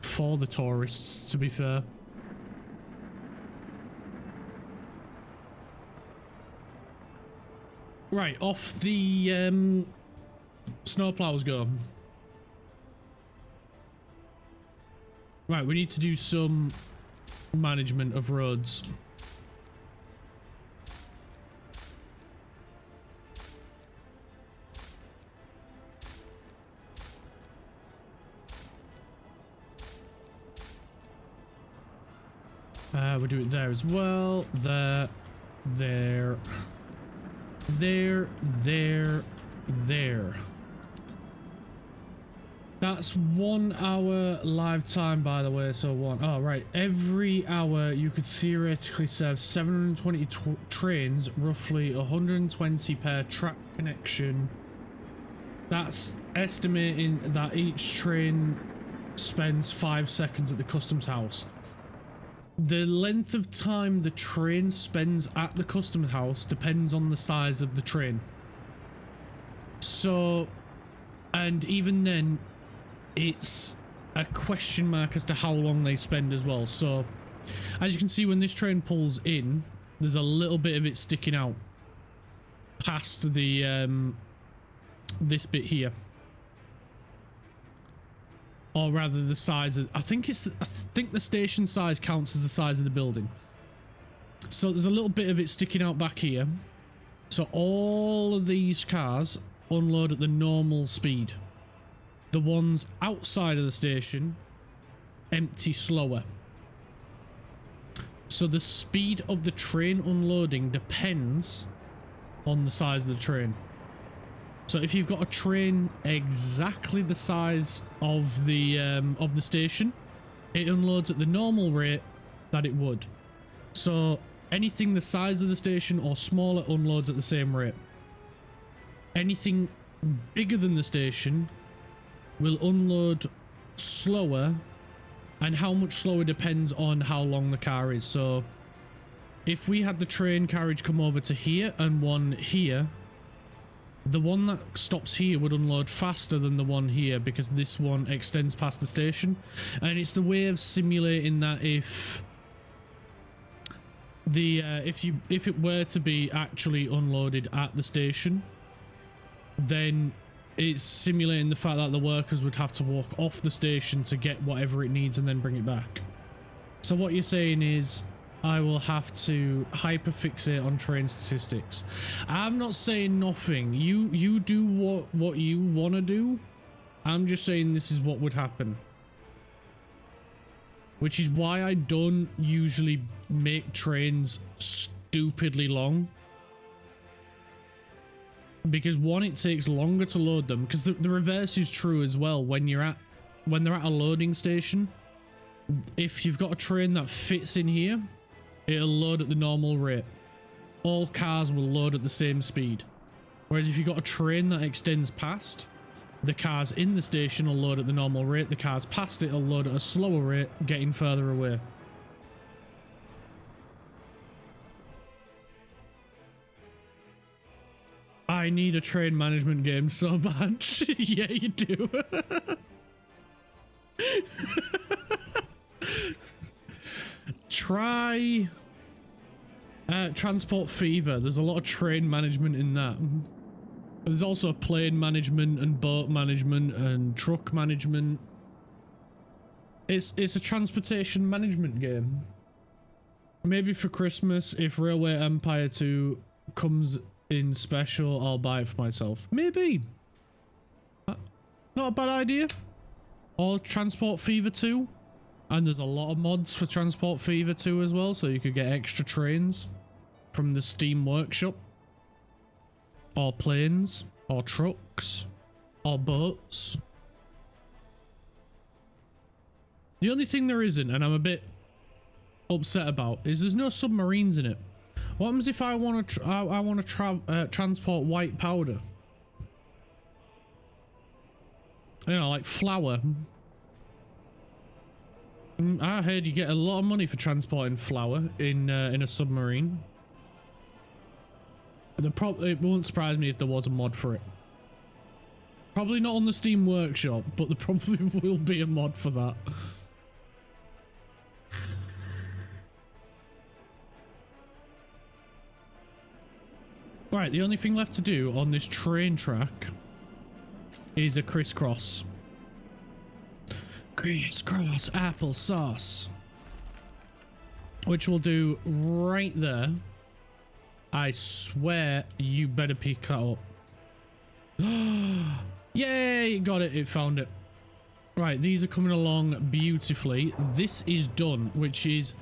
for the tourists, to be fair. Right, off the snowplows go. Right, we need to do some management of roads. We'll do it there as well. There. That's 1 hour live time, by the way. So oh right, every hour you could theoretically serve 720 trains, roughly 120 per track connection. That's estimating that each train spends 5 seconds at the customs house. The length of time the train spends at the customs house depends on the size of the train. So, and even then, it's a question mark as to how long they spend as well. So, as you can see, when this train pulls in, there's a little bit of it sticking out past the this bit here. Or rather, the size of, I think the station size counts as the size of the building. So there's a little bit of it sticking out back here. So all of these cars unload at the normal speed. The ones outside of the station empty slower. So the speed of the train unloading depends on the size of the train. So if you've got a train exactly the size of the station, it unloads at the normal rate that it would. So anything the size of the station or smaller unloads at the same rate. Anything bigger than the station will unload slower, and how much slower depends on how long the car is. So if we had the train carriage come over to here and one here, the one that stops here would unload faster than the one here because this one extends past the station. And it's the way of simulating that if it were to be actually unloaded at the station, then it's simulating the fact that the workers would have to walk off the station to get whatever it needs and then bring it back. So what you're saying is I will have to hyperfixate on train statistics. I'm not saying nothing. You do what you want to do. I'm just saying this is what would happen. Which is why I don't usually make trains stupidly long. Because one, it takes longer to load them. Because the reverse is true as well. When they're at a loading station, if you've got a train that fits in here, it'll load at the normal rate. All cars will load at the same speed. Whereas if you've got a train that extends past, the cars in the station will load at the normal rate. The cars past it will load at a slower rate, getting further away. I need a train management game so bad. Yeah, you do. Try Transport Fever. There's a lot of train management in that. There's also plane management and boat management and truck management. It's a transportation management game. Maybe for Christmas, if Railway Empire 2 comes in special, I'll buy it for myself. Maybe. Not a bad idea. Or Transport Fever 2. And there's a lot of mods for Transport Fever 2 as well, so you could get extra trains from the Steam Workshop. Or planes. Or trucks. Or boats. The only thing there isn't, and I'm a bit upset about, is there's no submarines in it. What happens if I want to transport white powder? You know, like flour. I heard you get a lot of money for transporting flour in a submarine. It won't surprise me if there was a mod for it. Probably not on the Steam Workshop, but there probably will be a mod for that. Right, the only thing left to do on this train track is a crisscross. Crisscross applesauce. Which we'll do right there. I swear you better pick that up. Yay, got it, it found it. Right, these are coming along beautifully. This is done, which is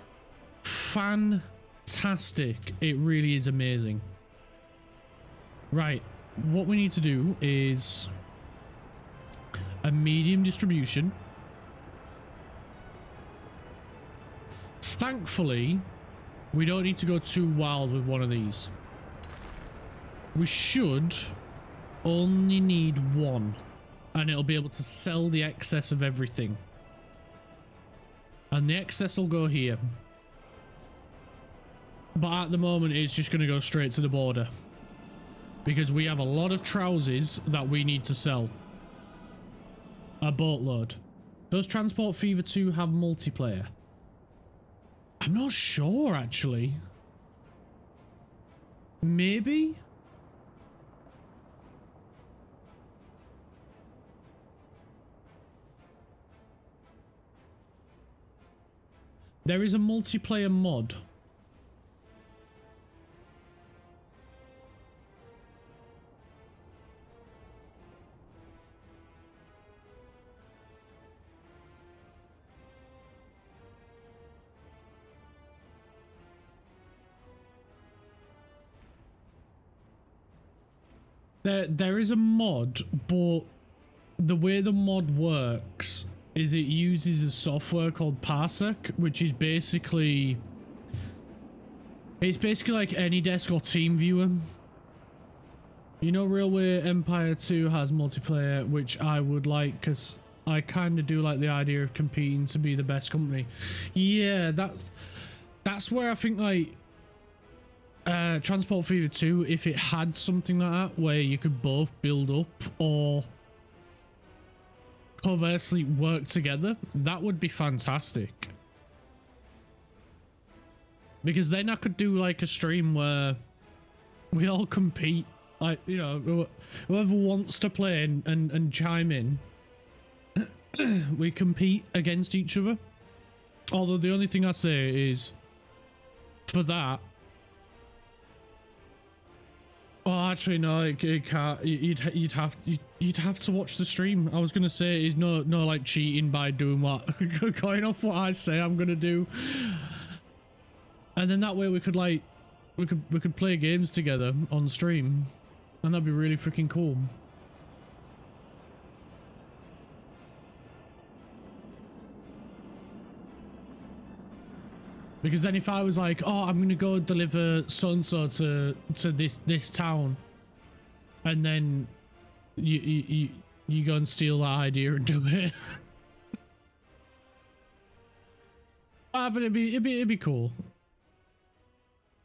fantastic. It really is amazing. Right, what we need to do is a medium distribution. Thankfully, we don't need to go too wild with one of these. We should only need one, and it'll be able to sell the excess of everything. And the excess will go here. But at the moment, it's just going to go straight to the border. Because we have a lot of trousers that we need to sell. A boatload. Does Transport Fever 2 have multiplayer? I'm not sure, actually. Maybe? There is a multiplayer mod. There is a mod, but the way the mod works is it uses a software called Parsec, which is basically like AnyDesk or TeamViewer. You know, Railway Empire 2 has multiplayer, which I would like because I kind of do like the idea of competing to be the best company. Yeah, that's where I think like Transport Fever 2, if it had something like that where you could both build up or conversely work together, that would be fantastic. Because then I could do like a stream where we all compete, like, you know, whoever wants to play and chime in, we compete against each other. Although the only thing I say is, for that, oh, actually no, it can't. You'd have to watch the stream. I was gonna say is no like cheating by doing what going off what I say I'm gonna do, and then that way we could like we could play games together on stream, and that'd be really freaking cool. Because then if I was like, oh, I'm gonna go deliver so-and-so to this town, and then you go and steal that idea and do it. But it'd be cool.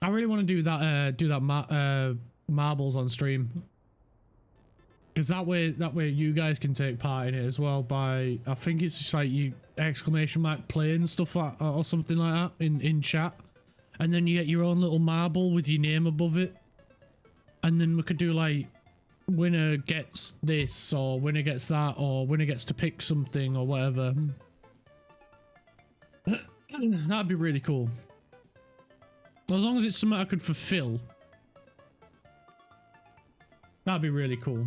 I really want to do that marbles on stream. Because that way you guys can take part in it as well by, I think it's just like you !play and stuff like, or something like that in chat, and then you get your own little marble with your name above it, and then we could do like winner gets this or winner gets that or winner gets to pick something or whatever. That'd be really cool. As long as it's something I could fulfill, that'd be really cool.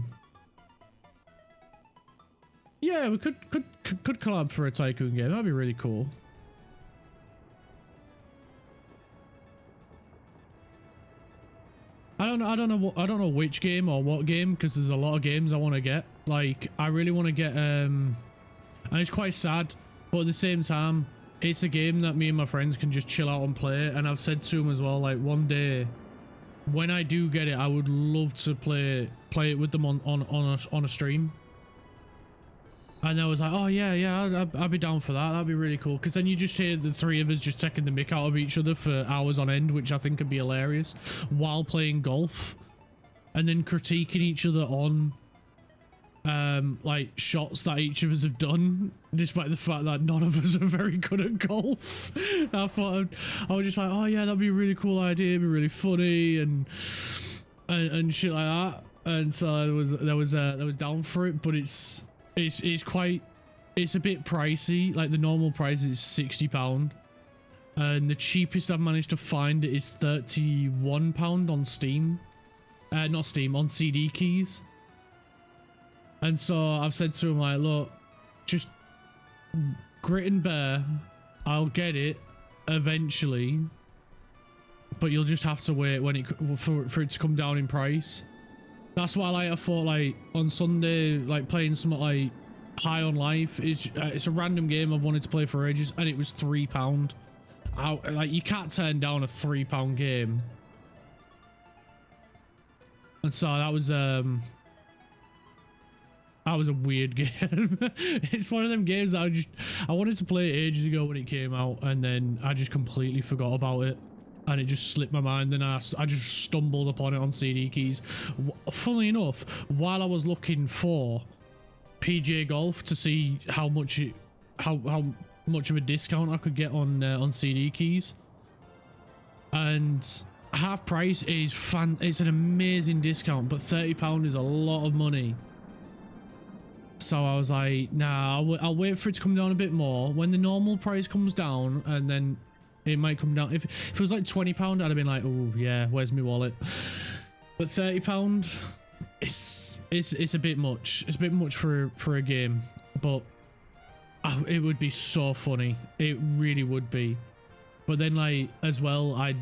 Yeah, we could collab for a tycoon game. That'd be really cool. I don't know which game or what game, because there's a lot of games I want to get. Like, I really want to get and it's quite sad, but at the same time, it's a game that me and my friends can just chill out and play. And I've said to them as well, like, one day when I do get it, I would love to play it with them on a stream. And I was like, oh yeah, I'd be down for that. That'd be really cool. Because then you just hear the three of us just taking the mick out of each other for hours on end, which I think could be hilarious, while playing golf. And then critiquing each other on, like, shots that each of us have done, despite the fact that none of us are very good at golf. I was just like, oh yeah, that'd be a really cool idea. It'd be really funny and shit like that. And so I was down for it, but it's a bit pricey. Like, the normal price is £60, and the cheapest I've managed to find is £31 on Steam. Not Steam, on CD keys. And so I've said to him, like, look, just grit and bear. I'll get it eventually, but you'll just have to wait when for it to come down in price. That's why, I thought, like, on Sunday, like, playing something like High on Life it's a random game I've wanted to play for ages, and it was £3. Like, you can't turn down a £3 game. And so that was a weird game. It's one of them games that I wanted to play ages ago when it came out, and then I just completely forgot about it. And it just slipped my mind, and I just stumbled upon it on CD keys. Funnily enough, while I was looking for PGA Golf to see how much of a discount I could get on CD keys, and half price is it's an amazing discount, but £30 is a lot of money. So I was like, nah, I'll wait for it to come down a bit more. When the normal price comes down, and then it might come down. If it was like £20, I'd have been like, oh yeah, where's my wallet? But £30, it's a bit much. It's a bit much for a game, but it would be so funny. It really would be. But then, like, as well, I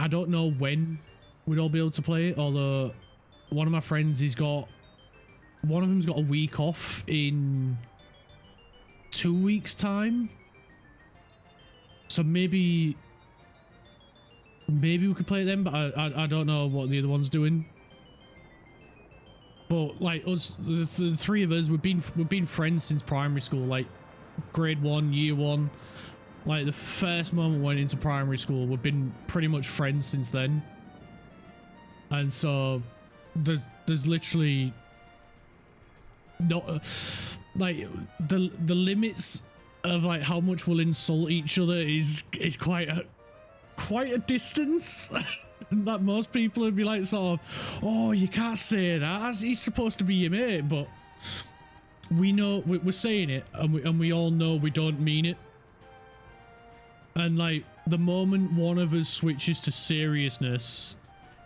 don't know when we'd all be able to play it, although one of my friends, one of them's got a week off in 2 weeks time. So maybe we could play them, but I don't know what the other one's doing. But like us, the three of us, we've been friends since primary school, like grade 1, year 1. Like the first moment we went into primary school, we've been pretty much friends since then. And so there's literally not like the limits of like how much we'll insult each other is quite a distance. That most people would be like sort of, oh, you can't say that, he's supposed to be your mate, but we know we're saying it, and we all know we don't mean it. And like the moment one of us switches to seriousness,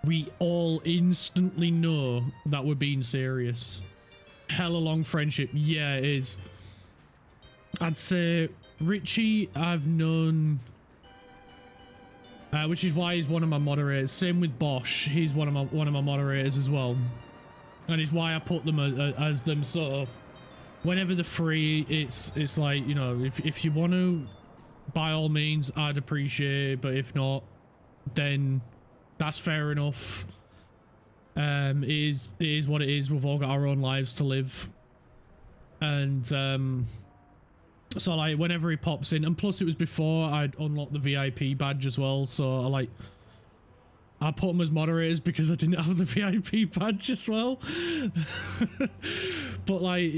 we all instantly know that we're being serious. Hella long friendship, yeah, it is. I'd say Richie I've known, which is why he's one of my moderators. Same with Bosch, he's one of my moderators as well, and it's why I put them as them. So whenever they're free, it's like, you know, if you want to, by all means, I'd appreciate it, but if not, then that's fair enough. It is what it is. We've all got our own lives to live, and so like whenever he pops in, and plus it was before I'd unlocked the VIP badge as well, so I put them as moderators because I didn't have the VIP badge as well. But like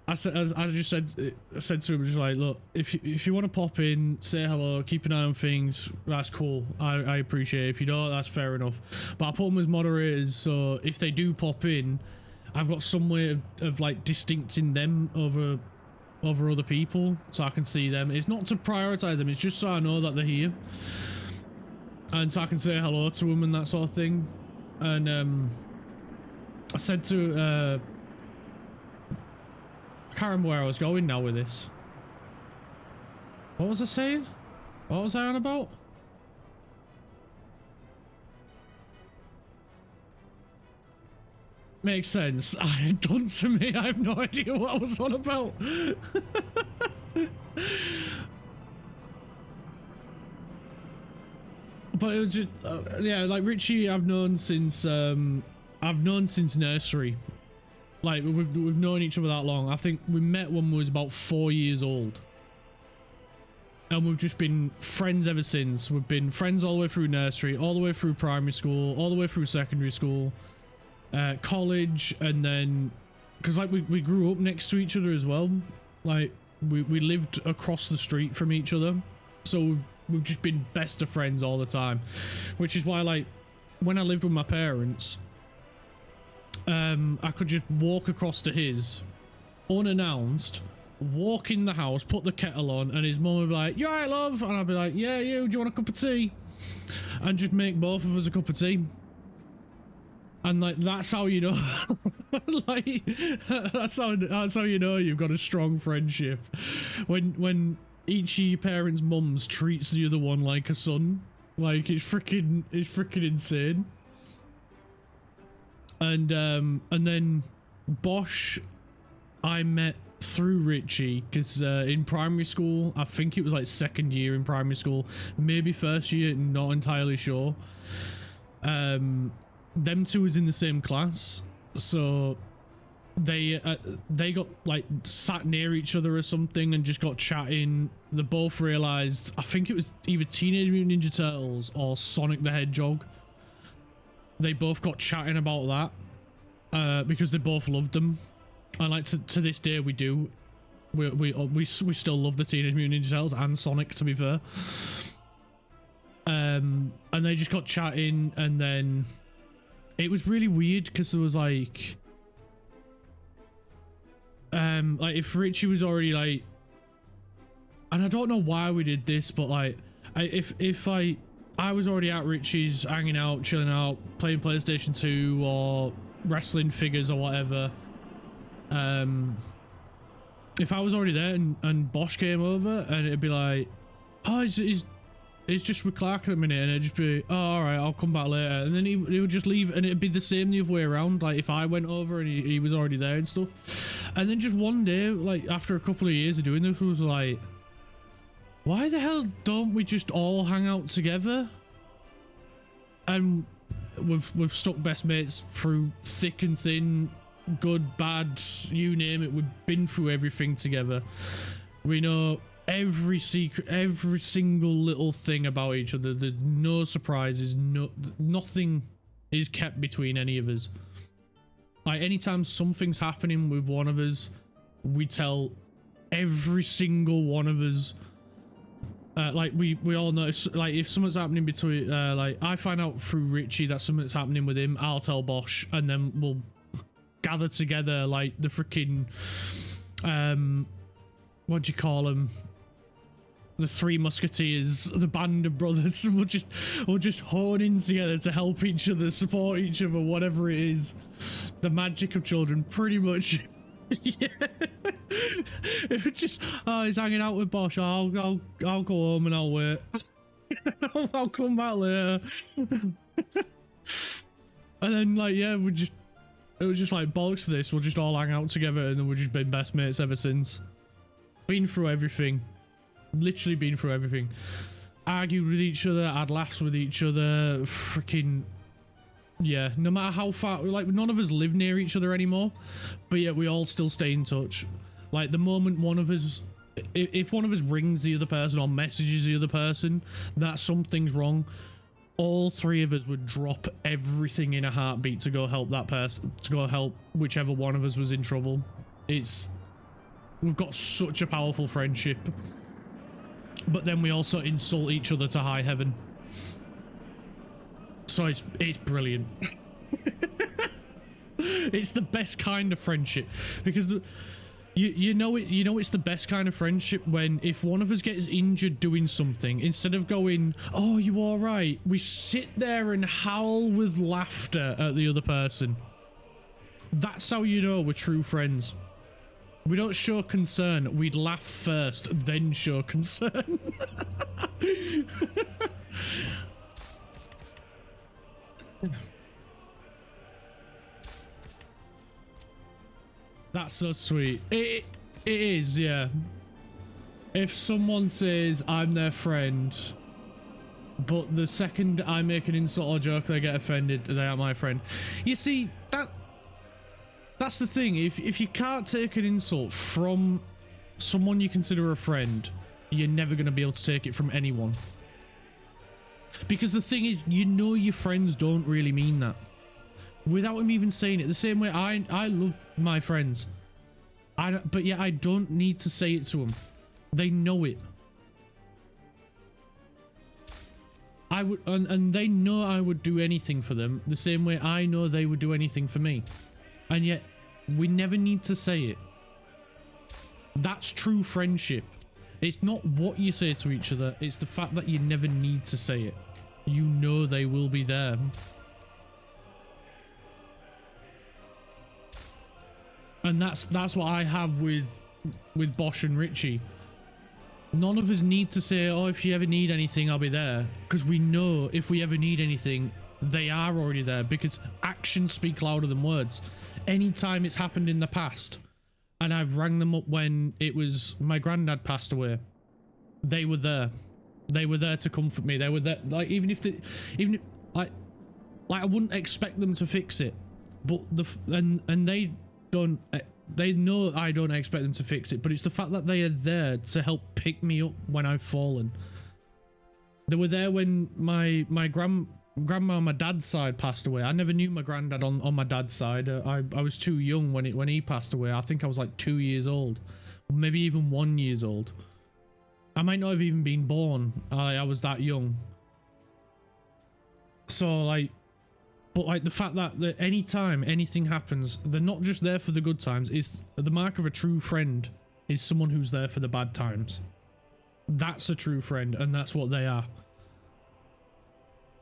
I just said to him, just like, look, if you want to pop in, say hello, keep an eye on things, that's cool. I appreciate it. If you don't, that's fair enough. But I put them as moderators, so if they do pop in, I've got some way of like distincting them over other people, so I can see them. It's not to prioritize them, it's just so I know that they're here, and so I can say hello to them and that sort of thing. And I said to I can't remember where I was going now with this. What was I saying? What was I on about? Makes sense. Done to me. I have no idea what I was on about. But it was just yeah, like Richie I've known since nursery. Like we've known each other that long. I think we met when we was about 4 years old, and we've just been friends ever since. We've been friends all the way through nursery, all the way through primary school, all the way through secondary school, college, and then because like we grew up next to each other as well. Like we lived across the street from each other, so we've just been best of friends all the time, which is why like when I lived with my parents, I could just walk across to his unannounced, walk in the house, put the kettle on, and his mum would be like, "You alright, love?" And I'd be like, "Yeah, you, do you want a cup of tea?" And just make both of us a cup of tea. And like that's how you know like that's how you know you've got a strong friendship, when each of your parents' mums treats the other one like a son. Like it's freaking insane. And then Bosch I met through Richie, because in primary school, I think it was like second year in primary school, maybe first year, not entirely sure. Them two was in the same class, so they got like sat near each other or something and just got chatting. They both realized, I think it was either Teenage Mutant Ninja Turtles or Sonic the Hedgehog. They both got chatting about that because they both loved them, and like to this day we do. We still love the Teenage Mutant Ninja Turtles and Sonic, to be fair. And they just got chatting, and then it was really weird because there was like if Richie was already like, and I don't know why we did this, but like if I was already at Richie's, hanging out, chilling out, playing PlayStation 2 or wrestling figures or whatever. If I was already there and Bosch came over, and it'd be like, "Oh, is it's just with Clark at the minute, and it'd just be, oh, all right, I'll come back later, and then he would just leave, and it'd be the same the other way around. Like if I went over and he was already there and stuff, and then just one day, like after a couple of years of doing this, was like, why the hell don't we just all hang out together? And we've stuck best mates through thick and thin, good, bad, you name it. We've been through everything together. We know every secret, every single little thing about each other. There's no surprises, nothing is kept between any of us. Like anytime something's happening with one of us, we tell every single one of us. Like we all know, like if something's happening between, like I find out through Richie that something's happening with him, I'll tell Bosch, and then we'll gather together like the freaking, what do you call them? The Three Musketeers, the band of brothers. We'll just hone in together to help each other, support each other, whatever it is. The magic of children, pretty much. Yeah. It was just, oh, he's hanging out with Bosch. I'll go home and I'll wait. I'll come back later. And then like, yeah, it was just like, bollocks to this. We'll just all hang out together, and then we've just been best mates ever since. Been through everything. Literally been through everything. Argued with each other, had laughs with each other, freaking, yeah, no matter how far, like none of us live near each other anymore, but yet we all still stay in touch. Like the moment one of us, if one of us rings the other person or messages the other person that something's wrong, all three of us would drop everything in a heartbeat to go help that person, to go help whichever one of us was in trouble. We've got such a powerful friendship. But then we also insult each other to high heaven. So it's brilliant. It's the best kind of friendship, because you know it's the best kind of friendship when if one of us gets injured doing something, instead of going, oh, you all right, we sit there and howl with laughter at the other person. That's how you know we're true friends. We don't show concern. We'd laugh first, then show concern. That's so sweet. It is, yeah. If someone says I'm their friend, but the second I make an insult or joke, they get offended, they aren't my friend. You see, that's the thing. If you can't take an insult from someone you consider a friend, you're never going to be able to take it from anyone. Because the thing is, you know your friends don't really mean that. Without them even saying it. The same way I love my friends. But yeah, I don't need to say it to them. They know it. I would, and they know I would do anything for them, the same way I know they would do anything for me. And yet, we never need to say it. That's true friendship. It's not what you say to each other, it's the fact that you never need to say it. You know they will be there. And that's what I have with Bosch and Richie. None of us need to say, oh, if you ever need anything, I'll be there. Because we know if we ever need anything, they are already there, because actions speak louder than words. Anytime it's happened in the past, and I've rang them up when it was my granddad passed away, they were there. They were there to comfort me. They were there, like, like I wouldn't expect them to fix it, but and they don't. They know I don't expect them to fix it, but it's the fact that they are there to help pick me up when I've fallen. They were there when my grandma on my dad's side passed away. I never knew my granddad on my dad's side. I was too young when he passed away. I think I was like 2 years old, maybe even 1 year old. I might not have even been born. I was that young. So like, but like the fact that anytime anything happens, they're not just there for the good times. It's the mark of a true friend is someone who's there for the bad times. That's a true friend, and that's what they are.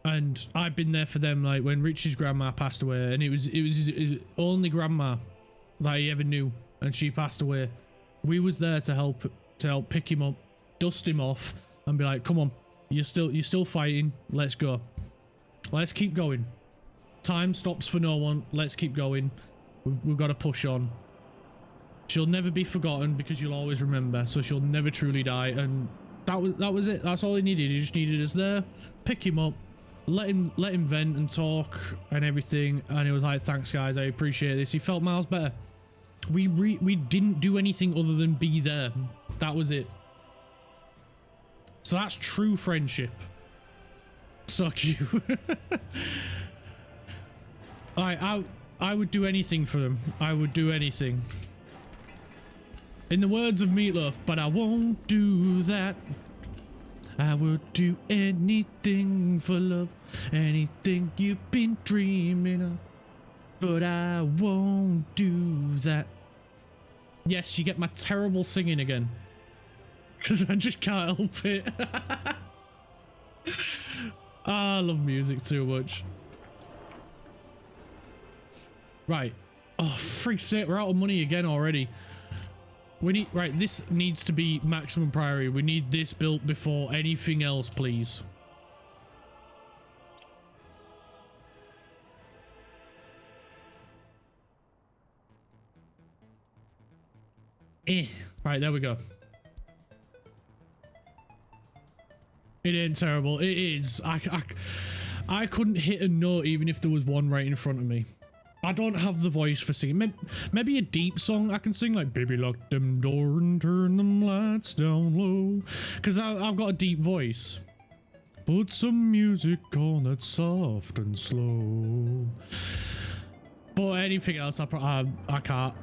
And I've been there for them, like when Richie's grandma passed away, and it was his only grandma that he ever knew, and she passed away. We was there to help pick him up, dust him off, and be like, come on, You're still fighting. Let's go. Let's keep going. Time stops for no one. Let's keep going. We've got to push on. She'll never be forgotten because you'll always remember. So she'll never truly die. And that was it. That's all he needed. He just needed us there. Pick him up. Let him vent and talk and everything. And he was like, thanks guys, I appreciate this. He felt miles better. We didn't do anything other than be there. That was it. So that's true friendship. Suck you. I would do anything for them. I would do anything. In the words of Meatloaf, but I won't do that. I would do anything for love. Anything you've been dreaming of. But I won't do that. Yes, you get my terrible singing again. Because I just can't help it. I love music too much. Right. Oh, freak's sake, we're out of money again already. We need... Right, this needs to be maximum priority. We need this built before anything else, please. Right, there we go. It ain't terrible. It is. I couldn't hit a note even if there was one right in front of me. I don't have the voice for singing. Maybe a deep song I can sing, like "Baby lock them door and turn them lights down low," because I've got a deep voice. Put some music on that's soft and slow. But anything else, I can't.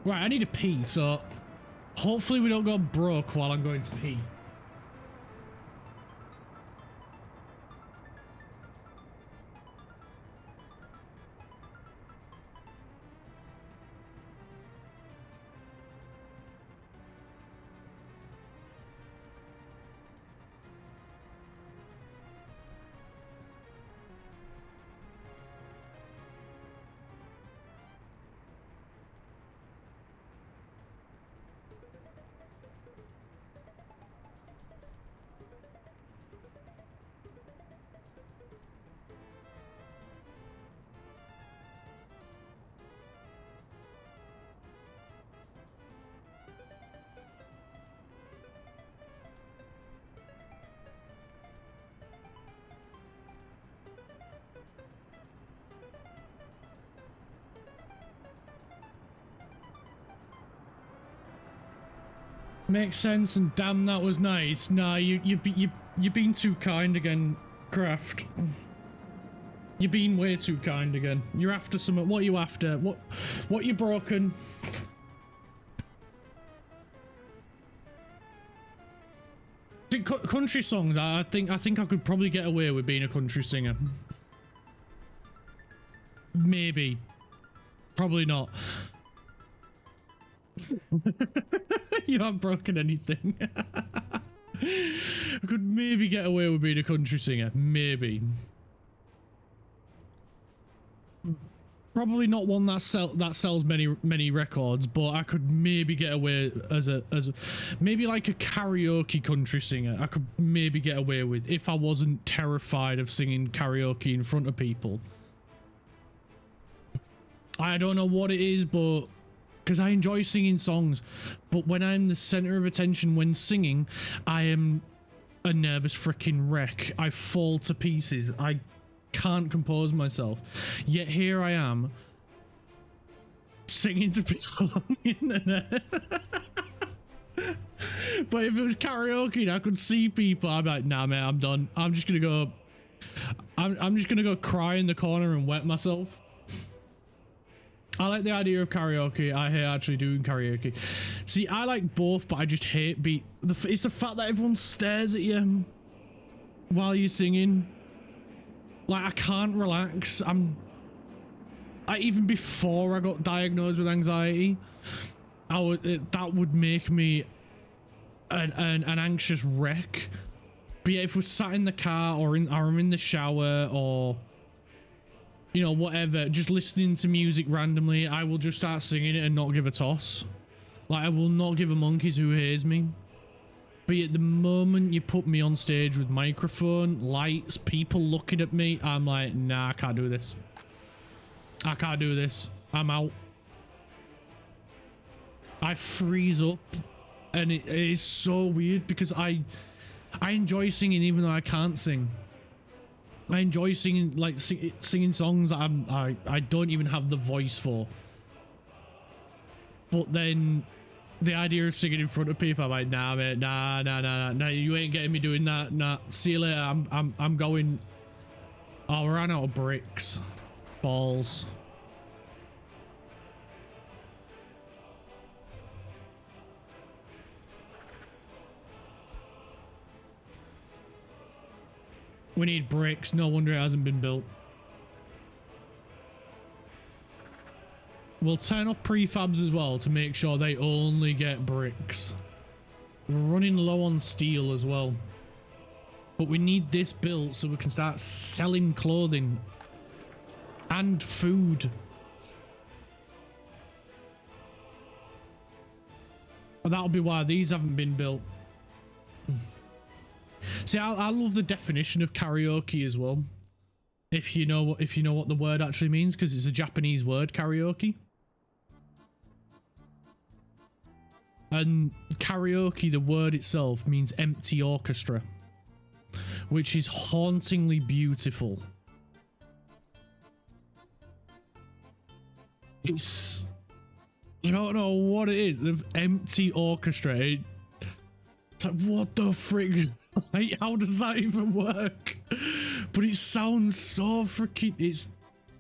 Right, I need a pee, so hopefully we don't go broke while I'm going to pee. Makes sense, and damn, that was nice. Nah, you're being too kind again, Craft. You're being way too kind again. You're after something. What are you after? What you broken? Country songs. I think I could probably get away with being a country singer. Maybe. Probably not. You haven't broken anything. I could maybe get away with being a country singer. Maybe. Probably not one that sells many records, but I could maybe get away as a maybe like a karaoke country singer. I could maybe get away with if I wasn't terrified of singing karaoke in front of people. I don't know what it is, but because I enjoy singing songs, but when I'm the center of attention when singing, I am a nervous freaking wreck. I fall to pieces. I can't compose myself. Yet here I am singing to people on the internet. But if it was karaoke and I could see people, I'm like, nah, man, I'm done. I'm just gonna go. I'm just gonna go cry in the corner and wet myself. I like the idea of karaoke. I hate actually doing karaoke. See, I like both, but I just hate it's the fact that everyone stares at you while you're singing. Like, I can't relax. Even before I got diagnosed with anxiety, that would make me an anxious wreck. But yeah, if we're sat in the car or I'm in the shower or, you know, whatever, just listening to music randomly, I will just start singing it and not give a toss. Like, I will not give a monkeys who hears me. But at the moment you put me on stage with microphone, lights, people looking at me, I'm like, nah, I can't do this. I can't do this. I'm out. I freeze up. And it is so weird because I enjoy singing even though I can't sing. I enjoy singing, like, singing songs that I don't even have the voice for. But then the idea of singing in front of people, I'm like, nah, mate, nah, you ain't getting me doing that. Nah, see you later. I'm going. Oh, we ran out of bricks. Balls. We need bricks. No wonder it hasn't been built. We'll turn off prefabs as well to make sure they only get bricks. We're running low on steel as well. But we need this built so we can start selling clothing and food. And that'll be why these haven't been built. See, I love the definition of karaoke as well. If you know what the word actually means, because it's a Japanese word, karaoke. And karaoke, the word itself, means empty orchestra, which is hauntingly beautiful. It's, I don't know what it is, the empty orchestra. It's like, what the frick? Like, how does that even work? But it sounds so freaking,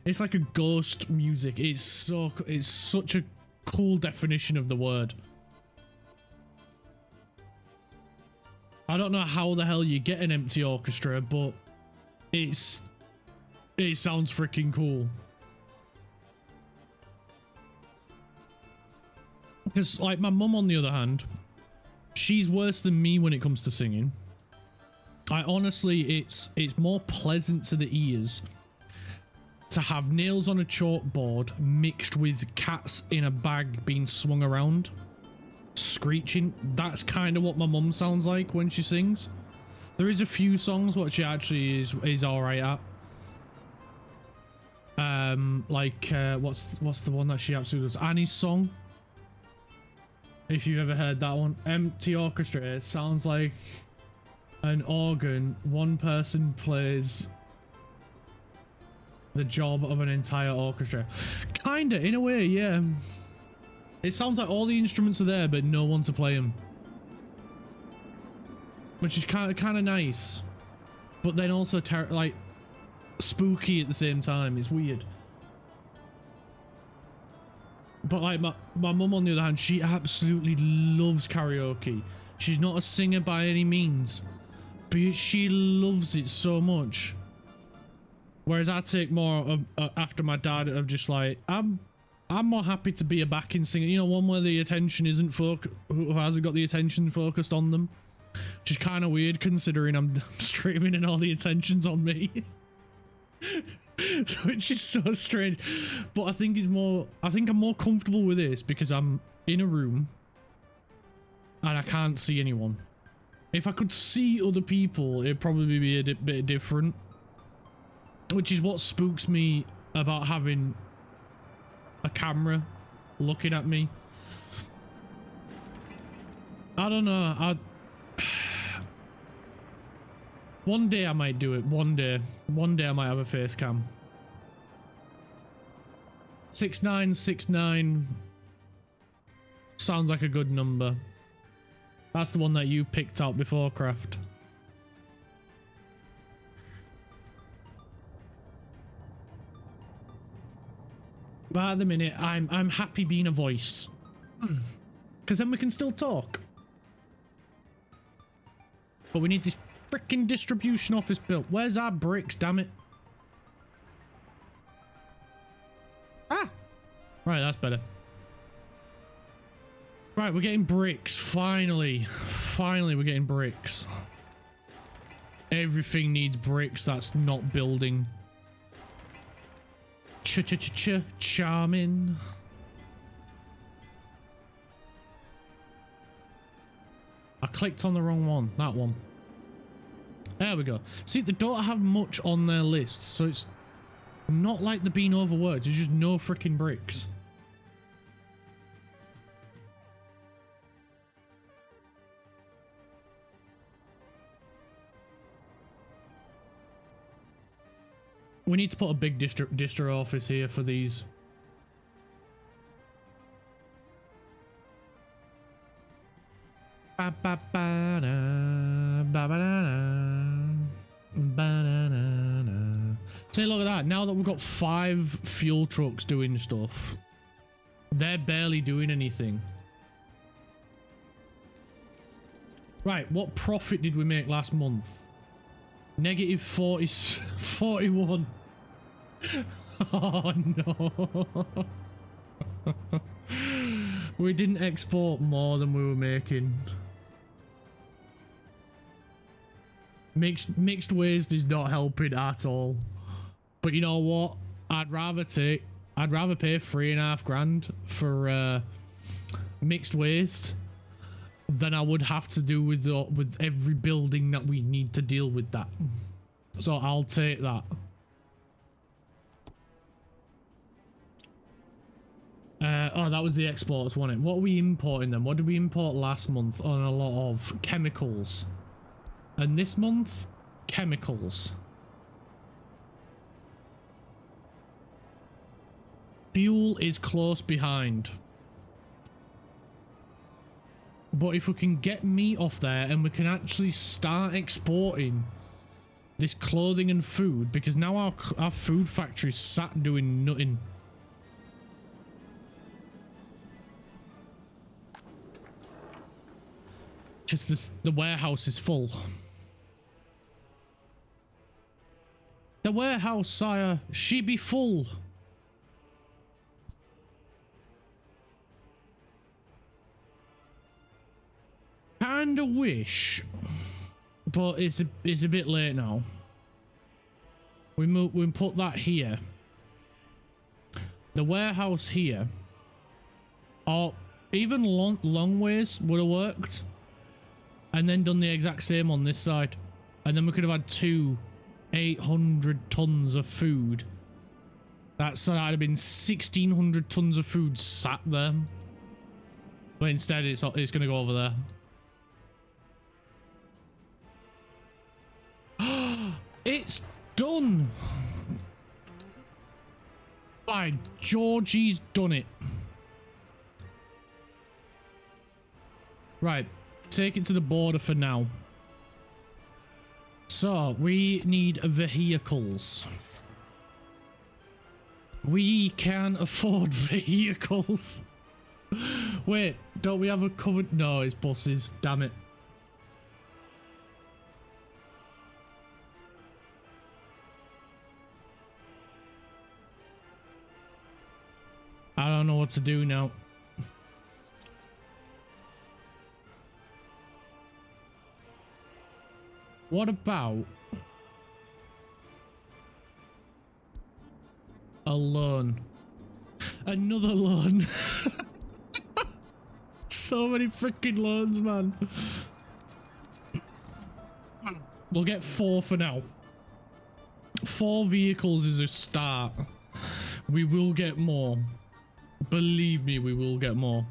it's like a ghost music. It's such a cool definition of the word. I don't know how the hell you get an empty orchestra, but it sounds freaking cool. Because, like, my mum, on the other hand, she's worse than me when it comes to singing. I honestly, it's more pleasant to the ears to have nails on a chalkboard mixed with cats in a bag being swung around, screeching. That's kind of what my mum sounds like when she sings. There is a few songs what she actually is all right at. What's the one that she absolutely does? Annie's song. If you've ever heard that one, empty orchestra. It sounds like an organ. One person plays the job of an entire orchestra. Kinda, in a way, yeah. It sounds like all the instruments are there, but no one to play them, which is kind of nice, but then also like spooky at the same time. It's weird. But like my mum, on the other hand, she absolutely loves karaoke. She's not a singer by any means, but she loves it so much. Whereas I take more of, after my dad, of just like, I'm more happy to be a backing singer. You know, one where the attention isn't who hasn't got the attention focused on them. Which is kind of weird considering I'm streaming and all the attention's on me. Which is so strange. But I think I'm more comfortable with this because I'm in a room and I can't see anyone. If I could see other people, it'd probably be a bit different. Which is what spooks me about having a camera looking at me. I don't know. One day I might do it. One day I might have a face cam. 6969 sounds like a good number. That's the one that you picked out before, Craft. But at the minute, I'm happy being a voice. Because then we can still talk. But we need this freaking distribution office built. Where's our bricks, damn it? Ah! Right, that's better. Right, we're getting bricks. Finally. Finally, we're getting bricks. Everything needs bricks that's not building. Charming. clicked on the wrong one. That one. There we go. See, they don't have much on their list, so it's not like they're being overworked. There's just no freaking bricks. We need to put a big distro office here for these. See, look at that. Now that we've got 5 fuel trucks doing stuff, they're barely doing anything. Right, what profit did we make last month? Negative 41. Oh no. We didn't export more than we were making. Mixed waste is not helping at all. But you know what? I'd rather pay 3.5 grand for mixed waste than I would have to do with every building that we need to deal with that. So I'll take that. Oh, that was the exports, wasn't it? What are we importing then? What did we import last month on a lot of chemicals? And this month, chemicals. Fuel is close behind. But if we can get meat off there and we can actually start exporting this clothing and food, because now our food factory's sat doing nothing. Just the warehouse is full. The warehouse, sire, she be full. Kinda wish, but it's a bit late now. We put that here. The warehouse here, or even long ways would have worked, and then done the exact same on this side, and then we could have had 800 tons of food. That'd have been 1,600 tons of food sat there. But instead, it's gonna go over there. It's done! By George, he's done it. Right, take it to the border for now. So, we need vehicles. We can afford vehicles. Wait, don't we have a covered... No, it's buses, damn it. I don't know what to do now. What about a loan? Another loan. So many freaking loans, man. We'll get 4 for now. 4 vehicles is a start. We will get more. Believe me, we will get more.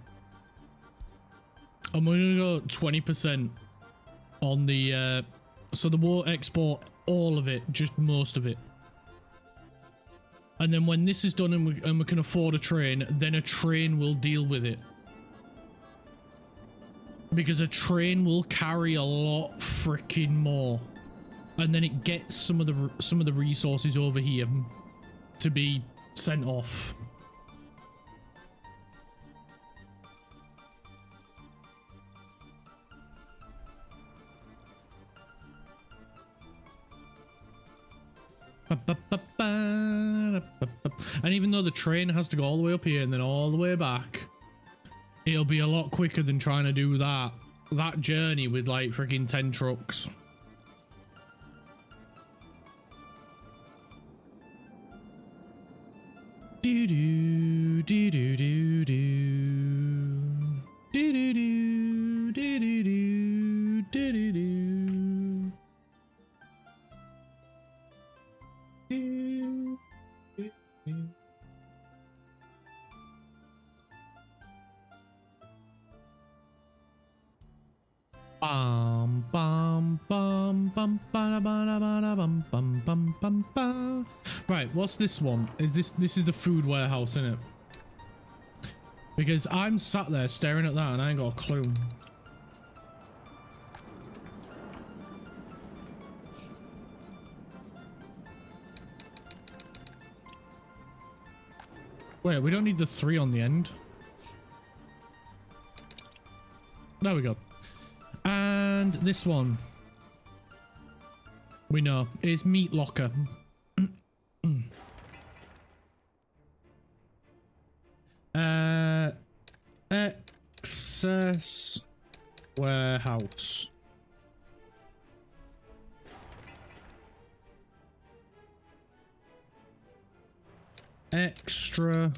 And we're gonna go 20% on the so they won't export all of it, just most of it. And then when this is done and we can afford a train, then a train will deal with it. Because a train will carry a lot freaking more. And then it gets some of the resources over here to be sent off. And even though the train has to go all the way up here and then all the way back, it'll be a lot quicker than trying to do that journey with like freaking 10 trucks. Do do do do do do do do do do do. Bum bum bum bum ba ba ba ba bum bum bum bum ba. Right, what's this one? Is this is the food warehouse, isn't it? Because I'm sat there staring at that and I ain't got a clue. Wait, we don't need the 3 on the end. There we go. And this one, we know, is meat locker. Excess warehouse. Extra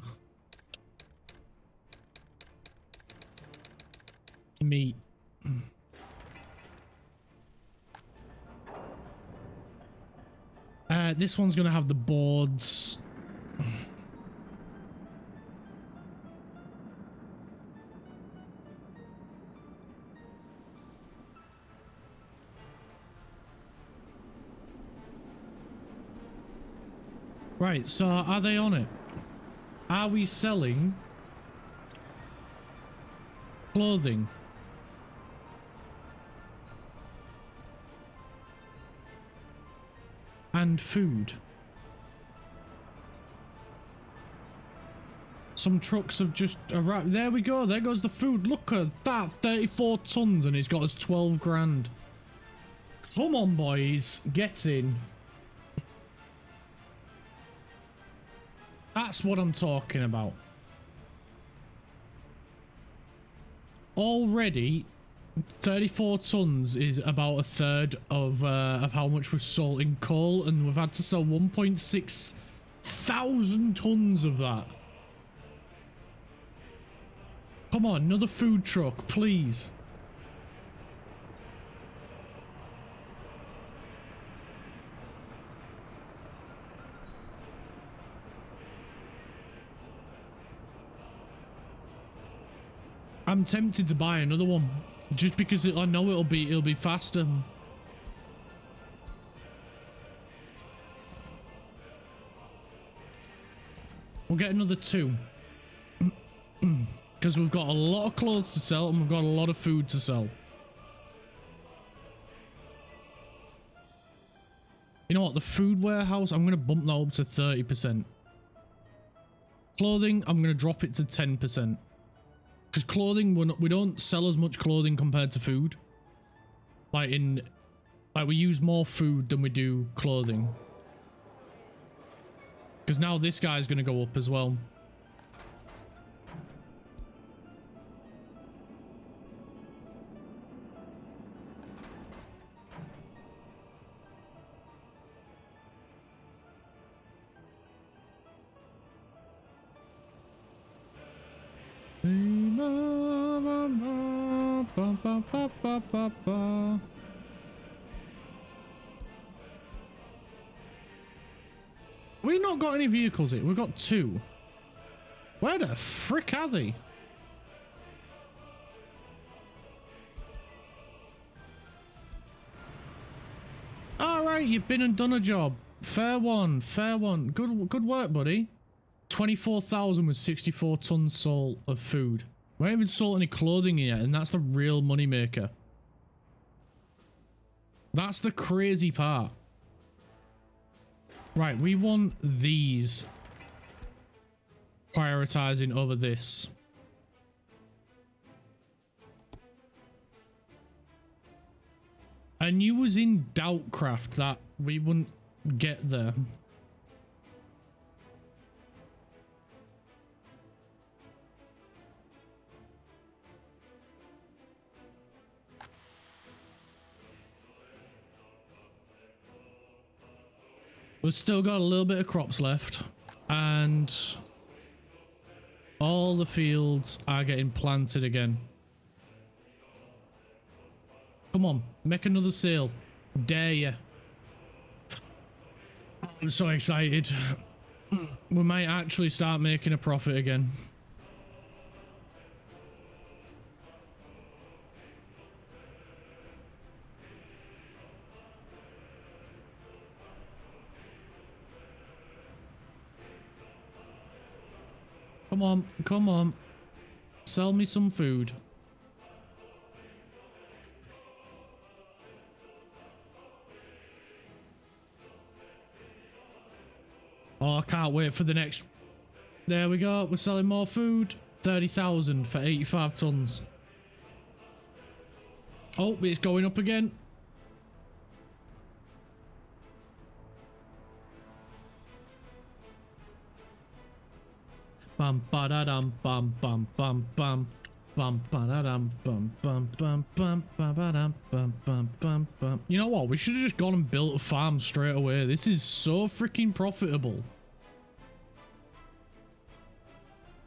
meat. This one's gonna have the boards. Right, so are they on it? Are we selling clothing? And food. Some trucks have just arrived. There we go. There goes the food. Look at that. 34 tons and it's got us 12 grand. Come on, boys. Get in. That's what I'm talking about. Already, 34 tons is about a third of how much we've sold in coal, and we've had to sell 1.6 thousand tons of that. Come on, another food truck, please. I'm tempted to buy another one, just because I know it'll be faster. We'll get another 2. Because we've got a lot of clothes to sell and we've got a lot of food to sell. You know what? The food warehouse, I'm going to bump that up to 30%. Clothing, I'm going to drop it to 10%. Because clothing, we don't sell as much clothing compared to food. Like we use more food than we do clothing. Because now this guy's going to go up as well. We've not got any vehicles here. We've got 2. Where the frick are they? Alright, you've been and done a job. Fair one, fair one. Good work, buddy. 24,000 with 64 tons sold of food. We haven't even sold any clothing yet, and that's the real money maker. That's the crazy part. Right, we want these prioritizing over this. I knew was in Doubtcraft that we wouldn't get there. We've still got a little bit of crops left, and all the fields are getting planted again. Come on, make another sale. Dare ya. I'm so excited. We might actually start making a profit again. Come on, come on. Sell me some food. Oh, I can't wait for the next... There we go. We're selling more food. 30,000 for 85 tons. Oh, it's going up again. Bum ba da dum bum bum bum bum bum ba da dum bum bum bum bum ba ba dum bum bum bum bum. You know what? We should have just gone and built a farm straight away. This is so freaking profitable.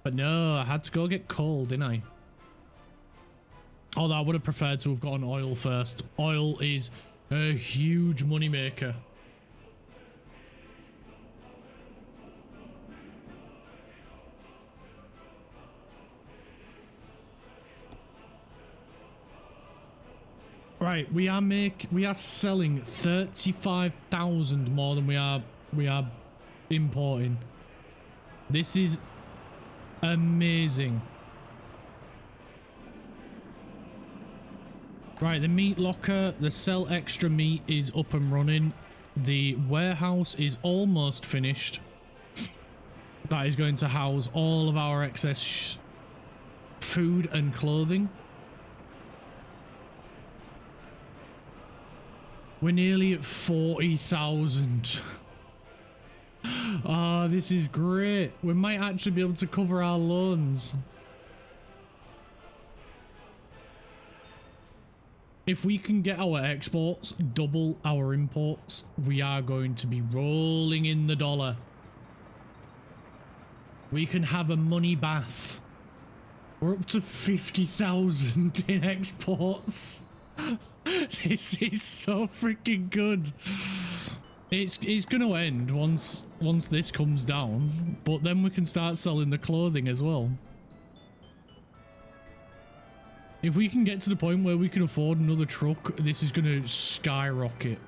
But no, I had to go get coal, didn't I? Although I would have preferred to have gotten oil first. Oil is a huge moneymaker. Right, we are selling 35,000 more than we are importing. This is amazing. Right, the meat locker, the sell extra meat is up and running. The warehouse is almost finished. That is going to house all of our excess food and clothing. We're nearly at 40,000. Oh, this is great. We might actually be able to cover our loans. If we can get our exports double our imports, we are going to be rolling in the dollar. We can have a money bath. We're up to 50,000 in exports. This is so freaking good. It's gonna end once this comes down, but then we can start selling the clothing as well. If we can get to the point where we can afford another truck, this is gonna skyrocket.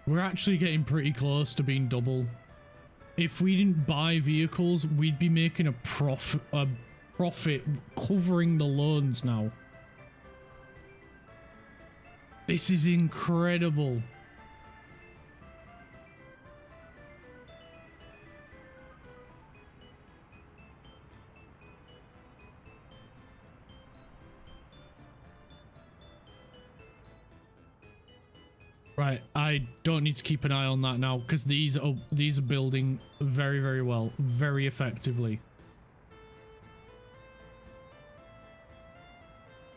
We're actually getting pretty close to being double. If we didn't buy vehicles, we'd be making a profit covering the loans now. This is incredible. Right, I don't need to keep an eye on that now because these are building very, very well, very effectively.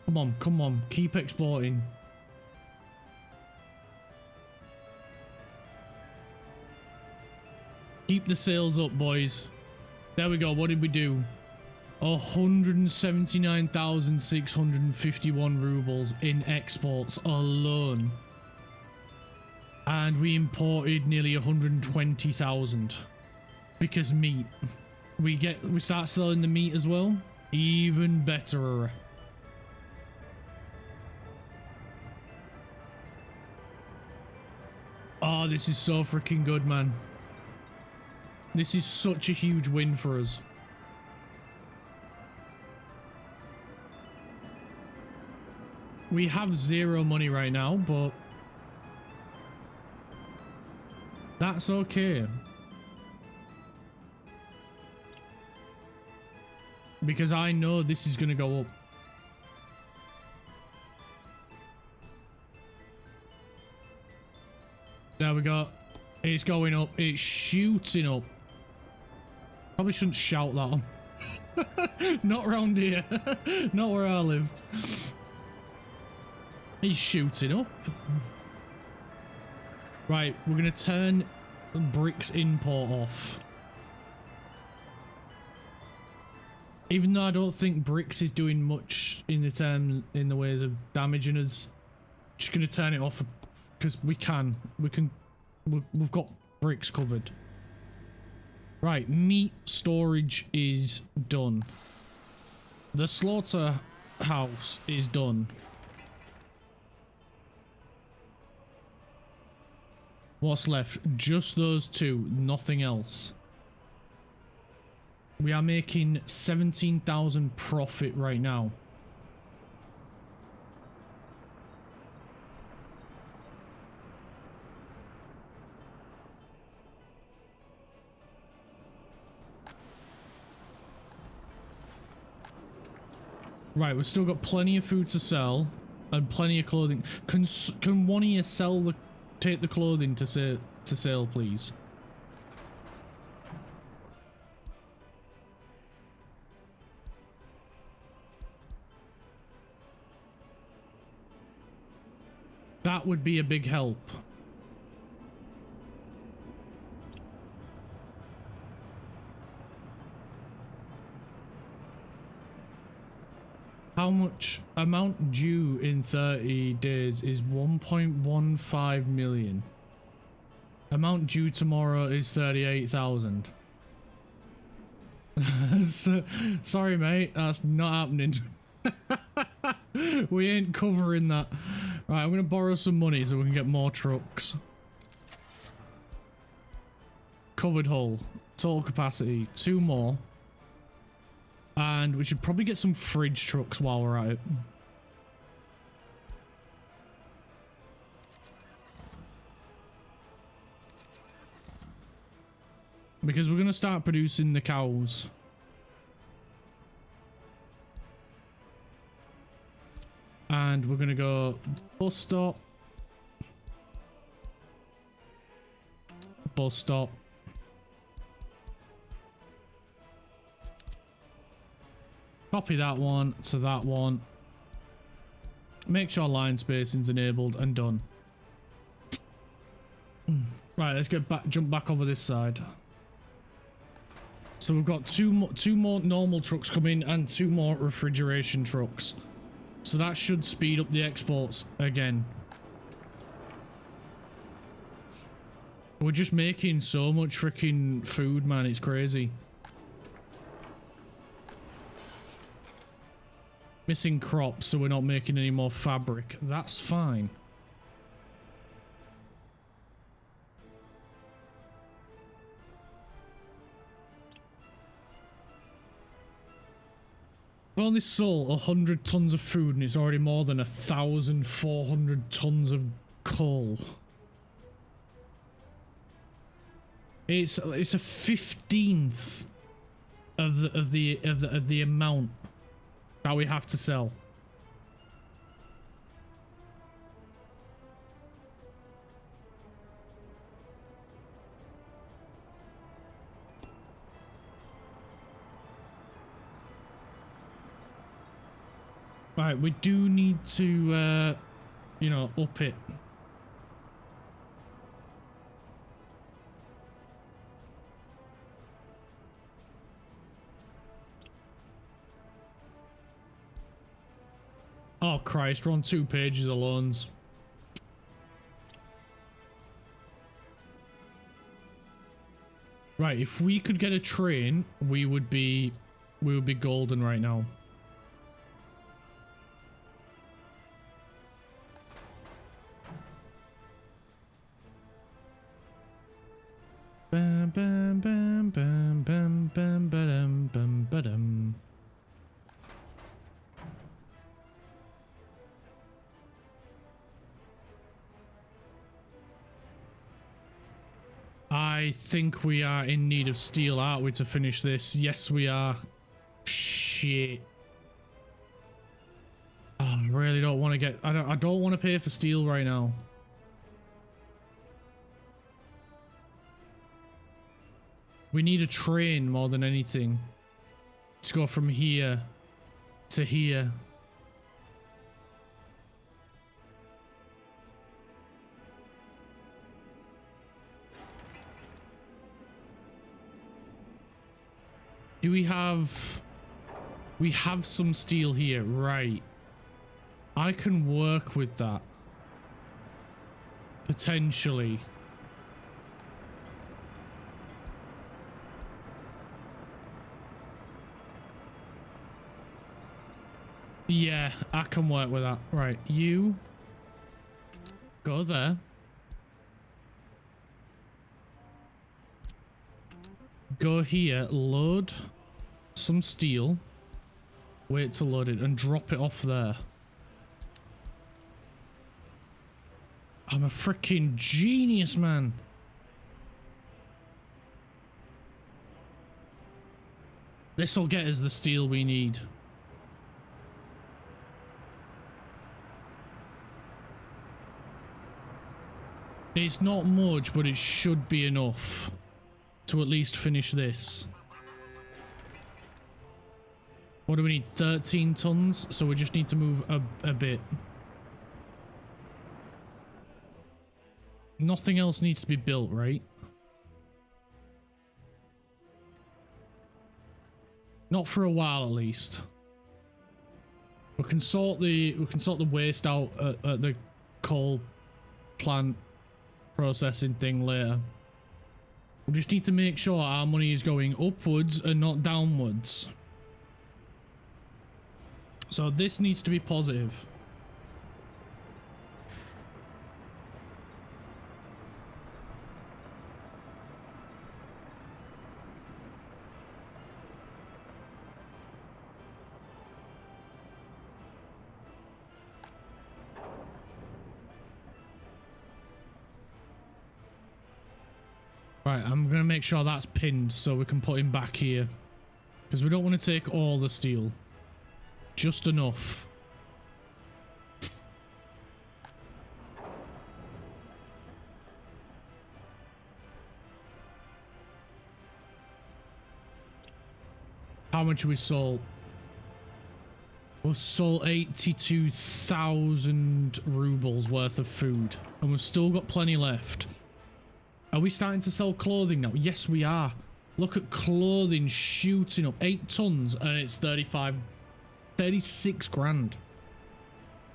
Come on, keep exporting. Keep the sales up, boys. There we go. What did we do? 179,651 rubles in exports alone. And we imported nearly 120,000 because meat. We start selling the meat as well. Even better. Oh, this is so freaking good, man. This is such a huge win for us. We have zero money right now, but that's okay. Because I know this is going to go up. There we go. It's going up. It's shooting up. Probably shouldn't shout that on. Not around here. Not where I live. He's shooting up. Right, we're going to turn bricks import off. Even though I don't think bricks is doing much in the ways of damaging us. Just going to turn it off because we've got bricks covered. Right, meat storage is done. The slaughterhouse is done. What's left? Just those two, nothing else. We are making 17,000 profit right now. Right, we've still got plenty of food to sell and plenty of clothing. Can one of you take the clothing to sale, please? That would be a big help. How much amount due in 30 days is 1.15 million. Amount due tomorrow is 38,000. Sorry, mate, that's not happening. We ain't covering that. Right, I'm gonna borrow some money so we can get more trucks. Covered hull. Total capacity. 2 more. And we should probably get some fridge trucks while we're at it. Because we're going to start producing the cows. And we're going to go bus stop. Bus stop. Copy that one to that one. Make sure line spacing's enabled and done. Right, let's get back, jump back over this side. So we've got two more normal trucks coming and 2 more refrigeration trucks. So that should speed up the exports again. We're just making so much freaking food, man. It's crazy. Missing crops, so we're not making any more fabric. That's fine. We only sold 100 tons of food and it's already more than 1,400 tons of coal. It's a 15th of the amount that we have to sell. Right, we do need to, you know, up it. Oh Christ, we're on 2 pages of loans. Right, if we could get a train, we would be golden right now. Bam bam bam bam bam bam bam bam bam. I think we are in need of steel, aren't we, to finish this? Yes, we are. Shit. Oh, I really don't want to get... I don't want to pay for steel right now. We need a train more than anything. Let's go from here to here. Do we have... We have some steel here, right. I can work with that. Potentially. Yeah, I can work with that. Right, you go there. Go here, load some steel. Wait to load it and drop it off there. I'm a freaking genius, man. This'll get us the steel we need. It's not much, but it should be enough to at least finish this. What do we need? 13 tons, so we just need to move a bit. Nothing else needs to be built, right? Not for a while, at least. We can sort the waste out at the coal plant processing thing later. We just need to make sure our money is going upwards and not downwards. So this needs to be positive. Right, I'm going to make sure that's pinned so we can put him back here. Because we don't want to take all the steel. Just enough. How much have we sold? We've sold 82,000 rubles worth of food. And we've still got plenty left. Are we starting to sell clothing now? Yes, we are. Look at clothing shooting up. 8 tons and it's 36 grand.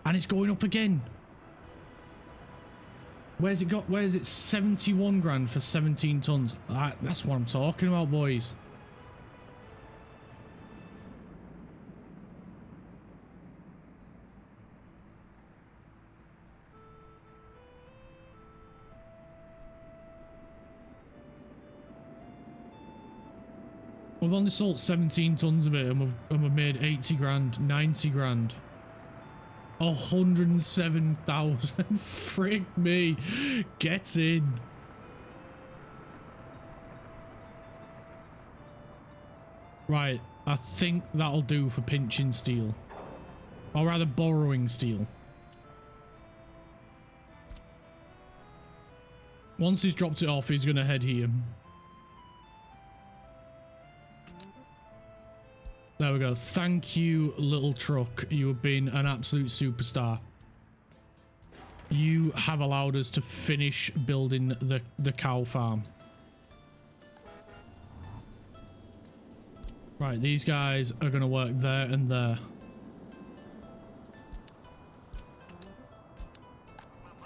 And it's going up again. Where's it got? Where's it? 71 grand for 17 tons. That's what I'm talking about, boys. We've only sold 17 tons of it and we've made 80 grand, 90 grand. 107,000. Frick me. Get in. Right, I think that'll do for pinching steel. Or rather borrowing steel. Once he's dropped it off, he's gonna head here. There we go. Thank you, little truck. You have been an absolute superstar. You have allowed us to finish building the cow farm. Right, these guys are going to work there and there.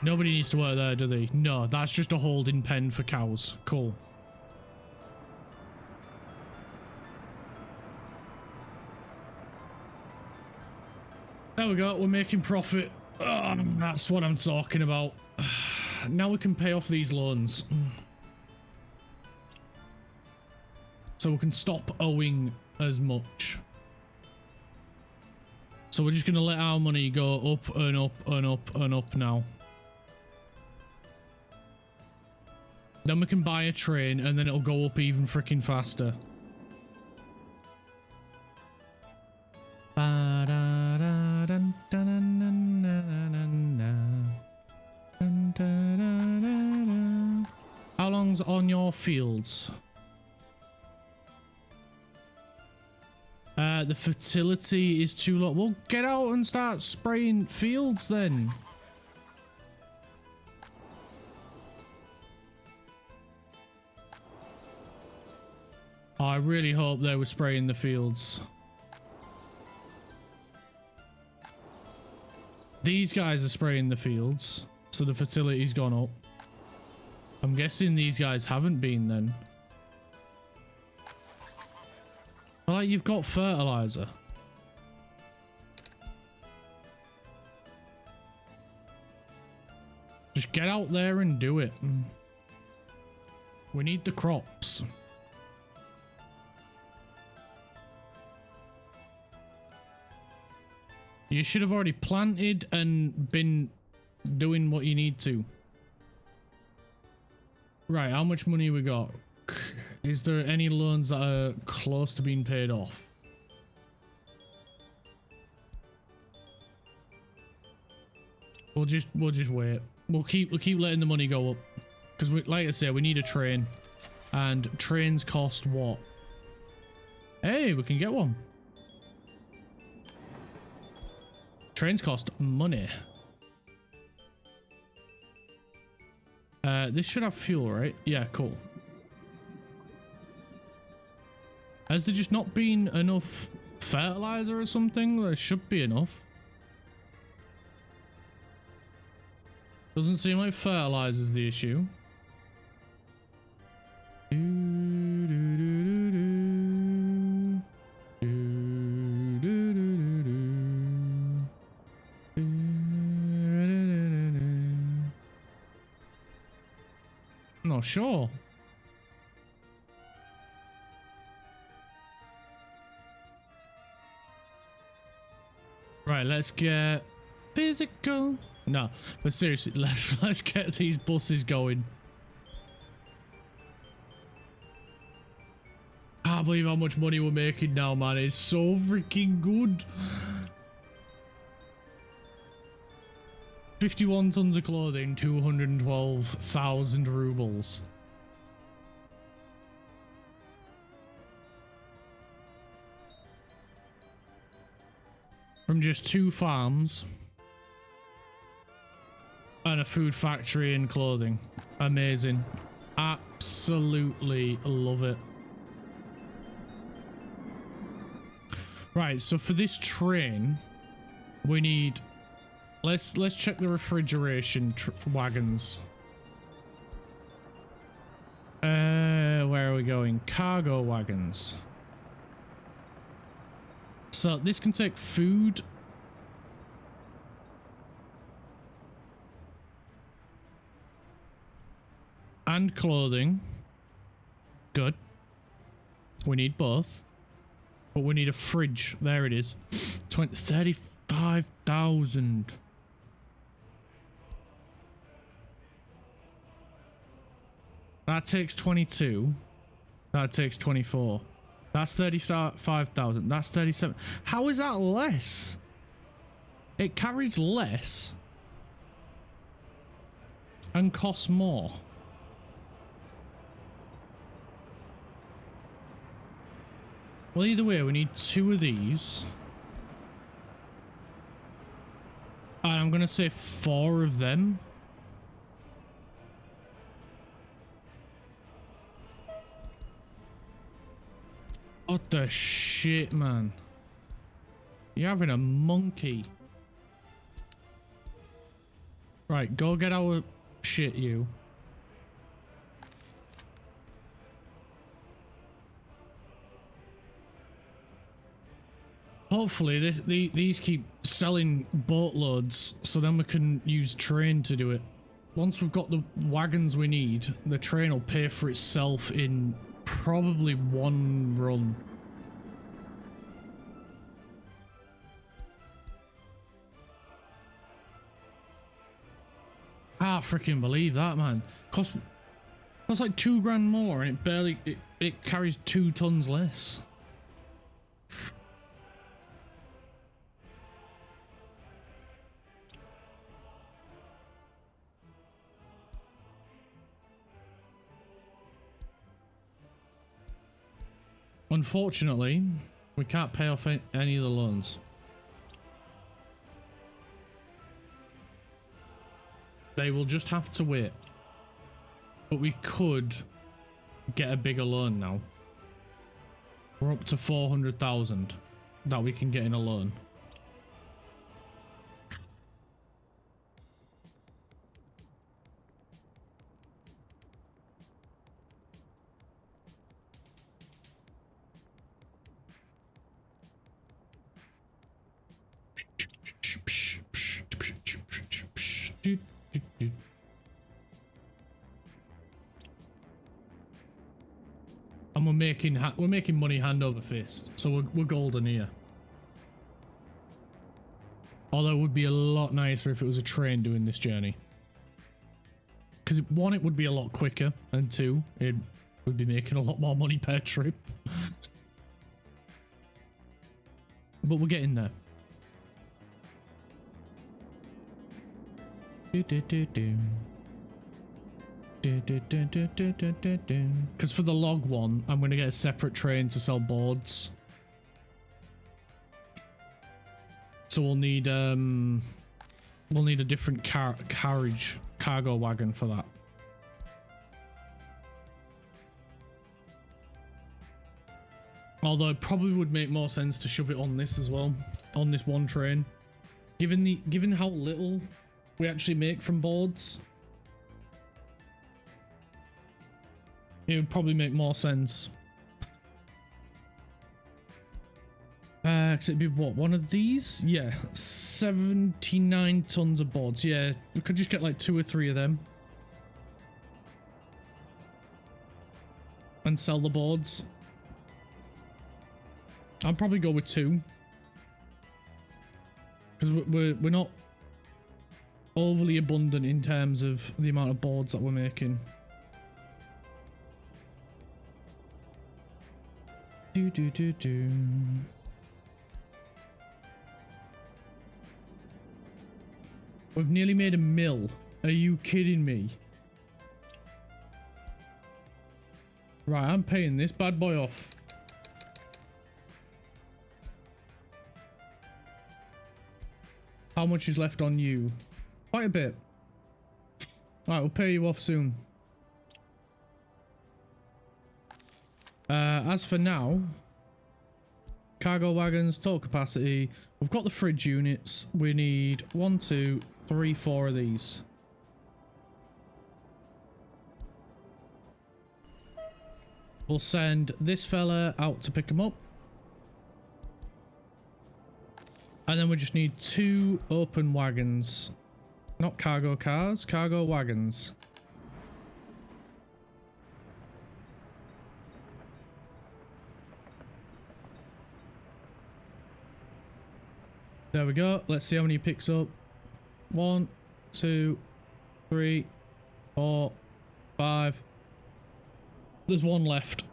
Nobody needs to work there, do they? No, that's just a holding pen for cows. Cool. There we go, we're making profit. That's what I'm talking about. Now we can pay off these loans. So we can stop owing as much. So we're just going to let our money go up and up and up and up now. Then we can buy a train and then it'll go up even freaking faster. How long's on your fields? The fertility is too low. Well, get out and start spraying fields then. I really hope they were spraying the fields. These guys are spraying the fields, so the fertility's gone up. I'm guessing these guys haven't been then. But like, you've got fertilizer. Just get out there and do it. We need the crops. You should have already planted and been doing what you need to. Right, how much money we got? Is there any loans that are close to being paid off? We'll just wait. We'll keep letting the money go up, because like I say, we need a train, and trains cost what? Hey, we can get one. Trains cost money. This should have fuel, right? Yeah, cool. Has there just not been enough fertilizer or something? There should be enough. Doesn't seem like fertilizer's the issue. Not sure. Right, let's get physical. No, but seriously, let's get these buses going. I can't believe how much money we're making now, man. It's so freaking good. 51 tons of clothing, 212,000 rubles. From just 2 farms. And a food factory and clothing. Amazing. Absolutely love it. Right, so for this train, we need... Let's check the refrigeration wagons. Where are we going? Cargo wagons. So this can take food. And clothing. Good. We need both. But we need a fridge. There it is. 35,000. That takes 22. That takes 24. That's 35,000. That's 37. How is that less? It carries less. And costs more. Well, either way, we need 2 of these. And I'm going to say 4 of them. What the shit, man? You're having a monkey. Right, go get our shit, you. Hopefully these keep selling boatloads, so then we can use train to do it. Once we've got the wagons we need, the train will pay for itself in probably 1 run. I can't freaking believe that, man. Costs like 2 grand more, and it carries 2 tons less. Unfortunately, we can't pay off any of the loans. They will just have to wait. But we could get a bigger loan now. We're up to 400,000 that we can get in a loan. And we're making money hand over fist. So we're golden here. Although it would be a lot nicer if it was a train doing this journey. Because one, it would be a lot quicker, and two, it would be making a lot more money per trip. But we're getting there. Because for the log one, I'm going to get a separate train to sell boards. So we'll need a different cargo wagon for that. Although it probably would make more sense to shove it on this as well, on this one train. Given how little we actually make from boards, it would probably make more sense. Cause it'd be what, one of these? Yeah, 79 tons of boards. Yeah, we could just get like 2 or 3 of them and sell the boards. I'd probably go with 2 because we're not overly abundant in terms of the amount of boards that we're making. We've nearly made a mill. Are you kidding me? Right, I'm paying this bad boy off. How much is left on you? Quite a bit. Alright, we'll pay you off soon. As for now, cargo wagons, total capacity. We've got the fridge units. We need 1, 2, 3, 4 of these. We'll send this fella out to pick them up. And then we just need 2 open wagons. Not cargo cars, cargo wagons. There we go. Let's see how many he picks up. 1, 2, 3, 4, 5. There's 1 left.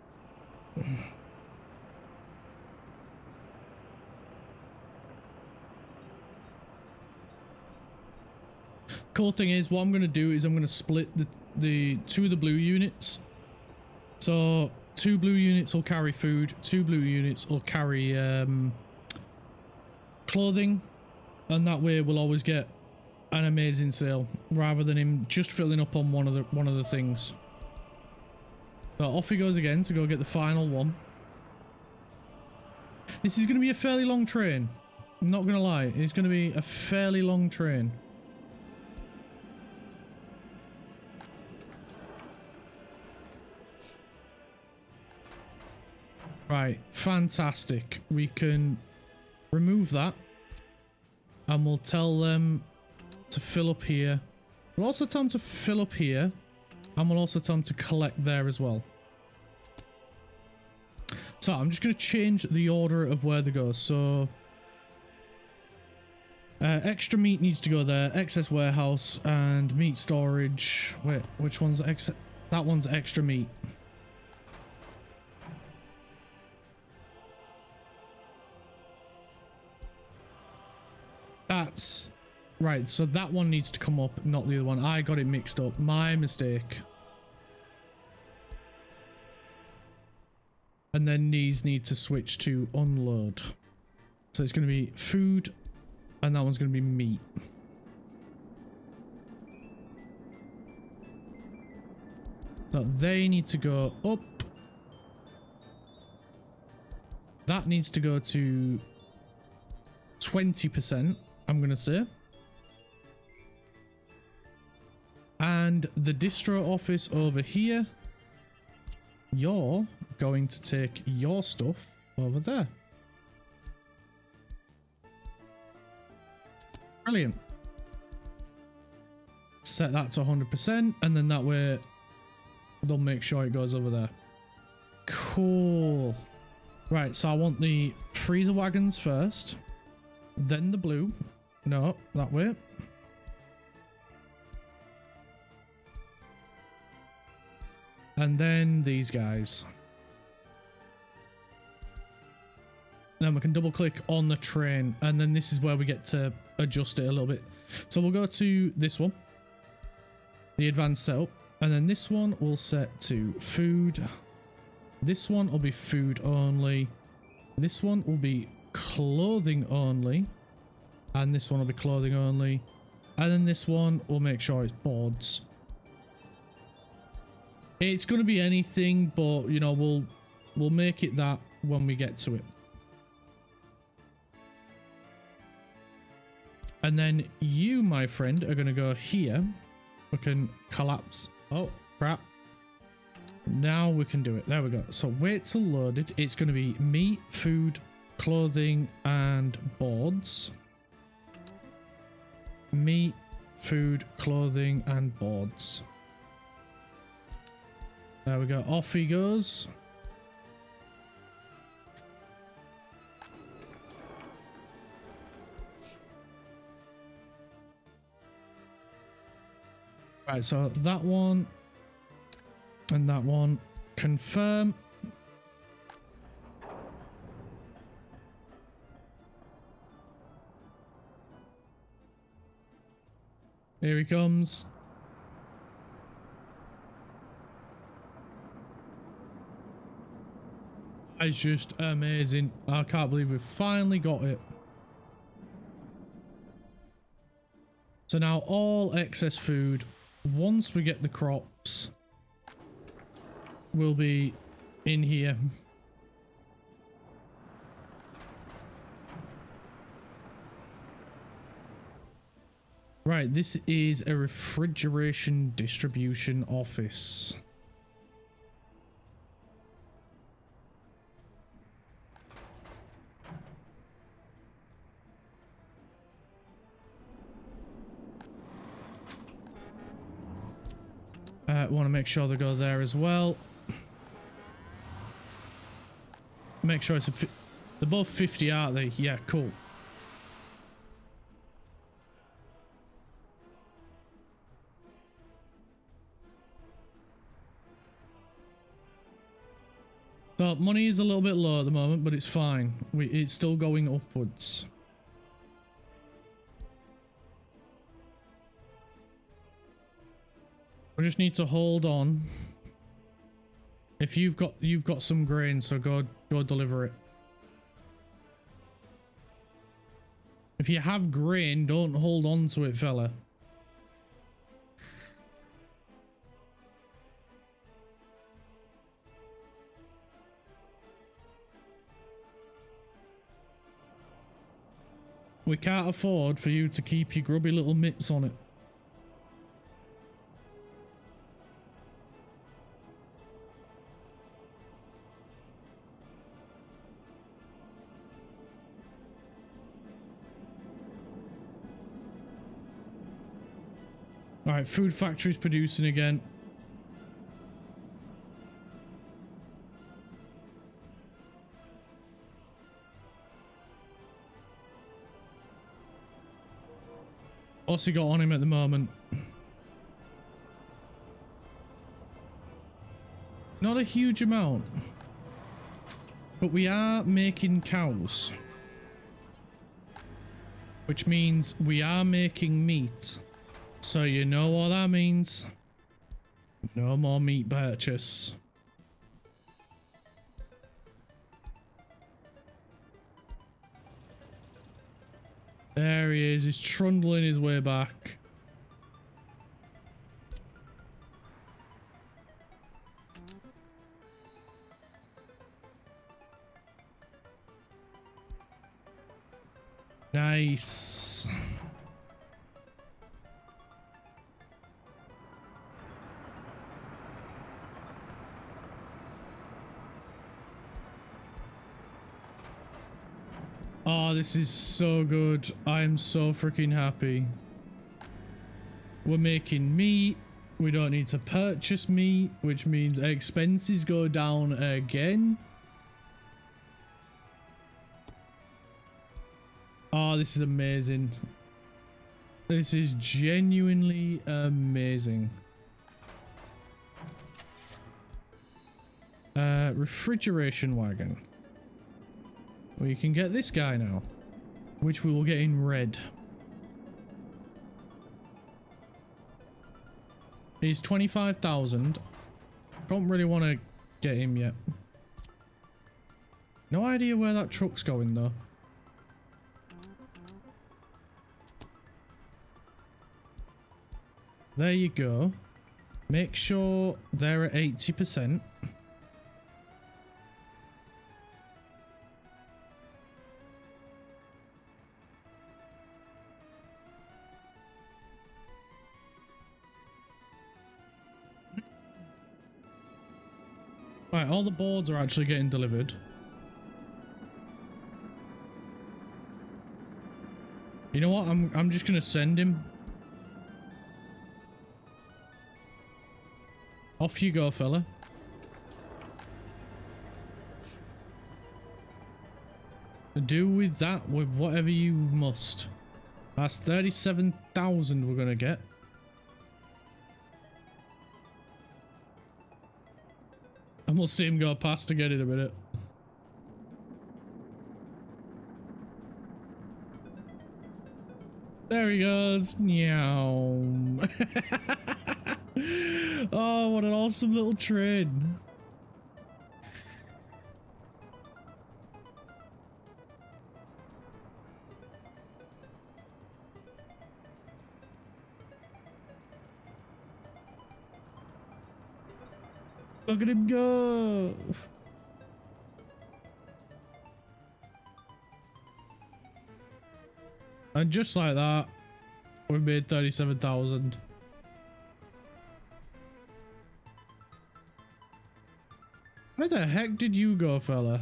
Cool thing is, what I'm going to do is I'm going to split the 2 of the blue units. So 2 blue units will carry food, 2 blue units will carry clothing, and that way we'll always get an amazing sale rather than him just filling up on one of the things. So off he goes again to go get the final one. This is going to be a fairly long train. I'm not going to lie, it's going to be a fairly long train. Right, fantastic. We can remove that and we'll tell them to fill up here. We'll also tell them to fill up here and we'll also tell them to collect there as well. So I'm just going to change the order of where they go. So extra meat needs to go there, excess warehouse and meat storage. Wait, which one's excess? That one's extra meat. That's right, so that one needs to come up, not the other one. I got it mixed up. My mistake. And then these need to switch to unload. So it's going to be food, and that one's going to be meat. So they need to go up. That needs to go to 20%. I'm going to say. And the distro office over here, you're going to take your stuff over there. Brilliant. Set that to 100%, and then that way they'll make sure it goes over there. Cool. Right, so I want the freezer wagons first. Then the blue. No, that way. And then these guys. Then we can double click on the train, and then this is where we get to adjust it a little bit. So we'll go to this one, the advanced setup, and then this one we'll set to food. This one will be food only. This one will be clothing only, and this one will be clothing only, and then this one we'll make sure it's boards. It's going to be anything, but you know, we'll make it that when we get to it. And then you, my friend, are going to go here. We can collapse. Oh, crap. Now we can do it. There we go. So wait till loaded. It's going to be meat, food, clothing, and boards. Meat, food, clothing, and boards. There we go. Off he goes. Right, so that one and that one. Confirm. Here he comes. It's just amazing. I can't believe we've finally got it. So now all excess food, once we get the crops, will be in here. Right, this is a refrigeration distribution office. Want to make sure they go there as well. Make sure it's a they're both 50, aren't they? Yeah, cool. So money is a little bit low at the moment, but it's fine. It's still going upwards. We just need to hold on. If you've got some grain, so go deliver it. If you have grain, don't hold on to it, fella. We can't afford for you to keep your grubby little mitts on it. Alright, food factory's producing again. What's he got on him at the moment? Not a huge amount. But we are making cows. Which means we are making meat. So you know what that means. No more meat purchase. There he is. He's trundling his way back. Nice. Oh, this is so good. I am so freaking happy. We're making meat. We don't need to purchase meat, which means expenses go down again. Oh, this is amazing. This is genuinely amazing. Refrigeration wagon. Well, you can get this guy now, which we will get in red. He's 25,000. Don't really want to get him yet. No idea where that truck's going though. There you go. Make sure they're at 80%. Right, all the boards are actually getting delivered. You know what? I'm just gonna send him. Off you go, fella. Do with that with whatever you must. That's 37,000 we're gonna get. And we'll see him go past again in a minute. There he goes. Meow. Oh, what an awesome little train. Look at him go. And just like that, we made 37,000. Where the heck did you go, fella?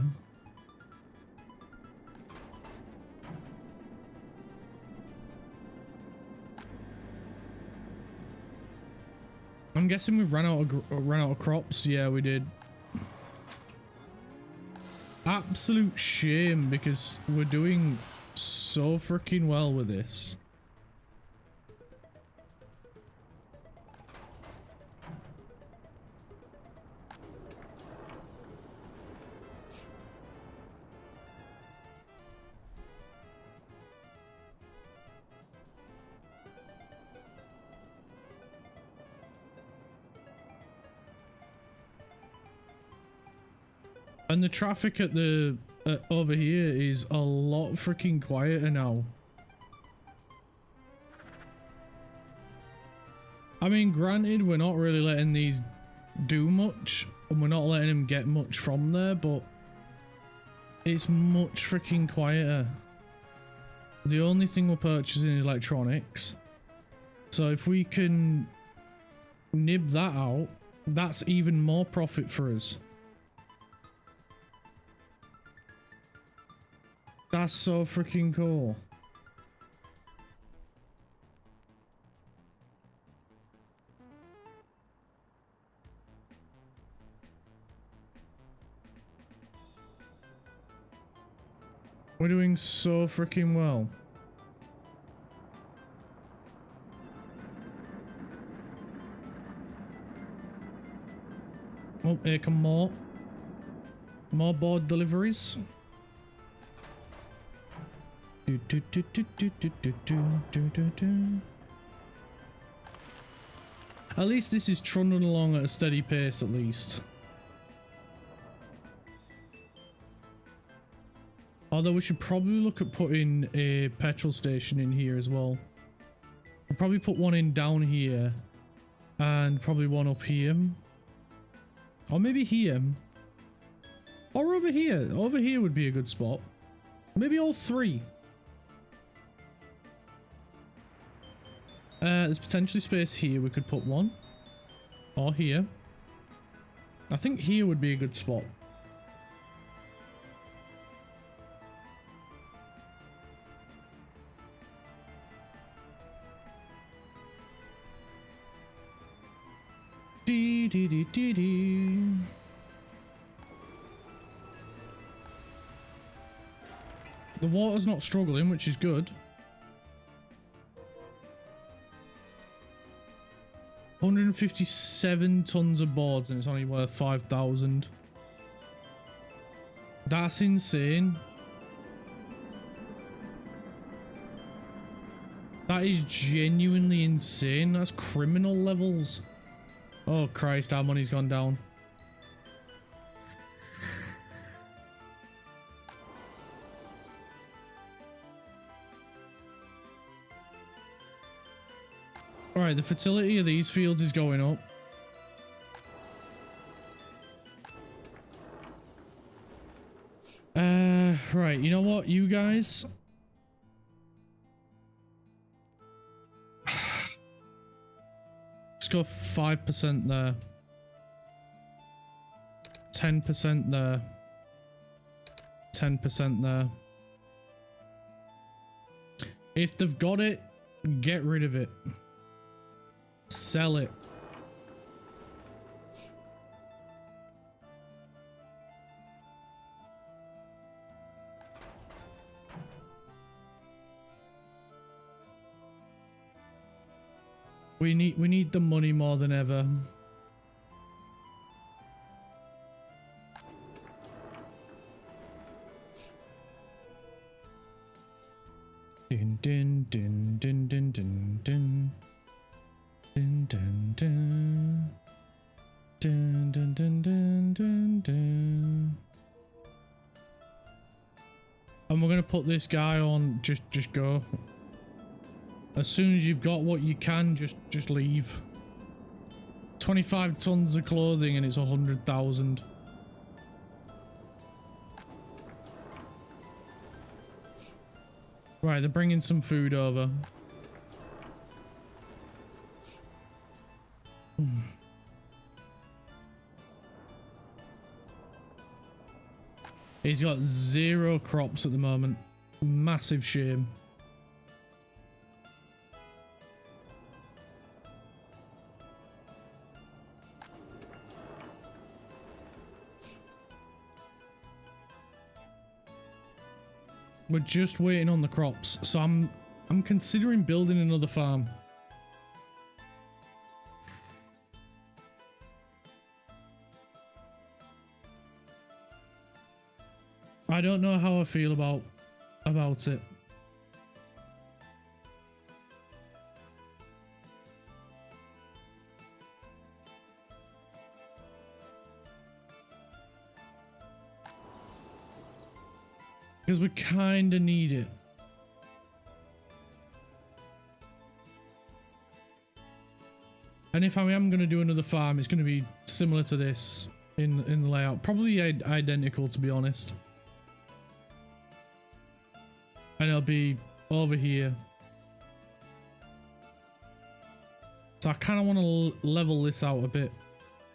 I'm guessing we ran out of crops. Yeah, we did. Absolute shame because we're doing so freaking well with this. And the traffic at the over here is a lot freaking quieter now. I mean, granted, we're not really letting these do much, and we're not letting them get much from there, but it's much freaking quieter. The only thing we're purchasing is electronics. So if we can nib that out, that's even more profit for us. That's so freaking cool. We're doing so freaking well. Oh, here come more board deliveries. At least this is trundling along at a steady pace, at least. Although we should probably look at putting a petrol station in here as well. We'll probably put one in down here and probably one up here. Or maybe here. Or over here. Over here would be a good spot. Maybe all three. There's potentially space here. We could put one. Or here. I think here would be a good spot. Dee dee dee dee dee. The water's not struggling, which is good. 157 tons of boards and it's only worth 5,000. That's insane. That is genuinely insane. That's criminal levels. Oh Christ, our money's gone down. Alright, the fertility of these fields is going up. Right, you know what, you guys? Let's go 5% there. 10% there. 10% there. If they've got it, get rid of it. Sell it. We need the money more than ever. Din din din din din din din. Dun, dun, dun. Dun, dun, dun, dun, dun, dun. And we're gonna put this guy on just go. As soon as you've got what you can, just leave. 25 tons of clothing and it's 100,000. Right, they're bringing some food over. He's got 0 crops at the moment. Massive shame. We're just waiting on the crops, so I'm considering building another farm. I don't know how I feel about it. Because we kind of need it. And if I am going to do another farm, it's going to be similar to this in the layout. Probably identical, to be honest. And it'll be over here. So I kind of want to level this out a bit.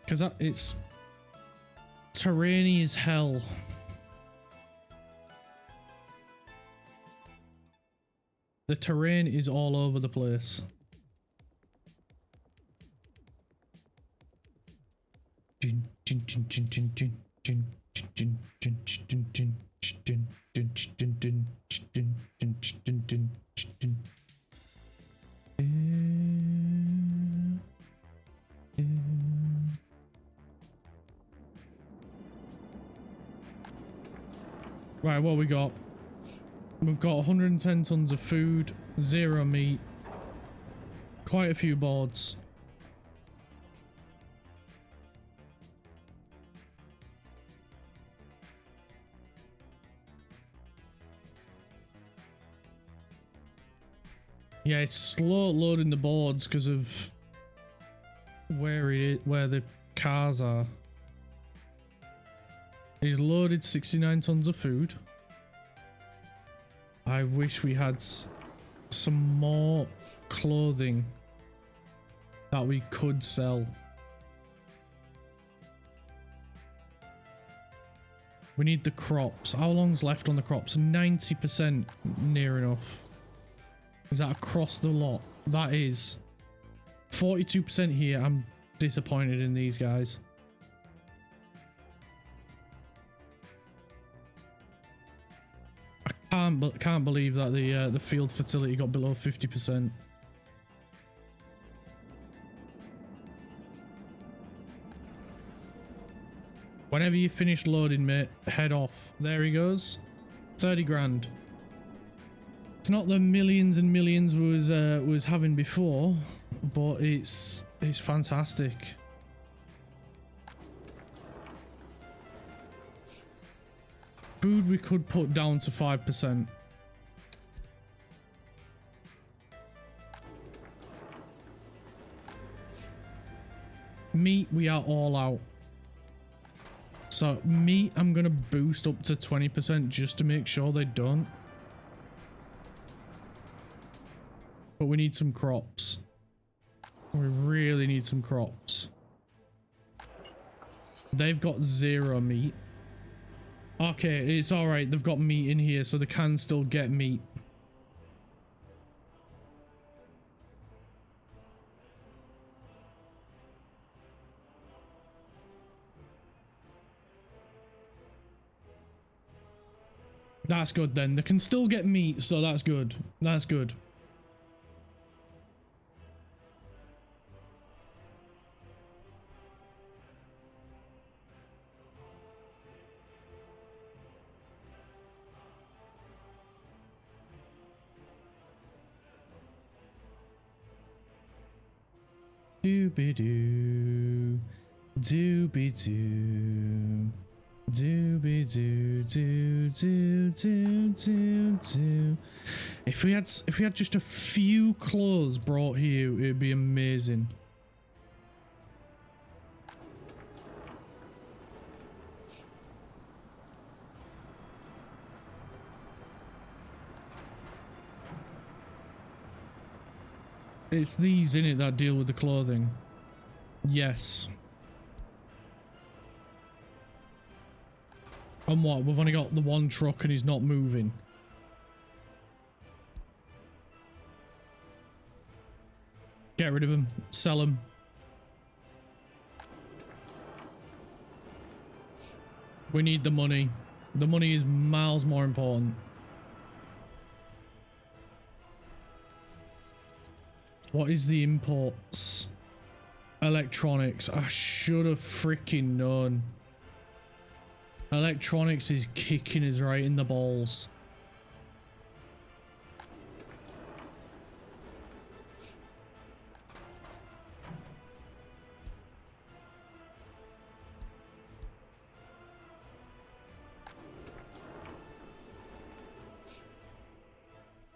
Because it's terrainy as hell. The terrain is all over the place. Right, what we got? We've got 110 tons of food, 0 meat, quite a few boards. Yeah, it's slow loading the boards because of where the cars are. He's loaded 69 tons of food. I wish we had some more clothing that we could sell. We need the crops. How long's left on the crops? 90%, near enough. Is that across the lot? That is. 42% here. I'm disappointed in these guys. I can't believe that the field fertility got below 50%. Whenever you finish loading, mate, head off. There he goes. 30 grand. It's not the millions and millions was having before, but it's fantastic. Food we could put down to 5%. Meat, we are all out. So meat, I'm gonna boost up to 20% just to make sure they don't. But we need some crops. We really need some crops. They've got 0 meat. Okay, it's alright. They've got meat in here, so they can still get meat. That's good then. They can still get meat, so that's good. That's good. Doobie-doo, doobie-doo, doobie-doo, doo, doo, doo, doo, doo. If we had just a few clothes brought here, it'd be amazing. It's these in it that deal with the clothing. Yes. And what? We've only got the one truck and he's not moving. Get rid of him. Sell him. We need the money. The money is miles more important. What is the imports? Electronics. I should have freaking known. Electronics is kicking us right in the balls.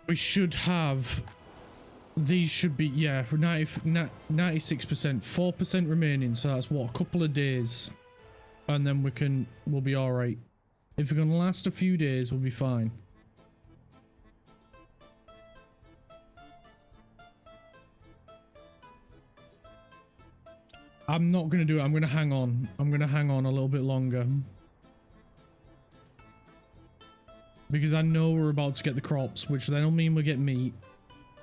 We should have... These should be, yeah, 96%, 4% remaining, so that's what, a couple of days. And then we'll be alright. If we're gonna last a few days, we'll be fine. I'm not gonna do it, I'm gonna hang on. I'm gonna hang on a little bit longer. Because I know we're about to get the crops, which then will mean we'll get meat.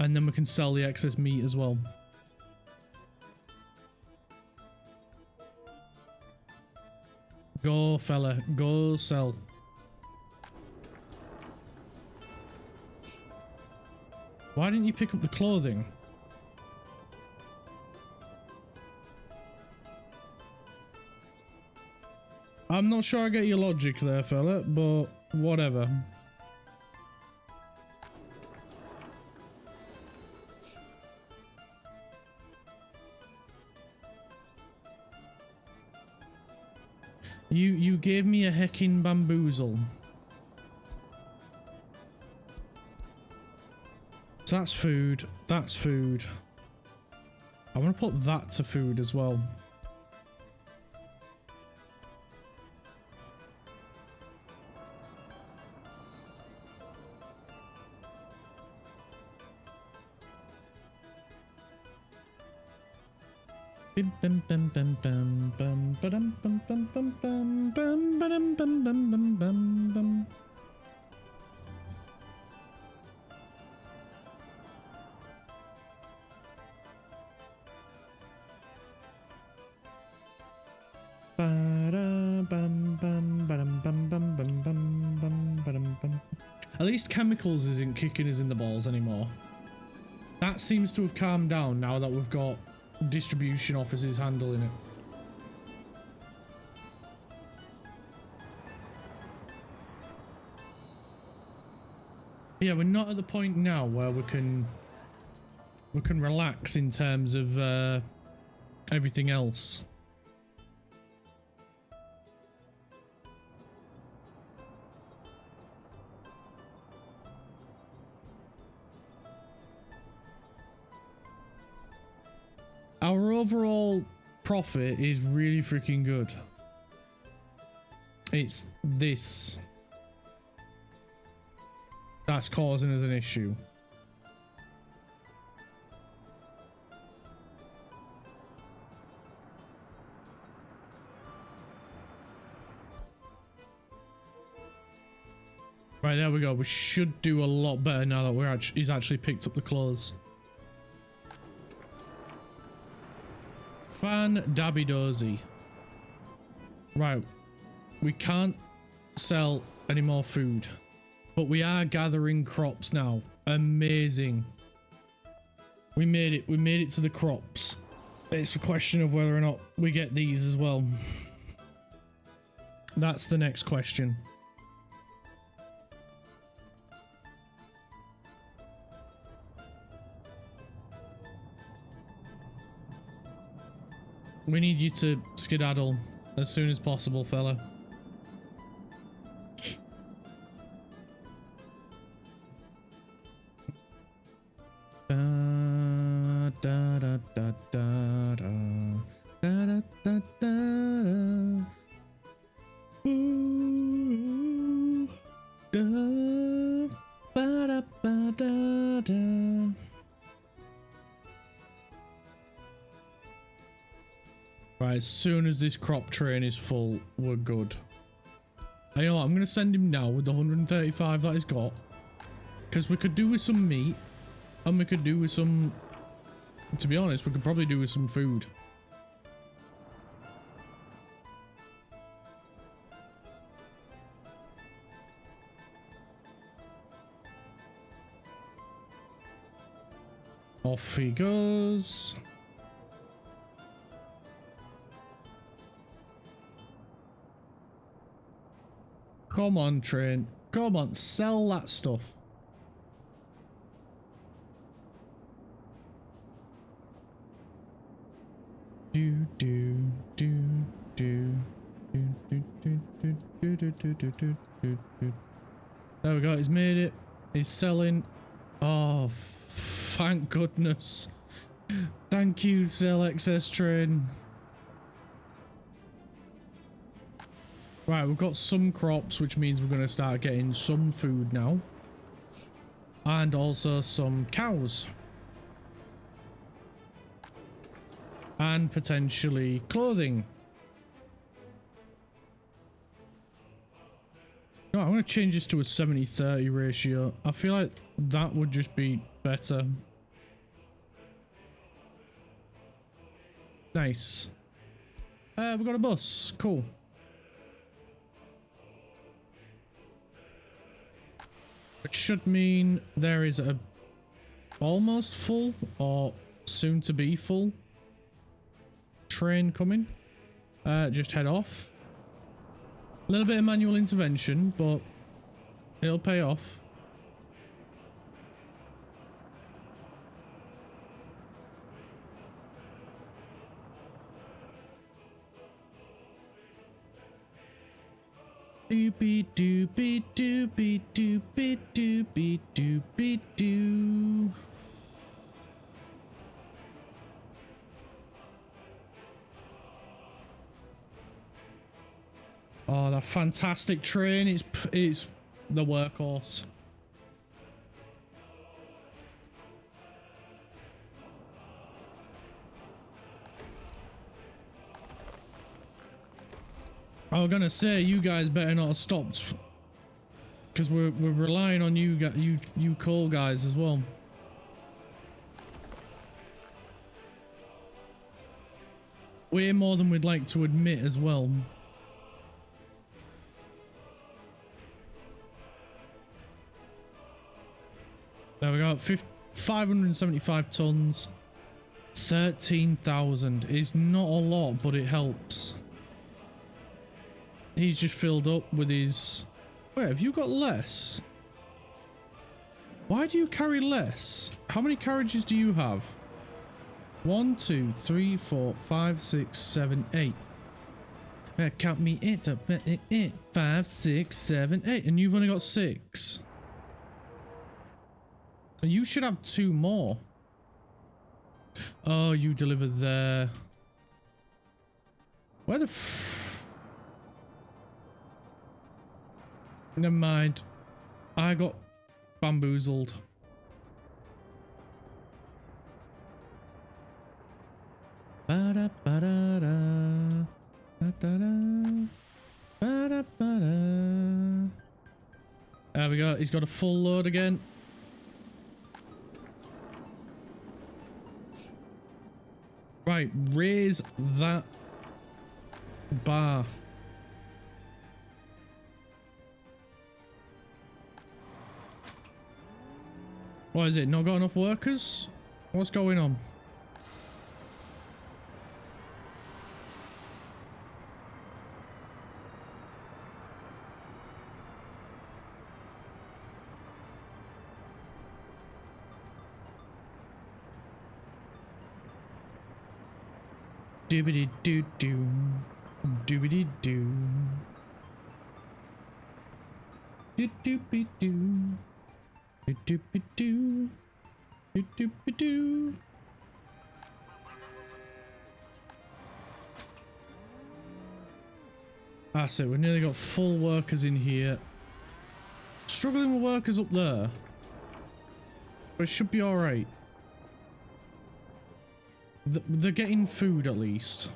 And then we can sell the excess meat as well. Go, fella. Go sell. Why didn't you pick up the clothing? I'm not sure I get your logic there, fella, but whatever. You gave me a heckin' bamboozle. So that's food. That's food. I want to put that to food as well. Bim bim bim bim bim bim bum bum bum bum bum bum bum bum bum bum bum. At least chemicals isn't kicking us in the balls anymore. That seems to have calmed down now that we've got distribution offices handling it. Yeah, we're not at the point now where we can relax in terms of everything else. Our overall profit is really freaking good. It's this that's causing us an issue. Right, there we go. We should do a lot better now that he's actually picked up the clothes. Fan-dabby-dozy. Right, we can't sell any more food, but we are gathering crops now. Amazing. We made it to the crops. It's a question of whether or not we get these as well. That's the next question. We need you to skedaddle as soon as possible, fella. Right, as soon as this crop train is full, we're good. You know what, I'm going to send him now with the 135 that he's got. Because we could do with some meat. And we could do with some... To be honest, we could probably do with some food. Off he goes. Come on, train. Come on, sell that stuff. Do do do do do do do do do do do do do do. There we go. He's made it. He's selling. Oh, thank goodness. Thank you, sell excess train. Right, we've got some crops, which means we're going to start getting some food now. And also some cows. And potentially clothing. No, I'm going to change this to a 70-30 ratio. I feel like that would just be better. Nice. We've got a bus. Cool. Which should mean there is a almost full or soon to be full train coming. Just head off. A little bit of manual intervention, but it'll pay off. Doopy doopy doopy doopy doopy doopy doo. Oh, that fantastic train is the workhorse. I was gonna say you guys better not have stopped, because we're relying on you coal guys as well. Way more than we'd like to admit as well. There we go. 575 tons. 13,000 is not a lot, but it helps. He's just filled up with his... Wait, have you got less? Why do you carry less? How many carriages do you have? 1, 2, 3, 4, 5, 6, 7, 8. Count me 8, 5, 6, 7, 8. And you've only got 6. You should have 2 more. Oh, you deliver there. Where the Never mind. I got bamboozled. Ba-da, ba-da-da. Ba-da-da. Ba-da-ba-da. There we go. He's got a full load again. Right, raise that bar. What is it? Not got enough workers? What's going on? Doobity doo doo. Doobity doo. Doo doopy doo. Doo doopy doo. Doo doopy doo. That's it. We nearly got full workers in here. Struggling with workers up there. But it should be alright. They're getting food at least.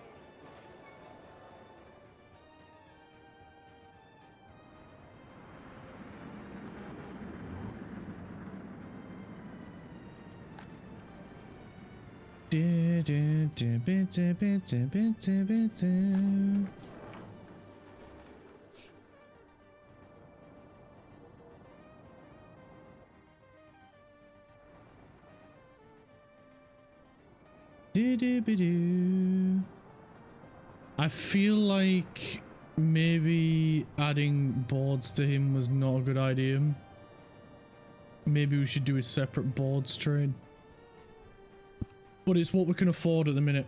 I feel like maybe adding boards to him was not a good idea. Maybe we should do a separate boards trade. But it's what we can afford at the minute.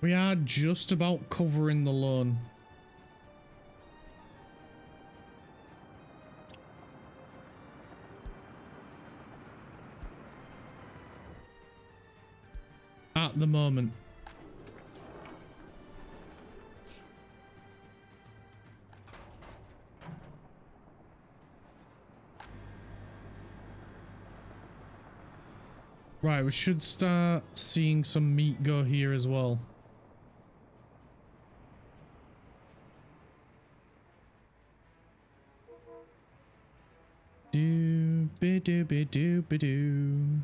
We are just about covering the loan. At the moment. Right, we should start seeing some meat go here as well. Doo-be-doo-be-doo-be-doo.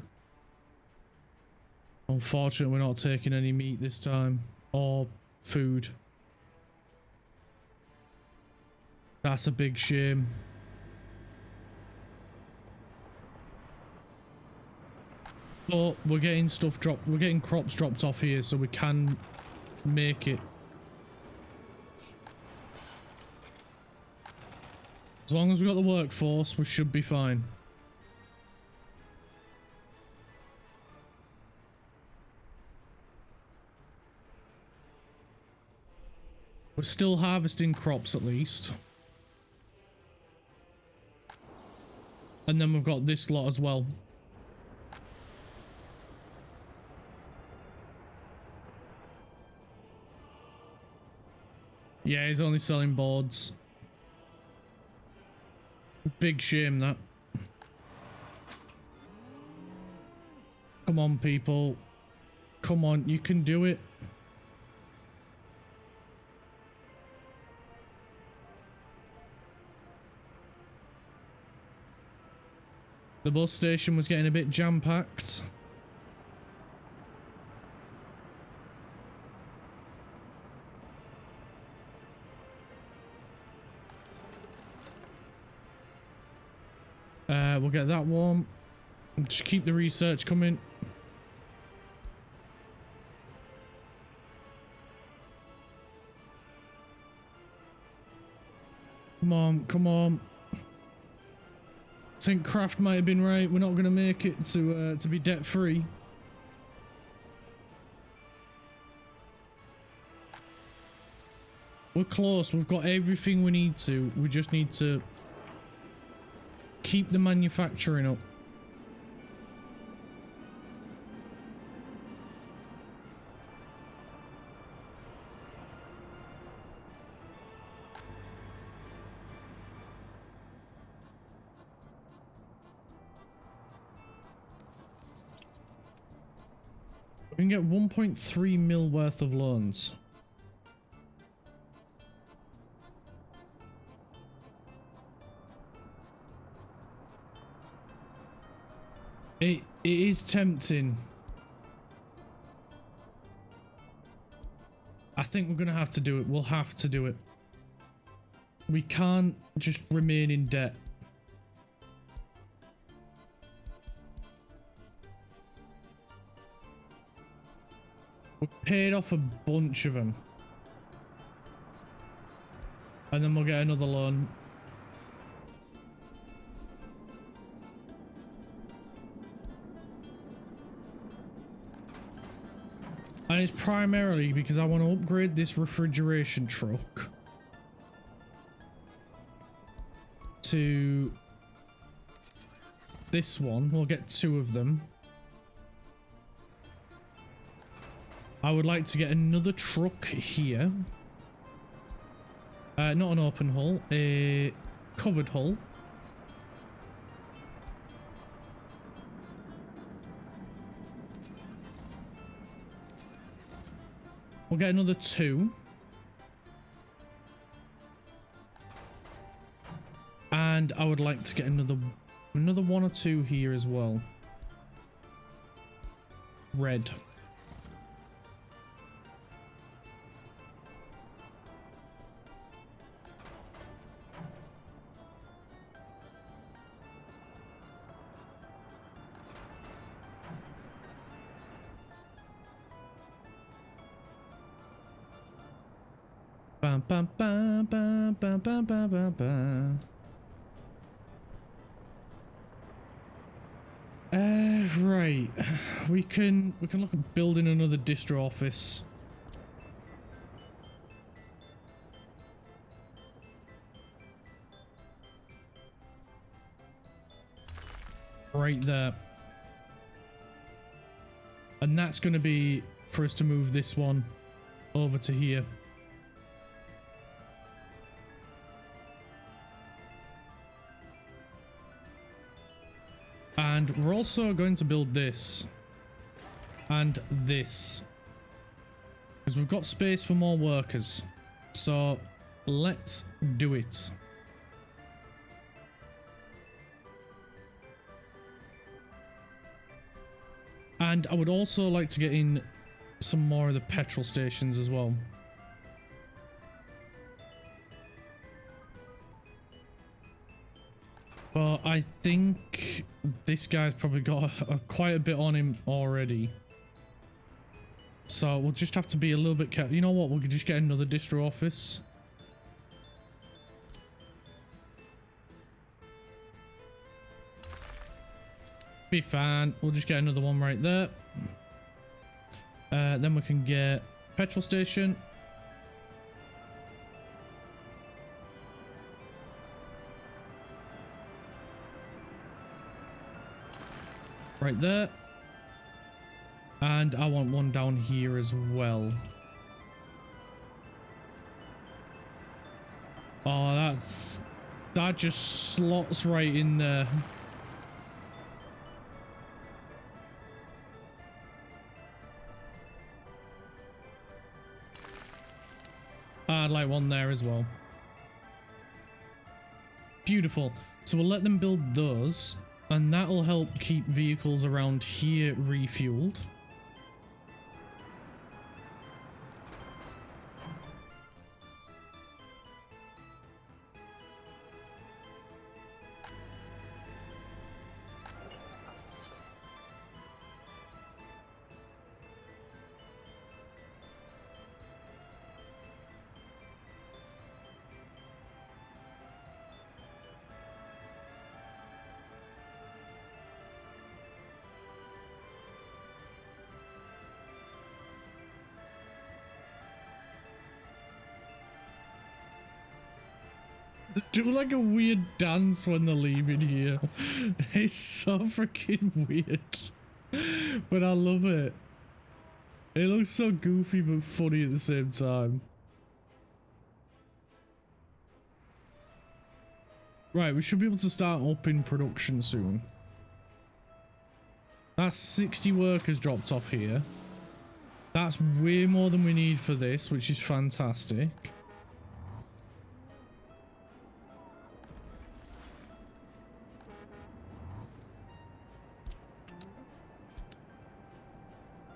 Unfortunately, we're not taking any meat this time. Or food. That's a big shame. But we're getting stuff dropped. We're getting crops dropped off here, so we can make it. As long as we've got the workforce, we should be fine. We're still harvesting crops at least. And then we've got this lot as well. Yeah, he's only selling boards. Big shame that. Come on, people. Come on, you can do it. The bus station was getting a bit jam-packed. We'll get that one. Just keep the research coming. Come on, come on. I think Kraft might have been right. We're not going to make it to be debt free. We're close. We've got everything we need to. We just need to keep the manufacturing up. We can get 1.3 mil worth of loans. It is tempting. I think we're gonna have to do it. We'll have to do it. We can't just remain in debt. We've paid off a bunch of them. And then we'll get another loan. And it's primarily because I want to upgrade this refrigeration truck to this one. We'll get 2 of them. I would like to get another truck here. Not an open hull, a covered hull. We'll get another 2. And I would like to get another 1 or 2 here as well. Red. Bam, bam, bam, bam, bam, bam, bam, bam, bam. Right. We can look at building another distro office. Right there. And that's going to be for us to move this one over to here. And we're also going to build this and this because we've got space for more workers. So let's do it. And I would also like to get in some more of the petrol stations as well. But I think this guy's probably got quite a bit on him already. So we'll just have to be a little bit careful. You know what? We'll just get another distro office. Be fine. We'll just get another one right there. Then we can get petrol station. Right there. And I want one down here as well. Oh, that just slots right in there. I'd like one there as well. Beautiful. So we'll let them build those. And that'll help keep vehicles around here refueled. They do like a weird dance when they're leaving here. It's so freaking weird. But I love it. It looks so goofy but funny at the same time. Right, we should be able to start up in production soon. That's 60 workers dropped off here. That's way more than we need for this, which is fantastic.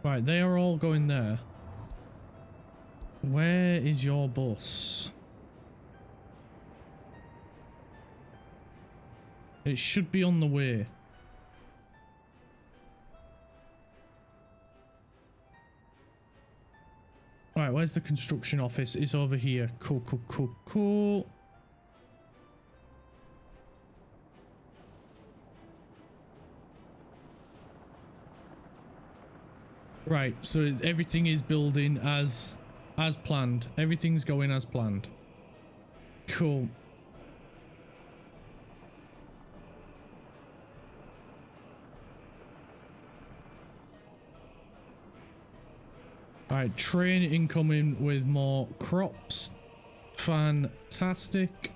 Right, they are all going there. Where is your bus? It should be on the way. Alright, where's the construction office? It's over here. Cool, cool, cool, cool. Right, so everything is building as planned. Everything's going as planned. Cool. Alright, train incoming with more crops. Fantastic.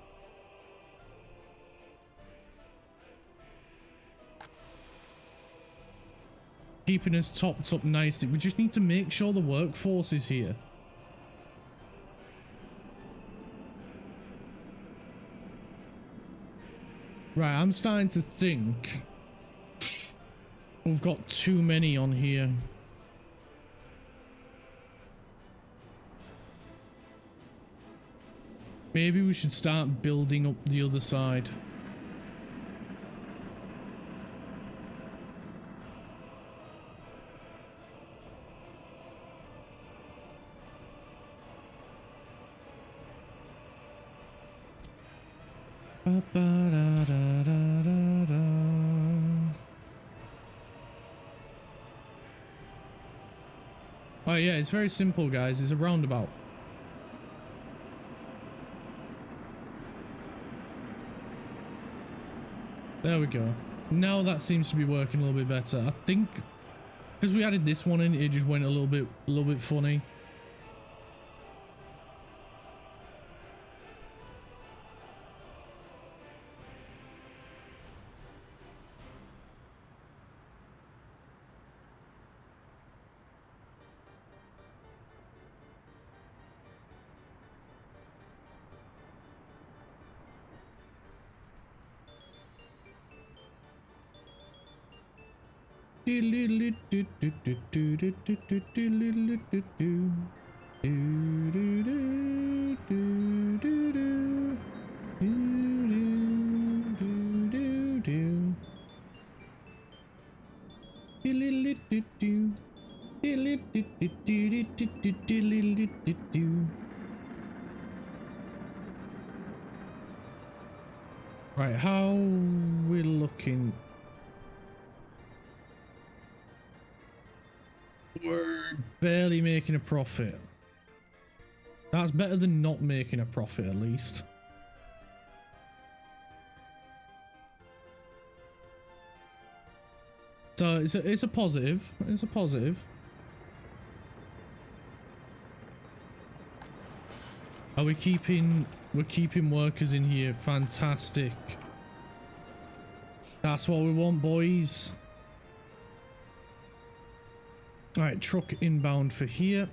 Keeping us topped up nicely. We just need to make sure the workforce is here. Right, I'm starting to think we've got too many on here. Maybe we should start building up the other side. Oh yeah, it's very simple, guys. It's a roundabout. There we go. Now that seems to be working a little bit better. I think because we added this one in, it just went a little bit funny. Right, how we're looking. We're barely making a profit. That's better than not making a profit, at least. So it's a positive. It's a positive. Are we keeping? We're keeping workers in here. Fantastic. That's what we want, boys. Alright, truck inbound for here.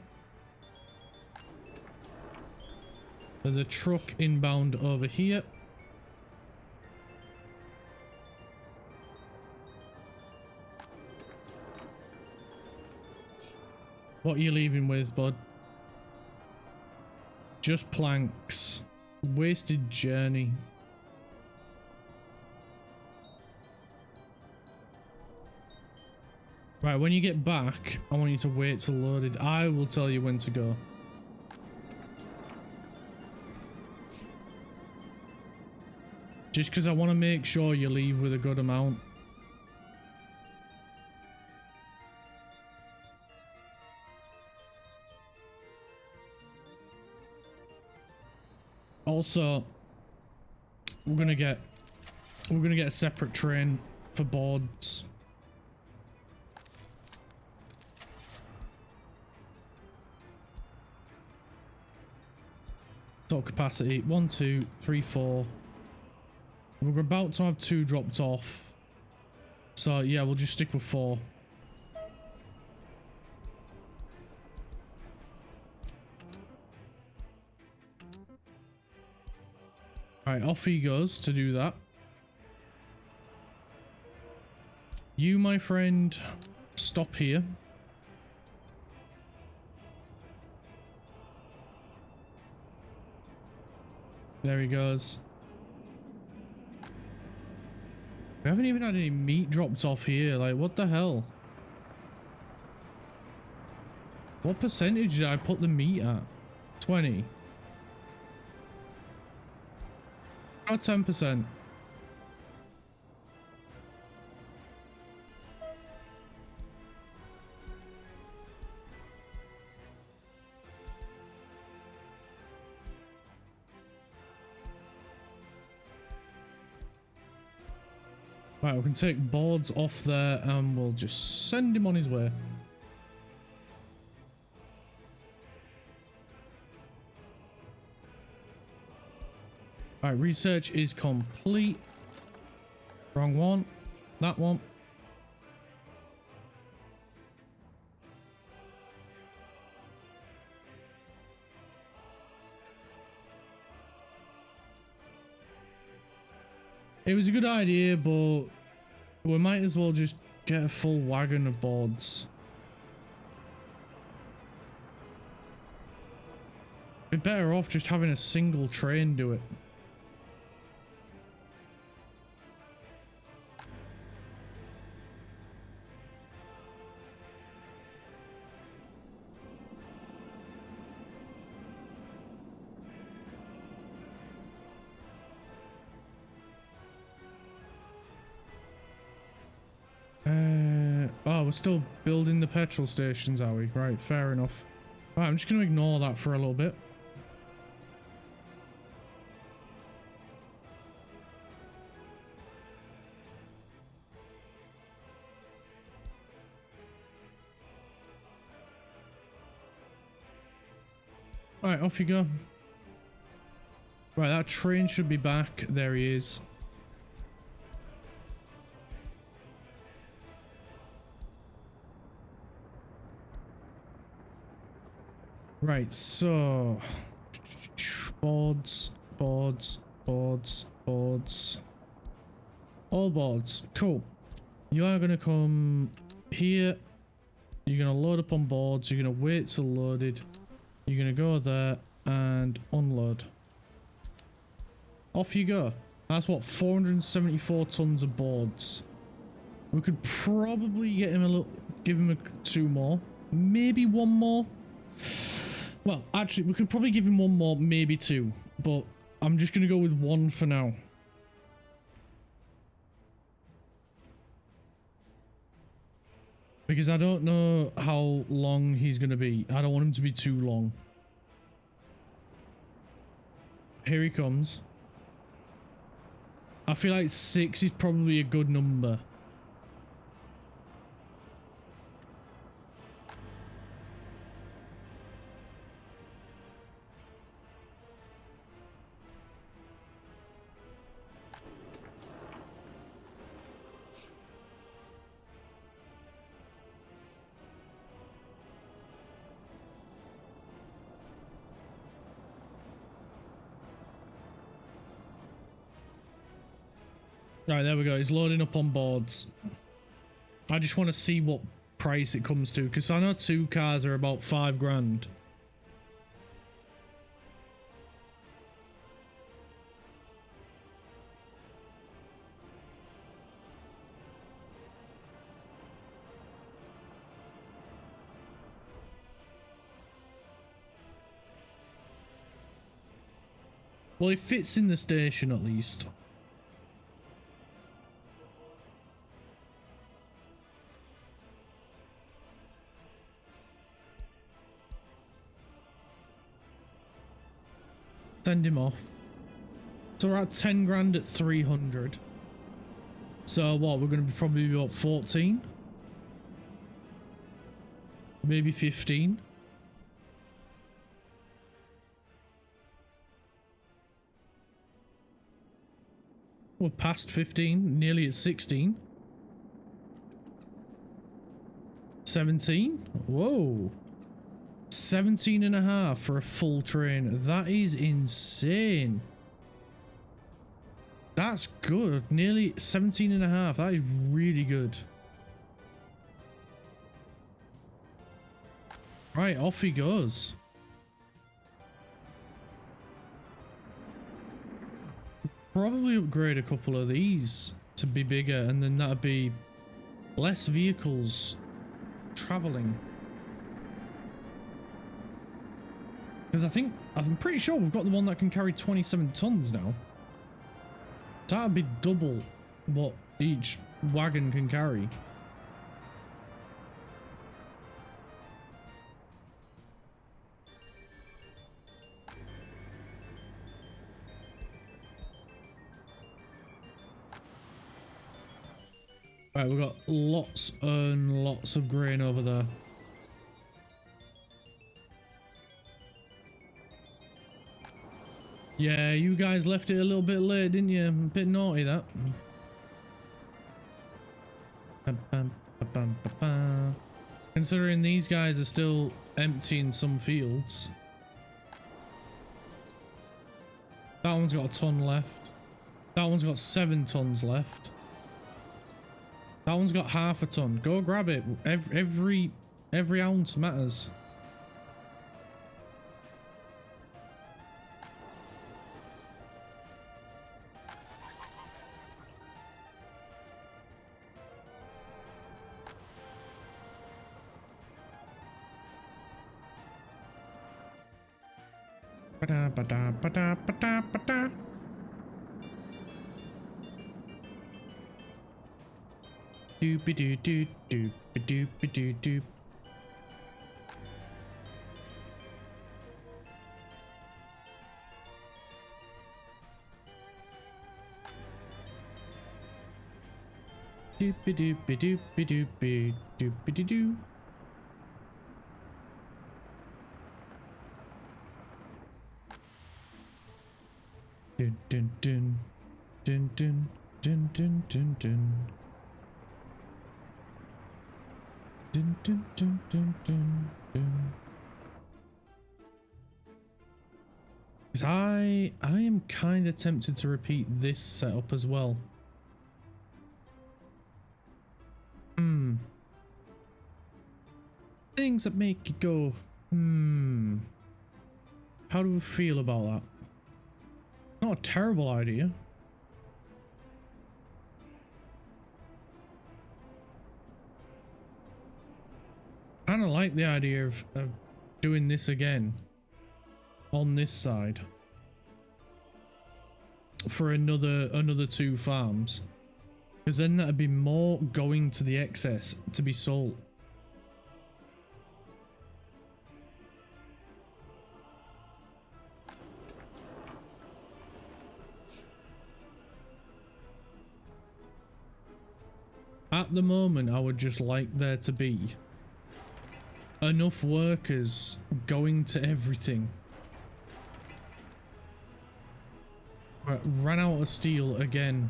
There's a truck inbound over here. What are you leaving with, bud? Just planks. Wasted journey. Right, when you get back, I want you to wait till loaded. I will tell you when to go. Just because I want to make sure you leave with a good amount. Also, we're gonna get a separate train for boards. Top capacity 1, 2, 3, 4. We're about to have 2 dropped off, so yeah, we'll just stick with 4. Right, off he goes to do that. You, my friend, stop here. There he goes. We haven't even had any meat dropped off here. Like, what the hell? What percentage did I put the meat at? 20. Or 10%. Right, we can take boards off there and we'll just send him on his way. Right, research is complete. Wrong one. That one. It was a good idea, but we might as well just get a full wagon of boards. We're better off just having a single train do it. Oh, we're still building the petrol stations, are we? Right, fair enough. Right, I'm just going to ignore that for a little bit. Right, off you go. Right, that train should be back. There he is. Right, so boards, boards, boards, boards. All boards. Cool. You are going to come here. You're going to load up on boards. You're going to wait till loaded. You're going to go there and unload. Off you go. That's what, 474 tons of boards. We could probably get him a little, give him 2 more, maybe 1 more. Well, actually, we could probably give him 1 more, maybe 2, but I'm just going to go with 1 for now. Because I don't know how long he's going to be. I don't want him to be too long. Here he comes. I feel like 6 is probably a good number. Right, there we go. He's loading up on boards. I just want to see what price it comes to, because I know 2 cars are about 5 grand. Well, it fits in the station at least. Send him off. So we're at 10 grand at 300. So what, we're going to be probably about 14? Maybe 15? We're past 15, nearly at 16. 17? Whoa. 17 and a half for a full train. That is insane. That's good. Nearly 17 and a half. That is really good. Right, off he goes. Probably upgrade a couple of these to be bigger, and then that'd be less vehicles traveling. Because I'm pretty sure we've got the one that can carry 27 tons now. That'd be double what each wagon can carry. Right, we've got lots and lots of grain over there. Yeah, you guys left it a little bit late, didn't you? A bit naughty, that. Considering these guys are still emptying some fields. That one's got a ton left. That one's got 7 tons left. That one's got half a ton. Go grab it. Every ounce matters. Ba-da, ba-da, ba-da, ba-da, ba-da. Doop-a-doo-doo, doop-a-doop-a-doo-doop. Doop-a-doop-a-doop-a-doop-a, doop-a-doo-doo. Dun dun dun dun dun dun dun dun dun. Dun dun dun dun dun dun. 'Cause I am kind of tempted to repeat this setup as well. Things that make you go, How do we feel about that? Not a terrible idea. Kind of like the idea of doing this again on this side for another 2 farms, because then that'd be more going to the excess to be sold. At the moment, I would just like there to be enough workers going to everything. Right, ran out of steel again.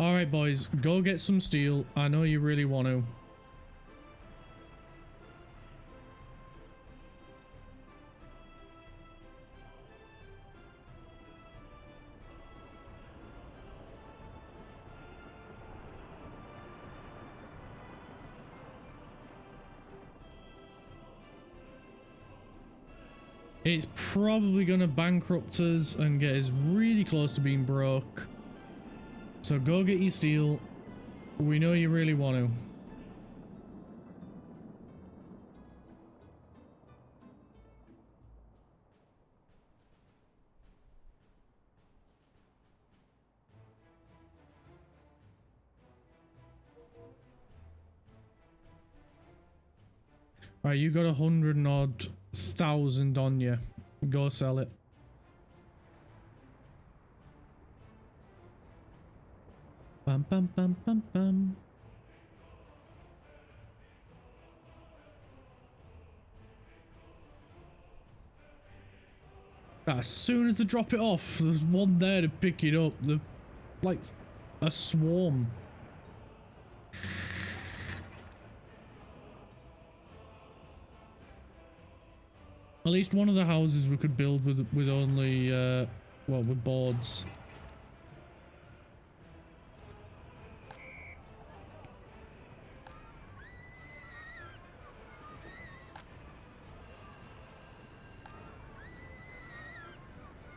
Alright boys, go get some steel. I know you really want to. It's probably going to bankrupt us and get us really close to being broke. So go get your steel. We know you really want to. Right, you got 100 and odd thousand on you. Go sell it. Bum bum bum bum bum. As soon as they drop it off, there's one there to pick it up. They're like a swarm. At least one of the houses we could build with only, well, with boards.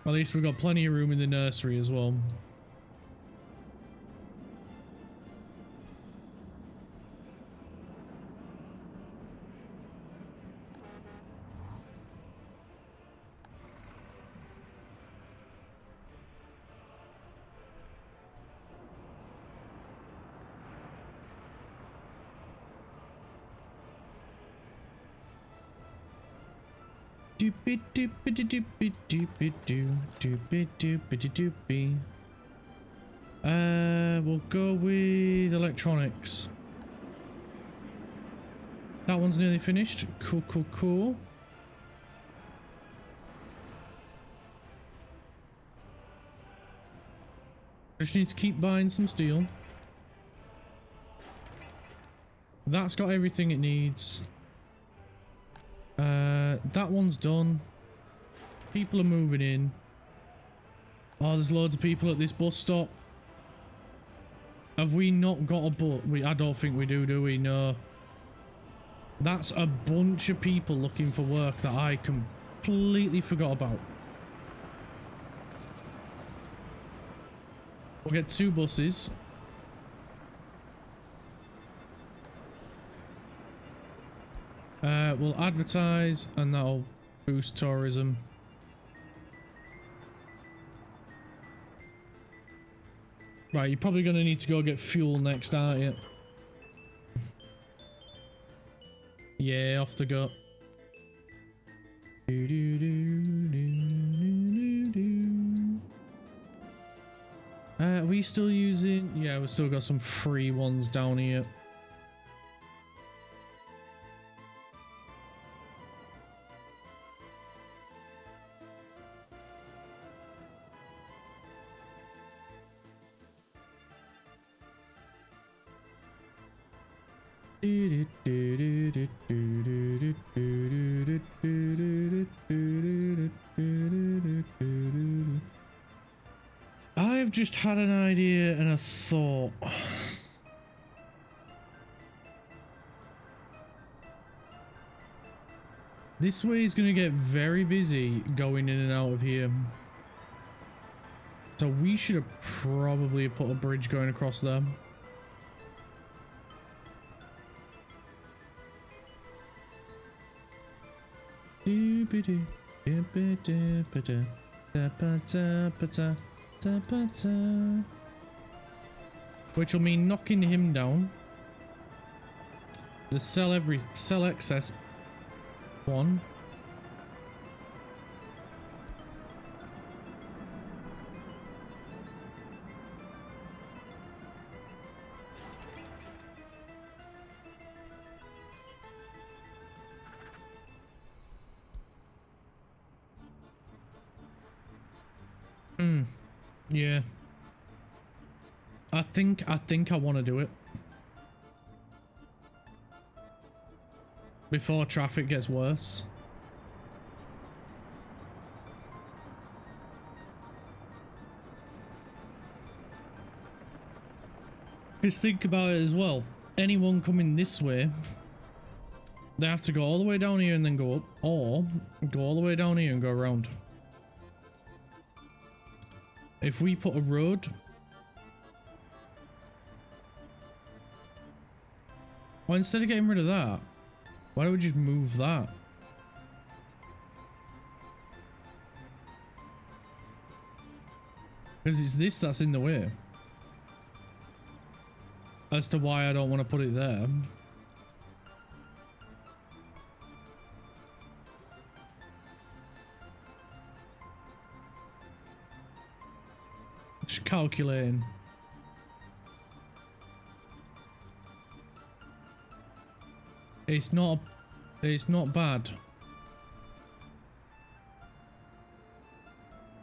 At least we've got plenty of room in the nursery as well. Doopy doopy doopy doopy doo doopy doopy doopy. We'll go with electronics. That one's nearly finished. Cool, cool, cool. Just need to keep buying some steel. That's got everything it needs. That one's done. People are moving in. Oh, there's loads of people at this bus stop. Have we not got a bus? I don't think we do we? No. That's a bunch of people looking for work that I completely forgot about. We'll get 2 buses. We'll advertise and that'll boost tourism. Right, you're probably going to need to go get fuel next, aren't you? Yeah, off the go. Are we still using... Yeah, we've still got some free ones down here. I've just had an idea and a thought. This way is going to get very busy going in and out of here. So we should have probably put a bridge going across there. Which will mean knocking him down. The sell excess one. Yeah. I think I want to do it before traffic gets worse. Just think about it as well. Anyone coming this way They have to go all the way down here and then go up, or go all the way down here and go around. If we put a road... Well, instead of getting rid of that, why don't we just move that? Because it's this that's in the way. As to why I don't want to put it there. Just calculating. It's not bad.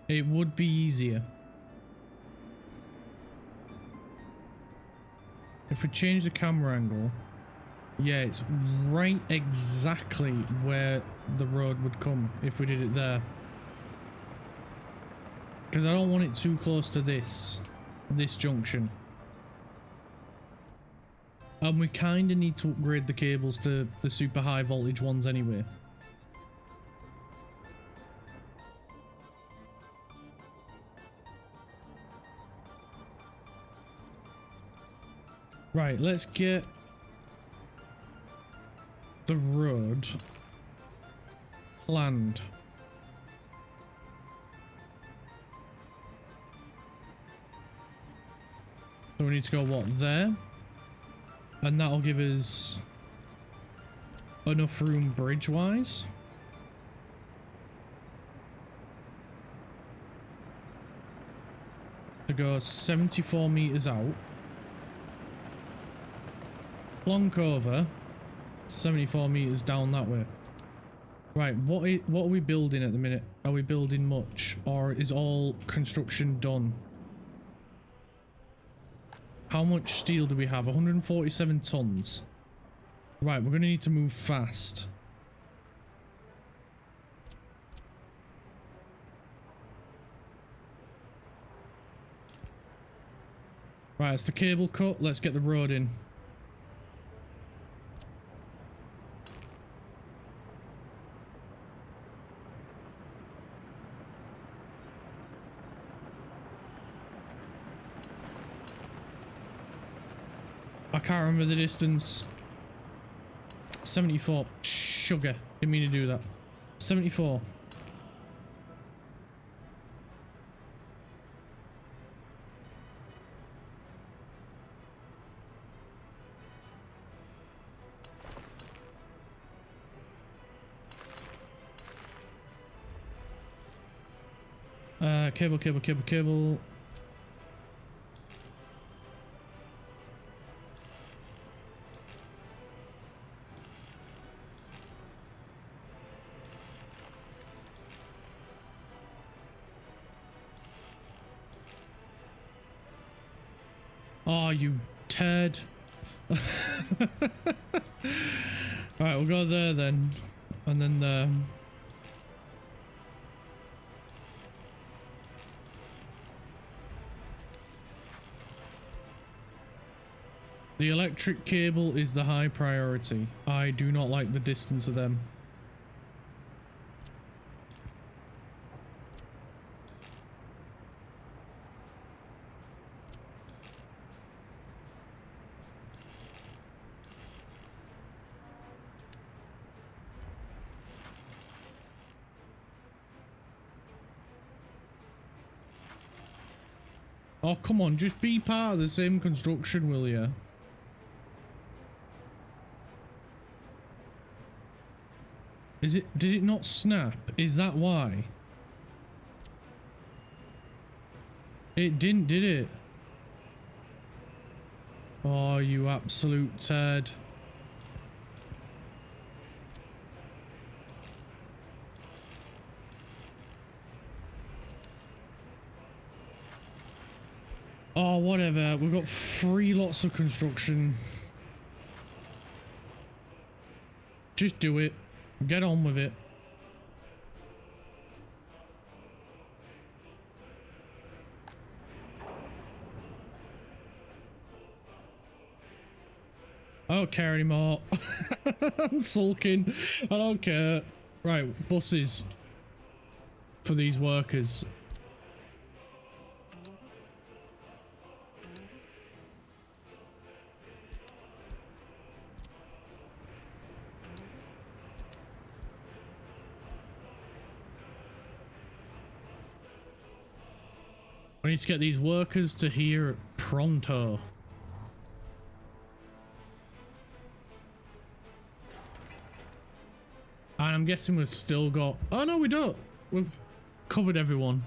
It would be easier. If we change the camera angle, yeah, it's right exactly where the road would come if we did it there. Because I don't want it too close to this junction. And we kind of need to upgrade the cables to the super high voltage ones anyway. Right, let's get the road planned. So we need to go, what, there? And that'll give us enough room bridge-wise. To go 74 meters out. Plonk over 74 meters down that way. Right, what are we building at the minute? Are we building much? Or is all construction done? How much steel do we have? 147 tons. Right, we're going to need to move fast. Right, it's the cable cut. Let's get the road in. I can't remember the distance. 74. Sugar. Didn't mean to do that. 74. Cable. Oh, you turd. Alright, we'll go there then. And then there. The electric cable is the high priority. I do not like the distance of them. Oh, come on, just be part of the same construction, will ya? Did it not snap? Is that why? It didn't, did it? Oh, you absolute turd. Oh, whatever. We've got 3 lots of construction. Just do it. Get on with it. I don't care anymore. I'm sulking. I don't care. Right, buses for these workers. We need to get these workers to here pronto. And I'm guessing we've still got... Oh no, we don't. We've covered everyone.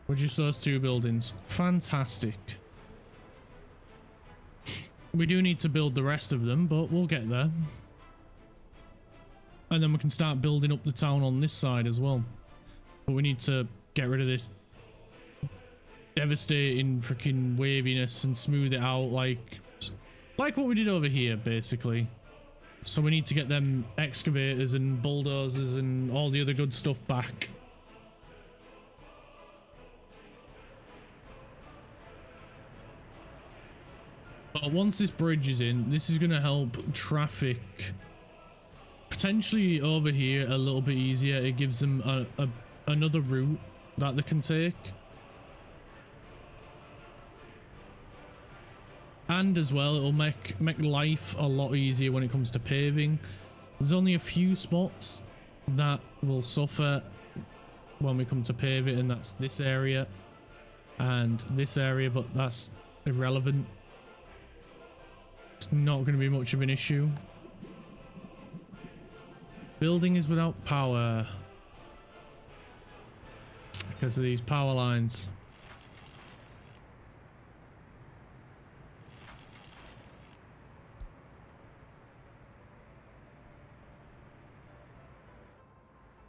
With just those two buildings. Fantastic. We do need to build the rest of them, but we'll get there. And then we can start building up the town on this side as well. But we need to get rid of this devastating freaking waviness and smooth it out like what we did over here, basically. So we need to get them excavators and bulldozers and all the other good stuff back. But once this bridge is in, this is going to help traffic potentially over here a little bit easier. It gives them another route that they can take. And as well, it'll make life a lot easier when it comes to paving. There's only a few spots that will suffer when we come to pave it, and that's this area and this area, but that's irrelevant. It's not going to be much of an issue. Building is without power because of these power lines.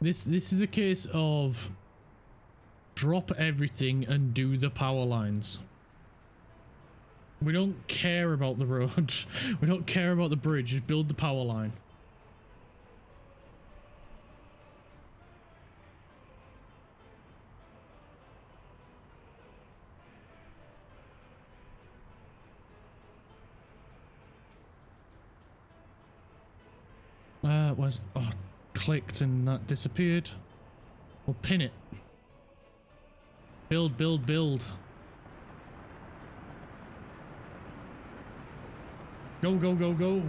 This is a case of drop everything and do the power lines. We don't care about the road. We don't care about the bridge. Just build the power line. Clicked and that disappeared. We'll pin it. Build, build, build. Go, go, go, go.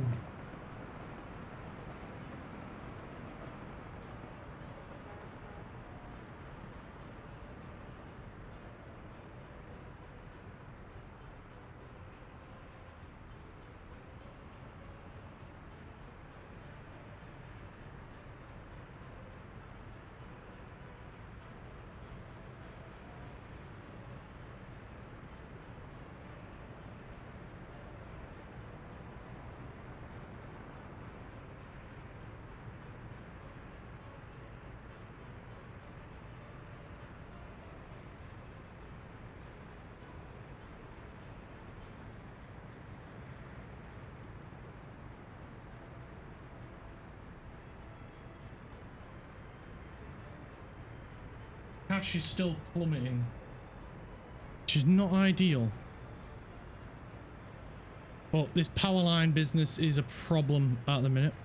Cash is still plummeting. Which is not ideal. But this power line business is a problem at the minute.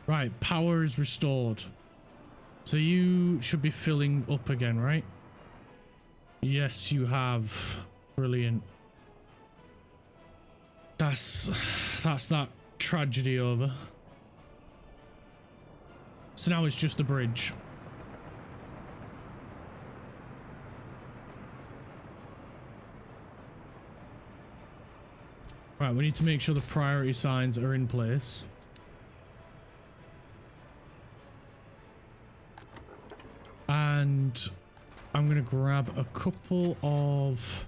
Right, power is restored. So you should be filling up again, right? Yes, you have. Brilliant. That's that tragedy over. So now it's just the bridge. Right, we need to make sure the priority signs are in place. And I'm going to grab a couple of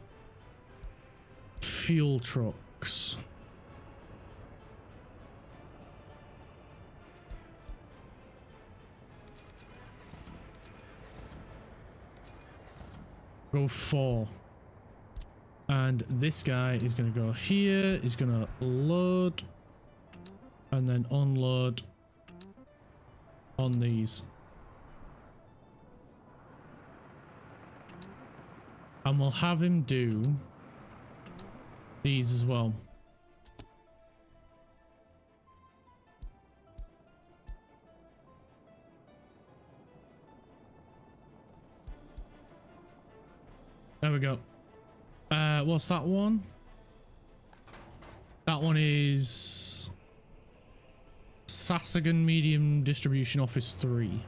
fuel trucks. Go 4. And this guy is going to go here. He's going to load and then unload on these. And we'll have him do these as well. There we go. What's that one? That one is Sasagan Medium Distribution Office 3.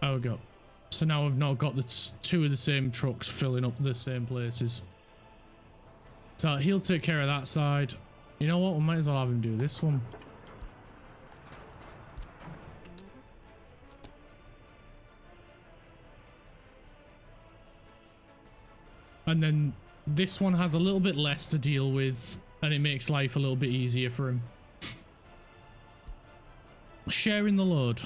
There we go. So now we've not got the two of the same trucks filling up the same places. So he'll take care of that side. You know what? We might as well have him do this one. And then this one has a little bit less to deal with, and it makes life a little bit easier for him. Sharing the load.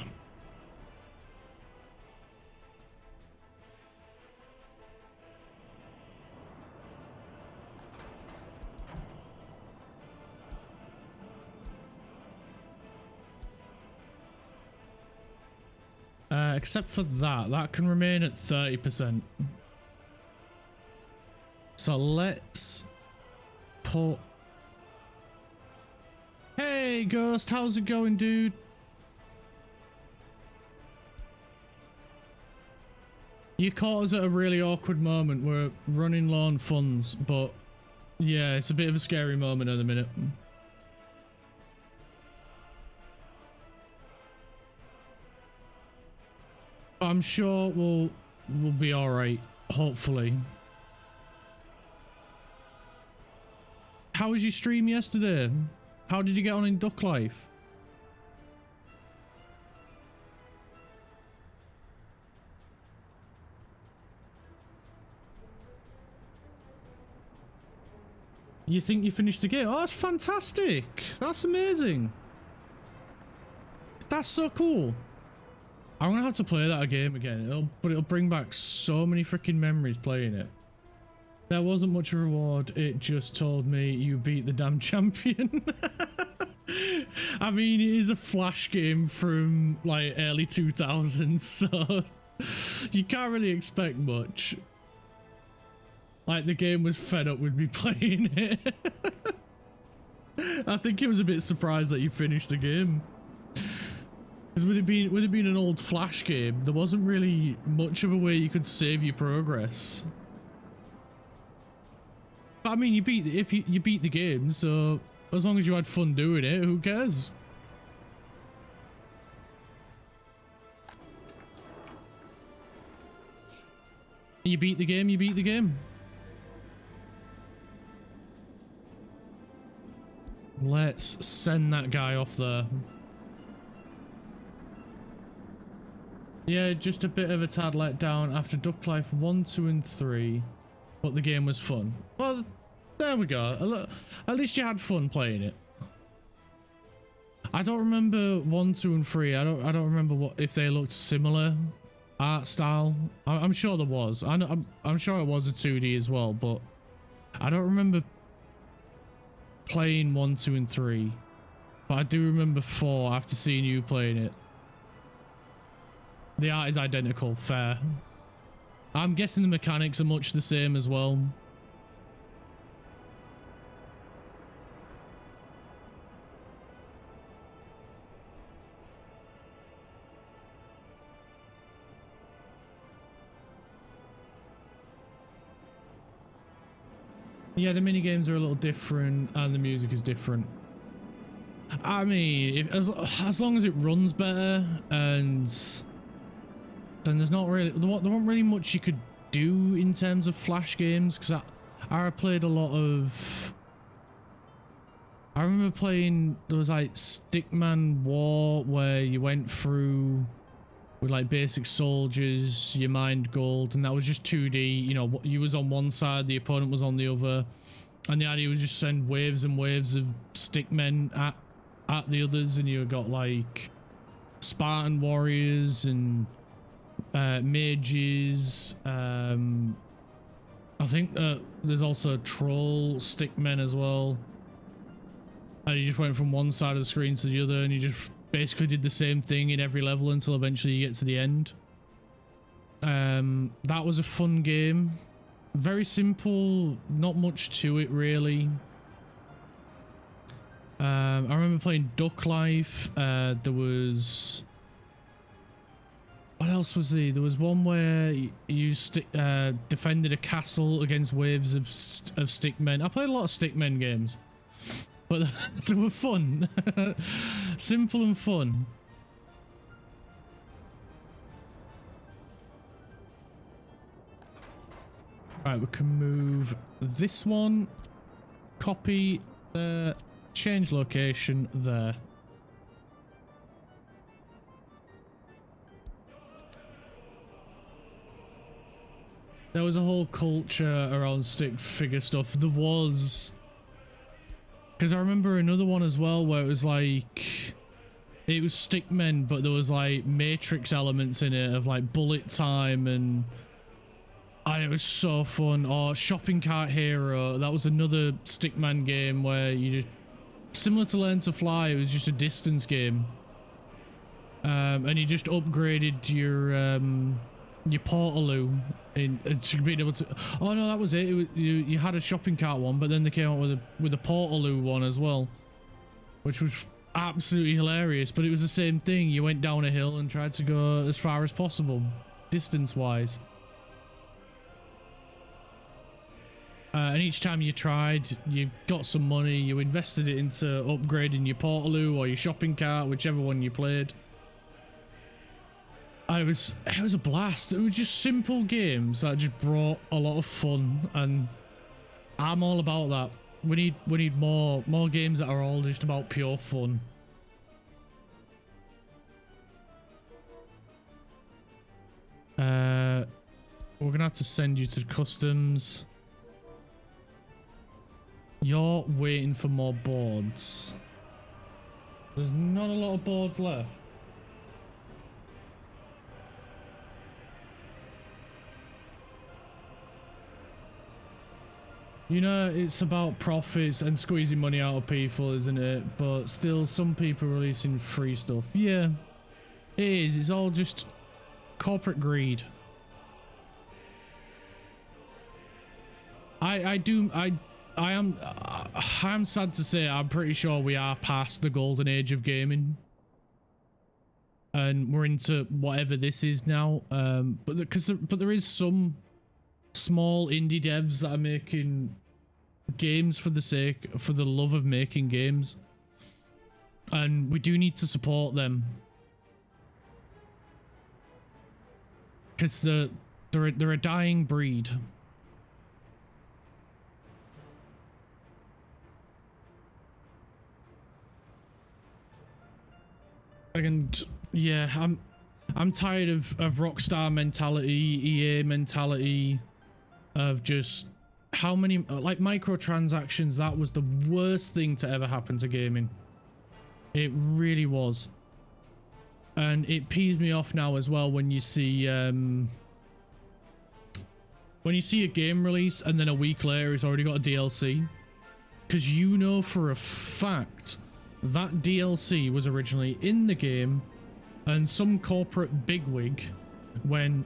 Except for that can remain at 30%. So let's put... Hey, Ghost, how's it going, dude? You caught us at a really awkward moment. We're running low on funds, but yeah, it's a bit of a scary moment at the minute. I'm sure we'll be all right, hopefully. How was your stream yesterday? How did you get on in Duck Life? You think you finished the game? Oh, that's fantastic. That's amazing. That's so cool. I'm gonna have to play that game again. It'll bring back so many freaking memories playing it. There wasn't much reward. It just told me you beat the damn champion. I mean, it is a Flash game from like early 2000s, so you can't really expect much. Like, the game was fed up with me playing it. I think it was a bit surprised that you finished the game. Because with it being an old Flash game, there wasn't really much of a way you could save your progress. But I mean, you beat the game, so as long as you had fun doing it, who cares? You beat the game, you beat the game. Let's send that guy off there. Yeah, just a bit of a tad let down after Duck Life 1, 2, and 3. But the game was fun. Well, there we go. At least you had fun playing it. I don't remember 1, 2, and 3. I don't remember if they looked similar art style. I'm sure there was. I'm sure it was a 2D as well, but I don't remember playing 1, 2, and 3. But I do remember 4 after seeing you playing it. The art is identical, fair. I'm guessing the mechanics are much the same as well. Yeah, the mini games are a little different and the music is different. I mean, as long as it runs better, and then there wasn't really much you could do in terms of Flash games, because I played a lot of... I remember playing, there was like Stickman War, where you went through with like basic soldiers, you mined gold, and that was just 2D. You know, you was on one side, the opponent was on the other, and the idea was just send waves and waves of stickmen at the others, and you got like Spartan warriors and mages. I think there's also troll stickmen as well. And you just went from one side of the screen to the other, and you just basically did the same thing in every level until eventually you get to the end. That was a fun game. Very simple, not much to it really. I remember playing Duck Life. There was... What else was there? There was one where you defended a castle against waves of stickmen. I played a lot of stickmen games, but they were fun. Simple and fun. Right, we can move this one, copy there, change location there. There was a whole culture around stick figure stuff. There was... Because I remember another one as well where it was like... It was stickmen, but there was like Matrix elements in it of like bullet time and it was so fun. Or Shopping Cart Hero, that was another stickman game where you just... Similar to Learn to Fly, it was just a distance game. And you just upgraded your Portaloo to be able to... Oh no, that was it. You had a shopping cart one, but then they came out with a Portaloo one as well, which was absolutely hilarious. But it was the same thing. You went down a hill and tried to go as far as possible, distance-wise. And each time you tried, you got some money. You invested it into upgrading your Portaloo or your shopping cart, whichever one you played. It was a blast. It was just simple games that just brought a lot of fun, and I'm all about that. We need more games that are all just about pure fun. We're gonna have to send you to customs. You're waiting for more boards. There's not a lot of boards left. You know, it's about profits and squeezing money out of people, isn't it? But still, some people releasing free stuff. Yeah, it is. It's all just corporate greed. I am sad to say I'm pretty sure we are past the golden age of gaming. And we're into whatever this is now. But there is some small indie devs that are making games for the love of making games, and we do need to support them because they're a dying breed. And yeah, I'm tired of Rockstar mentality, EA mentality, of just how many like microtransactions. That was the worst thing to ever happen to gaming. It really was. And it pees me off now as well when you see a game release and then a week later it's already got a DLC, because you know for a fact that DLC was originally in the game, and some corporate bigwig when...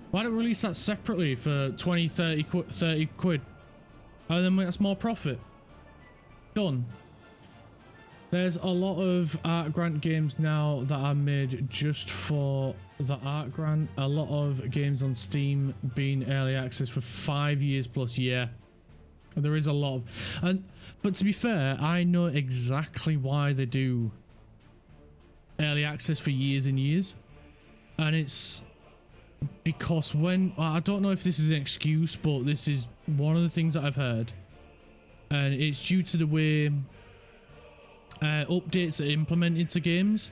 Why don't we release that separately for 20, 30 quid? And then that's more profit. Done. There's a lot of art grant games now that are made just for the art grant. A lot of games on Steam being early access for 5 years plus. Yeah, there is a lot of... But to be fair, I know exactly why they do early access for years and years. And it's... because when... I don't know if this is an excuse, but this is one of the things that I've heard. And it's due to the way updates are implemented to games,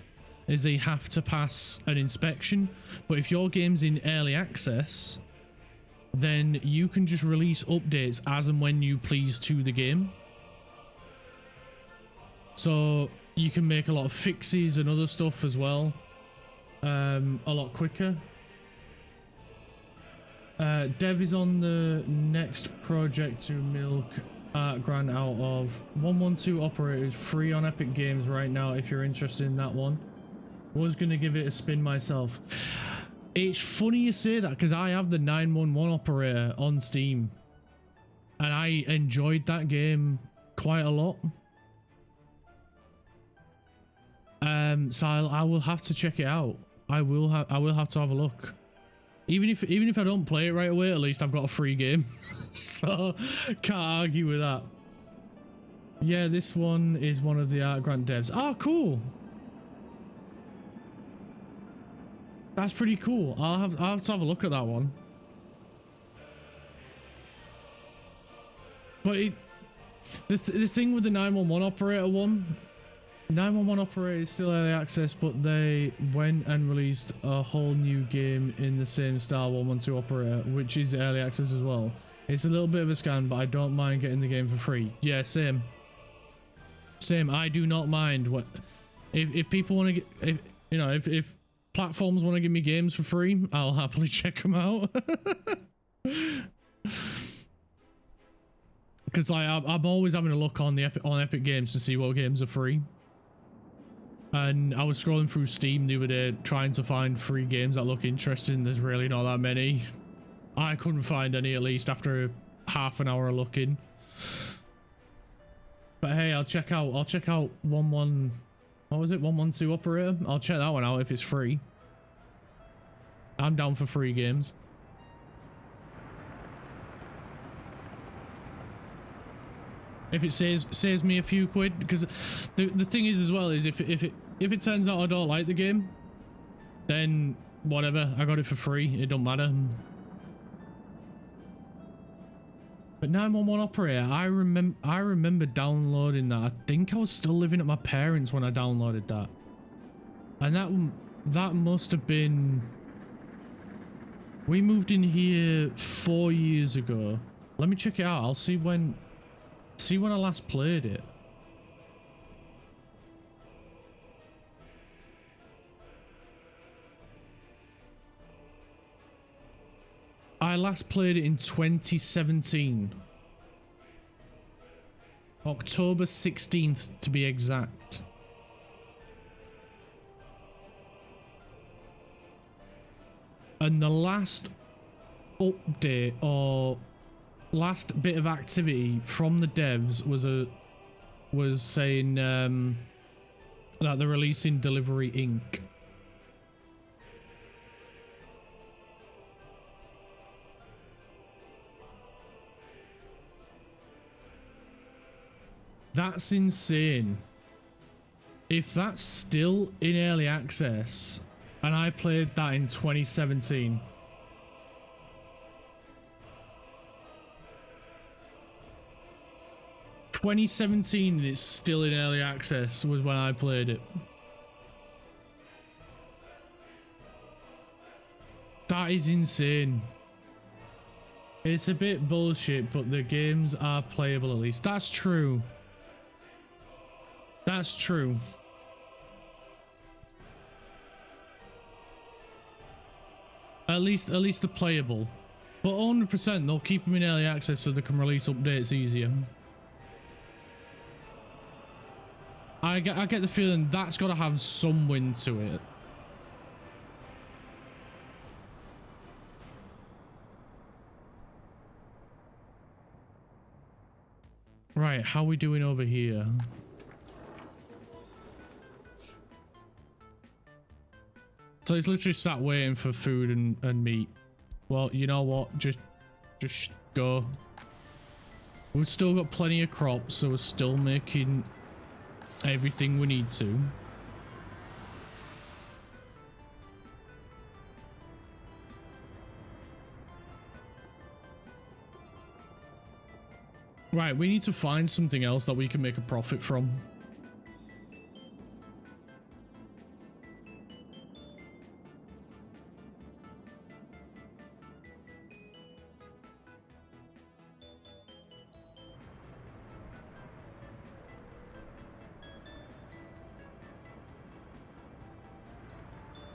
is they have to pass an inspection. But if your game's in early access, then you can just release updates as and when you please to the game. So you can make a lot of fixes and other stuff as well, a lot quicker. Dev is on the next project to milk grant out of 112 operators free on Epic Games right now if you're interested in that one. Was gonna give it a spin myself. It's funny you say that because I have the 911 operator on Steam and I enjoyed that game quite a lot. So I will have to check it out. I will have to have a look. Even if I don't play it right away, at least I've got a free game. So can't argue with that. Yeah, this one is one of the art grant devs. Oh, cool. That's pretty cool. I'll have to have a look at that one. But the thing with the 911 operator one, 911 operator is still early access, but they went and released a whole new game in the same style 112 operator, which is early access as well. It's a little bit of a scam, but I don't mind getting the game for free. Yeah, same. I do not mind what if people want to get, if platforms want to give me games for free, I'll happily check them out. Because I'm always having a look on Epic Games to see what games are free. And I was scrolling through Steam the other day trying to find free games that look interesting. There's really not that many. I couldn't find any, at least after half an hour of looking. But hey, I'll check out 112 operator. I'll check that one out if it's free. I'm down for free games. If it saves me a few quid, because the thing is as well is if it turns out I don't like the game, then whatever, I got it for free. It don't matter. But 911 operator, I remember downloading that. I think I was still living at my parents when I downloaded that, and that must have been. We moved in here 4 years ago. Let me check it out. I'll see when I last played it. I last played it in 2017. October 16th to be exact. And the last update or last bit of activity from the devs was saying that they're releasing Delivery Inc. That's insane. If that's still in early access and I played that in 2017. And it's still in early access was when I played it. That is insane. It's a bit bullshit, but the games are playable at least. That's true. That's true. At least they're playable. But 100% they'll keep them in early access so they can release updates easier. I get the feeling that's got to have some wind to it. Right, how are we doing over here? So he's literally sat waiting for food and meat. Well, you know what? Just go. We've still got plenty of crops, so we're still making everything we need to. Right, we need to find something else that we can make a profit from.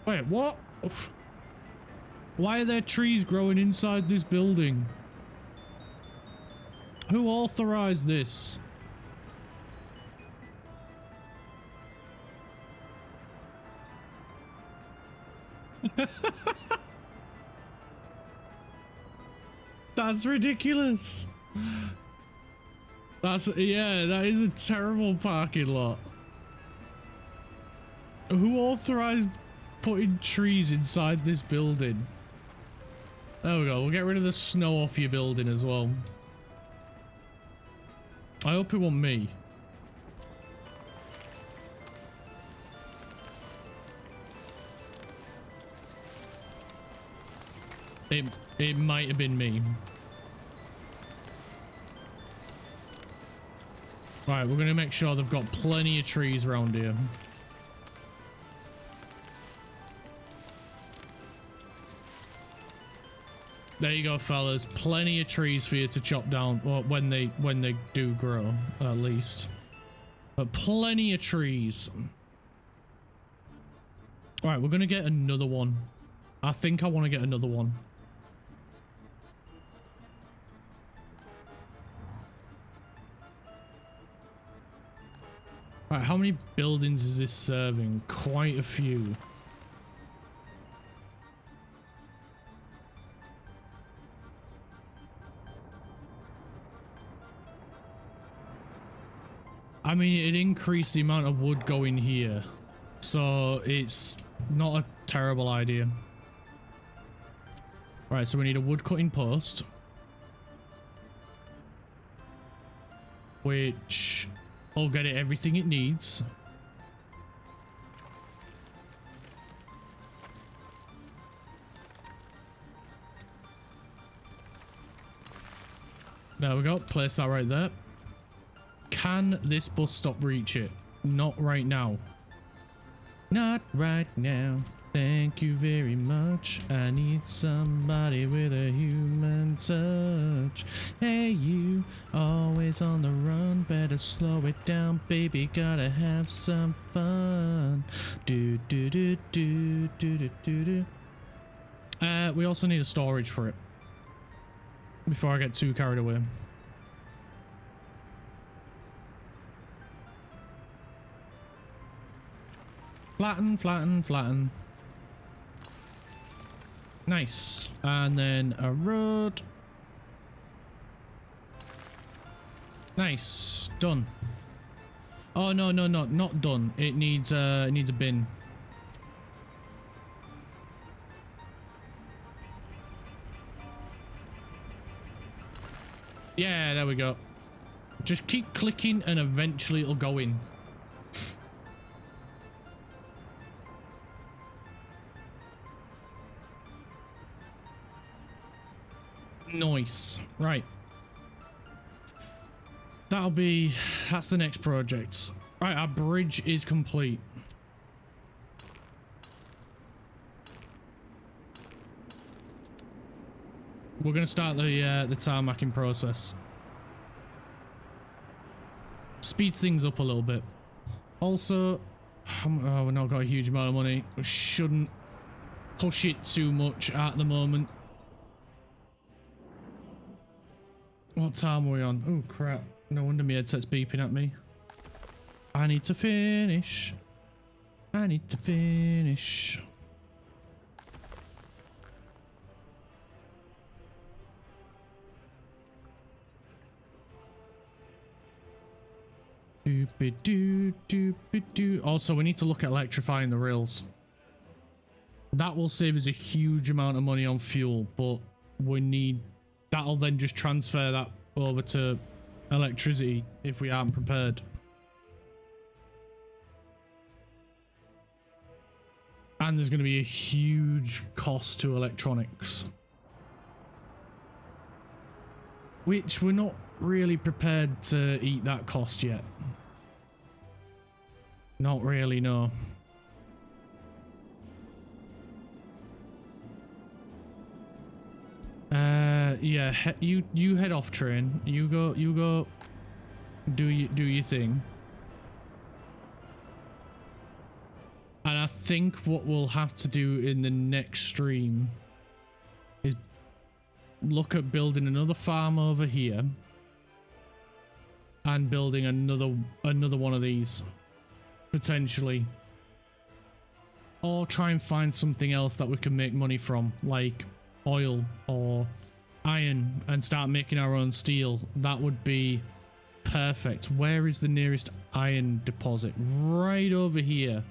Wait, what? Why are there trees growing inside this building? Who authorized this? That's ridiculous. Yeah, that is a terrible parking lot. Who authorized putting trees inside this building? There we go. We'll get rid of the snow off your building as well. I hope it won't me. It might have been me. Right, we're gonna make sure they've got plenty of trees around here. There you go, fellas. Plenty of trees for you to chop down, or when they do grow, at least. But plenty of trees. All right, we're gonna get another one. I think I want to get another one. All right, how many buildings is this serving? Quite a few. I mean, it increased the amount of wood going here, so it's not a terrible idea. Right, so we need a wood cutting post, which will get it everything it needs. There we go. Place that right there. Can this bus stop reach it? Not right now. Not right now. Thank you very much. I need somebody with a human touch. Hey, you, always on the run. Better slow it down, baby. Gotta have some fun. Do do do do do do do do. We also need a storage for it before I get too carried away. Flatten, flatten, flatten. Nice. And then a road. Nice. Done. Oh, no, no, no, not done. It needs a bin. Yeah, there we go. Just keep clicking and eventually it'll go in. Nice. Right. That's the next project. Right, our bridge is complete. We're gonna start the tarmacking process. Speeds things up a little bit. Also, we've not got a huge amount of money. We shouldn't push it too much at the moment. What time are we on? Oh crap. No wonder my headset's beeping at me. I need to finish. I need to finish. Doop-a-doo. Also, we need to look at electrifying the rails. That will save us a huge amount of money on fuel, but we need... That'll then just transfer that over to electricity if we aren't prepared. And there's going to be a huge cost to electronics, which we're not really prepared to eat that cost yet. Not really, no. Yeah, you head off, train. You go do your thing. And I think what we'll have to do in the next stream is look at building another farm over here and building another one of these potentially, or try and find something else that we can make money from, like oil or iron, and start making our own steel. That would be perfect. Where is the nearest iron deposit? Right over here.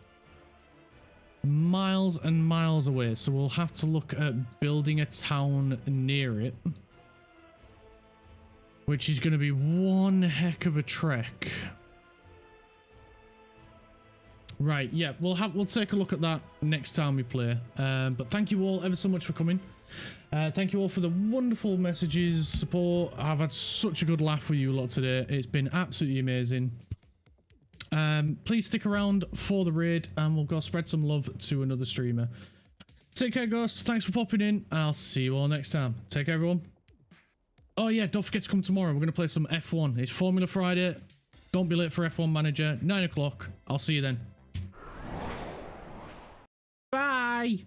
Miles and miles away. So we'll have to look at building a town near it, which is going to be one heck of a trek. Right, yeah, we'll take a look at that next time we play. But thank you all ever so much for coming. Thank you all for the wonderful messages, support. I've had such a good laugh with you lot today. It's been absolutely amazing. Please stick around for the raid and we'll go spread some love to another streamer. Take care, Ghost. Thanks for popping in. I'll see you all next time. Take care, everyone. Oh yeah, don't forget to come tomorrow. We're going to play some F1. It's Formula Friday. Don't be late for F1 Manager. 9 o'clock. I'll see you then. Bye.